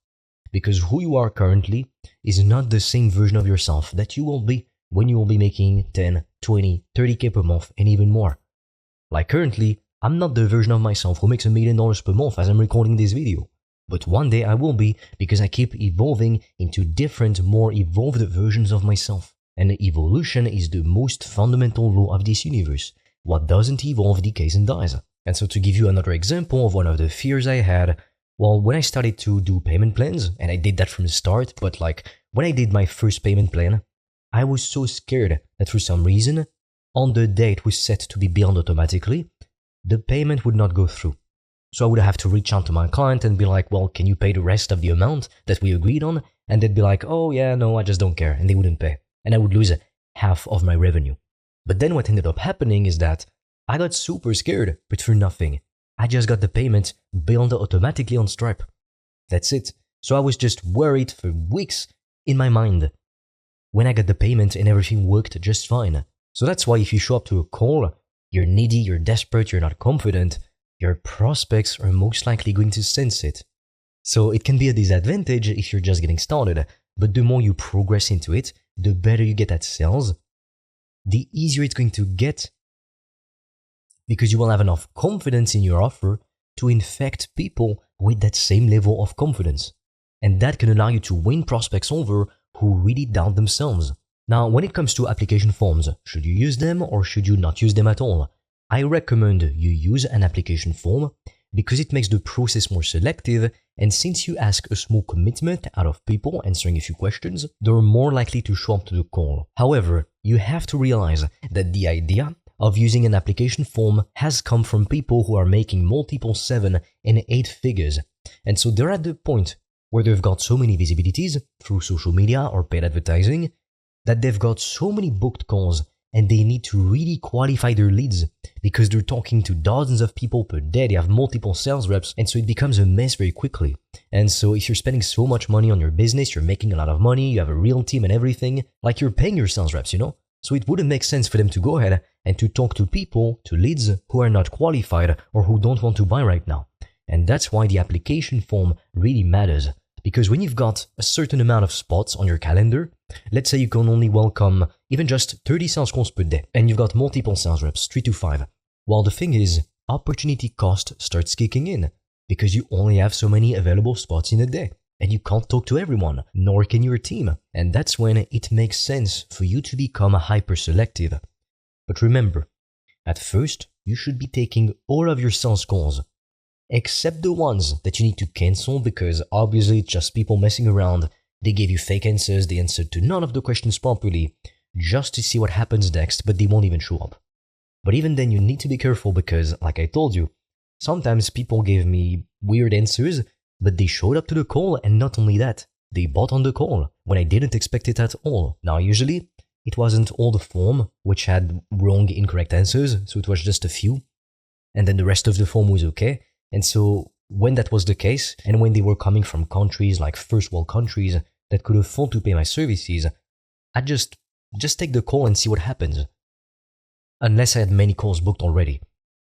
Because who you are currently is not the same version of yourself that you will be when you will be making 10, 20, 30k per month and even more. Like currently, I'm not the version of myself who makes $1 million per month as I'm recording this video. But one day I will be, because I keep evolving into different, more evolved versions of myself. And evolution is the most fundamental law of this universe. What doesn't evolve decays and dies. And so to give you another example of one of the fears I had, well, when I started to do payment plans, and I did that from the start, but like when I did my first payment plan, I was so scared that for some reason, on the day it was set to be billed automatically, the payment would not go through. So I would have to reach out to my client and be like, well, can you pay the rest of the amount that we agreed on? And they'd be like, oh yeah, no, I just don't care. And they wouldn't pay. And I would lose half of my revenue. But then what ended up happening is that I got super scared, but for nothing. I just got the payment billed automatically on Stripe. That's it. So I was just worried for weeks in my mind. When I got the payment and everything worked just fine. So that's why if you show up to a call, you're needy, you're desperate, you're not confident, your prospects are most likely going to sense it. So it can be a disadvantage if you're just getting started, but the more you progress into it, the better you get at sales, the easier it's going to get, because you will have enough confidence in your offer to infect people with that same level of confidence. And that can allow you to win prospects over who really doubt themselves. Now, when it comes to application forms, should you use them or should you not use them at all? I recommend you use an application form because it makes the process more selective, and since you ask a small commitment out of people answering a few questions, they're more likely to show up to the call. However, you have to realize that the idea of using an application form has come from people who are making multiple 7 and 8 figures. And so they're at the point where they've got so many visibilities through social media or paid advertising that they've got so many booked calls and they need to really qualify their leads because they're talking to dozens of people per day. They have multiple sales reps, and so it becomes a mess very quickly. And so if you're spending so much money on your business, you're making a lot of money, you have a real team and everything, like you're paying your sales reps, So it wouldn't make sense for them to go ahead and to talk to people, to leads who are not qualified or who don't want to buy right now. And that's why the application form really matters. Because when you've got a certain amount of spots on your calendar, let's say you can only welcome even just 30 sales calls per day, and you've got multiple sales reps, 3 to 5. Well, the thing is, opportunity cost starts kicking in because you only have so many available spots in a day, and you can't talk to everyone, nor can your team. And that's when it makes sense for you to become hyper-selective. But remember, at first, you should be taking all of your sales calls, except the ones that you need to cancel because obviously it's just people messing around. They gave you fake answers, they answered to none of the questions properly, just to see what happens next, but they won't even show up. But even then you need to be careful because, like I told you, sometimes people gave me weird answers, but they showed up to the call, and not only that, they bought on the call when I didn't expect it at all. Now usually, it wasn't all the form which had wrong, incorrect answers, so it was just a few, and then the rest of the form was okay. And so when that was the case, and when they were coming from countries like first world countries that could afford to pay my services, I'd just take the call and see what happens. Unless I had many calls booked already.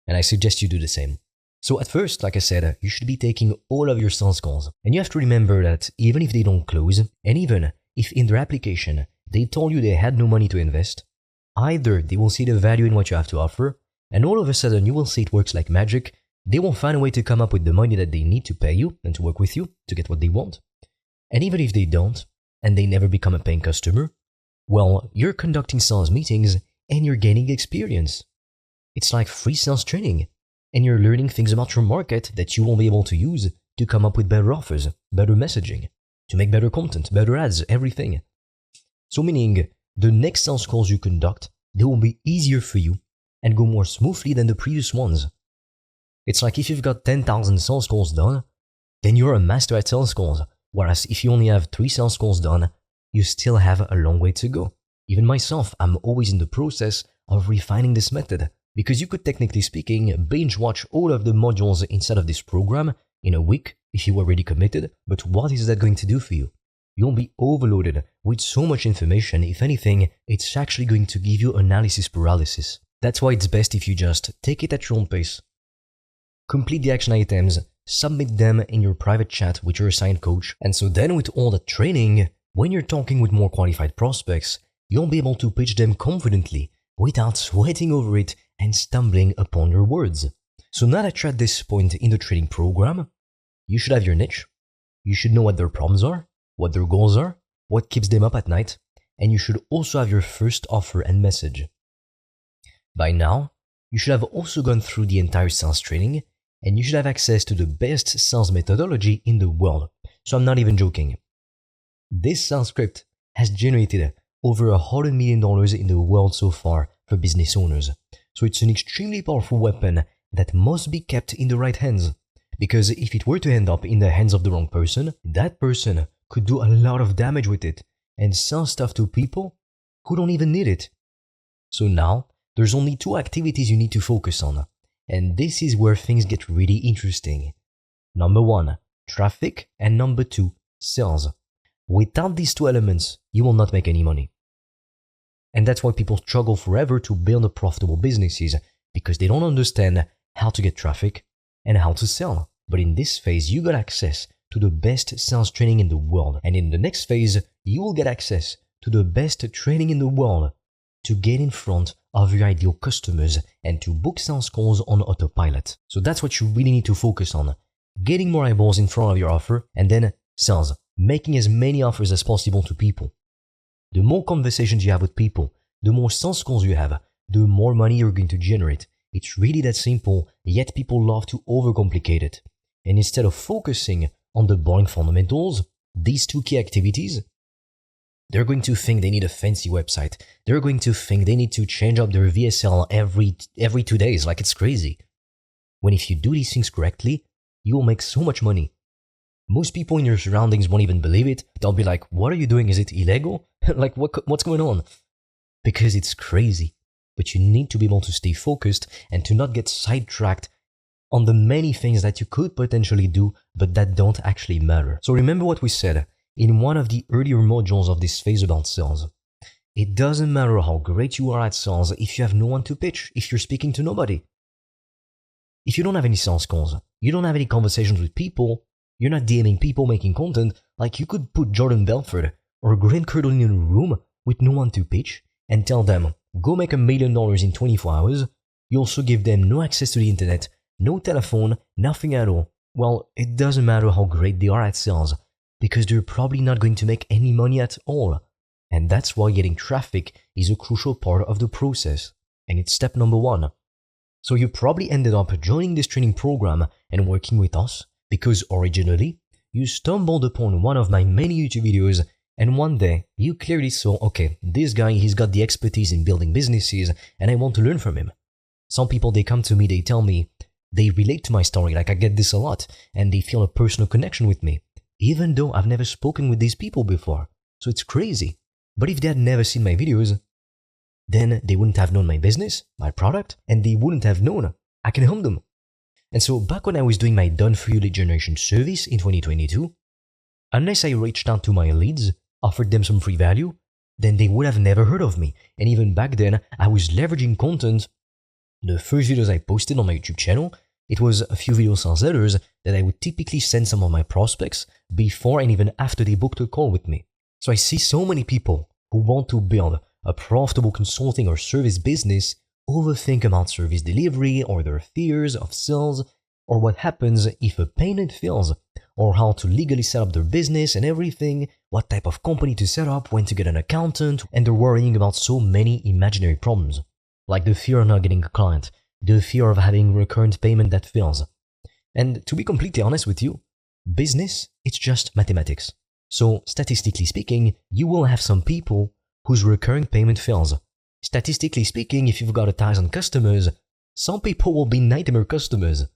And I suggest you do the same. So at first, like I said, you should be taking all of your sales calls. And you have to remember that even if they don't close, and even if in their application they told you they had no money to invest, either they will see the value in what you have to offer, and all of a sudden you will see it works like magic, they will find a way to come up with the money that they need to pay you and to work with you to get what they want. And even if they don't, and they never become a paying customer, well, you're conducting sales meetings and you're gaining experience. It's like free sales training, and you're learning things about your market that you won't be able to use to come up with better offers, better messaging, to make better content, better ads, everything. So meaning, the next sales calls you conduct, they will be easier for you and go more smoothly than the previous ones. It's like if you've got 10,000 sales calls done, then you're a master at sales calls. Whereas if you only have 3 sales calls done, you still have a long way to go. Even myself, I'm always in the process of refining this method, because you could technically speaking binge watch all of the modules inside of this program in a week if you were already committed, but what is that going to do for you? You'll be overloaded with so much information. If anything, it's actually going to give you analysis paralysis. That's why it's best if you just take it at your own pace. Complete the action items, submit them in your private chat with your assigned coach, and so then with all that training, when you're talking with more qualified prospects, you'll be able to pitch them confidently without sweating over it and stumbling upon your words. So now that you're at this point in the training program, you should have your niche, you should know what their problems are, what their goals are, what keeps them up at night, and you should also have your first offer and message. By now, you should have also gone through the entire sales training, and you should have access to the best sales methodology in the world. So I'm not even joking. This sales script has generated over $100 million in the world so far for business owners. So it's an extremely powerful weapon that must be kept in the right hands. Because if it were to end up in the hands of the wrong person, that person could do a lot of damage with it and sell stuff to people who don't even need it. So now, there's only 2 activities you need to focus on. And this is where things get really interesting. Number 1, traffic, and number 2, sales. Without these 2 elements, you will not make any money. And that's why people struggle forever to build profitable businesses, because they don't understand how to get traffic and how to sell. But in this phase, you got access to the best sales training in the world. And in the next phase, you will get access to the best training in the world to get in front of your ideal customers and to book sales calls on autopilot. So that's what you really need to focus on. Getting more eyeballs in front of your offer, and then sales. Making as many offers as possible to people. The more conversations you have with people, the more sales calls you have, the more money you're going to generate. It's really that simple, yet people love to overcomplicate it. And instead of focusing on the boring fundamentals, these 2 key activities, they're going to think they need a fancy website. They're going to think they need to change up their VSL every 2 days, like it's crazy. When if you do these things correctly, you will make so much money. Most people in your surroundings won't even believe it. They'll be like, what are you doing? Is it illegal? Like, what's going on? Because it's crazy. But you need to be able to stay focused and to not get sidetracked on the many things that you could potentially do, but that don't actually matter. So remember what we said in one of the earlier modules of this phase about sales. It doesn't matter how great you are at sales if you have no one to pitch, if you're speaking to nobody. If you don't have any sales calls, you don't have any conversations with people, you're not DMing people making content, like you could put Jordan Belfort or Grant Cardone in a room with no one to pitch and tell them, go make $1 million in 24 hours. You also give them no access to the internet, no telephone, nothing at all. Well, it doesn't matter how great they are at sales, because they're probably not going to make any money at all. And that's why getting traffic is a crucial part of the process. And it's step number 1. So you probably ended up joining this training program and working with us because originally you stumbled upon one of my many YouTube videos and one day you clearly saw, okay, this guy, he's got the expertise in building businesses and I want to learn from him. Some people, they come to me, they tell me, they relate to my story, like I get this a lot, and they feel a personal connection with me, even though I've never spoken with these people before. So it's crazy. But if they had never seen my videos, then they wouldn't have known my business, my product, and they wouldn't have known I can help them. And so back when I was doing my Done For You lead generation service in 2022, unless I reached out to my leads, offered them some free value, then they would have never heard of me. And even back then, I was leveraging content. The first videos I posted on my YouTube channel, it was a few video sales letters that I would typically send some of my prospects before and even after they booked a call with me. So I see so many people who want to build a profitable consulting or service business overthink about service delivery or their fears of sales, or what happens if a payment fails, or how to legally set up their business and everything, what type of company to set up, when to get an accountant, and they're worrying about so many imaginary problems, like the fear of not getting a client, the fear of having recurrent payment that fails. And to be completely honest with you, business, it's just mathematics. So statistically speaking, you will have some people whose recurring payment fails. Statistically speaking, if you've got 1,000 customers, some people will be nightmare customers.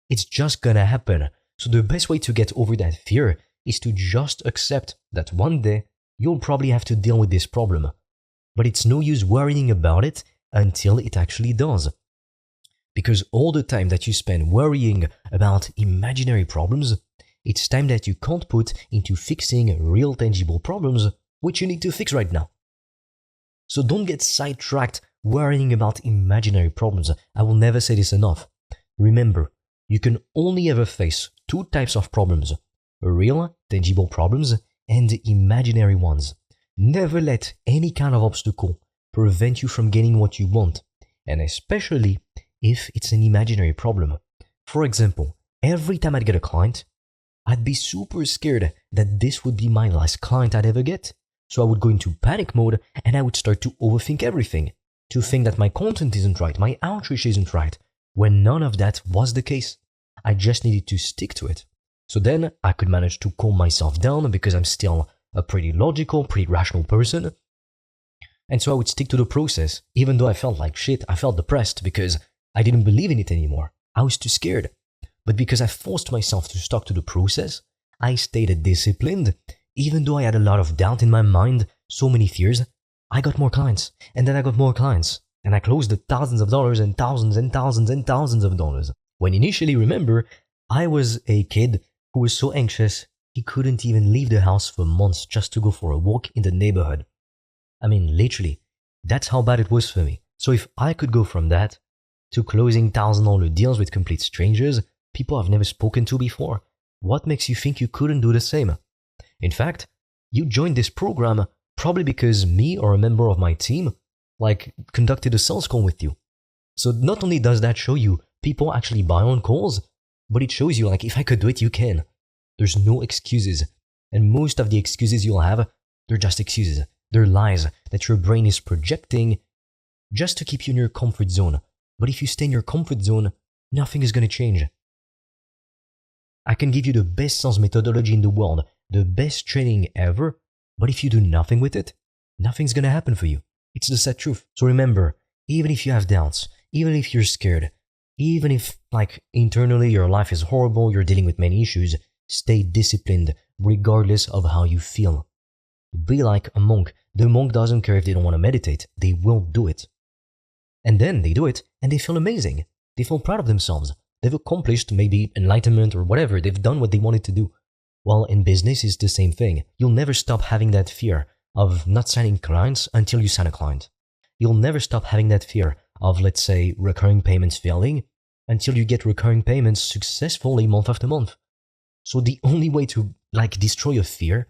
It's just gonna happen. So the best way to get over that fear is to just accept that one day you'll probably have to deal with this problem. But it's no use worrying about it until it actually does. Because all the time that you spend worrying about imaginary problems, it's time that you can't put into fixing real tangible problems which you need to fix right now. So don't get sidetracked worrying about imaginary problems. I will never say this enough. Remember, you can only ever face two types of problems: real, tangible problems and imaginary ones. Never let any kind of obstacle prevent you from getting what you want, and especially if it's an imaginary problem. For example, every time I'd get a client, I'd be super scared that this would be my last client I'd ever get. So I would go into panic mode and I would start to overthink everything, to think that my content isn't right, my outreach isn't right, when none of that was the case. I just needed to stick to it. So then I could manage to calm myself down because I'm still a pretty logical, pretty rational person. And so I would stick to the process, even though I felt like shit. I felt depressed because I didn't believe in it anymore. I was too scared. But because I forced myself to stick to the process, I stayed disciplined. Even though I had a lot of doubt in my mind, so many fears, I got more clients. And then I got more clients. And I closed the thousands of dollars and thousands and thousands and thousands of dollars. When initially, remember, I was a kid who was so anxious he couldn't even leave the house for months just to go for a walk in the neighborhood. I mean, literally, that's how bad it was for me. So if I could go from that to closing $1,000 deals with complete strangers, people I've never spoken to before, what makes you think you couldn't do the same? In fact, you joined this program probably because me or a member of my team conducted a sales call with you. So not only does that show you people actually buy on calls, but it shows you if I could do it, you can. There's no excuses. And most of the excuses you'll have, they're just excuses. They're lies that your brain is projecting just to keep you in your comfort zone. But if you stay in your comfort zone, nothing is going to change. I can give you the best sales methodology in the world, the best training ever, but if you do nothing with it, nothing's going to happen for you. It's the sad truth. So remember, even if you have doubts, even if you're scared, even if internally your life is horrible, you're dealing with many issues, stay disciplined regardless of how you feel. Be like a monk. The monk doesn't care if they don't want to meditate. They will do it. And then they do it and they feel amazing. They feel proud of themselves. They've accomplished maybe enlightenment or whatever. They've done what they wanted to do. Well, in business, it's the same thing. You'll never stop having that fear of not signing clients until you sign a client. You'll never stop having that fear of, let's say, recurring payments failing until you get recurring payments successfully month after month. So the only way to destroy your fear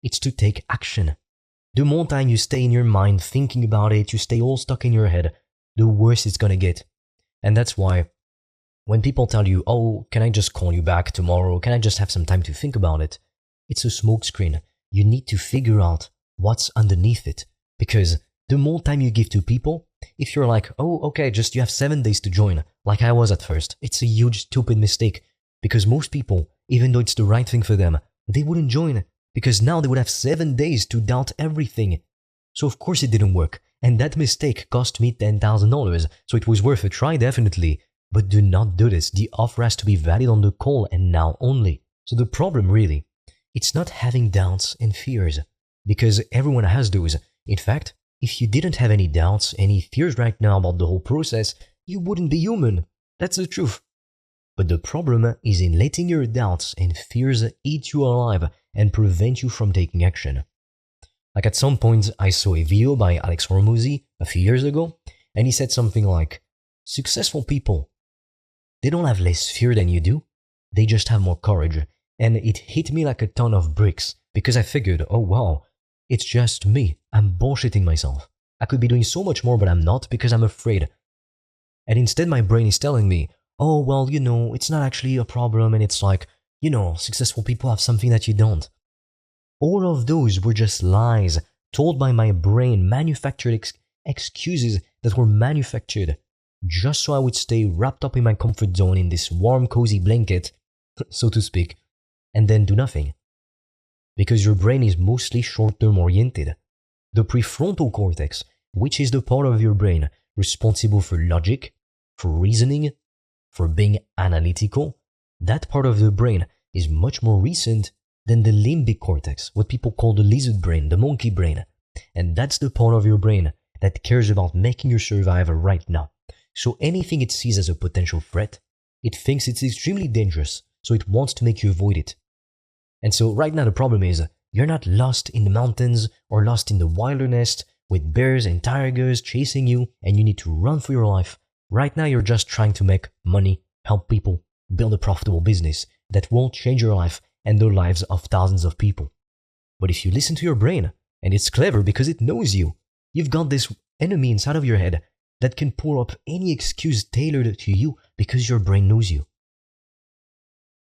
is to take action. The more time you stay in your mind thinking about it, you stay all stuck in your head, the worse it's gonna get. And that's why when people tell you, oh, can I just call you back tomorrow? Can I just have some time to think about it? It's a smokescreen. You need to figure out what's underneath it. Because the more time you give to people, if you're oh, okay, just you have 7 days to join, like I was at first, it's a huge, stupid mistake. Because most people, even though it's the right thing for them, they wouldn't join. Because now they would have 7 days to doubt everything. So of course it didn't work. And that mistake cost me $10,000. So it was worth a try, definitely. But do not do this. The offer has to be valid on the call and now only. So the problem really, it's not having doubts and fears. Because everyone has those. In fact, if you didn't have any doubts, any fears right now about the whole process, you wouldn't be human. That's the truth. But the problem is in letting your doubts and fears eat you alive and prevent you from taking action. At some point, I saw a video by Alex Hormozy a few years ago, and he said something like, successful people, they don't have less fear than you do, they just have more courage. And it hit me like a ton of bricks, because I figured, oh wow, it's just me, I'm bullshitting myself. I could be doing so much more, but I'm not because I'm afraid. And instead my brain is telling me, oh, well, it's not actually a problem, and it's like, successful people have something that you don't. All of those were just lies told by my brain, manufactured excuses that were manufactured just so I would stay wrapped up in my comfort zone in this warm, cozy blanket, so to speak, and then do nothing. Because your brain is mostly short-term oriented. The prefrontal cortex, which is the part of your brain responsible for logic, for reasoning, for being analytical, that part of the brain is much more recent than the limbic cortex, what people call the lizard brain, the monkey brain. And that's the part of your brain that cares about making you survive right now. So anything it sees as a potential threat, it thinks it's extremely dangerous, so it wants to make you avoid it. And so right now the problem is, you're not lost in the mountains or lost in the wilderness with bears and tigers chasing you and you need to run for your life. Right now you're just trying to make money, help people, build a profitable business that won't change your life and the lives of thousands of people. But if you listen to your brain, and it's clever because it knows you, you've got this enemy inside of your head that can pull up any excuse tailored to you because your brain knows you.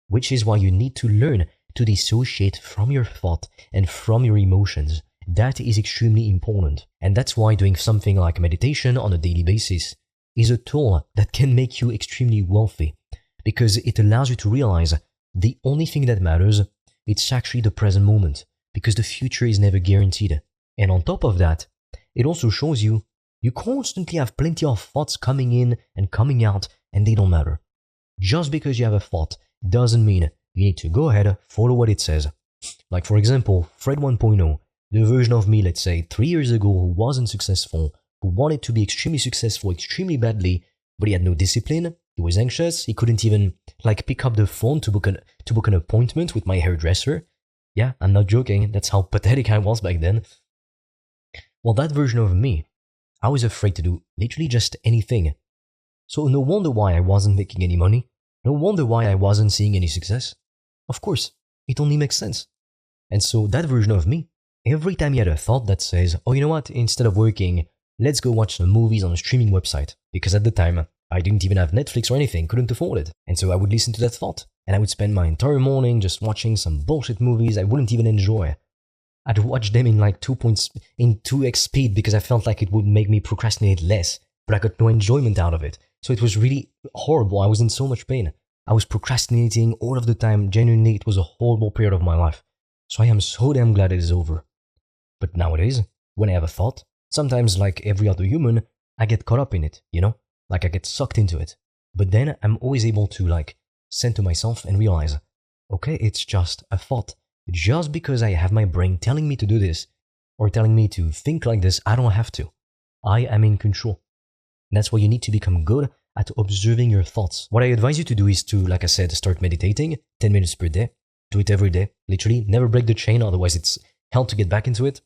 Which is why you need to learn to dissociate from your thought and from your emotions. That is extremely important. And that's why doing something like meditation on a daily basis is a tool that can make you extremely wealthy, because it allows you to realize the only thing that matters, it's actually the present moment, because the future is never guaranteed. And on top of that, it also shows you constantly have plenty of thoughts coming in and coming out, and they don't matter. Just because you have a thought doesn't mean you need to go ahead, follow what it says. Like for example, Fred 1.0, the version of me, let's say 3 years ago, who wasn't successful, who wanted to be extremely successful extremely badly, but he had no discipline, he was anxious, he couldn't even pick up the phone to book an appointment with my hairdresser. Yeah, I'm not joking, that's how pathetic I was back then. Well, that version of me, I was afraid to do literally just anything. So no wonder why I wasn't making any money, no wonder why I wasn't seeing any success. Of course, it only makes sense. And so that version of me, every time he had a thought that says, oh, you know what, instead of working, let's go watch some movies on a streaming website. Because at the time, I didn't even have Netflix or anything, couldn't afford it. And so I would listen to that thought, and I would spend my entire morning just watching some bullshit movies I wouldn't even enjoy. I'd watch them in 2x speed because I felt like it would make me procrastinate less, but I got no enjoyment out of it. So it was really horrible. I was in so much pain. I was procrastinating all of the time. Genuinely, it was a horrible period of my life. So I am so damn glad it is over. But nowadays, when I have a thought, sometimes like every other human, I get caught up in it, I get sucked into it. But then I'm always able to send to myself and realize, okay, it's just a thought. Just because I have my brain telling me to do this or telling me to think like this, I don't have to. I am in control. That's why you need to become good at observing your thoughts. What I advise you to do is to, like I said, start meditating 10 minutes per day. Do it every day, literally. Never break the chain, otherwise it's hell to get back into it.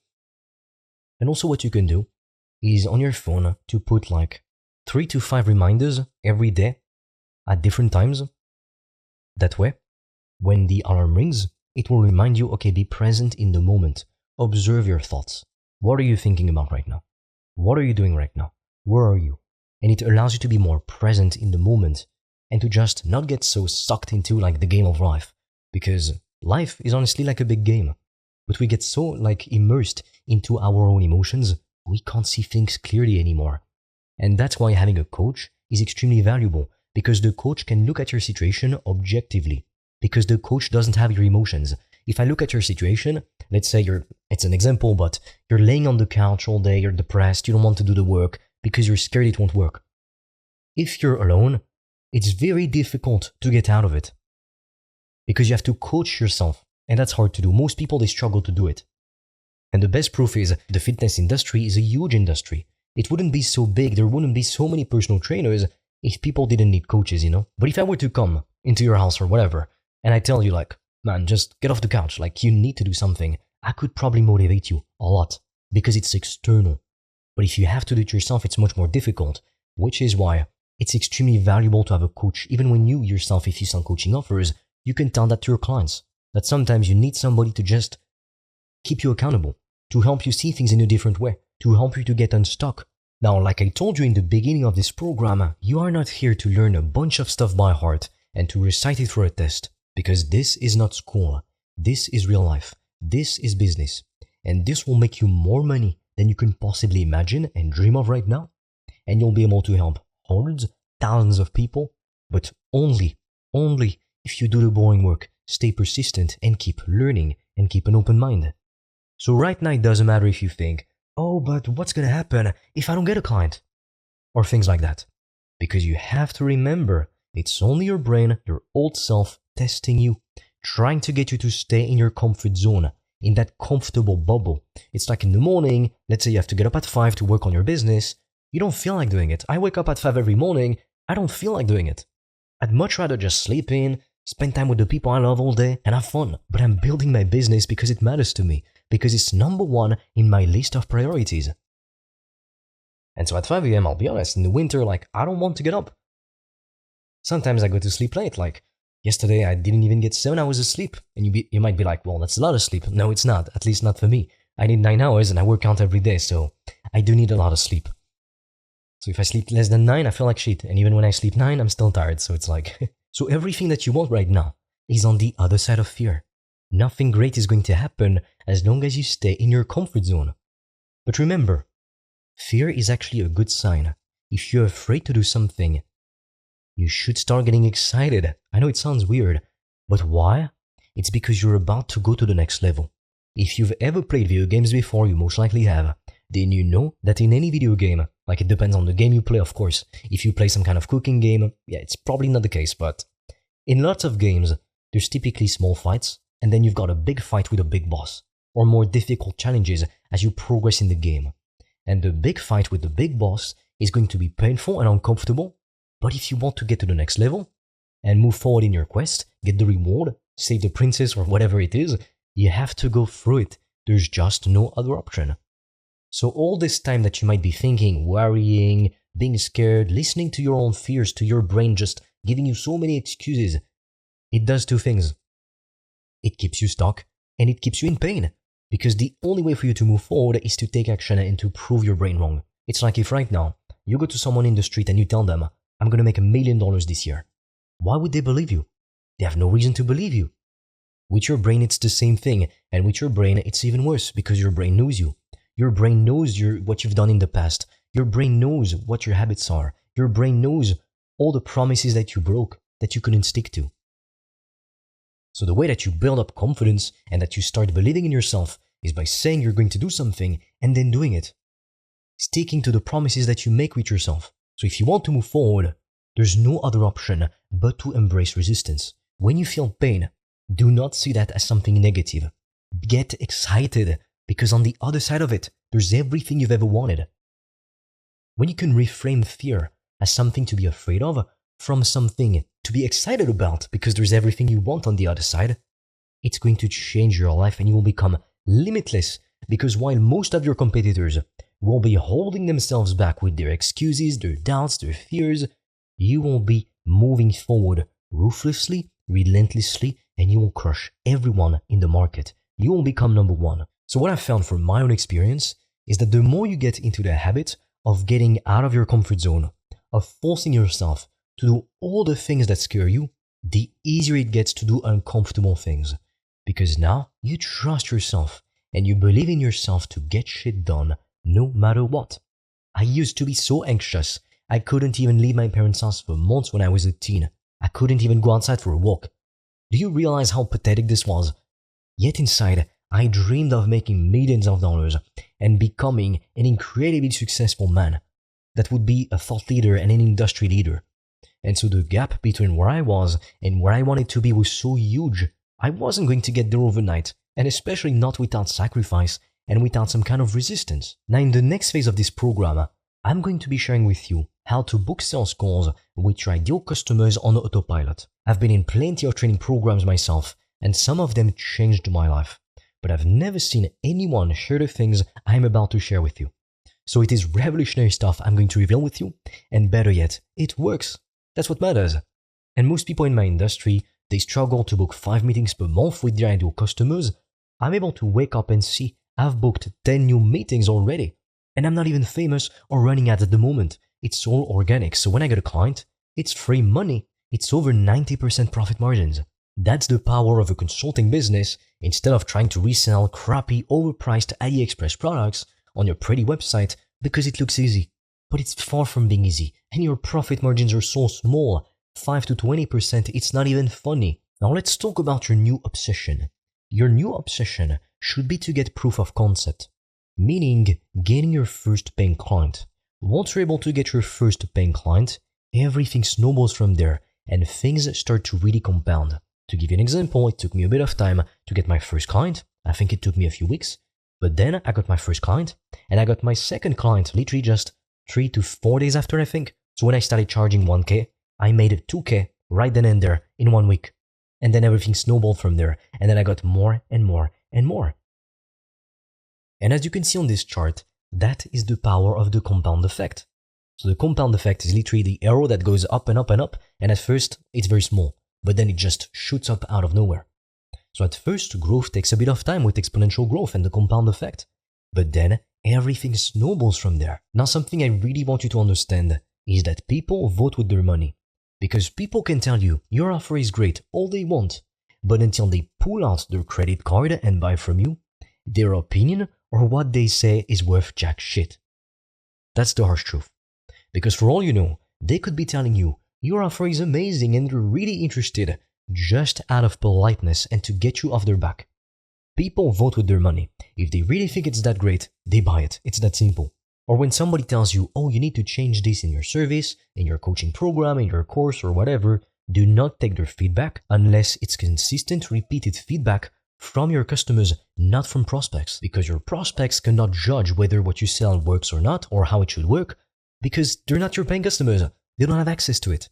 And also what you can do is on your phone to put 3 to 5 reminders every day at different times. That way, when the alarm rings, it will remind you, okay, be present in the moment. Observe your thoughts. What are you thinking about right now? What are you doing right now? Where are you? And it allows you to be more present in the moment and to just not get so sucked into the game of life. Because life is honestly like a big game. But we get so immersed into our own emotions, we can't see things clearly anymore. And that's why having a coach is extremely valuable, because the coach can look at your situation objectively. Because the coach doesn't have your emotions. If I look at your situation, let's say it's an example, but you're laying on the couch all day, you're depressed, you don't want to do the work because you're scared it won't work. If you're alone, it's very difficult to get out of it. Because you have to coach yourself, and that's hard to do. Most people, they struggle to do it. And the best proof is the fitness industry is a huge industry. It wouldn't be so big, there wouldn't be so many personal trainers if people didn't need coaches, But if I were to come into your house or whatever, and I tell you man, just get off the couch, you need to do something, I could probably motivate you a lot because it's external. But if you have to do it yourself, it's much more difficult, which is why it's extremely valuable to have a coach. Even when you yourself, if you sell coaching offers, you can tell that to your clients, that sometimes you need somebody to just keep you accountable, to help you see things in a different way, to help you to get unstuck, Now, like I told you in the beginning of this program, you are not here to learn a bunch of stuff by heart and to recite it for a test, because this is not school. This is real life. This is business. And this will make you more money than you can possibly imagine and dream of right now. And you'll be able to help hundreds, thousands of people, but only if you do the boring work, stay persistent and keep learning and keep an open mind. So right now it doesn't matter if you think, oh, but what's gonna happen if I don't get a client? Or things like that. Because you have to remember, it's only your brain, your old self, testing you, trying to get you to stay in your comfort zone, in that comfortable bubble. It's like in the morning, let's say you have to get up at 5 to work on your business. You don't feel like doing it. I wake up at 5 every morning, I don't feel like doing it. I'd much rather just sleep in, spend time with the people I love all day, and have fun. But I'm building my business because it matters to me, because it's number one in my list of priorities. And so at 5 a.m., I'll be honest, in the winter, I don't want to get up. Sometimes I go to sleep late, yesterday I didn't even get 7 hours of sleep. And you might be like, well, that's a lot of sleep. No, it's not, at least not for me. I need 9 hours and I work out every day, so I do need a lot of sleep. So if I sleep less than 9, I feel like shit. And even when I sleep 9, I'm still tired. So it's so everything that you want right now is on the other side of fear. Nothing great is going to happen as long as you stay in your comfort zone. But remember, fear is actually a good sign. If you're afraid to do something, you should start getting excited. I know it sounds weird, but why? It's because you're about to go to the next level. If you've ever played video games before, you most likely have. Then you know that in any video game, it depends on the game you play, of course. If you play some kind of cooking game, it's probably not the case, but in lots of games, there's typically small fights, and then you've got a big fight with a big boss, or more difficult challenges as you progress in the game. And the big fight with the big boss is going to be painful and uncomfortable, but if you want to get to the next level and move forward in your quest, get the reward, save the princess or whatever it is, you have to go through it. There's just no other option. So all this time that you might be thinking, worrying, being scared, listening to your own fears, to your brain just giving you so many excuses, it does two things. It keeps you stuck and it keeps you in pain, because the only way for you to move forward is to take action and to prove your brain wrong. It's like if right now you go to someone in the street and you tell them, I'm going to make $1 million this year. Why would they believe you? They have no reason to believe you. With your brain, it's the same thing. And with your brain, it's even worse because your brain knows you. Your brain knows what you've done in the past. Your brain knows what your habits are. Your brain knows all the promises that you broke, that you couldn't stick to. So the way that you build up confidence and that you start believing in yourself is by saying you're going to do something and then doing it. Sticking to the promises that you make with yourself. So if you want to move forward, there's no other option but to embrace resistance. When you feel pain, do not see that as something negative. Get excited, because on the other side of it, there's everything you've ever wanted. When you can reframe fear as something to be afraid of, from something to be excited about because there's everything you want on the other side, it's going to change your life and you will become limitless, because while most of your competitors will be holding themselves back with their excuses, their doubts, their fears, you will be moving forward ruthlessly, relentlessly, and you will crush everyone in the market. You will become number one. So what I've found from my own experience is that the more you get into the habit of getting out of your comfort zone, of forcing yourself to do all the things that scare you, the easier it gets to do uncomfortable things. Because now you trust yourself and you believe in yourself to get shit done no matter what. I used to be so anxious, I couldn't even leave my parents' house for months when I was a teen. I couldn't even go outside for a walk. Do you realize how pathetic this was? Yet inside, I dreamed of making millions of dollars and becoming an incredibly successful man that would be a thought leader and an industry leader. And so the gap between where I was and where I wanted to be was so huge. I wasn't going to get there overnight, and especially not without sacrifice and without some kind of resistance. Now, in the next phase of this program, I'm going to be sharing with you how to book sales calls with your ideal customers on autopilot. I've been in plenty of training programs myself, and some of them changed my life. But I've never seen anyone share the things I'm about to share with you. So it is revolutionary stuff I'm going to reveal with you, and better yet, it works. That's what matters. And most people in my industry, they struggle to book 5 meetings per month with their ideal customers. I'm able to wake up and see I've booked 10 new meetings already. And I'm not even famous or running ads at the moment. It's all organic. So when I get a client, it's free money. It's over 90% profit margins. That's the power of a consulting business instead of trying to resell crappy, overpriced AliExpress products on your pretty website because it looks easy. But it's far from being easy, and your profit margins are so small, 5 to 20%, it's not even funny. Now let's talk about your new obsession. Your new obsession should be to get proof of concept, meaning getting your first paying client. Once you're able to get your first paying client, everything snowballs from there and things start to really compound. To give you an example, it took me a bit of time to get my first client. I think it took me a few weeks. But then I got my first client and I got my second client literally just 3 to 4 days after, I think. So when I started charging 1K, I made 2K right then and there in 1 week. And then everything snowballed from there. And then I got more and more and more. And as you can see on this chart, that is the power of the compound effect. So the compound effect is literally the arrow that goes up and up and up. And at first, it's very small, but then it just shoots up out of nowhere. So at first, growth takes a bit of time with exponential growth and the compound effect. But then everything snowballs from there. Now, something I really want you to understand is that people vote with their money. Because people can tell you your offer is great all they want, but until they pull out their credit card and buy from you, their opinion or what they say is worth jack shit. That's the harsh truth. Because for all you know, they could be telling you your offer is amazing and they're really interested just out of politeness and to get you off their back. People vote with their money. If they really think it's that great, they buy it. It's that simple. Or when somebody tells you, oh, you need to change this in your service, in your coaching program, in your course or whatever, do not take their feedback unless it's consistent, repeated feedback from your customers, not from prospects. Because your prospects cannot judge whether what you sell works or not or how it should work because they're not your paying customers. They don't have access to it.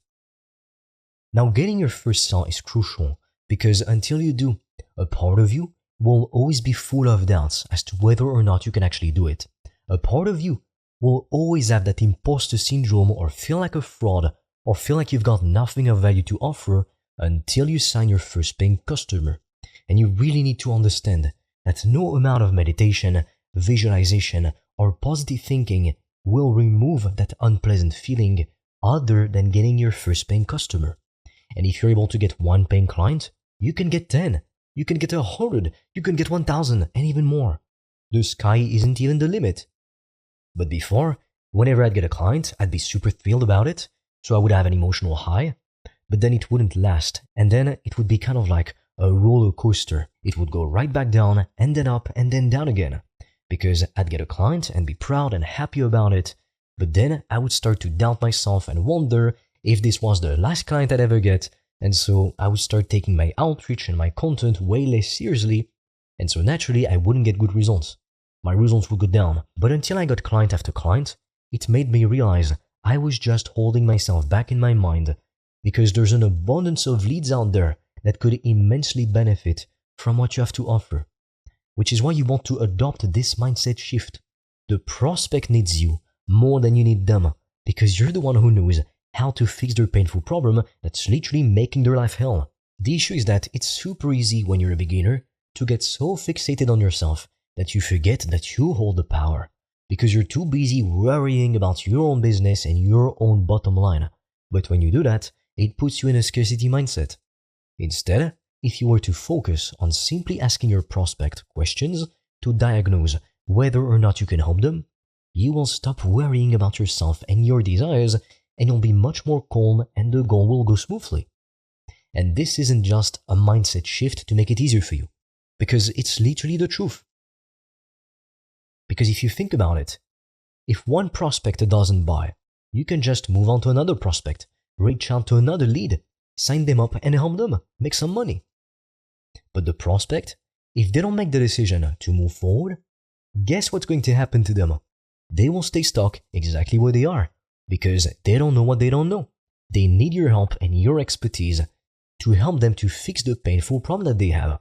Now, getting your first sale is crucial because until you do, a part of you will always be full of doubts as to whether or not you can actually do it. A part of you will always have that imposter syndrome or feel like a fraud or feel like you've got nothing of value to offer until you sign your first paying customer. And you really need to understand that no amount of meditation, visualization, or positive thinking will remove that unpleasant feeling other than getting your first paying customer. And if you're able to get 1 paying client, you can get 10, you can get 100, you can get 1,000 and even more. The sky isn't even the limit. But before, whenever I'd get a client, I'd be super thrilled about it, so I would have an emotional high, but then it wouldn't last, and then it would be kind of like a roller coaster. It would go right back down, and then up, and then down again, because I'd get a client and be proud and happy about it, but then I would start to doubt myself and wonder if this was the last client I'd ever get, and so I would start taking my outreach and my content way less seriously, and so naturally I wouldn't get good results. My results would go down. But until I got client after client, it made me realize I was just holding myself back in my mind because there's an abundance of leads out there that could immensely benefit from what you have to offer. Which is why you want to adopt this mindset shift. The prospect needs you more than you need them because you're the one who knows how to fix their painful problem that's literally making their life hell. The issue is that it's super easy when you're a beginner to get so fixated on yourself that you forget that you hold the power because you're too busy worrying about your own business and your own bottom line. But when you do that, it puts you in a scarcity mindset. Instead, if you were to focus on simply asking your prospect questions to diagnose whether or not you can help them, you will stop worrying about yourself and your desires and you'll be much more calm and the goal will go smoothly. And this isn't just a mindset shift to make it easier for you, because it's literally the truth. Because if you think about it, if one prospect doesn't buy, you can just move on to another prospect, reach out to another lead, sign them up and help them, make some money. But the prospect, if they don't make the decision to move forward, guess what's going to happen to them? They will stay stuck exactly where they are because they don't know what they don't know. They need your help and your expertise to help them to fix the painful problem that they have.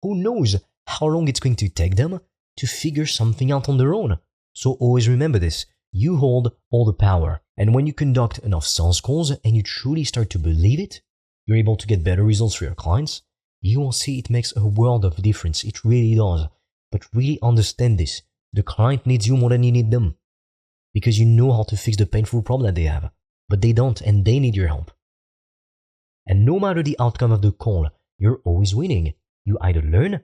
Who knows how long it's going to take them to figure something out on their own. So always remember this, you hold all the power. And when you conduct enough sales calls and you truly start to believe it, you're able to get better results for your clients, you will see it makes a world of difference. It really does. But really understand this. The client needs you more than you need them because you know how to fix the painful problem that they have, but they don't and they need your help. And no matter the outcome of the call, you're always winning. You either learn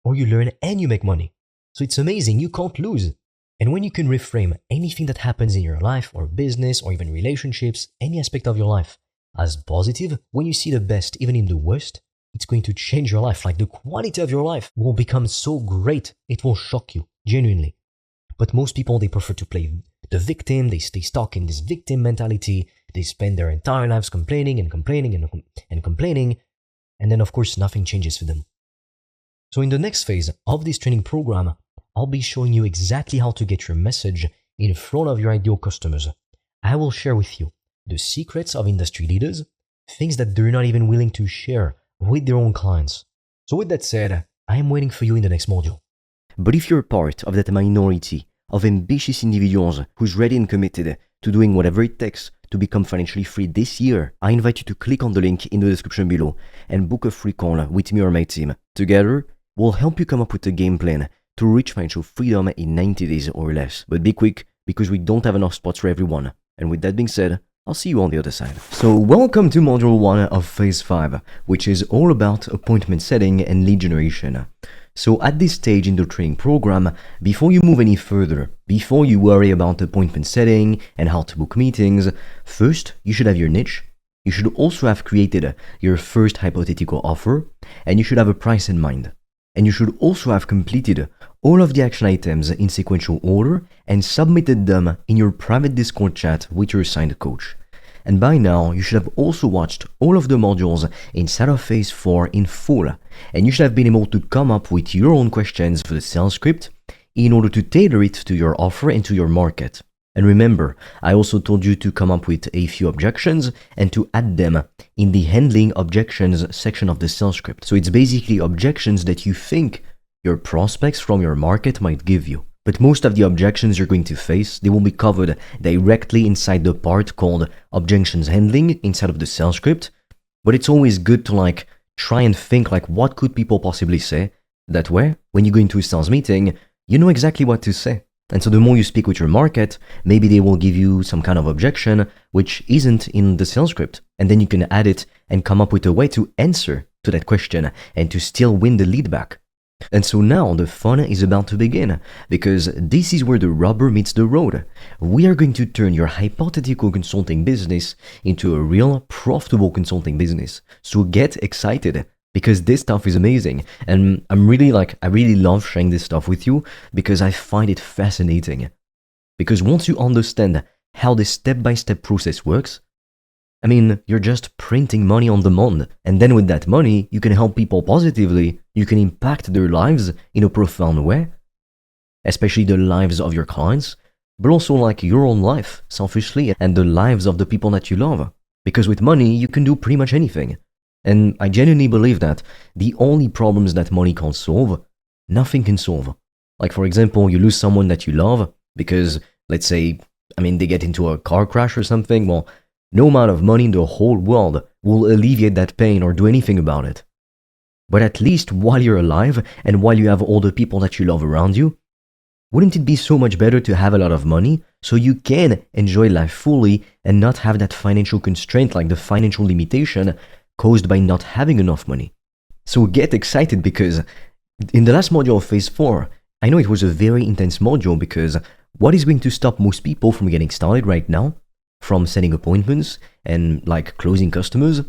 or you learn and you make money. So it's amazing, you can't lose. And when you can reframe anything that happens in your life or business or even relationships, any aspect of your life, as positive, when you see the best even in the worst, it's going to change your life. Like the quality of your life will become so great, it will shock you, genuinely. But most people, they prefer to play the victim, they stay stuck in this victim mentality, they spend their entire lives complaining and complaining and complaining, and then of course nothing changes for them. So in the next phase of this training program, I'll be showing you exactly how to get your message in front of your ideal customers. I will share with you the secrets of industry leaders, things that they're not even willing to share with their own clients. So with that said, I am waiting for you in the next module. But if you're part of that minority of ambitious individuals who's ready and committed to doing whatever it takes to become financially free this year, I invite you to click on the link in the description below and book a free call with me or my team. Together, we'll help you come up with a game plan to reach financial freedom in 90 days or less. But be quick, because we don't have enough spots for everyone. And with that being said, I'll see you on the other side. So welcome to module 1 of phase 5, which is all about appointment setting and lead generation. So at this stage in the training program, before you move any further, before you worry about appointment setting and how to book meetings, first you should have your niche. You should also have created your first hypothetical offer, and you should have a price in mind. And you should also have completed all of the action items in sequential order and submitted them in your private Discord chat with your assigned coach. And by now, you should have also watched all of the modules inside of phase 4 in full, and you should have been able to come up with your own questions for the sales script in order to tailor it to your offer and to your market. And remember, I also told you to come up with a few objections and to add them in the handling objections section of the sales script. So it's basically objections that you think your prospects from your market might give you. But most of the objections you're going to face, they will be covered directly inside the part called objections handling inside of the sales script. But it's always good to try and think what could people possibly say. That way, when you go into a sales meeting, you know exactly what to say. And so the more you speak with your market, maybe they will give you some kind of objection which isn't in the sales script. And then you can add it and come up with a way to answer to that question and to still win the lead back. And so now the fun is about to begin, because this is where the rubber meets the road. We are going to turn your hypothetical consulting business into a real profitable consulting business. So get excited, because this stuff is amazing. And I really love sharing this stuff with you because I find it fascinating. Because once you understand how this step-by-step process works, you're just printing money on demand. And then with that money, you can help people positively. You can impact their lives in a profound way, especially the lives of your clients, but also your own life, selfishly, and the lives of the people that you love. Because with money, you can do pretty much anything. And I genuinely believe that the only problems that money can't solve, nothing can solve. Like, for example, you lose someone that you love because, let's say, they get into a car crash or something. Well, no amount of money in the whole world will alleviate that pain or do anything about it. But at least while you're alive and while you have all the people that you love around you, wouldn't it be so much better to have a lot of money so you can enjoy life fully and not have that financial constraint, like the financial limitation caused by not having enough money? So get excited, because in the last module of phase 4, I know it was a very intense module, because what is going to stop most people from getting started right now, from setting appointments and closing customers,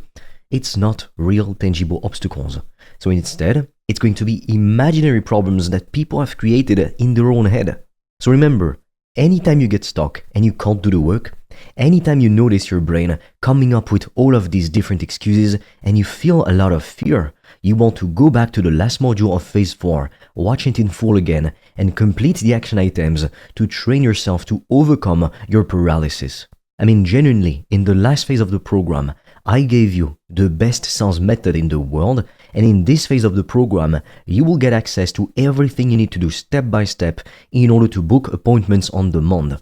it's not real tangible obstacles. So instead, it's going to be imaginary problems that people have created in their own head. So remember, anytime you get stuck and you can't do the work, anytime you notice your brain coming up with all of these different excuses and you feel a lot of fear, you want to go back to the last module of phase 4, watch it in full again, and complete the action items to train yourself to overcome your paralysis. Genuinely, in the last phase of the program, I gave you the best sales method in the world, and in this phase of the program, you will get access to everything you need to do step by step in order to book appointments on demand.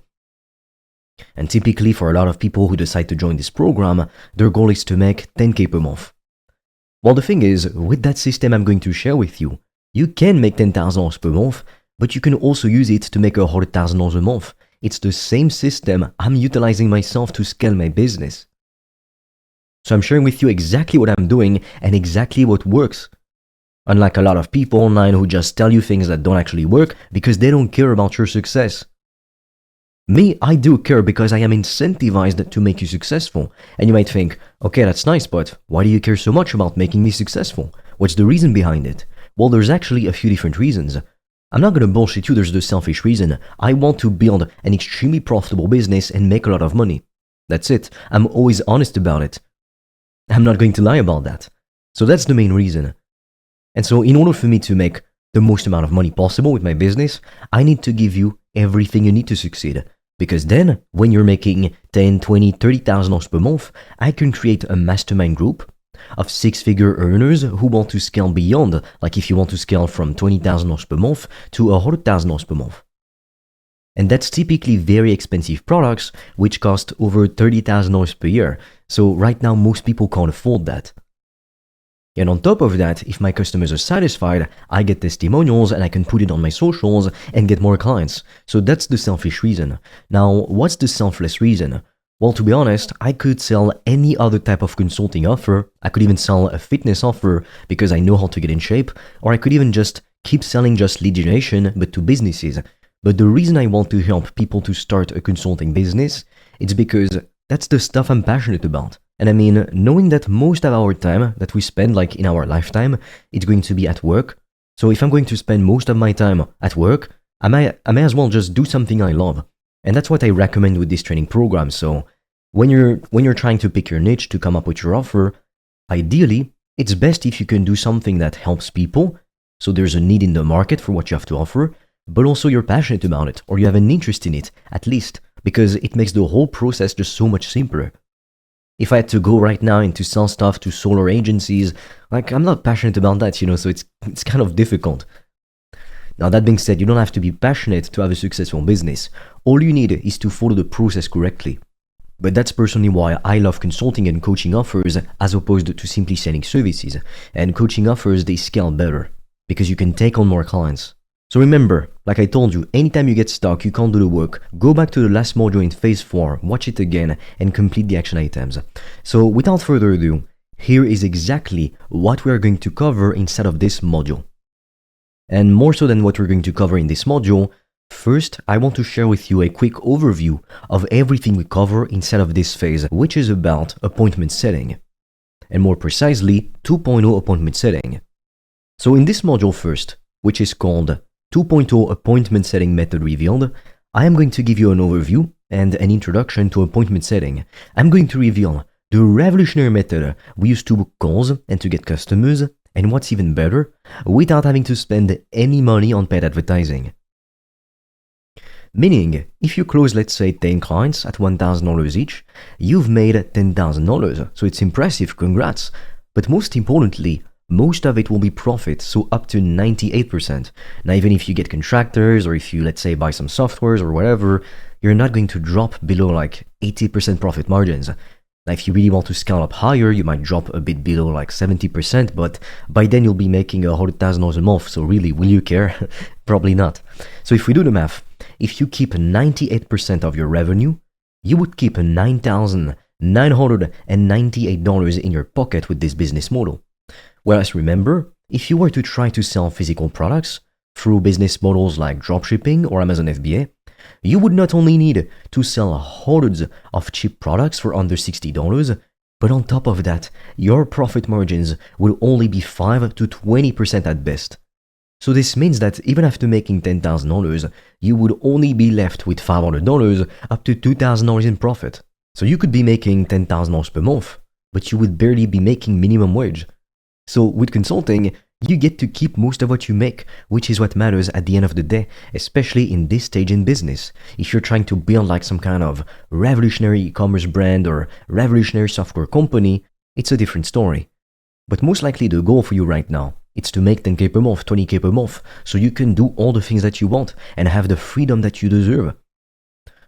And typically for a lot of people who decide to join this program, their goal is to make 10K per month. Well, the thing is, with that system I'm going to share with you, you can make $10,000 per month but you can also use it to make $100,000 a month. It's the same system I'm utilizing myself to scale my business. So I'm sharing with you exactly what I'm doing and exactly what works. Unlike a lot of people online who just tell you things that don't actually work because they don't care about your success. Me, I do care because I am incentivized to make you successful. And you might think, okay, that's nice, but why do you care so much about making me successful? What's the reason behind it? Well, there's actually a few different reasons. I'm not gonna bullshit you, there's the selfish reason. I want to build an extremely profitable business and make a lot of money. That's it. I'm always honest about it. I'm not going to lie about that. So that's the main reason. And so in order for me to make the most amount of money possible with my business, I need to give you everything you need to succeed. Because then, when you're making $10, $20, $30,000 per month, I can create a mastermind group of six-figure earners who want to scale beyond, like if you want to scale from $20,000 per month to $100,000 per month. And that's typically very expensive products, which cost over $30,000 per year. So right now, most people can't afford that. And on top of that, if my customers are satisfied, I get testimonials and I can put it on my socials and get more clients. So that's the selfish reason. Now, what's the selfless reason? Well, to be honest, I could sell any other type of consulting offer. I could even sell a fitness offer because I know how to get in shape. Or I could even just keep selling just lead generation, but to businesses. But the reason I want to help people to start a consulting business, it's because that's the stuff I'm passionate about. And I mean, knowing that most of our time that we spend, like in our lifetime, it's going to be at work. So if I'm going to spend most of my time at work, I may as well just do something I love. And that's what I recommend with this training program. So when you're trying to pick your niche to come up with your offer, ideally, it's best if you can do something that helps people. So there's a need in the market for what you have to offer, but also you're passionate about it, or you have an interest in it, at least, because it makes the whole process just so much simpler. If I had to go right now and to sell stuff to solar agencies, like I'm not passionate about that, so it's kind of difficult. Now that being said, you don't have to be passionate to have a successful business. All you need is to follow the process correctly. But that's personally why I love consulting and coaching offers as opposed to simply selling services. And coaching offers, they scale better because you can take on more clients. So remember, like I told you, anytime you get stuck, you can't do the work, go back to the last module in phase 4, watch it again, and complete the action items. So without further ado, here is exactly what we are going to cover inside of this module. And more so than what we're going to cover in this module, first, I want to share with you a quick overview of everything we cover inside of this phase, which is about appointment setting. And more precisely, 2.0 appointment setting. So in this module first, which is called 2.0 Appointment Setting Method Revealed, I am going to give you an overview and an introduction to appointment setting. I'm going to reveal the revolutionary method we use to book calls and to get customers, and what's even better, without having to spend any money on paid advertising. Meaning, if you close, let's say, 10 clients at $1,000 each, you've made $10,000. So it's impressive, congrats. But most importantly, most of it will be profit, so up to 98%. Now, even if you get contractors, or if you, let's say, buy some softwares or whatever, you're not going to drop below like 80% profit margins. Now, if you really want to scale up higher, you might drop a bit below like 70%, but by then you'll be making $100,000 a month, so really, will you care? Probably not. So if we do the math, if you keep 98% of your revenue, you would keep $9,998 in your pocket with this business model. Whereas remember, if you were to try to sell physical products through business models like dropshipping or Amazon FBA, you would not only need to sell hundreds of cheap products for under $60, but on top of that, your profit margins will only be 5 to 20% at best. So this means that even after making $10,000, you would only be left with $500 up to $2,000 in profit. So you could be making $10,000 per month, but you would barely be making minimum wage. So with consulting, you get to keep most of what you make, which is what matters at the end of the day, especially in this stage in business. If you're trying to build like some kind of revolutionary e-commerce brand or revolutionary software company, it's a different story. But most likely the goal for you right now, it's to make 10K per month, 20K per month, so you can do all the things that you want and have the freedom that you deserve.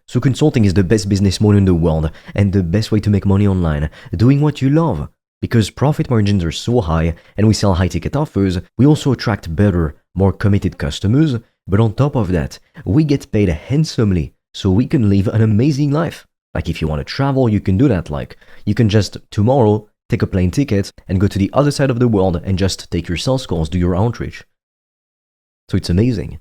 So consulting is the best business model in the world and the best way to make money online, doing what you love. Because profit margins are so high and we sell high-ticket offers, we also attract better, more committed customers, But on top of that, we get paid handsomely so we can live an amazing life. Like if you want to travel, you can do that. Like you can just tomorrow take a plane ticket and go to the other side of the world and just take your sales calls, do your outreach. So it's amazing.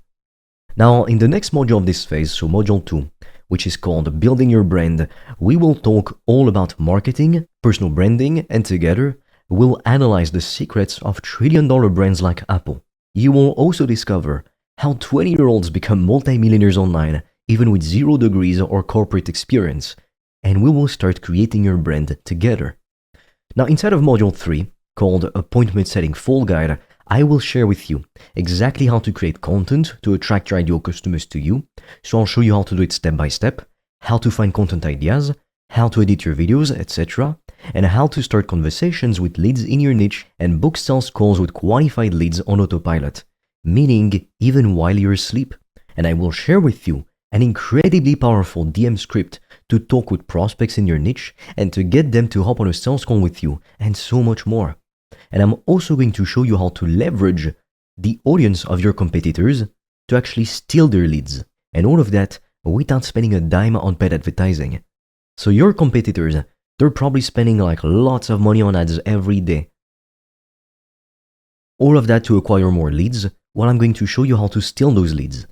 Now, in the next module of this phase, so module 2, which is called Building Your Brand, we will talk all about marketing, personal branding, and together, we'll analyze the secrets of trillion-dollar brands like Apple. You will also discover how 20-year-olds become multimillionaires online, even with 0 degrees or corporate experience, and we will start creating your brand together. Now, inside of module 3, called Appointment Setting Full Guide, I will share with you exactly how to create content to attract your ideal customers to you. So I'll show you how to do it step by step, how to find content ideas, how to edit your videos, etc., and how to start conversations with leads in your niche and book sales calls with qualified leads on autopilot, meaning even while you're asleep. And I will share with you an incredibly powerful DM script to talk with prospects in your niche and to get them to hop on a sales call with you, and so much more. And I'm also going to show you how to leverage the audience of your competitors to actually steal their leads. And all of that without spending a dime on paid advertising. So your competitors, they're probably spending like lots of money on ads every day. All of that to acquire more leads, while I'm going to show you how to steal those leads.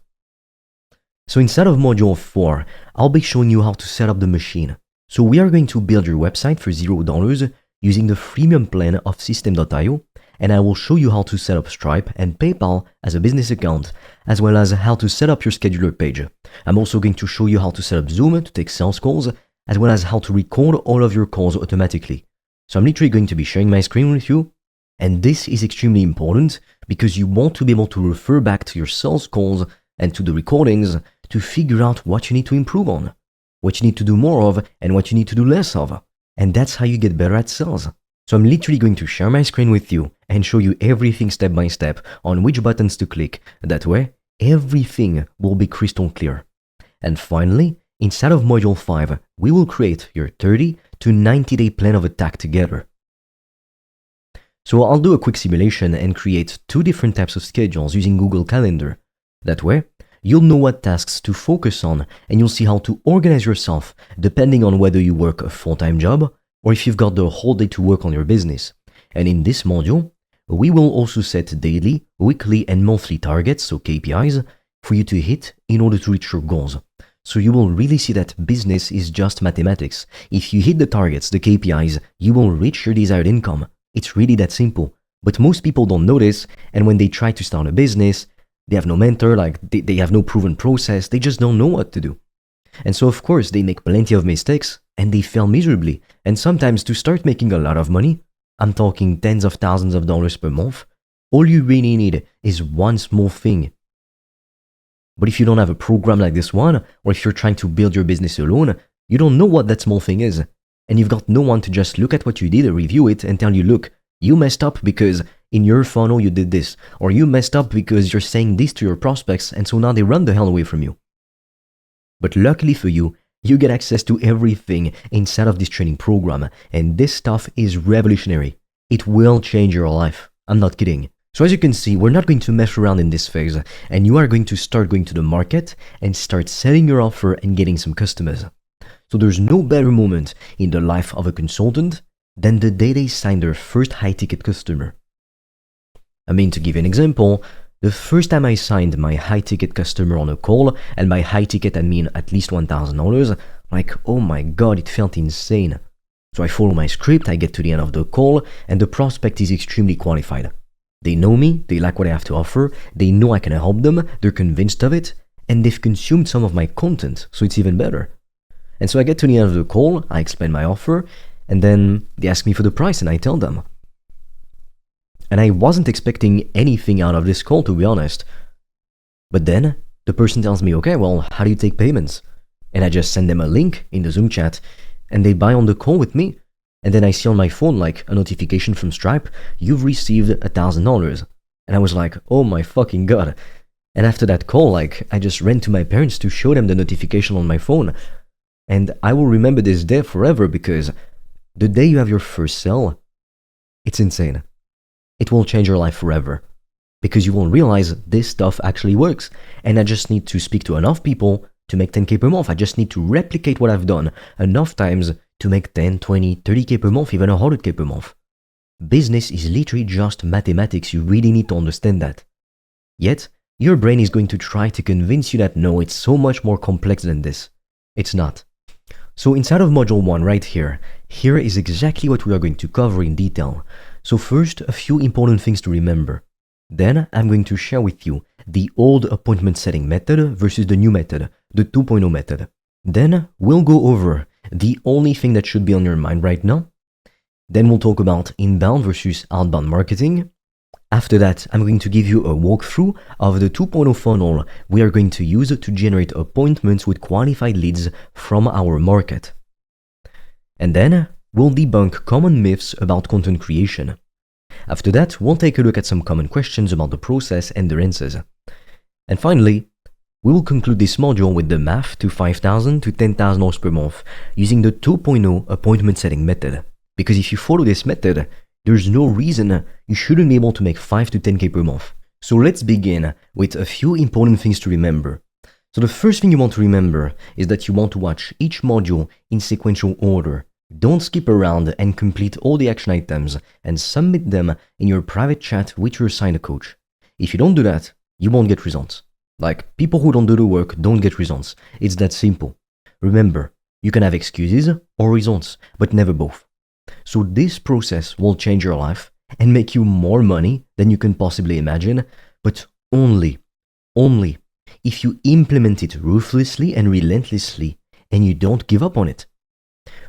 So inside of module 4, I'll be showing you how to set up the machine. So we are going to build your website for $0 using the freemium plan of System.io, and I will show you how to set up Stripe and PayPal as a business account, as well as how to set up your scheduler page. I'm also going to show you how to set up Zoom to take sales calls, as well as how to record all of your calls automatically. So I'm literally going to be sharing my screen with you, and this is extremely important because you want to be able to refer back to your sales calls and to the recordings to figure out what you need to improve on, what you need to do more of, and what you need to do less of. And that's how you get better at sales. So I'm literally going to share my screen with you and show you everything step by step on which buttons to click. That way, everything will be crystal clear. And finally, inside of module 5, we will create your 30 to 90-day plan of attack together. So I'll do a quick simulation and create 2 different types of schedules using Google Calendar. That way, you'll know what tasks to focus on, and you'll see how to organize yourself depending on whether you work a full-time job or if you've got the whole day to work on your business. And in this module, we will also set daily, weekly, and monthly targets, so KPIs, for you to hit in order to reach your goals. So you will really see that business is just mathematics. If you hit the targets, the KPIs, you will reach your desired income. It's really that simple. But most people don't know this, and when they try to start a business, they have no mentor, like they have no proven process, they just don't know what to do. And so of course they make plenty of mistakes and they fail miserably. And sometimes to start making a lot of money, I'm talking tens of thousands of dollars per month, all you really need is one small thing. But if you don't have a program like this one, or if you're trying to build your business alone, you don't know what that small thing is. And you've got no one to just look at what you did, review it, and tell you, look, you messed up because in your funnel you did this, or you messed up because you're saying this to your prospects, and so now they run the hell away from you. But luckily for you, you get access to everything inside of this training program, and this stuff is revolutionary. It will change your life. I'm not kidding. So as you can see, we're not going to mess around in this phase, and you are going to start going to the market and start selling your offer and getting some customers. So there's no better moment in the life of a consultant than the day they sign their first high-ticket customer. I mean, to give you an example, the first time I signed my high-ticket customer on a call, and by high-ticket I mean at least $1,000, like, oh my god, it felt insane. So I follow my script, I get to the end of the call, and the prospect is extremely qualified. They know me, they like what I have to offer, they know I can help them, they're convinced of it, and they've consumed some of my content, so it's even better. And so I get to the end of the call, I explain my offer, and then they ask me for the price and I tell them. And I wasn't expecting anything out of this call, to be honest. But then the person tells me, okay, well, how do you take payments? And I just send them a link in the Zoom chat and they buy on the call with me. And then I see on my phone like a notification from Stripe, you've received $1,000. And I was like, oh my fucking god. And after that call, like, I just ran to my parents to show them the notification on my phone. And I will remember this day forever because the day you have your first sale, it's insane. It will change your life forever. because you will realize this stuff actually works, and I just need to speak to enough people to make 10k per month. I just need to replicate what I've done enough times to make 10, 20, 30k per month, even 100k per month. Business is literally just mathematics. You really need to understand that. Yet, your brain is going to try to convince you that no, it's so much more complex than this. It's not. So inside of module 1 right here is exactly what we are going to cover in detail. So first, a few important things to remember. Then I'm going to share with you the old appointment setting method versus the new method, the 2.0 method. Then we'll go over the only thing that should be on your mind right now. Then we'll talk about inbound versus outbound marketing. After that, I'm going to give you a walkthrough of the 2.0 funnel we are going to use to generate appointments with qualified leads from our market. And then we'll debunk common myths about content creation. After that, we'll take a look at some common questions about the process and their answers. And finally, we will conclude this module with the math to $5,000 to $10,000 per month using the 2.0 appointment setting method. Because if you follow this method, there's no reason you shouldn't be able to make 5 to 10k per month. So let's begin with a few important things to remember. So the first thing you want to remember is that you want to watch each module in sequential order. Don't skip around and complete all the action items and submit them in your private chat with your assigned coach. If you don't do that, you won't get results. Like, people who don't do the work don't get results. It's that simple. Remember, you can have excuses or results, but never both. So this process will change your life and make you more money than you can possibly imagine, but only if you implement it ruthlessly and relentlessly and you don't give up on it.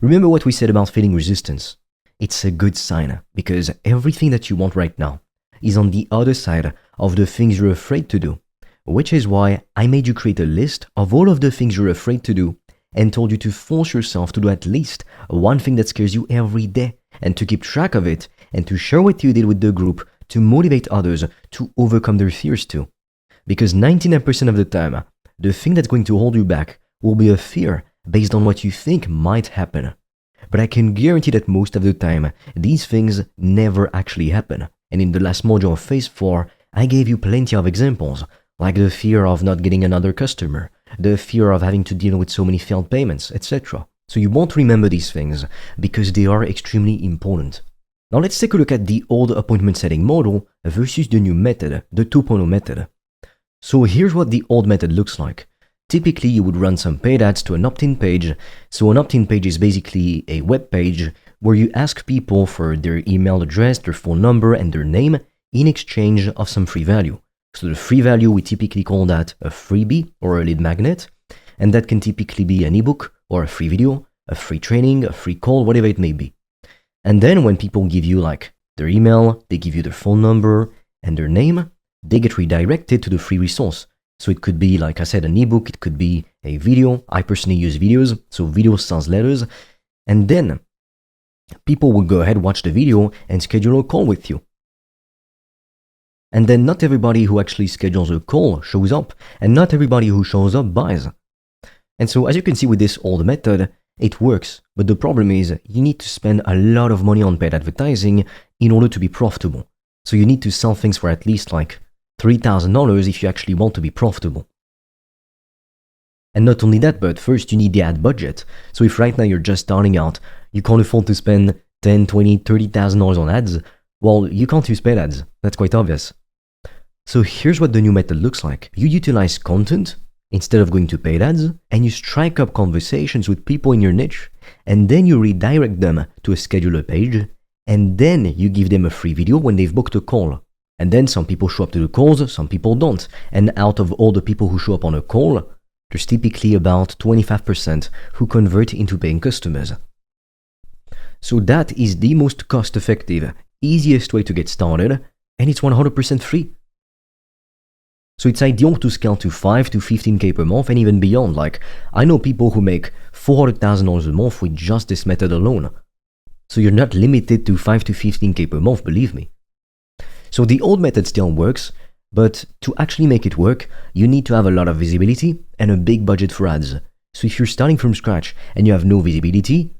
Remember what we said about feeling resistance. It's a good sign because everything that you want right now is on the other side of the things you're afraid to do, which is why I made you create a list of all of the things you're afraid to do and told you to force yourself to do at least one thing that scares you every day and to keep track of it and to share what you did with the group to motivate others to overcome their fears too. Because 99% of the time, the thing that's going to hold you back will be a fear based on what you think might happen. But I can guarantee that most of the time, these things never actually happen. And in the last module of Phase 4, I gave you plenty of examples, like the fear of not getting another customer, the fear of having to deal with so many failed payments, etc. So you won't remember these things because they are extremely important. Now let's take a look at the old appointment setting model versus the new method, the 2.0 method. So here's what the old method looks like. Typically, you would run some paid ads to an opt-in page. So an opt-in page is basically a web page where you ask people for their email address, their phone number, and their name in exchange of some free value. So the free value, we typically call that a freebie or a lead magnet. And that can typically be an ebook or a free video, a free training, a free call, whatever it may be. And then when people give you like their email, they give you their phone number and their name, they get redirected to the free resource. So it could be, like I said, an ebook, it could be a video. I personally use videos, so video sells letters. And then people will go ahead, watch the video, and schedule a call with you. And then not everybody who actually schedules a call shows up, and not everybody who shows up buys. And so as you can see with this old method, it works. But the problem is you need to spend a lot of money on paid advertising in order to be profitable. So you need to sell things for at least like $3,000 if you actually want to be profitable. And not only that, but first you need the ad budget. So if right now you're just starting out, you can't afford to spend $10,000, $20,000, $30,000 on ads, well, you can't use paid ads. That's quite obvious. So here's what the new method looks like. You utilize content instead of going to paid ads, and you strike up conversations with people in your niche, and then you redirect them to a scheduler page, and then you give them a free video when they've booked a call. And then some people show up to the calls, some people don't. And out of all the people who show up on a call, there's typically about 25% who convert into paying customers. So that is the most cost-effective, easiest way to get started, and it's 100% free. So it's ideal to scale to 5 to 15k per month and even beyond. Like, I know people who make $400,000 a month with just this method alone. So you're not limited to 5 to 15k per month, believe me. So the old method still works, but to actually make it work, you need to have a lot of visibility and a big budget for ads. So if you're starting from scratch and you have no visibility,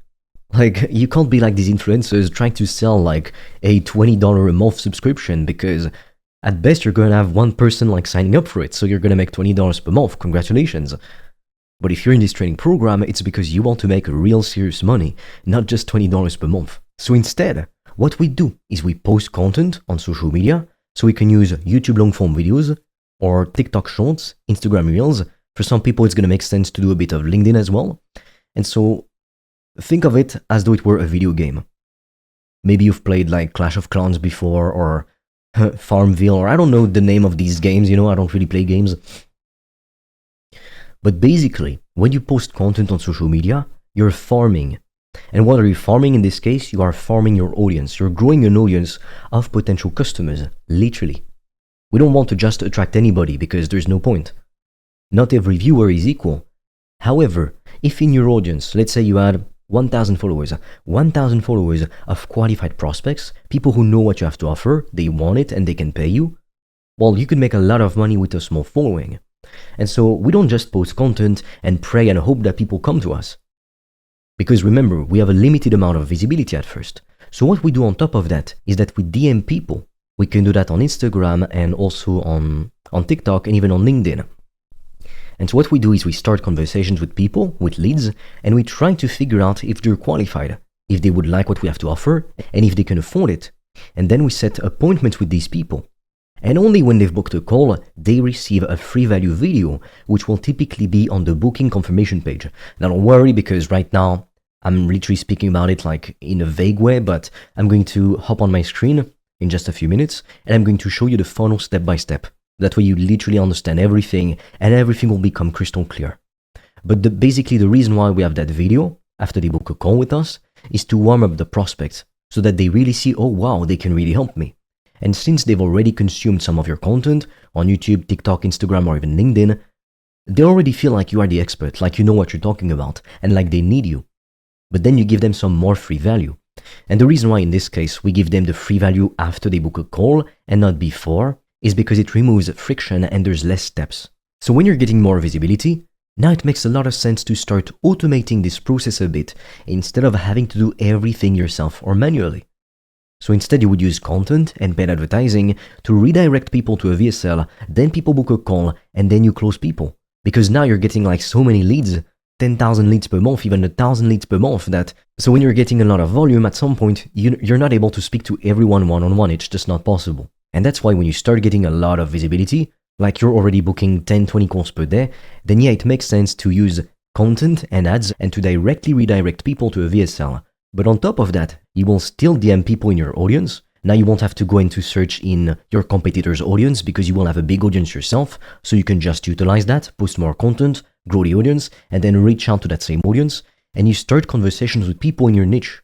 like, you can't be like these influencers trying to sell like a $20 a month subscription, because At best, you're going to have one person like signing up for it, so you're going to make $20 per month. Congratulations. But if you're in this training program, it's because you want to make real serious money, not just $20 per month. So instead, what we do is we post content on social media, so we can use YouTube long form videos or TikTok shorts, Instagram reels. For some people, it's going to make sense to do a bit of LinkedIn as well. And so think of it as though it were a video game. Maybe you've played like Clash of Clans before, or Farmville, or I don't know the name of these games, I don't really play games. But basically, when you post content on social media, you're farming. And what are you farming in this case? You are farming your audience. You're growing an audience of potential customers, literally. We don't want to just attract anybody because there's no point. Not every viewer is equal. However, if in your audience, let's say you had 1,000 followers of qualified prospects, people who know what you have to offer, they want it and they can pay you, well, you could make a lot of money with a small following. And so we don't just post content and pray and hope that people come to us. Because remember, we have a limited amount of visibility at first. So what we do on top of that is that we DM people. We can do that on Instagram and also on TikTok and even on LinkedIn. And so what we do is we start conversations with people, with leads, and we try to figure out if they're qualified, if they would like what we have to offer, and if they can afford it. And then we set appointments with these people. And only when they've booked a call, they receive a free value video, which will typically be on the booking confirmation page. Now don't worry, because right now, I'm literally speaking about it like in a vague way, but I'm going to hop on my screen in just a few minutes, and I'm going to show you the funnel step by step. That way you literally understand everything, and everything will become crystal clear. But basically the reason why we have that video, after they book a call with us, is to warm up the prospects, so that they really see, oh wow, they can really help me. And since they've already consumed some of your content on YouTube, TikTok, Instagram, or even LinkedIn, they already feel like you are the expert, like you know what you're talking about, and like they need you. But then you give them some more free value. And the reason why in this case we give them the free value after they book a call and not before is because it removes friction and there's less steps. So when you're getting more visibility, now it makes a lot of sense to start automating this process a bit instead of having to do everything yourself or manually. So instead you would use content and paid advertising to redirect people to a VSL, then people book a call, and then you close people. Because now you're getting like so many leads, 10,000 leads per month, even 1,000 leads per month, that so when you're getting a lot of volume, at some point you're not able to speak to everyone one-on-one. It's just not possible. And that's why when you start getting a lot of visibility, like you're already booking 10, 20 calls per day, then yeah, it makes sense to use content and ads and to directly redirect people to a VSL. But on top of that, you will still DM people in your audience. Now you won't have to go into search in your competitor's audience because you will have a big audience yourself. So you can just utilize that, post more content, grow the audience, and then reach out to that same audience. And you start conversations with people in your niche.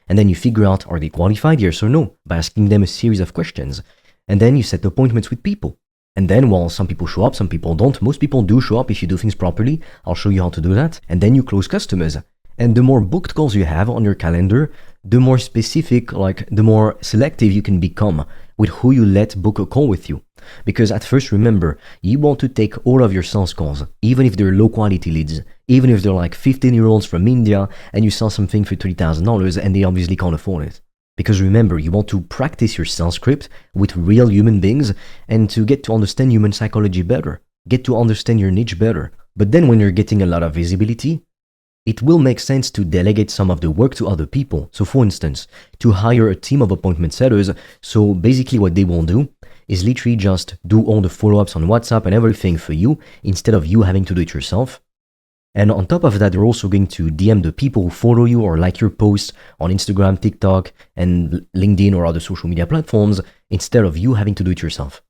And then you figure out, are they qualified, yes or no, by asking them a series of questions. And then you set appointments with people. And then, well, some people show up, some people don't. Most people do show up if you do things properly. I'll show you how to do that. And then you close customers. And the more booked calls you have on your calendar, the more specific, like the more selective you can become with who you let book a call with you. Because at first, remember, you want to take all of your sales calls, even if they're low quality leads, even if they're like 15-year-olds from India and you sell something for $3,000 and they obviously can't afford it. Because remember, you want to practice your sales script with real human beings and to get to understand human psychology better, get to understand your niche better. But then when you're getting a lot of visibility, it will make sense to delegate some of the work to other people. So for instance, to hire a team of appointment setters. So basically what they will do is literally just do all the follow-ups on WhatsApp and everything for you instead of you having to do it yourself. And on top of that, they're also going to DM the people who follow you or like your posts on Instagram, TikTok, and LinkedIn or other social media platforms instead of you having to do it yourself.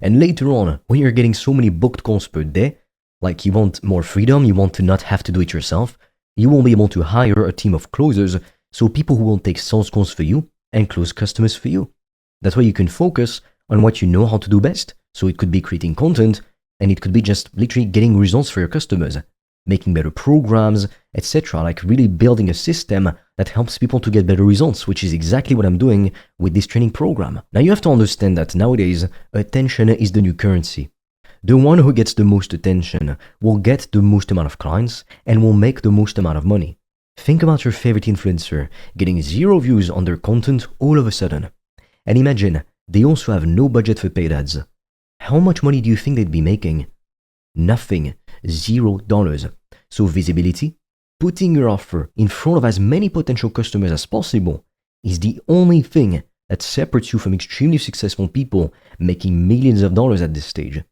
And later on, when you're getting so many booked calls per day, like you want more freedom, you want to not have to do it yourself, you will be able to hire a team of closers, so people who will take sales calls for you and close customers for you. That way you can focus on what you know how to do best. So it could be creating content, and it could be just literally getting results for your customers, making better programs, etc. Like really building a system that helps people to get better results, which is exactly what I'm doing with this training program. Now you have to understand that nowadays, attention is the new currency. The one who gets the most attention will get the most amount of clients and will make the most amount of money. Think about your favorite influencer getting 0 views on their content all of a sudden. And imagine They also have no budget for paid ads. How much money do you think they'd be making? Nothing. $0. So visibility, putting your offer in front of as many potential customers as possible, is the only thing that separates you from extremely successful people making millions of dollars at this stage.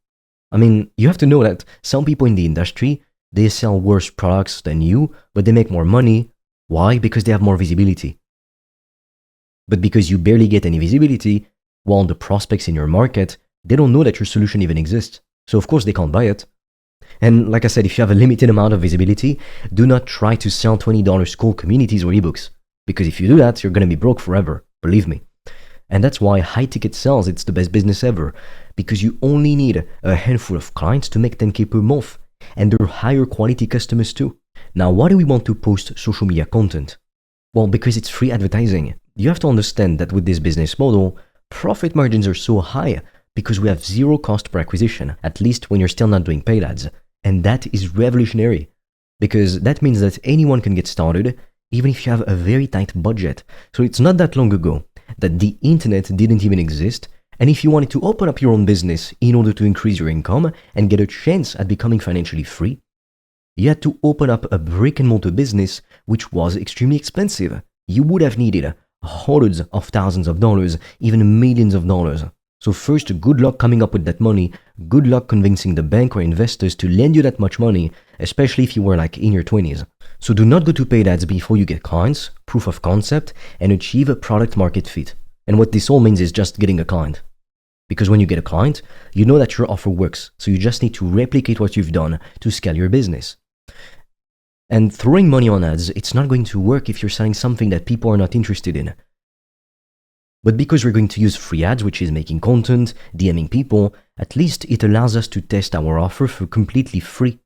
I mean, you have to know that some people in the industry, they sell worse products than you, but they make more money. Why? Because they have more visibility. But because you barely get any visibility, while the prospects in your market, they don't know that your solution even exists. So of course they can't buy it. And like I said, if you have a limited amount of visibility, do not try to sell $20 cold communities or ebooks. Because if you do that, you're going to be broke forever, believe me. And that's why high ticket sales, it's the best business ever. Because you only need a handful of clients to make 10K per month. And they're higher quality customers too. Now, why do we want to post social media content? Well, because it's free advertising. You have to understand that with this business model, profit margins are so high because we have zero cost per acquisition, at least when you're still not doing paid ads. And that is revolutionary because that means that anyone can get started even if you have a very tight budget. So it's not that long ago that the internet didn't even exist, and if you wanted to open up your own business in order to increase your income and get a chance at becoming financially free, you had to open up a brick and mortar business, which was extremely expensive. You would have needed hundreds of thousands of dollars, even millions of dollars. So first, good luck coming up with that money. Good luck convincing the bank or investors to lend you that much money, especially if you were like in your 20s. So do not go to paid ads before you get clients, proof of concept, and achieve a product market fit. And what this all means is just getting a client. Because when you get a client, you know that your offer works. So you just need to replicate what you've done to scale your business. And throwing money on ads, it's not going to work if you're selling something that people are not interested in. But because we're going to use free ads, which is making content, DMing people, at least it allows us to test our offer for completely free.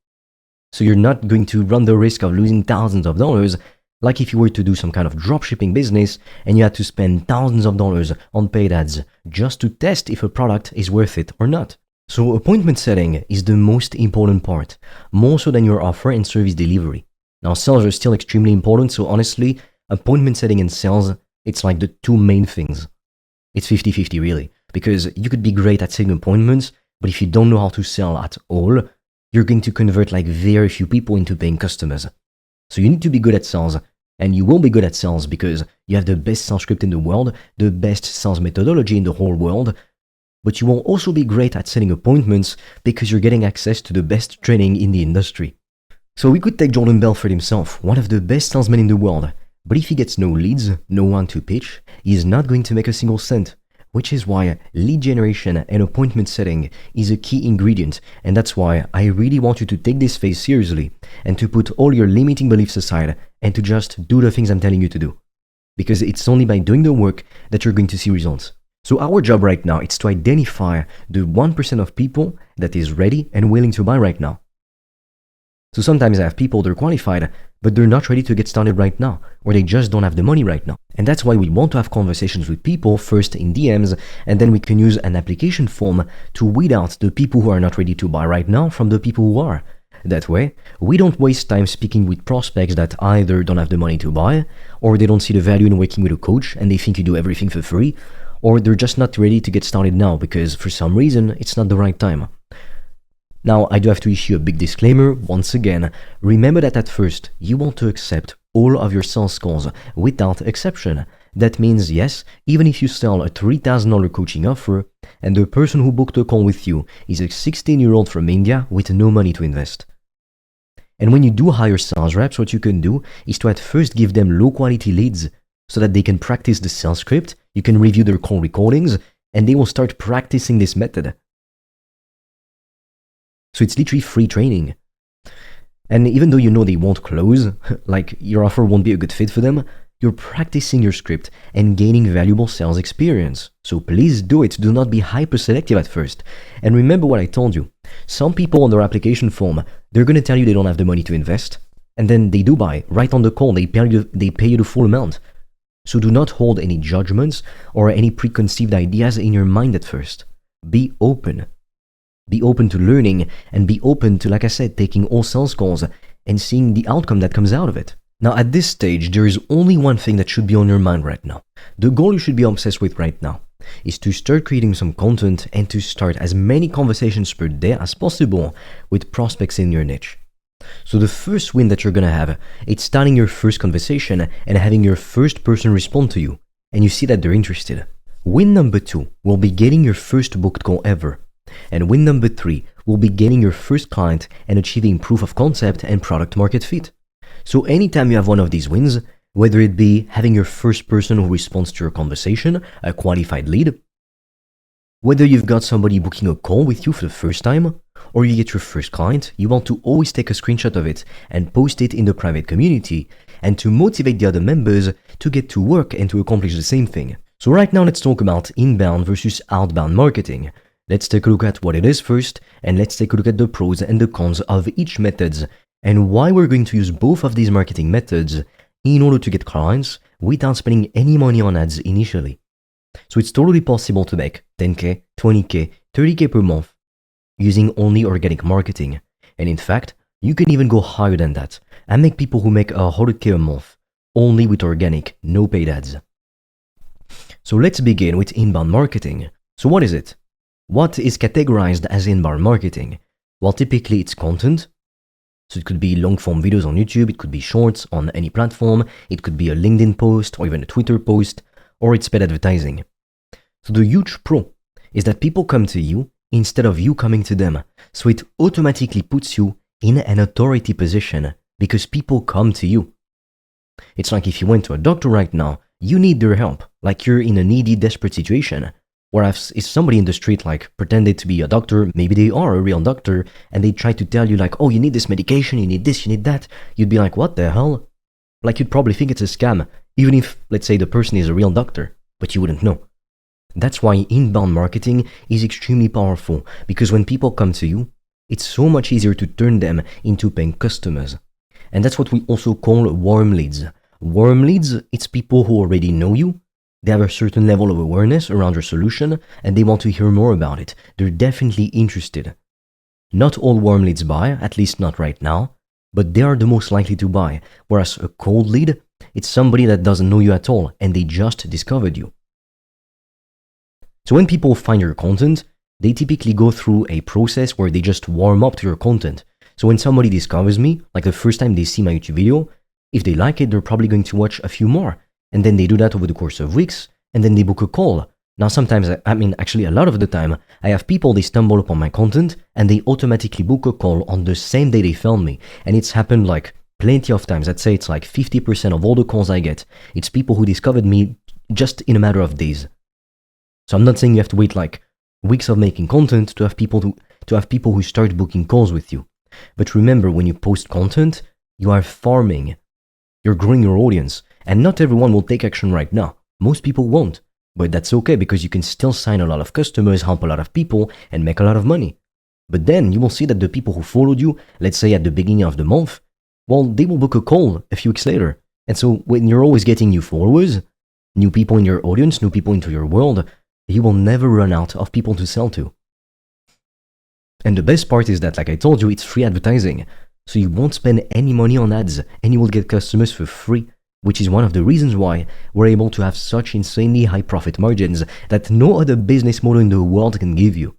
So you're not going to run the risk of losing thousands of dollars, like if you were to do some kind of dropshipping business and you had to spend thousands of dollars on paid ads just to test if a product is worth it or not. So appointment setting is the most important part, more so than your offer and service delivery. Now sales are still extremely important, so honestly, appointment setting and sales, it's like the two main things. It's 50-50 really, because you could be great at setting appointments, but if you don't know how to sell at all, you're going to convert like very few people into paying customers. So you need to be good at sales, and you will be good at sales because you have the best sales script in the world, the best sales methodology in the whole world, but you will also be great at setting appointments because you're getting access to the best training in the industry. So we could take Jordan Belfort himself, one of the best salesmen in the world, but if he gets no leads, no one to pitch, he is not going to make a single cent, which is why lead generation and appointment setting is a key ingredient, and that's why I really want you to take this phase seriously and to put all your limiting beliefs aside and to just do the things I'm telling you to do. Because it's only by doing the work that you're going to see results. So our job right now is to identify the 1% of people that is ready and willing to buy right now. So sometimes I have people that are qualified, but they're not ready to get started right now, or they just don't have the money right now. And that's why we want to have conversations with people first in DMs, and then we can use an application form to weed out the people who are not ready to buy right now from the people who are. That way, we don't waste time speaking with prospects that either don't have the money to buy, or they don't see the value in working with a coach and they think you do everything for free, or they're just not ready to get started now because for some reason it's not the right time. Now, I do have to issue a big disclaimer. Once again, remember that at first, you want to accept all of your sales calls without exception. That means, yes, even if you sell a $3,000 coaching offer and the person who booked a call with you is a 16-year-old from India with no money to invest. And when you do hire sales reps, what you can do is to at first give them low-quality leads so that they can practice the sales script, you can review their call recordings, and they will start practicing this method. So it's literally free training. And even though you know they won't close, like your offer won't be a good fit for them, you're practicing your script and gaining valuable sales experience. So please do it. Do not be hyper selective at first. And remember what I told you. Some people on their application form, they're going to tell you they don't have the money to invest. And then they do buy. Right on the call, they pay you the full amount. So do not hold any judgments or any preconceived ideas in your mind at first. Be open. Be open to learning and be open to, like I said, taking all sales calls and seeing the outcome that comes out of it. Now, at this stage, there is only one thing that should be on your mind right now. The goal you should be obsessed with right now is to start creating some content and to start as many conversations per day as possible with prospects in your niche. So the first win that you're gonna have, it's starting your first conversation and having your first person respond to you, and you see that they're interested. Win number 2 will be getting your first booked call ever. And win number 3 will be getting your first client and achieving proof of concept and product market fit. So anytime you have one of these wins, whether it be having your first person who responds to your conversation, a qualified lead, whether you've got somebody booking a call with you for the first time, or you get your first client, you want to always take a screenshot of it and post it in the private community and to motivate the other members to get to work and to accomplish the same thing. So right now let's talk about inbound versus outbound marketing. Let's take a look at what it is first, and let's take a look at the pros and the cons of each methods and why we're going to use both of these marketing methods in order to get clients without spending any money on ads initially. So it's totally possible to make 10K, 20K, 30K per month using only organic marketing. And in fact, you can even go higher than that and make people who make 100K a month only with organic, no paid ads. So let's begin with inbound marketing. So what is it? What is categorized as inbound marketing? Well, typically it's content. So it could be long form videos on YouTube, it could be shorts on any platform, it could be a LinkedIn post or even a Twitter post, or it's paid advertising. So the huge pro is that people come to you instead of you coming to them. So it automatically puts you in an authority position because people come to you. It's like if you went to a doctor right now, you need their help, like you're in a needy, desperate situation. Whereas if somebody in the street like pretended to be a doctor, maybe they are a real doctor, and they try to tell you like, oh, you need this medication, you need this, you need that, you'd be like, what the hell? Like you'd probably think it's a scam, even if, let's say, the person is a real doctor, but you wouldn't know. That's why inbound marketing is extremely powerful, because when people come to you, it's so much easier to turn them into paying customers. And that's what we also call warm leads. Warm leads, it's people who already know you. They have a certain level of awareness around your solution and they want to hear more about it. They're definitely interested. Not all warm leads buy, at least not right now, but they are the most likely to buy. Whereas a cold lead, it's somebody that doesn't know you at all and they just discovered you. So when people find your content, they typically go through a process where they just warm up to your content. So when somebody discovers me, like the first time they see my YouTube video, if they like it, they're probably going to watch a few more. And then they do that over the course of weeks, and then they book a call. Now sometimes, actually a lot of the time, I have people, they stumble upon my content, and they automatically book a call on the same day they found me. And it's happened like plenty of times. I'd say it's like 50% of all the calls I get. It's people who discovered me just in a matter of days. So I'm not saying you have to wait like weeks of making content to have people who start booking calls with you. But remember, when you post content, you are farming. You're growing your audience. And not everyone will take action right now. Most people won't. But that's okay because you can still sign a lot of customers, help a lot of people, and make a lot of money. But then you will see that the people who followed you, let's say at the beginning of the month, well, they will book a call a few weeks later. And so when you're always getting new followers, new people in your audience, new people into your world, you will never run out of people to sell to. And the best part is that, like I told you, it's free advertising. So you won't spend any money on ads and you will get customers for free. Which is one of the reasons why we're able to have such insanely high profit margins that no other business model in the world can give you.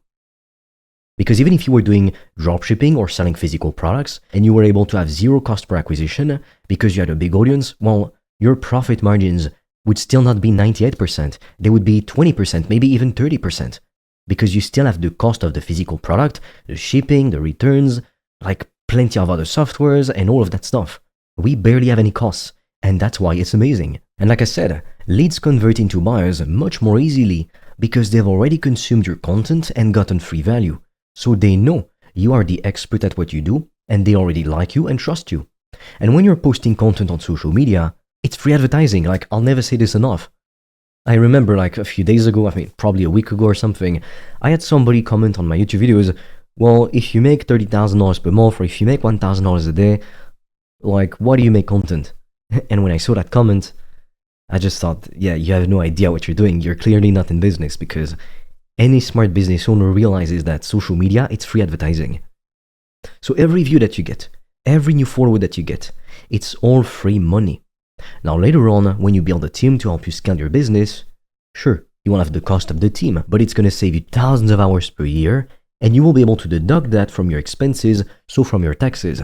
Because even if you were doing dropshipping or selling physical products and you were able to have zero cost per acquisition because you had a big audience, well, your profit margins would still not be 98%. They would be 20%, maybe even 30%. Because you still have the cost of the physical product, the shipping, the returns, like plenty of other softwares and all of that stuff. We barely have any costs. And that's why it's amazing. And like I said, leads convert into buyers much more easily because they've already consumed your content and gotten free value. So they know you are the expert at what you do and they already like you and trust you. And when you're posting content on social media, it's free advertising. Like, I'll never say this enough. I remember like a few days ago, probably a week ago or something, I had somebody comment on my YouTube videos, well, if you make $30,000 per month or if you make $1,000 a day, like, why do you make content? And when I saw that comment, I just thought, yeah, you have no idea what you're doing. You're clearly not in business because any smart business owner realizes that social media, it's free advertising. So every view that you get, every new follower that you get, it's all free money. Now later on, when you build a team to help you scale your business, sure, you won't have the cost of the team, but it's gonna save you thousands of hours per year, and you will be able to deduct that from your expenses, so from your taxes.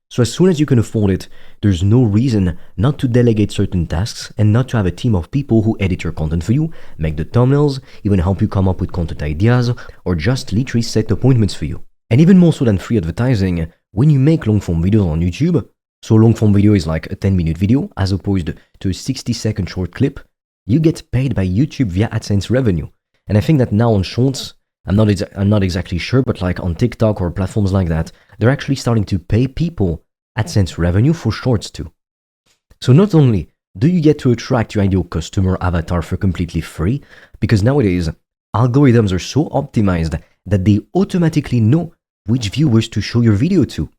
So as soon as you can afford it, there's no reason not to delegate certain tasks and not to have a team of people who edit your content for you, make the thumbnails, even help you come up with content ideas, or just literally set appointments for you. And even more so than free advertising, when you make long-form videos on YouTube, so long-form video is like a 10-minute video as opposed to a 60-second short clip, you get paid by YouTube via AdSense revenue. And I think that now on Shorts, I'm not exactly sure, but like on TikTok or platforms like that, they're actually starting to pay people AdSense revenue for Shorts too. So not only do you get to attract your ideal customer avatar for completely free, because nowadays algorithms are so optimized that they automatically know which viewers to show your video to.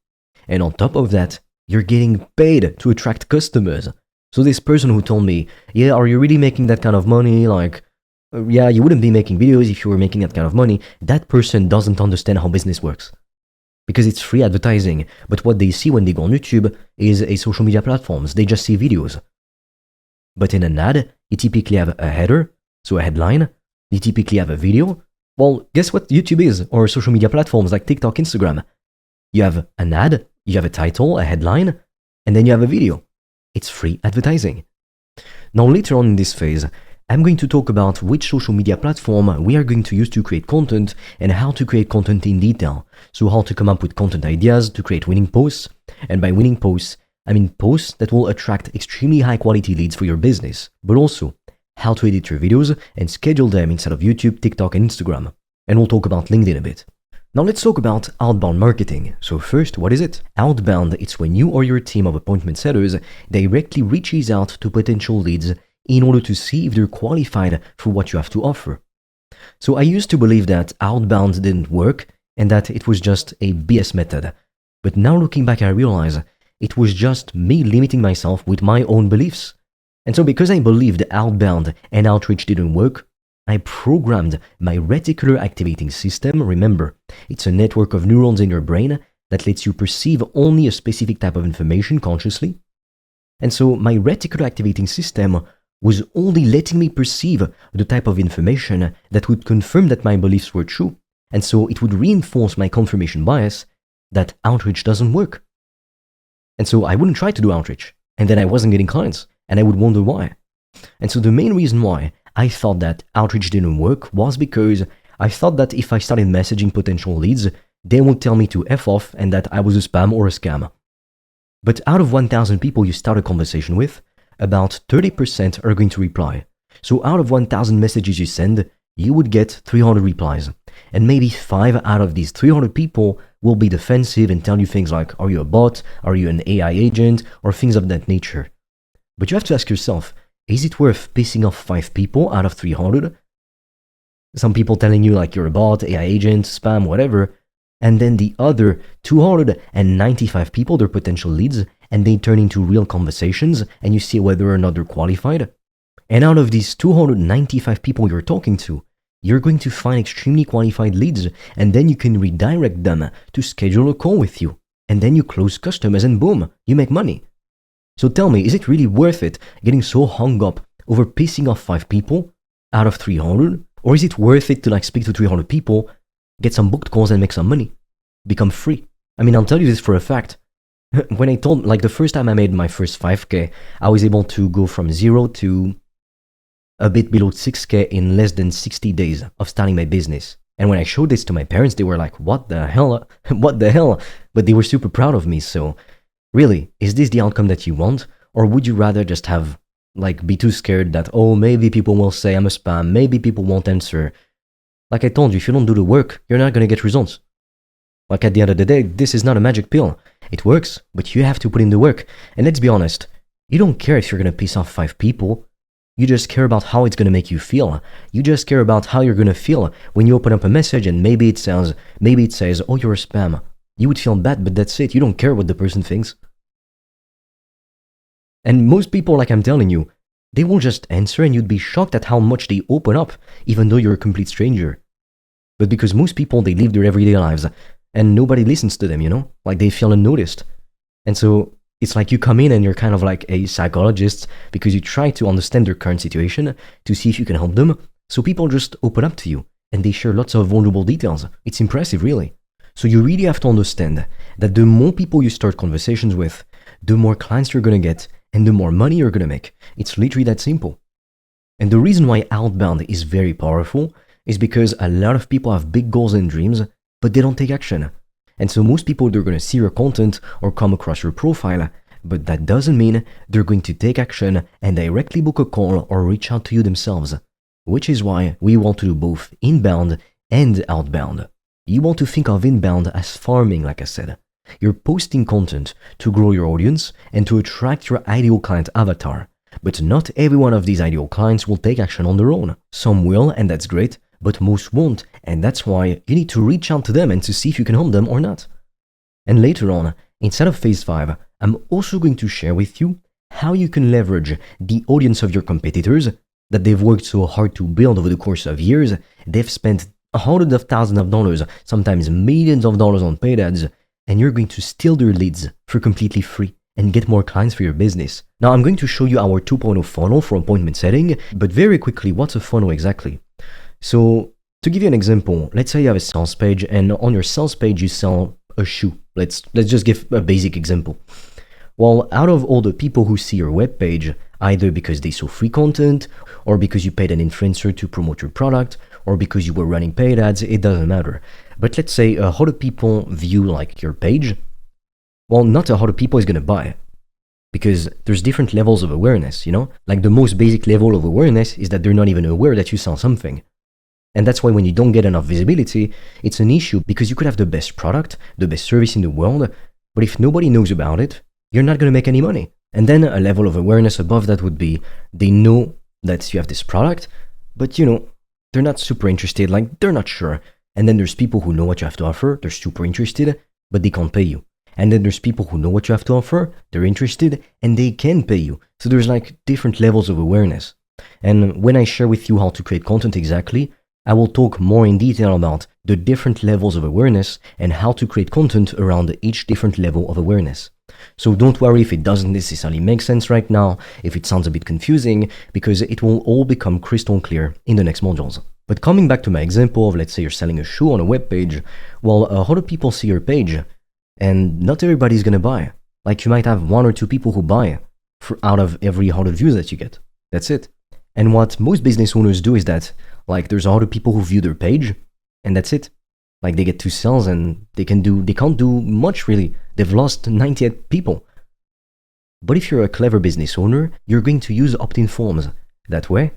And on top of that, you're getting paid to attract customers. So this person who told me, yeah, are you really making that kind of money? Like, yeah, you wouldn't be making videos if you were making that kind of money. That person doesn't understand how business works. Because it's free advertising, but what they see when they go on YouTube is a social media platforms. They just see videos. But in an ad, you typically have a header, so a headline. You typically have a video. Well, guess what YouTube is, or social media platforms like TikTok, Instagram. You have an ad, you have a title, a headline, and then you have a video. It's free advertising. Now later on in this phase, I'm going to talk about which social media platform we are going to use to create content and how to create content in detail. So how to come up with content ideas to create winning posts. And by winning posts, I mean posts that will attract extremely high quality leads for your business, but also how to edit your videos and schedule them inside of YouTube, TikTok, and Instagram. And we'll talk about LinkedIn a bit. Now let's talk about outbound marketing. So first, what is it? Outbound, it's when you or your team of appointment setters directly reaches out to potential leads in order to see if they're qualified for what you have to offer. So I used to believe that outbound didn't work and that it was just a BS method. But now looking back, I realize it was just me limiting myself with my own beliefs. And so because I believed outbound and outreach didn't work, I programmed my reticular activating system. Remember, it's a network of neurons in your brain that lets you perceive only a specific type of information consciously. And so my reticular activating system was only letting me perceive the type of information that would confirm that my beliefs were true. And so it would reinforce my confirmation bias that outreach doesn't work. And so I wouldn't try to do outreach. And then I wasn't getting clients. And I would wonder why. And so the main reason why I thought that outreach didn't work was because I thought that if I started messaging potential leads, they would tell me to F off and that I was a spam or a scam. But out of 1,000 people you start a conversation with, about 30% are going to reply. So out of 1,000 messages you send, you would get 300 replies. And maybe 5 out of these 300 people will be defensive and tell you things like, are you a bot? Are you an AI agent? Or things of that nature. But you have to ask yourself, is it worth pissing off 5 people out of 300? Some people telling you like you're a bot, AI agent, spam, whatever. And then the other 295 people, they're potential leads, and they turn into real conversations, and you see whether or not they're qualified. And out of these 295 people you're talking to, you're going to find extremely qualified leads, and then you can redirect them to schedule a call with you. And then you close customers, and boom, you make money. So tell me, is it really worth it getting so hung up over pissing off 5 people out of 300? Or is it worth it to like speak to 300 people, get some booked calls and make some money? Become free? I mean, I'll tell you this for a fact. When I told, like the first time I made my first 5K, I was able to go from 0 to a bit below 6K in less than 60 days of starting my business. And when I showed this to my parents, they were like, what the hell? What the hell? But they were super proud of me. So really, is this the outcome that you want? Or would you rather just have, like, be too scared that, oh, maybe people will say I'm a spam, maybe people won't answer. Like I told you, if you don't do the work, you're not going to get results. Like at the end of the day, this is not a magic pill. It works, but you have to put in the work. And let's be honest, you don't care if you're going to piss off 5 people. You just care about how it's going to make you feel. You just care about how you're going to feel when you open up a message and maybe it says, oh, you're a spam. You would feel bad, but that's it. You don't care what the person thinks. And most people, like I'm telling you, they will just answer and you'd be shocked at how much they open up, even though you're a complete stranger. But because most people, they live their everyday lives and nobody listens to them, you know? Like they feel unnoticed. And so it's like you come in and you're kind of like a psychologist because you try to understand their current situation to see if you can help them. So people just open up to you and they share lots of vulnerable details. It's impressive, really. So you really have to understand that the more people you start conversations with, the more clients you're going to get and the more money you're going to make. It's literally that simple. And the reason why outbound is very powerful is because a lot of people have big goals and dreams, but they don't take action. And so most people, they're going to see your content or come across your profile, but that doesn't mean they're going to take action and directly book a call or reach out to you themselves, which is why we want to do both inbound and outbound. You want to think of inbound as farming, like I said. You're posting content to grow your audience and to attract your ideal client avatar. But not every one of these ideal clients will take action on their own. Some will, and that's great, but most won't, and that's why you need to reach out to them and to see if you can help them or not. And later on, inside of Phase 5, I'm also going to share with you how you can leverage the audience of your competitors that they've worked so hard to build over the course of years. They've spent hundreds of thousands of dollars, sometimes millions of dollars on paid ads, and you're going to steal their leads for completely free and get more clients for your business. Now, I'm going to show you our 2.0 funnel for appointment setting, but very quickly, what's a funnel exactly? So, to give you an example, let's say you have a sales page, and on your sales page, you sell a shoe. Let's just give a basic example. Well, out of all the people who see your web page, either because they saw free content, or because you paid an influencer to promote your product, or because you were running paid ads, it doesn't matter. But let's say 100 people view like your page. Well, not 100 people is going to buy, because there's different levels of awareness, you know? Like the most basic level of awareness is that they're not even aware that you sell something. And that's why when you don't get enough visibility, it's an issue, because you could have the best product, the best service in the world, but if nobody knows about it, you're not going to make any money. And then a level of awareness above that would be, they know that you have this product, but you know, they're not super interested, like they're not sure. And then there's people who know what you have to offer, they're super interested, but they can't pay you. And then there's people who know what you have to offer, they're interested, and they can pay you. So there's like different levels of awareness. And when I share with you how to create content exactly, I will talk more in detail about the different levels of awareness and how to create content around each different level of awareness. So don't worry if it doesn't necessarily make sense right now, if it sounds a bit confusing, because it will all become crystal clear in the next modules. But coming back to my example of, let's say you're selling a shoe on a web page, well, 100 people see your page, and not everybody's gonna buy. Like you might have 1 or 2 people who buy out of every 100 views that you get. That's it. And what most business owners do is that, like, there's 100 people who view their page, and that's it. Like they get 2 sales and they can't do much really. They've lost 98 people. But if you're a clever business owner, you're going to use opt-in forms. That way,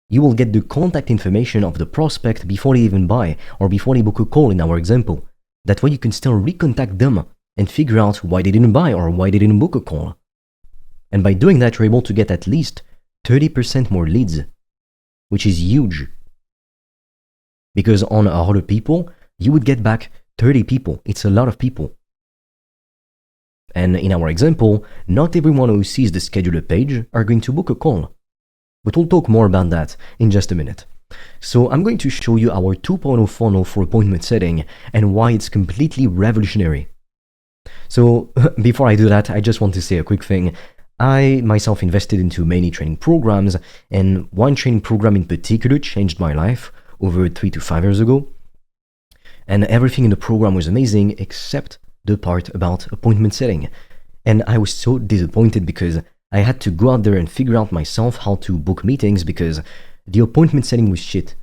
you will get the contact information of the prospect before they even buy or before they book a call in our example. That way you can still recontact them and figure out why they didn't buy or why they didn't book a call. And by doing that, you're able to get at least 30% more leads, which is huge. Because on 100 people, you would get back 30 people. It's a lot of people. And in our example, not everyone who sees the scheduler page are going to book a call. But we'll talk more about that in just a minute. So I'm going to show you our 2.0 funnel for appointment setting and why it's completely revolutionary. So before I do that, I just want to say a quick thing. I myself invested into many training programs, and one training program in particular changed my life over 3 to 5 years ago. And everything in the program was amazing except the part about appointment setting. And I was so disappointed because I had to go out there and figure out myself how to book meetings because the appointment setting was shit.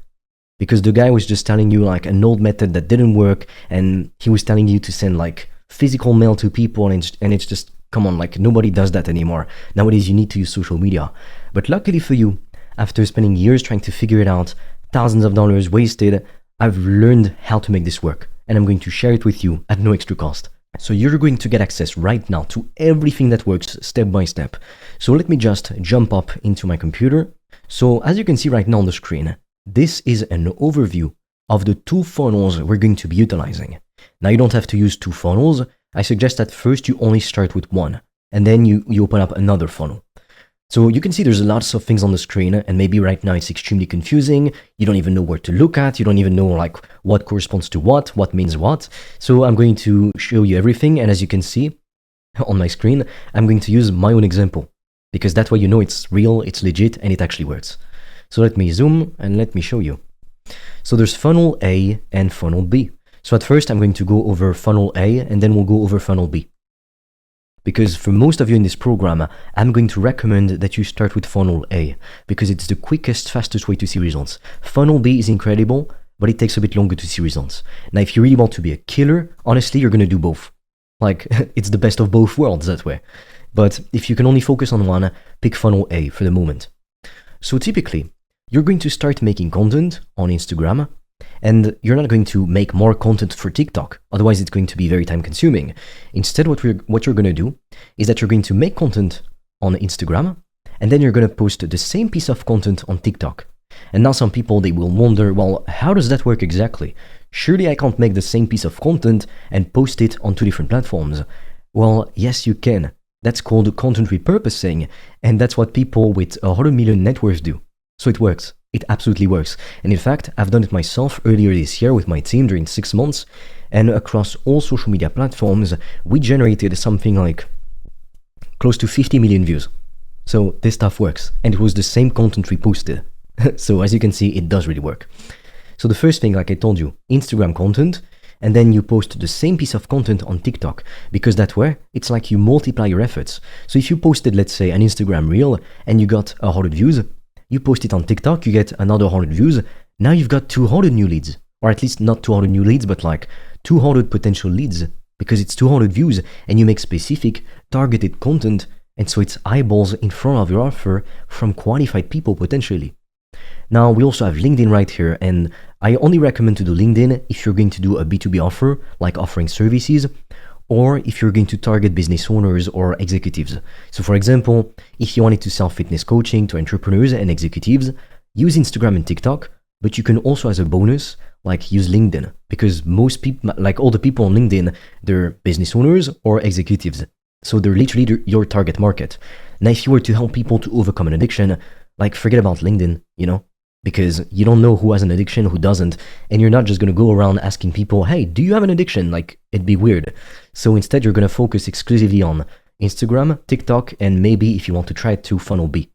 Because the guy was just telling you like an old method that didn't work, and he was telling you to send like physical mail to people, and it's just, come on, like nobody does that anymore. Nowadays you need to use social media. But luckily for you, after spending years trying to figure it out, thousands of dollars wasted, I've learned how to make this work, and I'm going to share it with you at no extra cost. So you're going to get access right now to everything that works step by step. So let me just jump up into my computer. So as you can see right now on the screen, this is an overview of the 2 funnels we're going to be utilizing. Now you don't have to use 2 funnels. I suggest that first you only start with one, and then you open up another funnel. So you can see there's lots of things on the screen, and maybe right now it's extremely confusing. You don't even know where to look at. You don't even know like what corresponds to what means what. So I'm going to show you everything, and as you can see on my screen, I'm going to use my own example, because that way you know it's real, it's legit, and it actually works. So let me zoom and let me show you. So there's funnel A and funnel B. So at first I'm going to go over funnel A and then we'll go over funnel B. Because for most of you in this program, I'm going to recommend that you start with funnel A because it's the quickest, fastest way to see results. Funnel B is incredible, but it takes a bit longer to see results. Now, if you really want to be a killer, honestly, you're going to do both. Like, it's the best of both worlds that way. But if you can only focus on one, pick funnel A for the moment. So typically, you're going to start making content on Instagram, and you're not going to make more content for TikTok. Otherwise, it's going to be very time consuming. Instead, what you're going to do is that you're going to make content on Instagram, and then you're going to post the same piece of content on TikTok. And now some people, they will wonder, well, how does that work exactly? Surely I can't make the same piece of content and post it on 2 different platforms. Well, yes, you can. That's called content repurposing, and that's what people with 100 million net worth do. So it works. It absolutely works. And in fact, I've done it myself earlier this year with my team during 6 months, and across all social media platforms, we generated something like close to 50 million views. So this stuff works, and it was the same content we posted. So as you can see, it does really work. So the first thing, like I told you, Instagram content, and then you post the same piece of content on TikTok, because that way, it's like you multiply your efforts. So if you posted, let's say, an Instagram reel, and you got 100 views, you post it on TikTok, you get another 100 views, now you've got 200 new leads. Or at least not 200 new leads, but like 200 potential leads, because it's 200 views, and you make specific, targeted content, and so it's eyeballs in front of your offer from qualified people potentially. Now, we also have LinkedIn right here, and I only recommend to do LinkedIn if you're going to do a B2B offer, like offering services, or if you're going to target business owners or executives. So for example, if you wanted to sell fitness coaching to entrepreneurs and executives, use Instagram and TikTok, but you can also, as a bonus, like use LinkedIn, because most people, like all the people on LinkedIn, they're business owners or executives. So they're literally your target market. Now, if you were to help people to overcome an addiction, like forget about LinkedIn, you know, because you don't know who has an addiction, who doesn't, and you're not just going to go around asking people, hey, do you have an addiction? Like, it'd be weird. So instead, you're going to focus exclusively on Instagram, TikTok, and maybe if you want to try it to funnel B.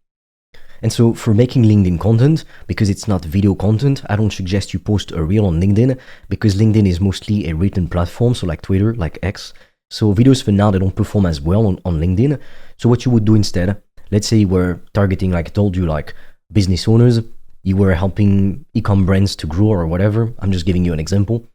And so for making LinkedIn content, because it's not video content, I don't suggest you post a reel on LinkedIn, because LinkedIn is mostly a written platform, so like Twitter, like X. So videos for now, they don't perform as well on LinkedIn. So what you would do instead, let's say you were targeting, like I told you, like business owners, you were helping e-com brands to grow or whatever. I'm just giving you an example.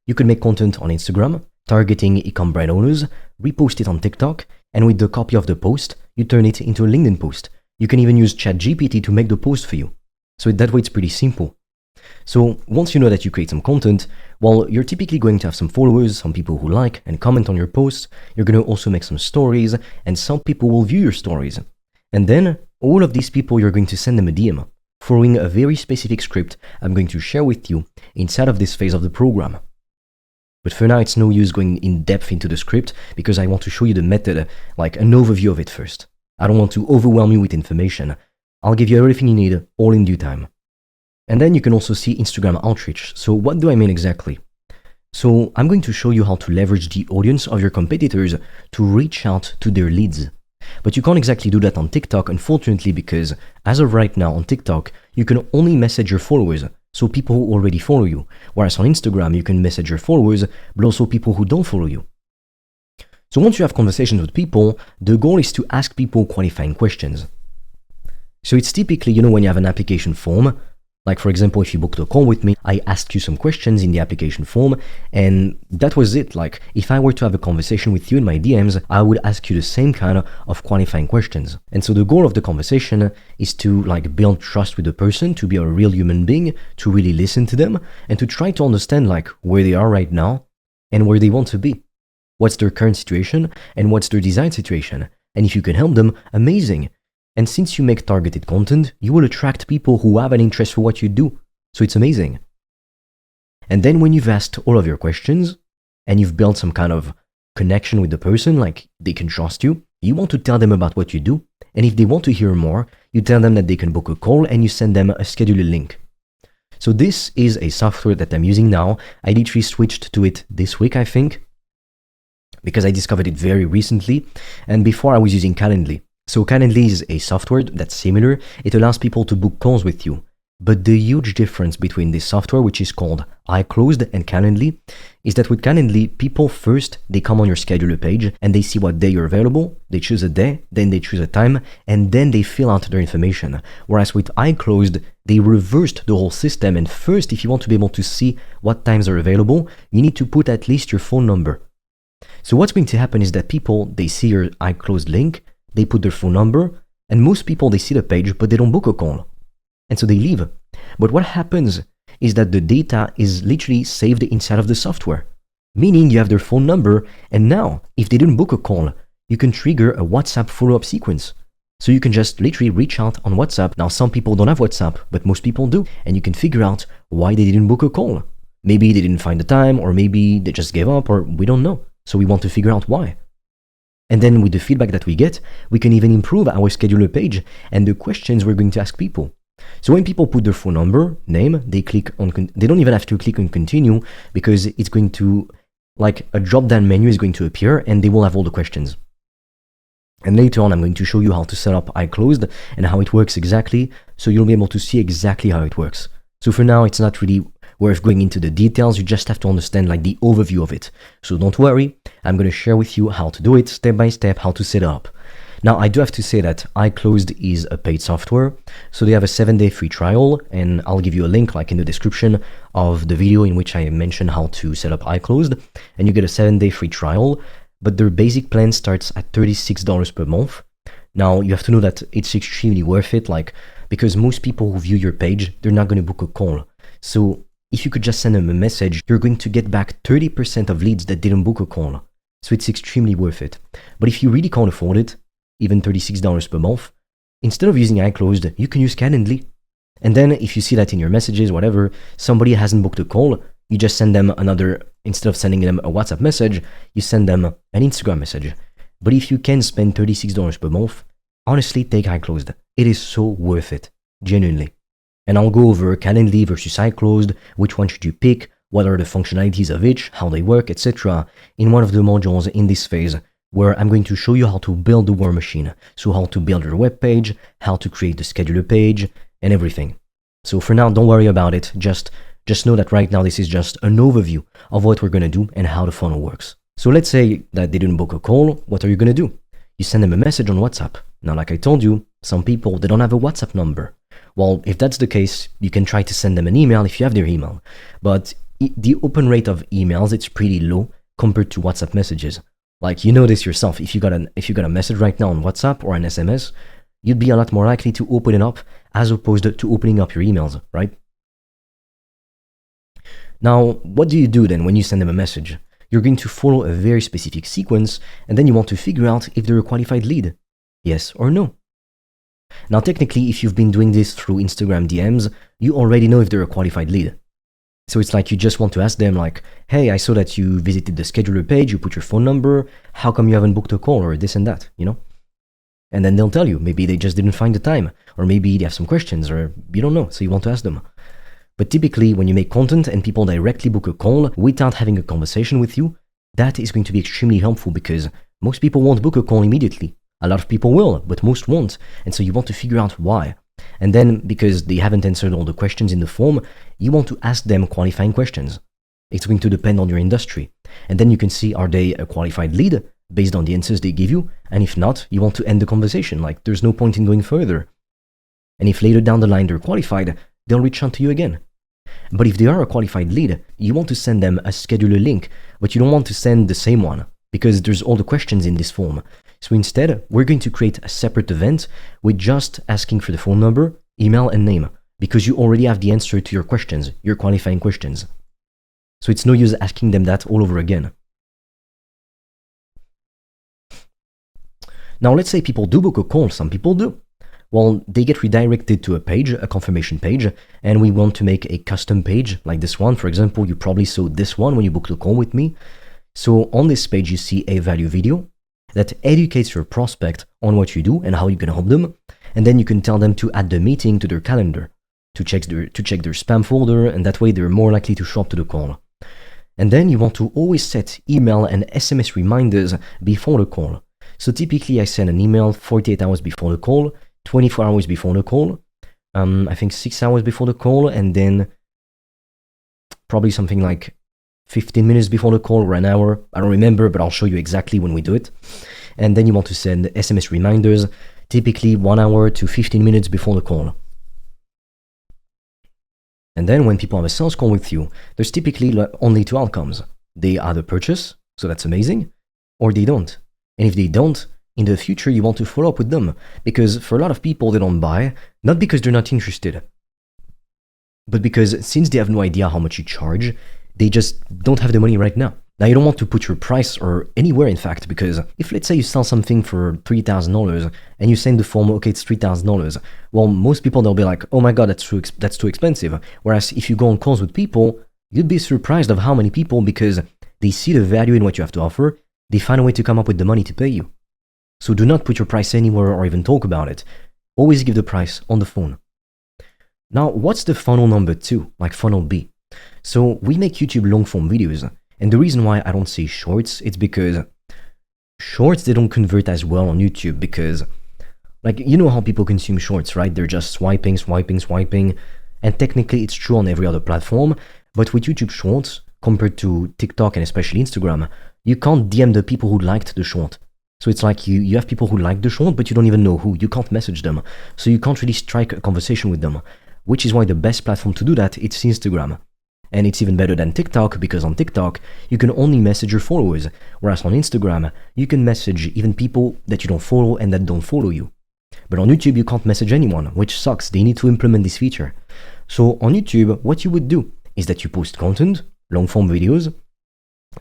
You could make content on Instagram, targeting e-com brand owners, repost it on TikTok, and with the copy of the post, you turn it into a LinkedIn post. You can even use ChatGPT to make the post for you. So that way it's pretty simple. So once you know that you create some content, well, you're typically going to have some followers, some people who like and comment on your posts. You're going to also make some stories, and some people will view your stories. And then all of these people, you're going to send them a DM, following a very specific script I'm going to share with you inside of this phase of the program. But for now, it's no use going in depth into the script because I want to show you the method, like an overview of it first. I don't want to overwhelm you with information. I'll give you everything you need all in due time. And then you can also see Instagram outreach. So what do I mean exactly? So I'm going to show you how to leverage the audience of your competitors to reach out to their leads. But you can't exactly do that on TikTok, unfortunately, because as of right now on TikTok, you can only message your followers, so people who already follow you. Whereas on Instagram, you can message your followers, but also people who don't follow you. So once you have conversations with people, the goal is to ask people qualifying questions. So it's typically, when you have an application form, like for example, if you booked a call with me, I asked you some questions in the application form, and that was it. Like if I were to have a conversation with you in my DMs, I would ask you the same kind of qualifying questions. And so the goal of the conversation is to build trust with the person, to be a real human being, to really listen to them, and to try to understand where they are right now and where they want to be. What's their current situation and what's their desired situation. And if you can help them, amazing. And since you make targeted content, you will attract people who have an interest for what you do. So it's amazing. And then when you've asked all of your questions and you've built some kind of connection with the person, like they can trust you, you want to tell them about what you do. And if they want to hear more, you tell them that they can book a call and you send them a scheduled link. So this is a software that I'm using now. I literally switched to it this week, I think, because I discovered it very recently. And before I was using Calendly. So Calendly is a software that's similar. It allows people to book calls with you. But the huge difference between this software, which is called iClosed, and Calendly, is that with Calendly, people first, they come on your scheduler page and they see what day you're available, they choose a day, then they choose a time, and then they fill out their information. Whereas with iClosed, they reversed the whole system, and first, if you want to be able to see what times are available, you need to put at least your phone number. So what's going to happen is that people, they see your iClosed link, they put their phone number, and most people, they see the page, but they don't book a call. And so they leave. But what happens is that the data is literally saved inside of the software, meaning you have their phone number, and now, if they didn't book a call, you can trigger a WhatsApp follow-up sequence. So you can just literally reach out on WhatsApp. Now, some people don't have WhatsApp, but most people do, and you can figure out why they didn't book a call. Maybe they didn't find the time, or maybe they just gave up, or we don't know. So we want to figure out why. And then with the feedback that we get, we can even improve our scheduler page and the questions we're going to ask people. So when people put their phone number, name, they click on, they don't even have to click on continue, because it's going to, like a drop-down menu is going to appear and they will have all the questions. And later on, I'm going to show you how to set up iClosed and how it works exactly, so you'll be able to see exactly how it works. So for now, it's not really worth going into the details, you just have to understand like the overview of it. So don't worry, I'm going to share with you how to do it, step by step, how to set it up. Now, I do have to say that iClosed is a paid software, so they have a 7-day free trial, and I'll give you a link like in the description of the video in which I mention how to set up iClosed, and you get a 7-day free trial, but their basic plan starts at $36 per month. Now, you have to know that it's extremely worth it, like, because most people who view your page, they're not going to book a call. So if you could just send them a message, you're going to get back 30% of leads that didn't book a call. So it's extremely worth it. But if you really can't afford it, even $36 per month, instead of using iClosed, you can use Calendly. And then if you see that in your messages, whatever, somebody hasn't booked a call, you just send them another, instead of sending them a WhatsApp message, you send them an Instagram message. But if you can spend $36 per month, honestly, take iClosed. It is so worth it, genuinely. And I'll go over Calendly versus iClosed, which one should you pick, what are the functionalities of each, how they work, etc. in one of the modules in this phase, where I'm going to show you how to build the war machine. So how to build your web page, how to create the scheduler page, and everything. So for now, don't worry about it. Just know that right now this is just an overview of what we're going to do and how the funnel works. So let's say that they didn't book a call. What are you going to do? You send them a message on WhatsApp. Now, like I told you, some people, they don't have a WhatsApp number. Well, if that's the case, you can try to send them an email if you have their email. But the open rate of emails, it's pretty low compared to WhatsApp messages. Like, you know this yourself, if you got a message right now on WhatsApp or an SMS, you'd be a lot more likely to open it up as opposed to opening up your emails, right? Now, what do you do then when you send them a message? You're going to follow a very specific sequence, and then you want to figure out if they're a qualified lead. Yes or no. Now, technically, if you've been doing this through Instagram DMs, you already know if they're a qualified lead. So it's like you just want to ask them like, hey, I saw that you visited the scheduler page, you put your phone number, how come you haven't booked a call, or this and that, you know? And then they'll tell you, maybe they just didn't find the time, or maybe they have some questions, or you don't know, so you want to ask them. But typically, when you make content and people directly book a call without having a conversation with you, that is going to be extremely helpful because most people won't book a call immediately. A lot of people will, but most won't. And so you want to figure out why. And then, because they haven't answered all the questions in the form, you want to ask them qualifying questions. It's going to depend on your industry. And then you can see, are they a qualified lead based on the answers they give you? And if not, you want to end the conversation. Like, there's no point in going further. And if later down the line they're qualified, they'll reach out to you again. But if they are a qualified lead, you want to send them a scheduler link, but you don't want to send the same one because there's all the questions in this form. So instead, we're going to create a separate event with just asking for the phone number, email, and name, because you already have the answer to your questions, your qualifying questions. So it's no use asking them that all over again. Now, let's say people do book a call. Some people do. Well, they get redirected to a page, a confirmation page, and we want to make a custom page like this one. For example, you probably saw this one when you booked a call with me. So on this page, you see a value video that educates your prospect on what you do and how you can help them. And then you can tell them to add the meeting to their calendar, to check their spam folder, and that way they're more likely to show up to the call. And then you want to always set email and SMS reminders before the call. So typically I send an email 48 hours before the call, 24 hours before the call, I think 6 hours before the call, and then probably something like 15 minutes before the call or an hour. I don't remember, but I'll show you exactly when we do it. And then you want to send SMS reminders, typically 1 hour to 15 minutes before the call. And then when people have a sales call with you, there's typically only two outcomes. They either purchase, so that's amazing, or they don't. And if they don't, in the future you want to follow up with them, because for a lot of people they don't buy, not because they're not interested, but because since they have no idea how much you charge, they just don't have the money right now. Now you don't want to put your price or anywhere, in fact, because if let's say you sell something for $3,000 and you send the form, okay, it's $3,000, well, most people they'll be like, oh my god, that's too expensive. Whereas if you go on calls with people, you'd be surprised of how many people, because they see the value in what you have to offer, they find a way to come up with the money to pay you. So do not put your price anywhere or even talk about it. Always give the price on the phone. Now, what's the funnel number 2, like funnel B? So we make YouTube long form videos. And the reason why I don't say shorts, it's because shorts, they don't convert as well on YouTube, because like, you know how people consume shorts, right? They're just swiping. And technically it's true on every other platform. But with YouTube shorts, compared to TikTok and especially Instagram, you can't DM the people who liked the short. So it's like you have people who like the short, but you don't even know who. You can't message them. So you can't really strike a conversation with them, which is why the best platform to do that, it's Instagram. And it's even better than TikTok, because on TikTok, you can only message your followers, whereas on Instagram, you can message even people that you don't follow and that don't follow you. But on YouTube, you can't message anyone, which sucks. They need to implement this feature. So on YouTube, what you would do is that you post content, long-form videos.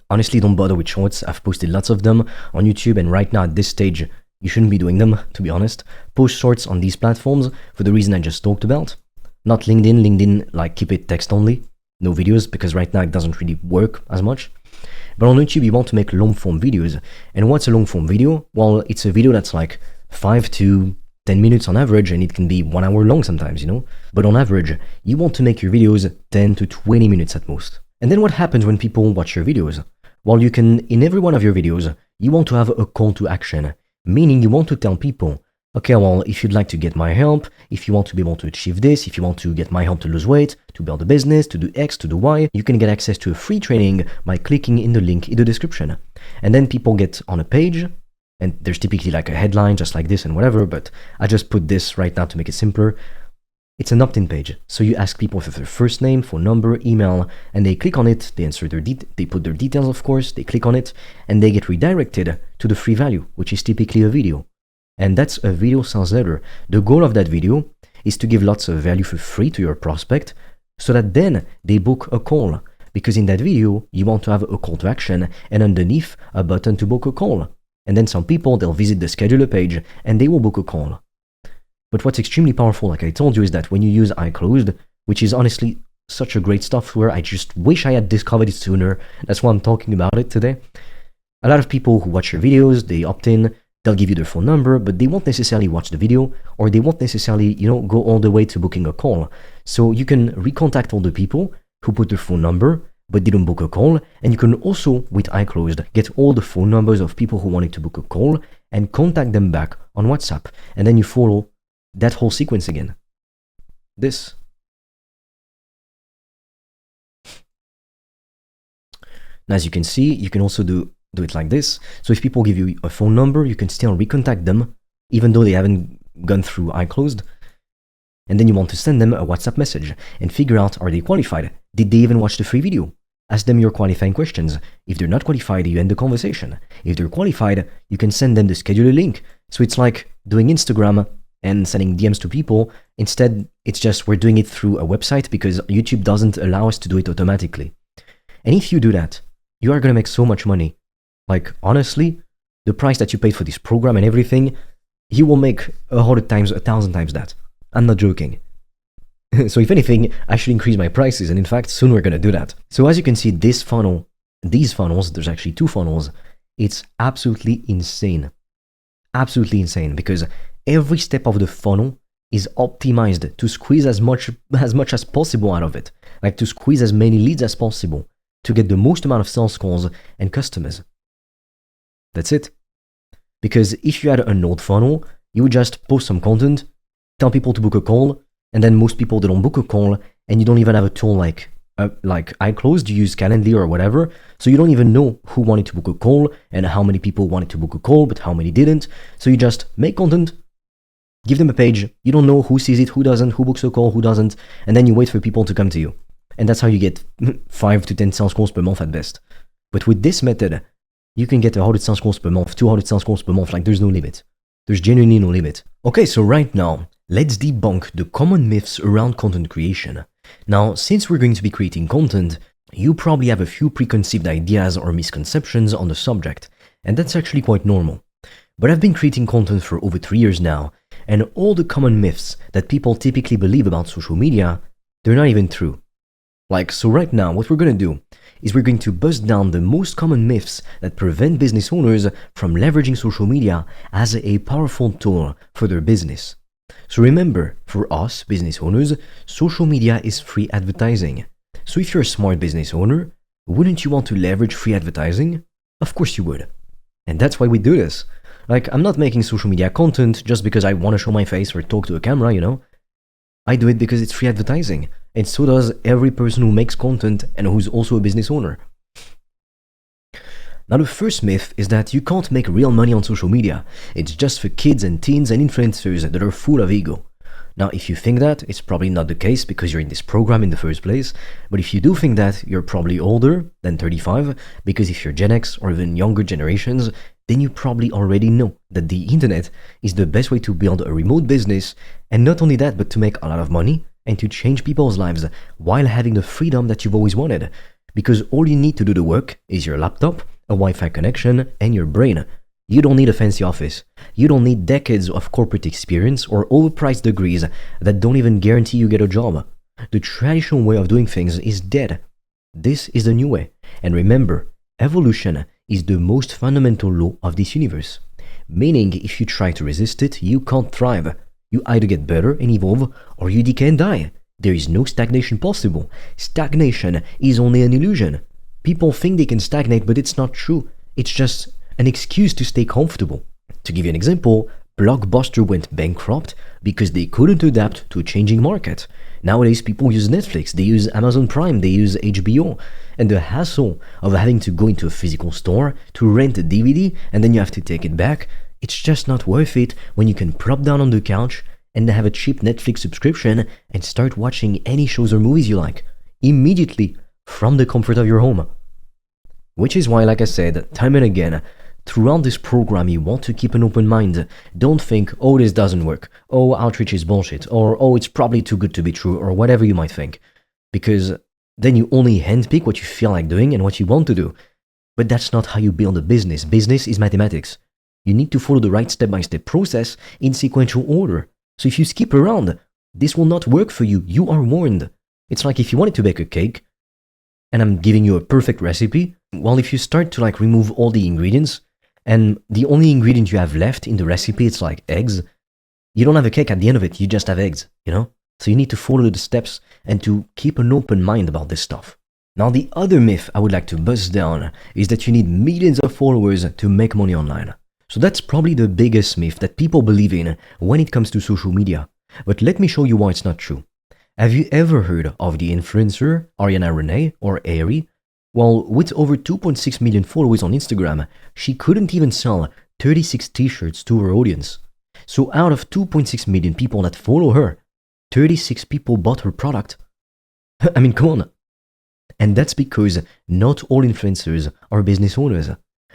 Honestly, don't bother with shorts. I've posted lots of them on YouTube, and right now at this stage, you shouldn't be doing them, to be honest. Post shorts on these platforms for the reason I just talked about. Not LinkedIn. LinkedIn, like, keep it text only. No videos, because right now it doesn't really work as much. But on YouTube, you want to make long form videos. And what's a long form video? Well, it's a video that's like 5 to 10 minutes on average, and it can be 1 hour long sometimes, you know? But on average, you want to make your videos 10 to 20 minutes at most. And then what happens when people watch your videos? Well, you can, in every one of your videos, you want to have a call to action, meaning you want to tell people, okay, well, if you'd like to get my help, if you want to be able to achieve this, if you want to get my help to lose weight, to build a business, to do X, to do Y, you can get access to a free training by clicking in the link in the description. And then people get on a page, and there's typically like a headline just like this and whatever, but I just put this right now to make it simpler. It's an opt-in page. So you ask people for their first name, phone number, email, and they click on it, they enter they put their details, of course, they click on it, and they get redirected to the free value, which is typically a video. And that's a video sales letter. The goal of that video is to give lots of value for free to your prospect, so that then they book a call. Because in that video, you want to have a call to action, and underneath, a button to book a call. And then some people, they'll visit the scheduler page, and they will book a call. But what's extremely powerful, like I told you, is that when you use iClosed, which is honestly such a great software, I just wish I had discovered it sooner. That's why I'm talking about it today. A lot of people who watch your videos, they opt in, they'll give you their phone number, but they won't necessarily watch the video, or they won't necessarily, go all the way to booking a call. So you can recontact all the people who put their phone number, but didn't book a call, and you can also, with iClosed, get all the phone numbers of people who wanted to book a call and contact them back on WhatsApp. And then you follow that whole sequence again. This. And as you can see, you can also do it like this. So if people give you a phone number, you can still recontact them, even though they haven't gone through iClosed. And then you want to send them a WhatsApp message and figure out, are they qualified? Did they even watch the free video? Ask them your qualifying questions. If they're not qualified, you end the conversation. If they're qualified, you can send them the scheduler link. So it's like doing Instagram and sending DMs to people. Instead, it's just we're doing it through a website because YouTube doesn't allow us to do it automatically. And if you do that, you are going to make so much money. Like, honestly, the price that you paid for this program and everything, you will make 100 times, 1,000 times that. I'm not joking. So if anything, I should increase my prices, and in fact, soon we're going to do that. So as you can see, these funnels, there's actually 2 funnels, it's absolutely insane. Absolutely insane, because every step of the funnel is optimized to squeeze as much as possible out of it. Like to squeeze as many leads as possible to get the most amount of sales calls and customers. That's it. Because if you had an old funnel, you would just post some content, tell people to book a call, And then most people, they don't book a call, and you don't even have a tool like iClose, you use Calendly or whatever, so you don't even know who wanted to book a call and how many people wanted to book a call, but how many didn't. So you just make content, give them a page, you don't know who sees it, who doesn't, who books a call, who doesn't, and then you wait for people to come to you. And that's how you get 5 to 10 sales calls per month at best. But with this method, you can get 100 sales calls per month, 200 sales calls per month, like there's no limit. There's genuinely no limit. Okay, so right now, let's debunk the common myths around content creation. Now, since we're going to be creating content, you probably have a few preconceived ideas or misconceptions on the subject, and that's actually quite normal. But I've been creating content for over 3 years now, and all the common myths that people typically believe about social media, they're not even true. So right now, what we're going to do is we're going to bust down the most common myths that prevent business owners from leveraging social media as a powerful tool for their business. So remember, for us business owners, social media is free advertising. So if you're a smart business owner, wouldn't you want to leverage free advertising? Of course you would. And that's why we do this. I'm not making social media content just because I want to show my face or talk to a camera, I do it because it's free advertising. And so does every person who makes content and who's also a business owner. Now, the first myth is that you can't make real money on social media. It's just for kids and teens and influencers that are full of ego. Now, if you think that, it's probably not the case because you're in this program in the first place. But if you do think that, you're probably older than 35, because if you're Gen X or even younger generations, then you probably already know that the internet is the best way to build a remote business, and not only that, but to make a lot of money and to change people's lives while having the freedom that you've always wanted. Because all you need to do the work is your laptop, a Wi-Fi connection, and your brain. You don't need a fancy office. You don't need decades of corporate experience or overpriced degrees that don't even guarantee you get a job. The traditional way of doing things is dead. This is the new way. And remember, evolution is the most fundamental law of this universe. Meaning, if you try to resist it, you can't thrive. You either get better and evolve, or you decay and die. There is no stagnation possible. Stagnation is only an illusion. People think they can stagnate, but it's not true. It's just an excuse to stay comfortable. To give you an example, Blockbuster went bankrupt because they couldn't adapt to a changing market. Nowadays, people use Netflix, they use Amazon Prime, they use HBO, and the hassle of having to go into a physical store to rent a DVD and then you have to take it back, it's just not worth it when you can plop down on the couch and have a cheap Netflix subscription and start watching any shows or movies you like, immediately from the comfort of your home. Which is why, like I said, time and again, throughout this program you want to keep an open mind. Don't think, oh, this doesn't work, oh, outreach is bullshit, or oh, it's probably too good to be true, or whatever you might think. Because then you only handpick what you feel like doing and what you want to do. But that's not how you build a business. Business is mathematics. You need to follow the right step-by-step process in sequential order. So if you skip around, this will not work for you. You are warned. It's like if you wanted to bake a cake, and I'm giving you a perfect recipe, well, if you start to remove all the ingredients, and the only ingredient you have left in the recipe, it's eggs, you don't have a cake at the end of it, you just have eggs, So you need to follow the steps and to keep an open mind about this stuff. Now, the other myth I would like to bust down is that you need millions of followers to make money online. So that's probably the biggest myth that people believe in when it comes to social media. But let me show you why it's not true. Have you ever heard of the influencer Ariana Renee, or Ari? Well, with over 2.6 million followers on Instagram, she couldn't even sell 36 t-shirts to her audience. So out of 2.6 million people that follow her, 36 people bought her product. I mean, come on. And that's because not all influencers are business owners.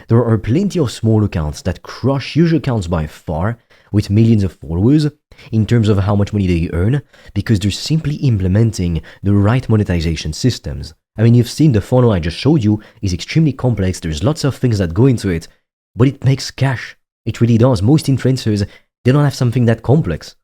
There are plenty of small accounts that crush huge accounts by far, with millions of followers, in terms of how much money they earn, because they're simply implementing the right monetization systems. I mean, you've seen the funnel I just showed you is extremely complex, there's lots of things that go into it, but it makes cash. It really does. Most influencers, they don't have something that complex.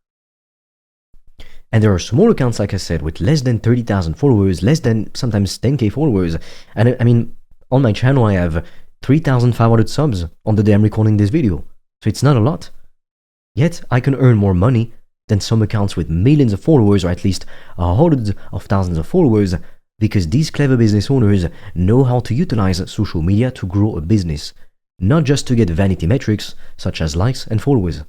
And there are small accounts, like I said, with less than 30,000 followers, less than sometimes 10k followers. And I mean, on my channel I have 3,500 subs on the day I'm recording this video. So it's not a lot. Yet I can earn more money than some accounts with millions of followers, or at least hundreds of thousands of followers, because these clever business owners know how to utilize social media to grow a business, not just to get vanity metrics such as likes and followers.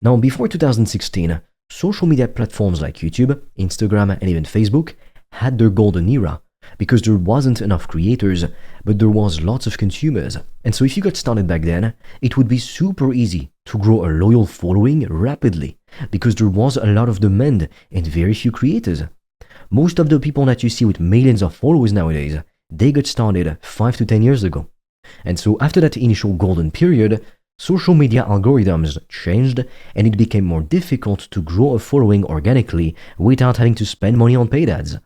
Now, before 2016, social media platforms like YouTube, Instagram, and even Facebook had their golden era because there wasn't enough creators, but there was lots of consumers. And so if you got started back then, it would be super easy to grow a loyal following rapidly because there was a lot of demand and very few creators. Most of the people that you see with millions of followers nowadays, they got started 5 to 10 years ago. And so after that initial golden period, social media algorithms changed and it became more difficult to grow a following organically without having to spend money on paid ads.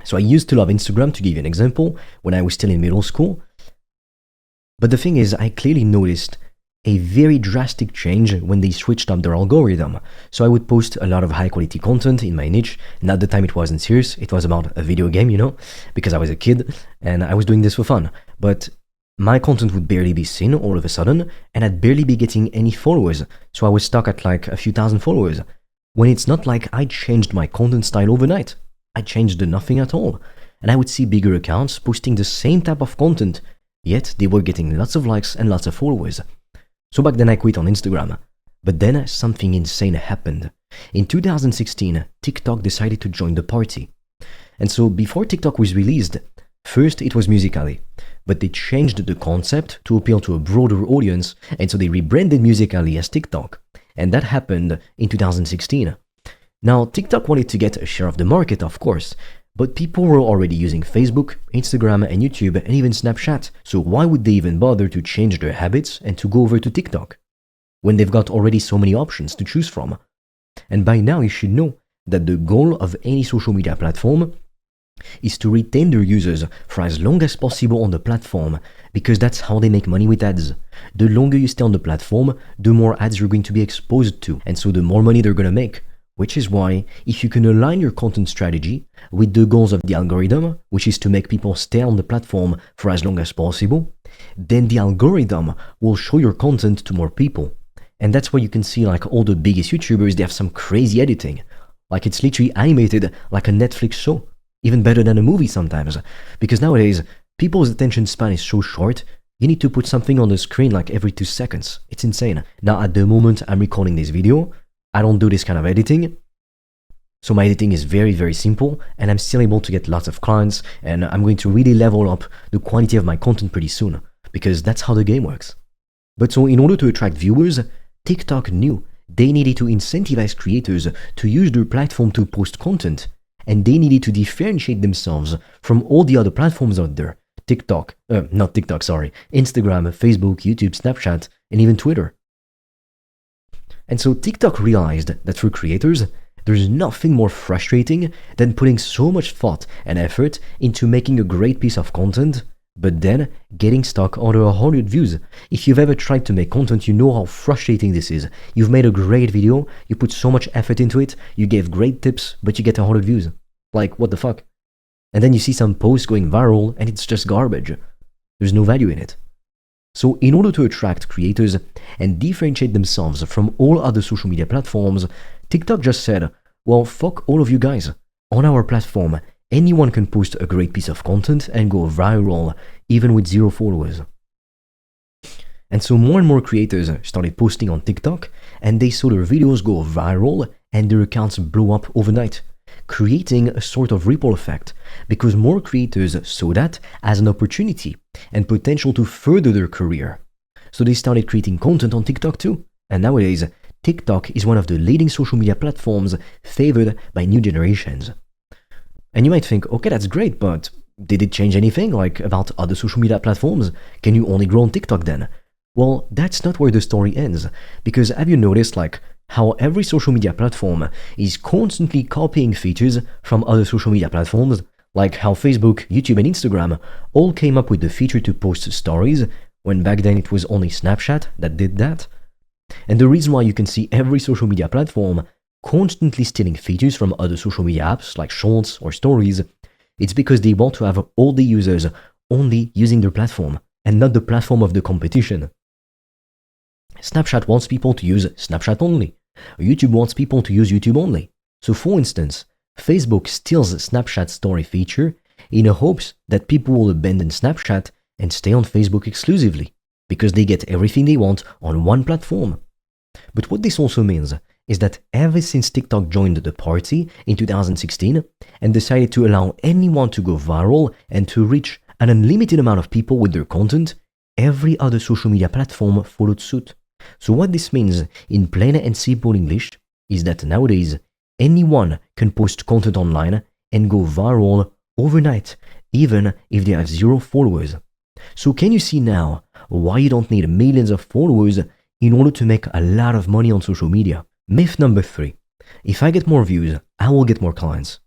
So I used to love Instagram, to give you an example, when I was still in middle school. But the thing is, I clearly noticed a very drastic change when they switched up their algorithm. So I would post a lot of high quality content in my niche, and at the time it wasn't serious, it was about a video game, because I was a kid and I was doing this for fun. But my content would barely be seen all of a sudden, and I'd barely be getting any followers, so I was stuck at like a few thousand followers. When it's not like I changed my content style overnight. I changed nothing at all, and I would see bigger accounts posting the same type of content, yet they were getting lots of likes and lots of followers. So back then I quit on Instagram. But then something insane happened. In 2016, TikTok decided to join the party. And so before TikTok was released, first it was Musical.ly, but they changed the concept to appeal to a broader audience, and so they rebranded Musical.ly as TikTok. And that happened in 2016. Now, TikTok wanted to get a share of the market, of course, but people were already using Facebook, Instagram, and YouTube, and even Snapchat, so why would they even bother to change their habits and to go over to TikTok when they've got already so many options to choose from? And by now you should know that the goal of any social media platform is to retain their users for as long as possible on the platform, because that's how they make money with ads. The longer you stay on the platform, the more ads you're going to be exposed to, and so the more money they're gonna make. Which is why, if you can align your content strategy with the goals of the algorithm, which is to make people stay on the platform for as long as possible, then the algorithm will show your content to more people. And that's why you can see like all the biggest YouTubers, they have some crazy editing. Like it's literally animated like a Netflix show, even better than a movie sometimes. Because nowadays, people's attention span is so short, you need to put something on the screen like every 2 seconds. It's insane. Now at the moment I'm recording this video, I don't do this kind of editing, so my editing is very, very simple, and I'm still able to get lots of clients, and I'm going to really level up the quality of my content pretty soon, because that's how the game works. But so in order to attract viewers, TikTok knew they needed to incentivize creators to use their platform to post content, and they needed to differentiate themselves from all the other platforms out there. Instagram, Facebook, YouTube, Snapchat, and even Twitter. And so TikTok realized that for creators, there's nothing more frustrating than putting so much thought and effort into making a great piece of content, but then getting stuck under 100 views. If you've ever tried to make content, you know how frustrating this is. You've made a great video, you put so much effort into it, you gave great tips, but you get 100 views. Like, what the fuck? And then you see some post going viral and it's just garbage. There's no value in it. So in order to attract creators and differentiate themselves from all other social media platforms, TikTok just said, well, fuck all of you guys. On our platform, anyone can post a great piece of content and go viral, even with 0 followers. And so more and more creators started posting on TikTok, and they saw their videos go viral and their accounts blow up overnight, creating a sort of ripple effect, because more creators saw that as an opportunity and potential to further their career. So they started creating content on TikTok too. And nowadays, TikTok is one of the leading social media platforms favored by new generations. And you might think, okay, that's great, but did it change anything like about other social media platforms? Can you only grow on TikTok then? Well, that's not where the story ends, because have you noticed like how every social media platform is constantly copying features from other social media platforms, like how Facebook, YouTube, and Instagram all came up with the feature to post stories, when back then it was only Snapchat that did that. And the reason why you can see every social media platform constantly stealing features from other social media apps like Shorts or Stories, it's because they want to have all the users only using their platform and not the platform of the competition. Snapchat wants people to use Snapchat only. YouTube wants people to use YouTube only. So for instance, Facebook steals Snapchat's story feature in hopes that people will abandon Snapchat and stay on Facebook exclusively, because they get everything they want on one platform. But what this also means is that ever since TikTok joined the party in 2016 and decided to allow anyone to go viral and to reach an unlimited amount of people with their content, every other social media platform followed suit. So what this means in plain and simple English is that nowadays anyone can post content online and go viral overnight, even if they have 0 followers. So can you see now why you don't need millions of followers in order to make a lot of money on social media? Myth number 3. If I get more views, I will get more clients.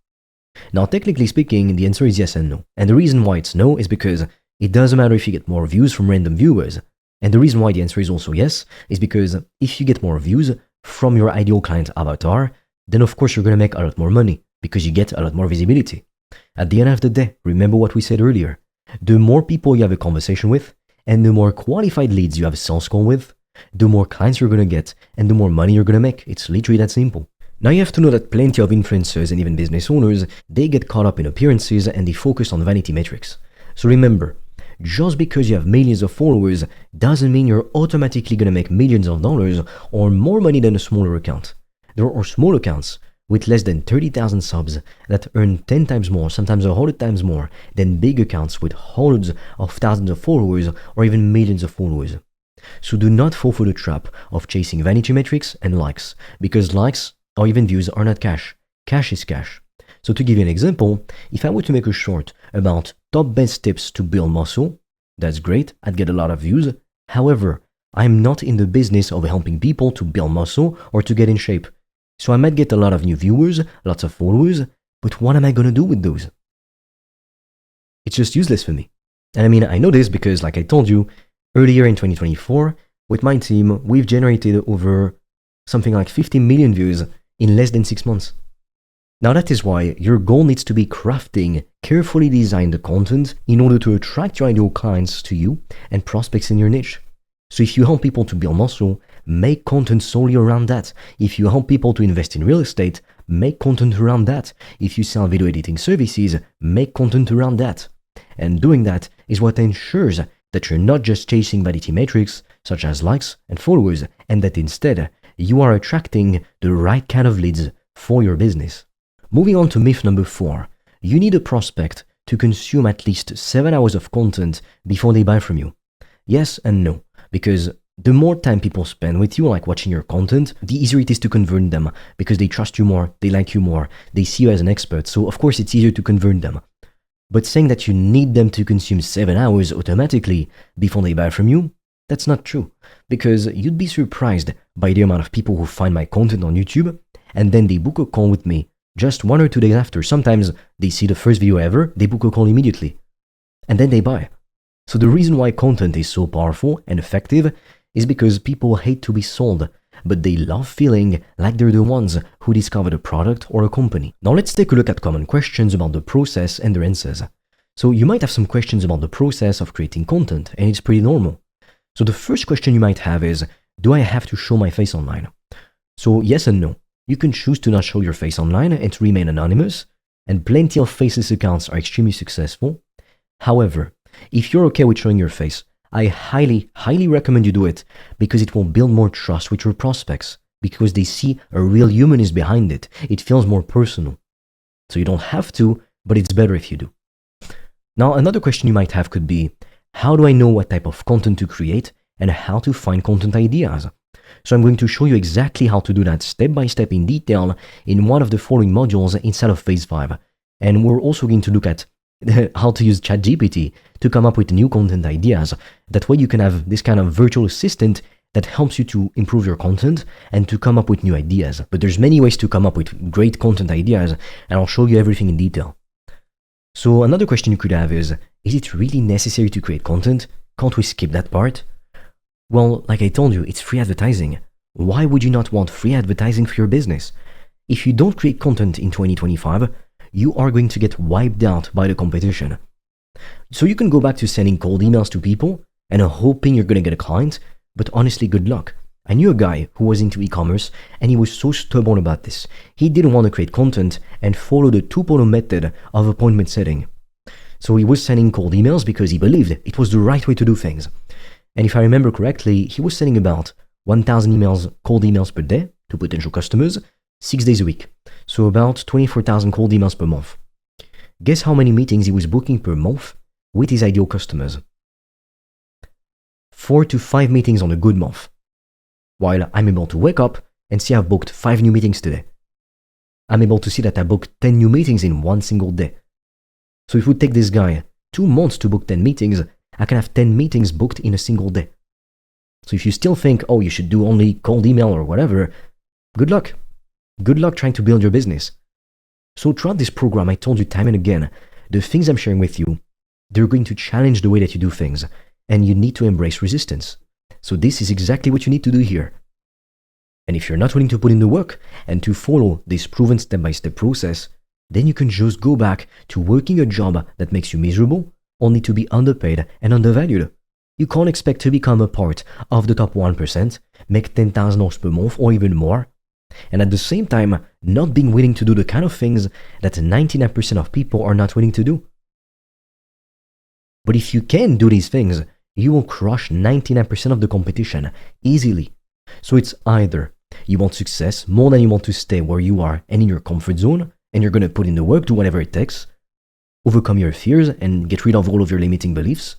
Now, technically speaking, the answer is yes and no. And the reason why it's no is because it doesn't matter if you get more views from random viewers. And the reason why the answer is also yes is because if you get more views from your ideal client avatar, then of course you're going to make a lot more money because you get a lot more visibility. At the end of the day, remember what we said earlier. The more people you have a conversation with and the more qualified leads you have a sales call with, the more clients you're going to get and the more money you're going to make. It's literally that simple. Now you have to know that plenty of influencers and even business owners, they get caught up in appearances and they focus on vanity metrics. So remember, just because you have millions of followers doesn't mean you're automatically going to make millions of dollars or more money than a smaller account. There are small accounts with less than 30,000 subs that earn 10 times more, sometimes 100 times more than big accounts with hundreds of thousands of followers or even millions of followers. So do not fall for the trap of chasing vanity metrics and likes, because likes or even views are not cash. Cash is cash. So to give you an example, if I were to make a short about top best tips to build muscle, that's great, I'd get a lot of views. However, I'm not in the business of helping people to build muscle or to get in shape. So I might get a lot of new viewers, lots of followers, but what am I going to do with those? It's just useless for me. And I mean, I know this because, like I told you, earlier in 2024, with my team, we've generated over something like 50 million views in less than 6 months. Now that is why your goal needs to be crafting carefully designed content in order to attract your ideal clients to you and prospects in your niche. So if you help people to build muscle, make content solely around that. If you help people to invest in real estate, make content around that. If you sell video editing services, make content around that. And doing that is what ensures that you're not just chasing vanity metrics such as likes and followers, and that instead you are attracting the right kind of leads for your business. Moving on to myth number 4, you need a prospect to consume at least 7 hours of content before they buy from you. Yes and no, because the more time people spend with you, like watching your content, the easier it is to convert them because they trust you more, they like you more, they see you as an expert, so of course it's easier to convert them. But saying that you need them to consume 7 hours automatically before they buy from you, that's not true. Because you'd be surprised by the amount of people who find my content on YouTube and then they book a call with me just 1 or 2 days after. Sometimes they see the first video ever, they book a call immediately. And then they buy. So the reason why content is so powerful and effective is because people hate to be sold, but they love feeling like they're the ones who discovered a product or a company. Now let's take a look at common questions about the process and their answers. So you might have some questions about the process of creating content, and it's pretty normal. So the first question you might have is, do I have to show my face online? So yes and no. You can choose to not show your face online and to remain anonymous, and plenty of faceless accounts are extremely successful. However, if you're okay with showing your face, I highly recommend you do it because it will build more trust with your prospects because they see a real human is behind it. It feels more personal. So you don't have to, but it's better if you do. Now, another question you might have could be, how do I know what type of content to create and how to find content ideas? So I'm going to show you exactly how to do that step by step in detail in one of the following modules inside of Phase 5. And we're also going to look at how to use ChatGPT to come up with new content ideas. That way you can have this kind of virtual assistant that helps you to improve your content and to come up with new ideas. But there's many ways to come up with great content ideas, and I'll show you everything in detail. So another question you could have is it really necessary to create content? Can't we skip that part? Well, like I told you, it's free advertising. Why would you not want free advertising for your business? If you don't create content in 2025, you are going to get wiped out by the competition. So you can go back to sending cold emails to people and hoping you're going to get a client, but honestly, good luck. I knew a guy who was into e-commerce and he was so stubborn about this. He didn't want to create content and follow the 2.0 method of appointment setting. So he was sending cold emails because he believed it was the right way to do things. And if I remember correctly, he was sending about 1,000 cold emails per day to potential customers 6 days a week. So about 24,000 cold emails per month. Guess how many meetings he was booking per month with his ideal customers? 4 to 5 meetings on a good month. While I'm able to wake up and see I've booked 5 new meetings today. I'm able to see that I booked 10 new meetings in one single day. So if it would take this guy 2 months to book 10 meetings, I can have 10 meetings booked in a single day. So if you still think, oh, you should do only cold email or whatever, good luck. Good luck trying to build your business. So throughout this program, I told you time and again, the things I'm sharing with you, they're going to challenge the way that you do things, and you need to embrace resistance. So this is exactly what you need to do here. And if you're not willing to put in the work and to follow this proven step-by-step process, then you can just go back to working a job that makes you miserable, only to be underpaid and undervalued. You can't expect to become a part of the top 1%, make $10,000 per month or even more, and at the same time, not being willing to do the kind of things that 99% of people are not willing to do. But if you can do these things, you will crush 99% of the competition easily. So it's either you want success more than you want to stay where you are and in your comfort zone, and you're going to put in the work, do whatever it takes, overcome your fears and get rid of all of your limiting beliefs,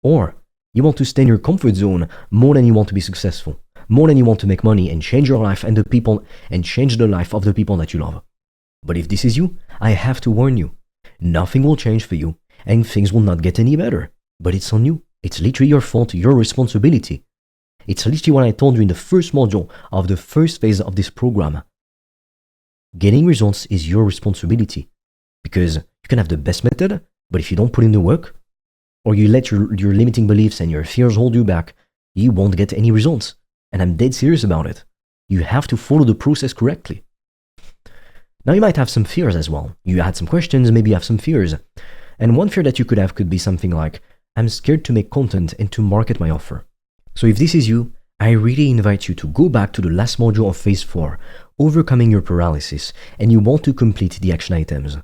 or you want to stay in your comfort zone more than you want to be successful, more than you want to make money and change your life and change the life of the people that you love. But if this is you, I have to warn you, nothing will change for you and things will not get any better. But it's on you. It's literally your fault, your responsibility. It's literally what I told you in the first module of the first phase of this program. Getting results is your responsibility, because you can have the best method, but if you don't put in the work, or you let your limiting beliefs and your fears hold you back, you won't get any results. And I'm dead serious about it. You have to follow the process correctly. Now you might have some fears as well. You had some questions, maybe you have some fears. And one fear that you could have could be something like, I'm scared to make content and to market my offer. So if this is you, I really invite you to go back to the last module of phase 4, overcoming your paralysis, and you want to complete the action items.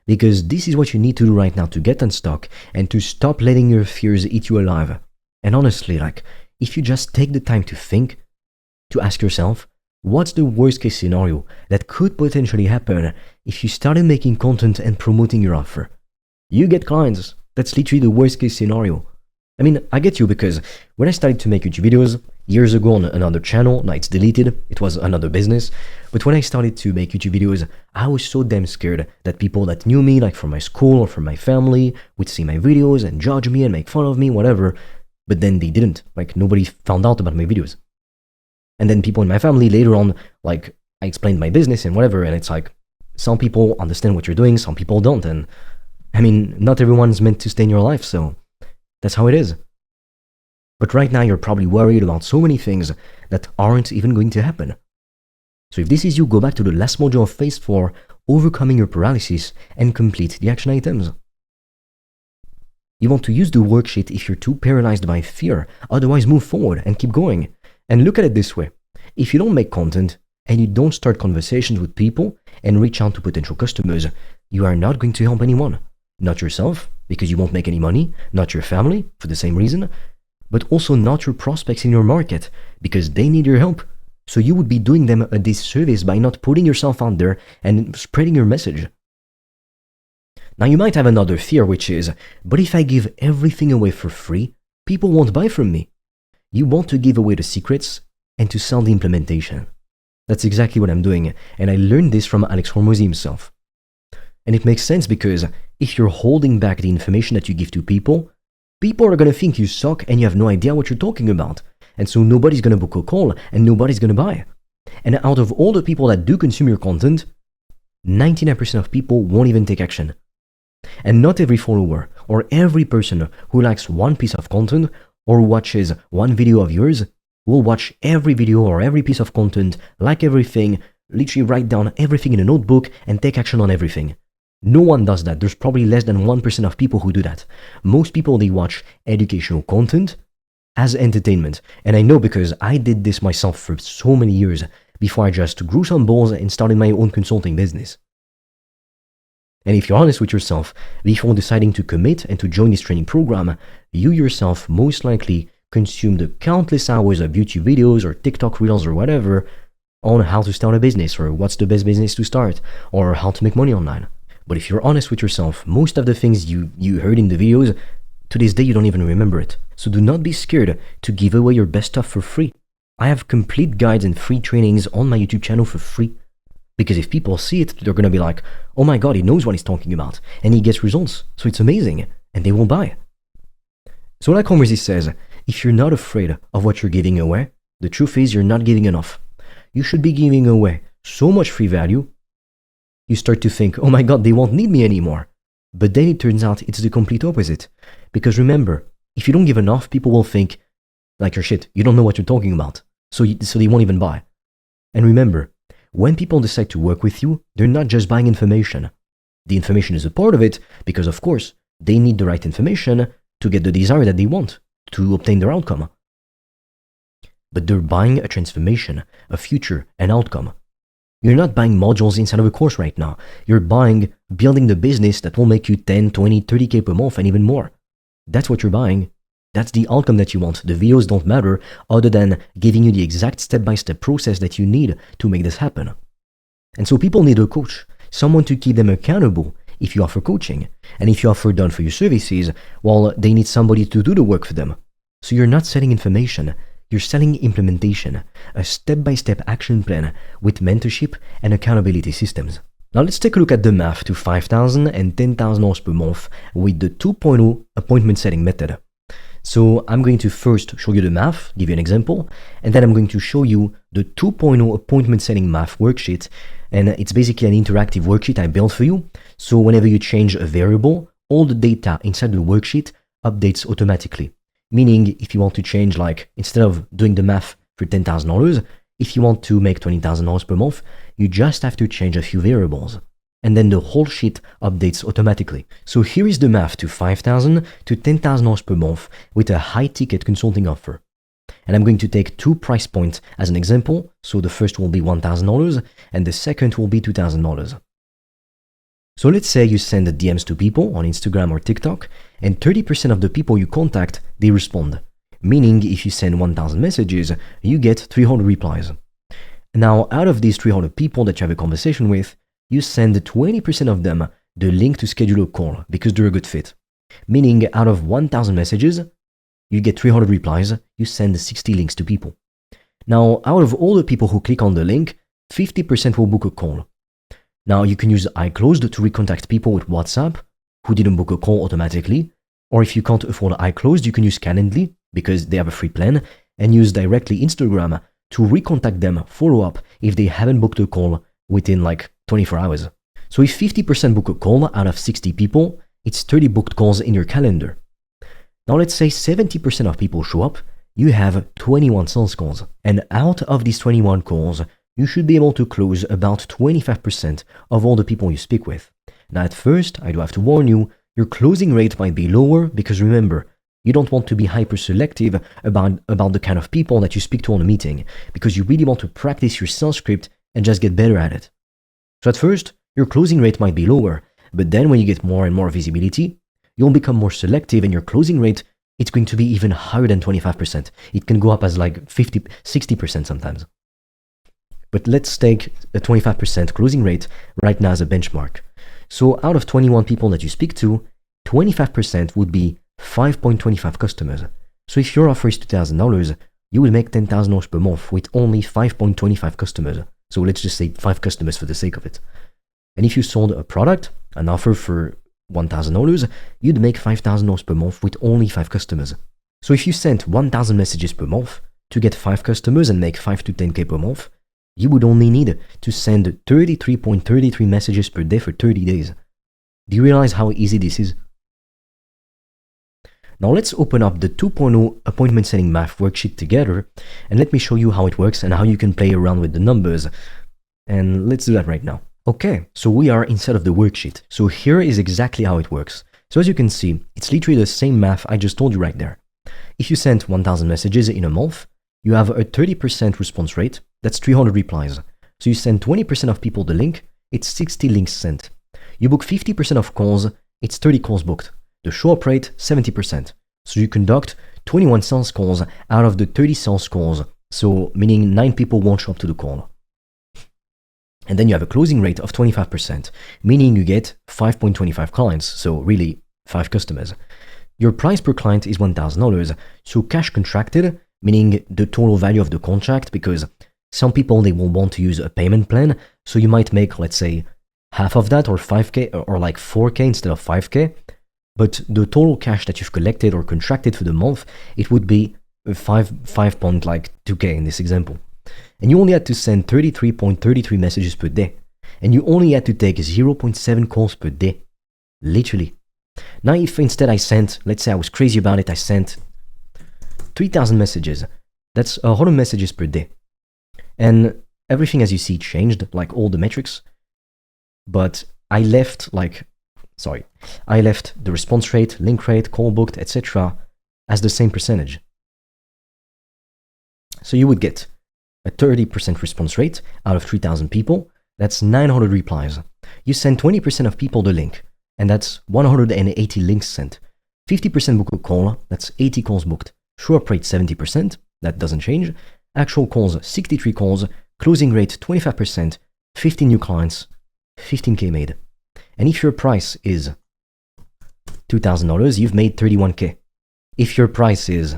Because this is what you need to do right now to get unstuck and to stop letting your fears eat you alive. And honestly, if you just take the time to think, to ask yourself, what's the worst case scenario that could potentially happen if you started making content and promoting your offer? You get clients. That's literally the worst case scenario. I mean, I get you, because when I started to make YouTube videos years ago on another channel, now it's deleted, it was another business, but when I started to make YouTube videos, I was so damn scared that people that knew me, like from my school or from my family, would see my videos and judge me and make fun of me, whatever, but then they didn't. Nobody found out about my videos. And then people in my family later on, I explained my business and whatever, and it's some people understand what you're doing, some people don't, and I mean, not everyone's meant to stay in your life, so that's how it is. But right now, you're probably worried about so many things that aren't even going to happen. So if this is you, go back to the last module of phase 4, overcoming your paralysis, and complete the action items. You want to use the worksheet if you're too paralyzed by fear, otherwise move forward and keep going. And look at it this way. If you don't make content, and you don't start conversations with people and reach out to potential customers, you are not going to help anyone. Not yourself, because you won't make any money, not your family, for the same reason, but also not your prospects in your market, because they need your help. So you would be doing them a disservice by not putting yourself out there and spreading your message. Now you might have another fear, which is, but if I give everything away for free, people won't buy from me. You want to give away the secrets and to sell the implementation. That's exactly what I'm doing, and I learned this from Alex Hormozy himself. And it makes sense, because if you're holding back the information that you give to people, people are going to think you suck and you have no idea what you're talking about. And so nobody's going to book a call and nobody's going to buy. And out of all the people that do consume your content, 99% of people won't even take action. And not every follower or every person who likes one piece of content or watches one video of yours will watch every video or every piece of content, like everything, literally write down everything in a notebook and take action on everything. No one does that. There's probably less than 1% of people who do that. Most people, they watch educational content as entertainment. And I know, because I did this myself for so many years before I just grew some balls and started my own consulting business. And if you're honest with yourself, before deciding to commit and to join this training program, you yourself most likely consumed countless hours of YouTube videos or TikTok reels or whatever, on how to start a business, or what's the best business to start, or how to make money online. But if you're honest with yourself, most of the things you heard in the videos, to this day you don't even remember it. So do not be scared to give away your best stuff for free. I have complete guides and free trainings on my YouTube channel for free. Because if people see it, they're gonna be like, oh my god, he knows what he's talking about, and he gets results, so it's amazing, and they will buy. So like Homersy says, if you're not afraid of what you're giving away, the truth is you're not giving enough. You should be giving away so much free value, you start to think, oh my god, they won't need me anymore. But then it turns out it's the complete opposite. Because remember, if you don't give enough, people will think, like you're shit, you don't know what you're talking about. So they won't even buy. And remember, when people decide to work with you, they're not just buying information. The information is a part of it, because of course, they need the right information to get the desire that they want, to obtain their outcome. But they're buying a transformation, a future, an outcome. You're not buying modules inside of a course right now. You're building the business that will make you 10, 20, 30K per month and even more. That's what you're buying. That's the outcome that you want. The videos don't matter other than giving you the exact step-by-step process that you need to make this happen. And so people need a coach, someone to keep them accountable if you offer coaching. And if you offer done-for-you services, well, they need somebody to do the work for them. So you're not selling information. You're selling implementation, a step-by-step action plan with mentorship and accountability systems. Now let's take a look at the math to $5,000 and $10,000 per month with the 2.0 appointment setting method. So I'm going to first show you the math, give you an example, and then I'm going to show you the 2.0 appointment setting math worksheet. And it's basically an interactive worksheet I built for you. So whenever you change a variable, all the data inside the worksheet updates automatically. Meaning, if you want to change, like, instead of doing the math for $10,000, if you want to make $20,000 per month, you just have to change a few variables. And then the whole sheet updates automatically. So here is the math to $5,000 to $10,000 per month with a high-ticket consulting offer. And I'm going to take two price points as an example. So the first will be $1,000 and the second will be $2,000. So let's say you send DMs to people on Instagram or TikTok, and 30% of the people you contact, they respond. Meaning, if you send 1,000 messages, you get 300 replies. Now, out of these 300 people that you have a conversation with, you send 20% of them the link to schedule a call because they're a good fit. Meaning, out of 1,000 messages, you get 300 replies, you send 60 links to people. Now, out of all the people who click on the link, 50% will book a call. Now, you can use iClosed to recontact people with WhatsApp who didn't book a call automatically. Or if you can't afford iClosed, you can use Calendly because they have a free plan, and use directly Instagram to recontact them, follow up if they haven't booked a call within like 24 hours. So if 50% book a call out of 60 people, it's 30 booked calls in your calendar. Now let's say 70% of people show up, you have 21 sales calls. And out of these 21 calls, you should be able to close about 25% of all the people you speak with. Now at first, I do have to warn you, your closing rate might be lower because remember, you don't want to be hyper selective about the kind of people that you speak to on a meeting because you really want to practice your sales script and just get better at it. So at first, your closing rate might be lower, but then when you get more and more visibility, you'll become more selective and your closing rate, it's going to be even higher than 25%. It can go up as like 50, 60% sometimes. But let's take a 25% closing rate right now as a benchmark. So out of 21 people that you speak to, 25% would be 5.25 customers. So if your offer is $2,000, you will make $10,000 per month with only 5.25 customers. So let's just say 5 customers for the sake of it. And if you sold a product, an offer for $1,000, you'd make $5,000 per month with only 5 customers. So if you sent 1,000 messages per month to get 5 customers and make 5 to 10K per month, you would only need to send 33.33 messages per day for 30 days. Do you realize how easy this is? Now let's open up the 2.0 appointment setting math worksheet together and let me show you how it works and how you can play around with the numbers. And let's do that right now. Okay, so we are inside of the worksheet. So here is exactly how it works. So as you can see, it's literally the same math I just told you right there. If you sent 1,000 messages in a month, you have a 30% response rate. That's 300 replies. So you send 20% of people the link, it's 60 links sent. You book 50% of calls, it's 30 calls booked. The show-up rate, 70%. So you conduct 21 sales calls out of the 30 sales calls. So meaning 9 people won't show up to the call. And then you have a closing rate of 25%, meaning you get 5.25 clients, so really 5 customers. Your price per client is $1,000, so cash contracted, meaning the total value of the contract, because some people, they will want to use a payment plan, so you might make, let's say, half of that, or 5K, or like 4K instead of 5K, but the total cash that you've collected or contracted for the month, it would be 5.2K in this example. And you only had to send 33.33 messages per day. And you only had to take 0.7 calls per day. Literally. Now if instead I sent, let's say I was crazy about it, I sent 3,000 messages. That's 100 messages per day. And everything, as you see, changed, like all the metrics. But I left the response rate, link rate, call booked, etc. as the same percentage. So you would get a 30% response rate out of 3,000 people. That's 900 replies. You send 20% of people the link, and that's 180 links sent. 50% book a call, that's 80 calls booked. Show up rate 70%, that doesn't change. Actual calls, 63 calls. Closing rate 25%, 15 new clients, 15K made. And if your price is $2,000, you've made 31K. If your price is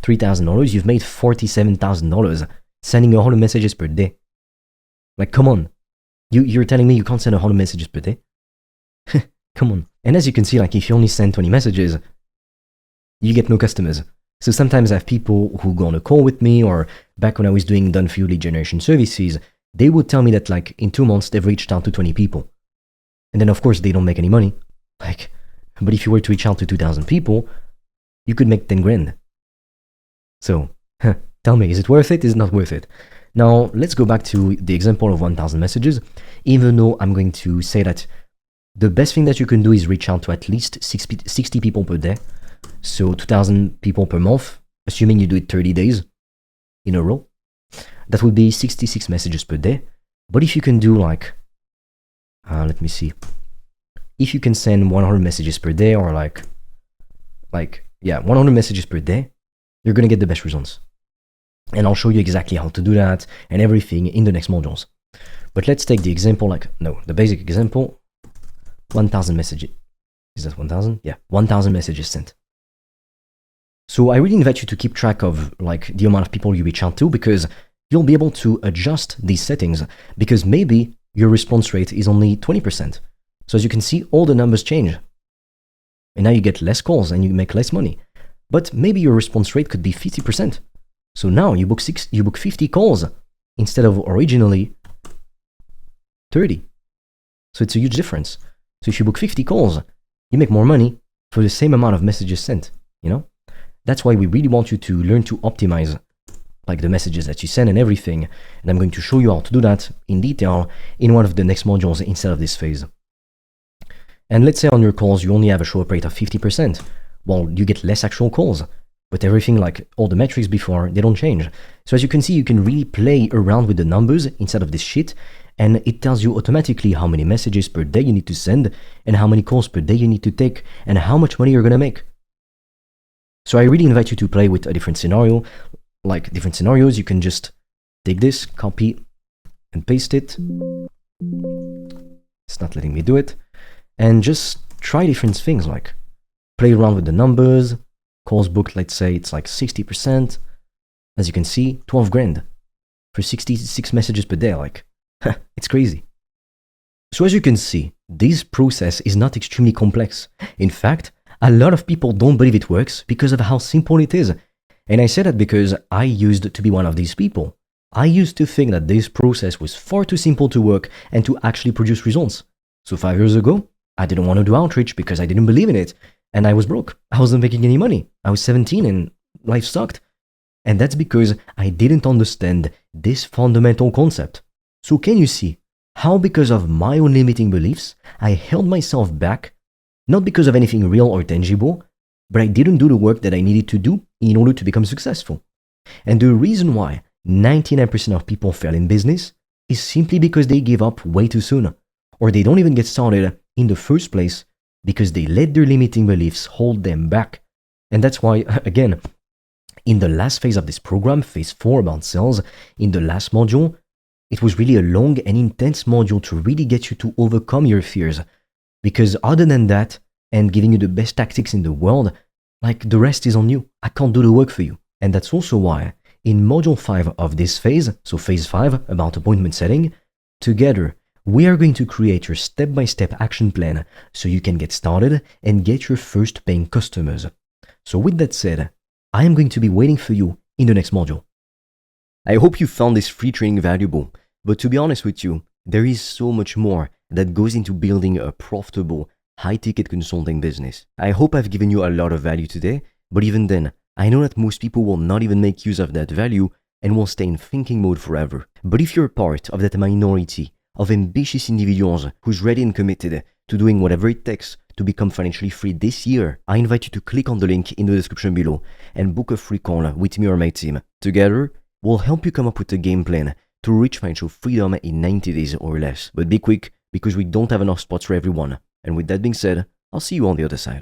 $3,000, you've made $47,000 sending 100 messages per day. Like, come on. You're telling me you can't send 100 messages per day? Come on. And as you can see, like, if you only send 20 messages, you get no customers. So sometimes I have people who go on a call with me, or back when I was doing done for you lead generation services, they would tell me that like in 2 months they've reached out to 20 people. And then of course they don't make any money. Like, but if you were to reach out to 2,000 people, you could make 10 grand. So, tell me, is it worth it? Is it not worth it? Now, let's go back to the example of 1,000 messages, even though I'm going to say that the best thing that you can do is reach out to at least 60 people per day. So 2,000 people per month, assuming you do it 30 days in a row. That would be 66 messages per day. But if you can do like, let me see. If you can send 100 messages per day, or 100 messages per day, you're going to get the best results. And I'll show you exactly how to do that and everything in the next modules. But let's take the example, the basic example, 1,000 messages. Is that 1,000? Yeah, 1,000 messages sent. So I really invite you to keep track of like the amount of people you reach out to, because you'll be able to adjust these settings, because maybe your response rate is only 20%. So as you can see, all the numbers change. And now you get less calls and you make less money. But maybe your response rate could be 50%. So now you book 50 calls instead of originally 30. So it's a huge difference. So if you book 50 calls, you make more money for the same amount of messages sent, you know? That's why we really want you to learn to optimize like the messages that you send and everything. And I'm going to show you how to do that in detail in one of the next modules instead of this phase. And let's say on your calls, you only have a show up rate of 50%. Well, you get less actual calls, but everything like all the metrics before, they don't change. So as you can see, you can really play around with the numbers instead of this shit. And it tells you automatically how many messages per day you need to send and how many calls per day you need to take and how much money you're going to make. So I really invite you to play with a different scenario, like different scenarios. You can just take this, copy and paste it. It's not letting me do it. And just try different things, like play around with the numbers. Calls booked, let's say it's like 60%. As you can see, 12 grand for 66 messages per day. Like, it's crazy. So as you can see, this process is not extremely complex. In fact, a lot of people don't believe it works because of how simple it is. And I say that because I used to be one of these people. I used to think that this process was far too simple to work and to actually produce results. So 5 years ago, I didn't want to do outreach because I didn't believe in it. And I was broke. I wasn't making any money. I was 17 and life sucked. And that's because I didn't understand this fundamental concept. So can you see how, because of my own limiting beliefs, I held myself back, not because of anything real or tangible, but I didn't do the work that I needed to do in order to become successful. And the reason why 99% of people fail in business is simply because they give up way too soon, or they don't even get started in the first place because they let their limiting beliefs hold them back. And that's why, again, in the last phase of this program, phase 4 about sales, in the last module, It was really a long and intense module to really get you to overcome your fears. Because other than that, and giving you the best tactics in the world, like the rest is on you. I can't do the work for you. And that's also why in module 5 of this phase, so phase 5 about appointment setting, together we are going to create your step-by-step action plan so you can get started and get your first paying customers. So with that said, I am going to be waiting for you in the next module. I hope you found this free training valuable, but to be honest with you, there is so much more that goes into building a profitable, high-ticket consulting business. I hope I've given you a lot of value today, but even then, I know that most people will not even make use of that value and will stay in thinking mode forever. But if you're part of that minority of ambitious individuals who's ready and committed to doing whatever it takes to become financially free this year, I invite you to click on the link in the description below and book a free call with me or my team. Together, we'll help you come up with a game plan to reach financial freedom in 90 days or less. But be quick, because we don't have enough spots for everyone. And with that being said, I'll see you on the other side.